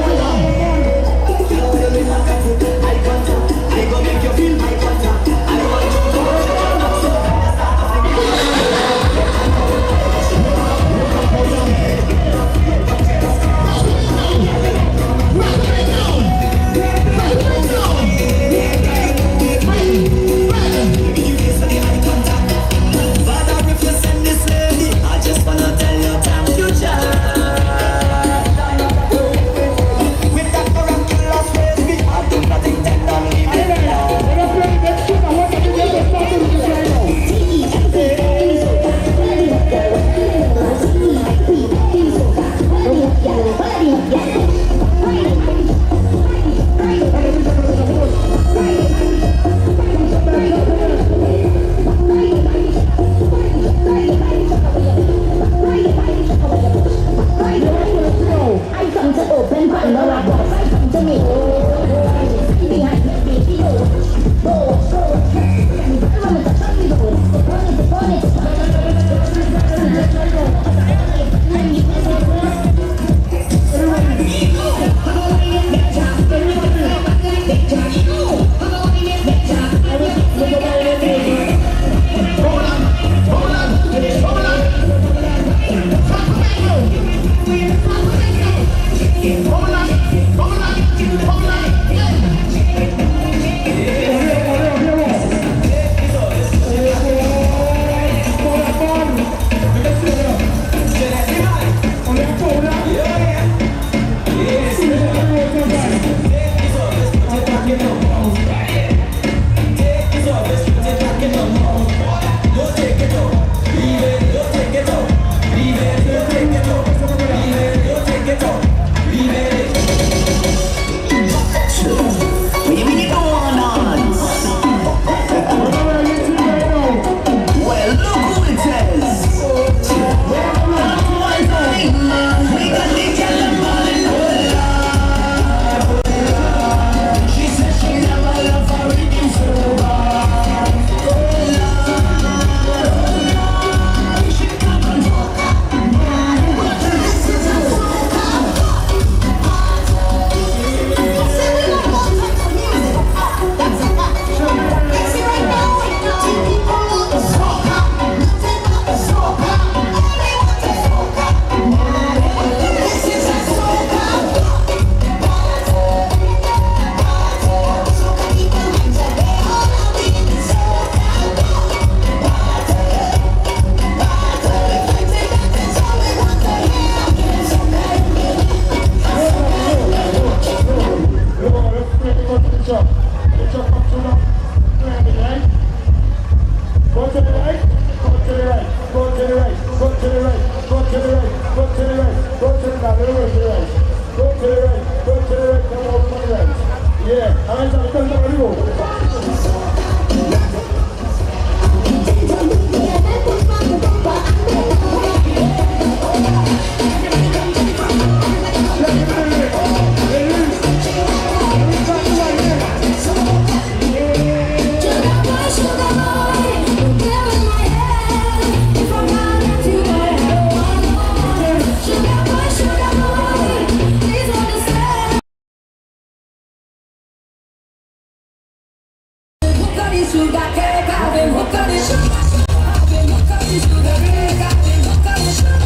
the sugar cake, have him hook on the sugar, have him hook on the sugar cake, have him hook on the sugar,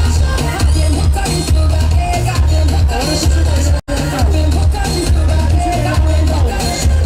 have him hook on the sugar cake, have him hook on the sugar, have him hook on the sugar cake, have him hook on the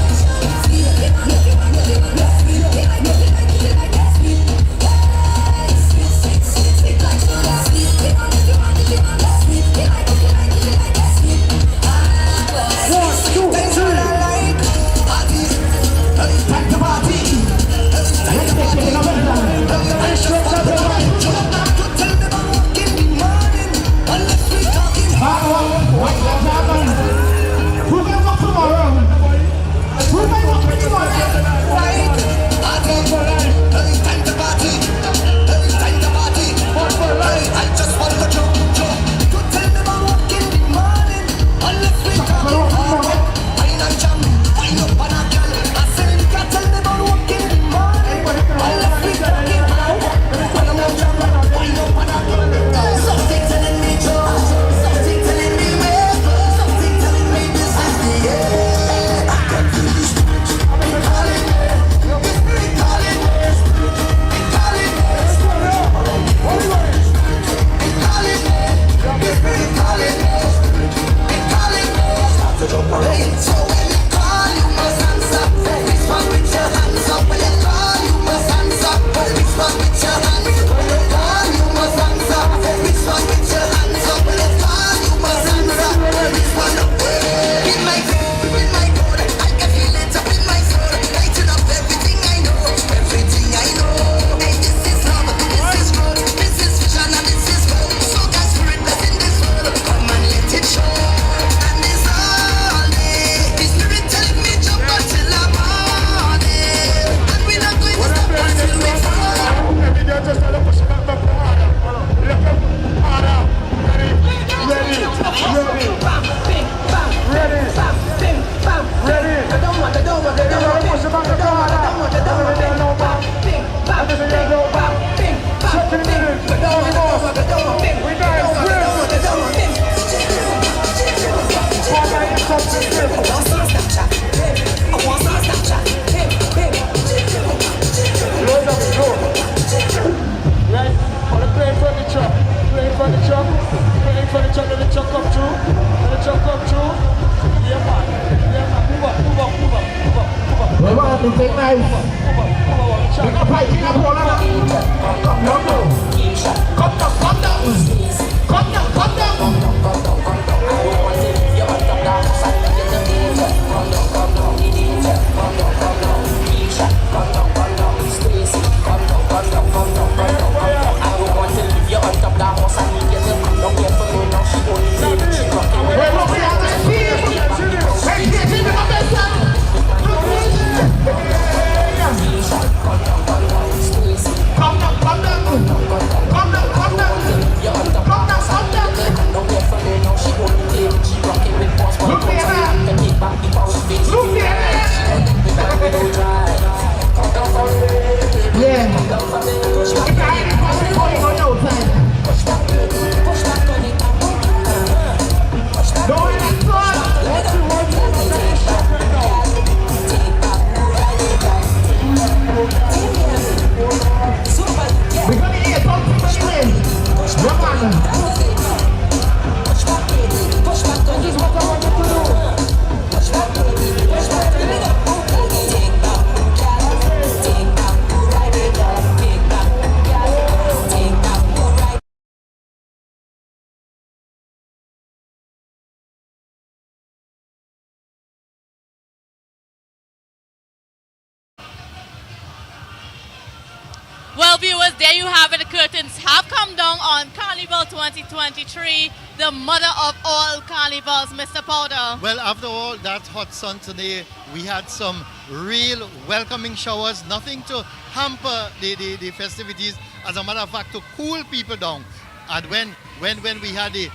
Well, viewers, there you have it. The curtains have come down on Carnival 2023, the mother of all carnivals, Mr. Powder. Well, after all that hot sun today, we had some real welcoming showers, nothing to hamper the festivities. As a matter of fact, to cool people down. And when we had the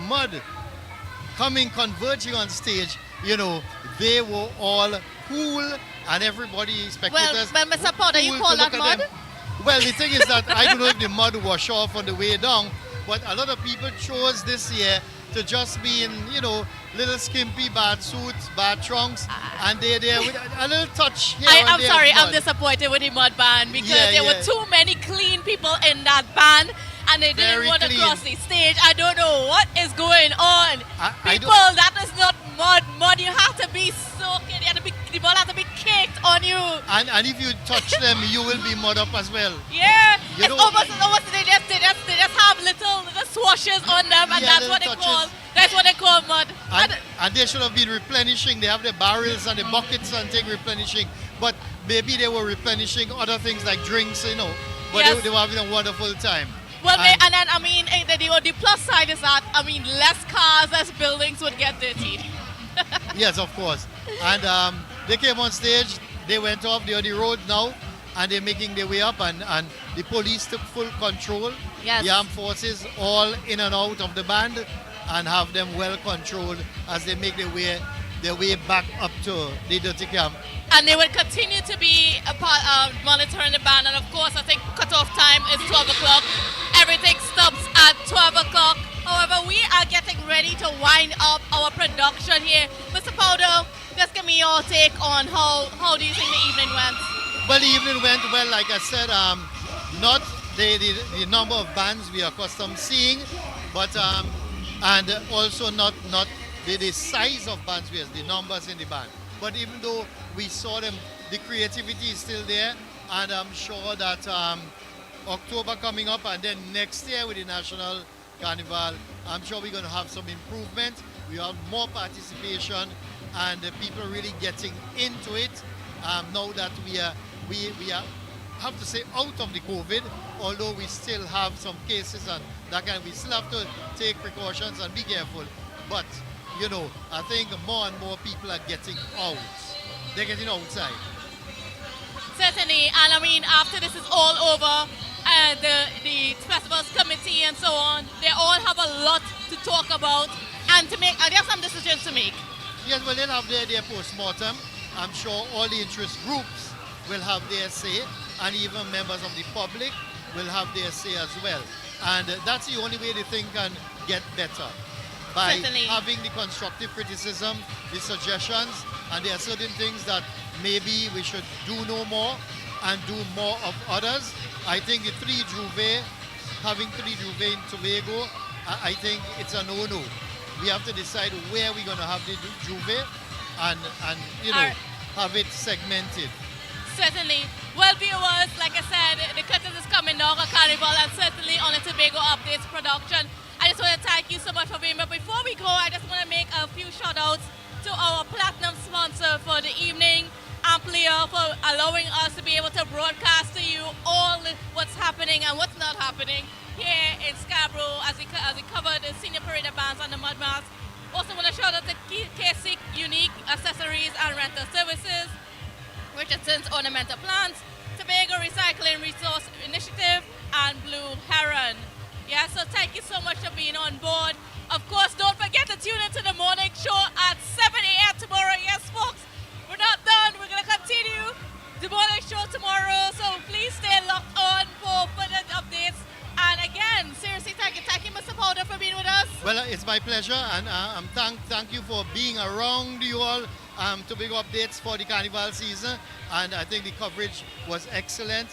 mud converging on stage, you know, they were all cool and everybody, spectators. Well, Mr. Powder, you call that mud? Well, the thing is that I don't know if the mud wash off on the way down, but a lot of people chose this year to just be in, little skimpy bad suits, bad trunks, and they're there with a little touch here and I'm there sorry, of mud. I'm disappointed with the mud band because Yeah, there were yeah. too many clean people in that band and they didn't Very want to clean. cross the stage. I don't know what is going on. I People, that is not mud. Mud, you have to be soaking. The ball has to be caked on you. And if you touch them, you will be mud up as well. Yeah, You it's know- almost they just have little swashes on them, and Yeah, that's what they little call touches. mud. And they should have been replenishing. They have the barrels and the buckets and things replenishing. But maybe they were replenishing other things like drinks, But Yes. they were having a wonderful time. Well, And- and then the plus side is that less cars, less buildings would get dirty. Yes, of course. And they came on stage, they went off, they're on the road now, and they're making their way up, and the police took full control. Yes. The armed forces all in and out of the band and have them well controlled as they make their way back up to the dirty camp. And they will continue to be monitoring the band. And of course, I think cutoff time is 12 o'clock. Everything stops at 12 o'clock. However, we are getting ready to wind up our production here. Mr. Powder, just give me your take on how do you think the evening went? Well, the evening went well, like I said, not the number of bands we are accustomed seeing, but and also not the size of bands, the numbers in the band. But even though we saw them, the creativity is still there, and I'm sure that October coming up and then next year with the National Carnival, I'm sure we're going to have some improvement. We have more participation and people really getting into it. Now that we are have to say out of the COVID, although we still have some cases and that kind, we still have to take precautions and be careful. But I think more and more people are getting out. They're getting outside. Certainly, and after this is all over, the festivals committee and so on, they all have a lot to talk about and to make. They have some decisions to make. Yes, well, they'll have their post-mortem. I'm sure all the interest groups will have their say, and even members of the public will have their say as well. And that's the only way the thing can get better. By Certainly. having the constructive criticism, the suggestions, and there are certain things that maybe we should do no more and do more of others. I think the having three Juve in Tobago, I think it's a no-no. We have to decide where we're going to have the Juve and have it segmented. Certainly. Well, viewers, like I said, the curtain is coming now on Carnival and certainly on the Tobago Updates production. I just want to thank you so much for being here. But before we go, I just want to make a few shout outs to our platinum sponsor for the evening, Amplia, for allowing us to be able to broadcast to you all what's happening and what's not happening here in Scarborough as we cover the senior parade bands and the mud mask. Also want to shout out to KC Unique Accessories and Rental Services, Richardson's Ornamental Plants, Tobago Recycling Resource Initiative, and Blue Heron. Yeah, so thank you so much for being on board. Of course, don't forget to tune into the morning show at 7 a.m. tomorrow. Yes, folks, we're not done. We're going to continue the morning show tomorrow. So please stay locked on for further updates. And again, seriously, thank you, Mr. Powder, for being with us. Well, it's my pleasure, and thank you for being around you all to big updates for the Carnival season. And I think the coverage was excellent.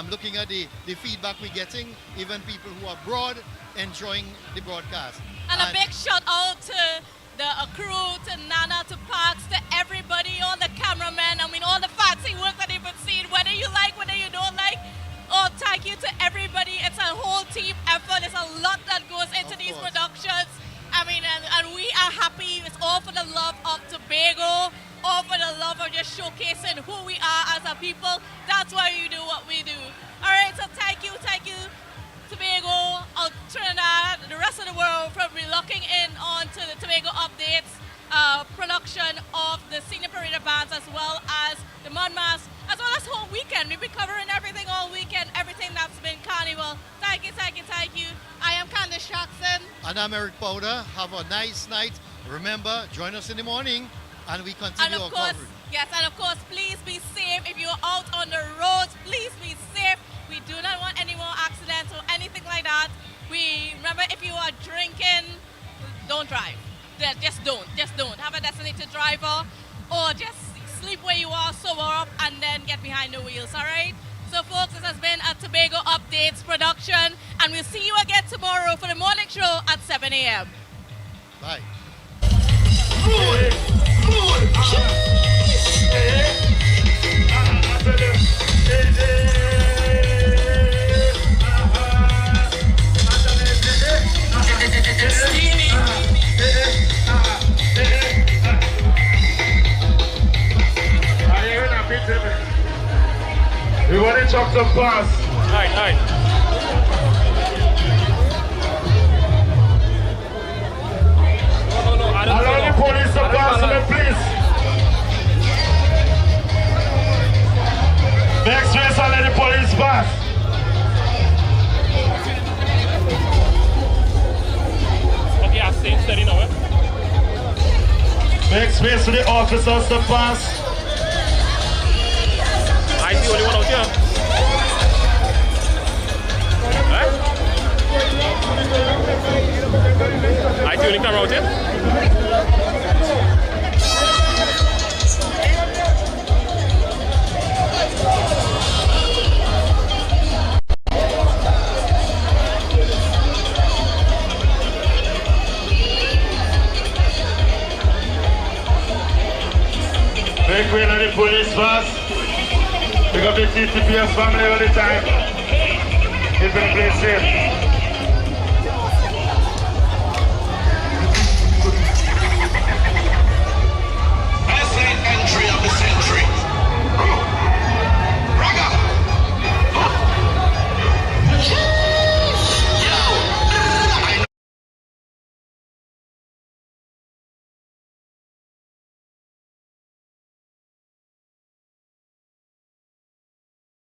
Looking at the feedback we're getting, even people who are abroad enjoying the broadcast. And a big shout out to the crew, to Nana, to Parks, to everybody, all the cameramen, all the fancy work that you've seen, whether you like, whether you don't like. Oh, thank you to everybody. It's a whole team effort. There's a lot that goes into these productions. And we are happy. It's all for the love of Tobago, all for the love of just showcasing who we are as a people. That's why we do what we do. All right, so thank you, Tobago, Trinidad, the rest of the world, for locking in on to the Tobago Updates production of the senior parade bands, as well as the Mud Mask, as well as whole weekend. We've been covering everything all weekend, everything that's been Carnival. Thank you. I am Candice Jackson. And I'm Eric Powder. Have a nice night. Remember, join us in the morning, and we continue our coverage. Yes, and of course, please be safe. If you're out on the roads, please be safe. We do not want any more accidents or anything like that. Remember, if you are drinking, don't drive. again get behind the wheels, all right? So, folks, this has been a Tobago Updates production, and we'll see you again tomorrow for the morning show at 7 a.m. Bye. We want to chop some pass. Alright. No, allow the police to pass me, please. Make space and let the police pass. Okay, I'm staying steady now, eh? Make space for the officers to pass. I see only one out here. I see only camera out here. Make way on the police pass. Pick up the TTPS family all the time. Keep the place safe.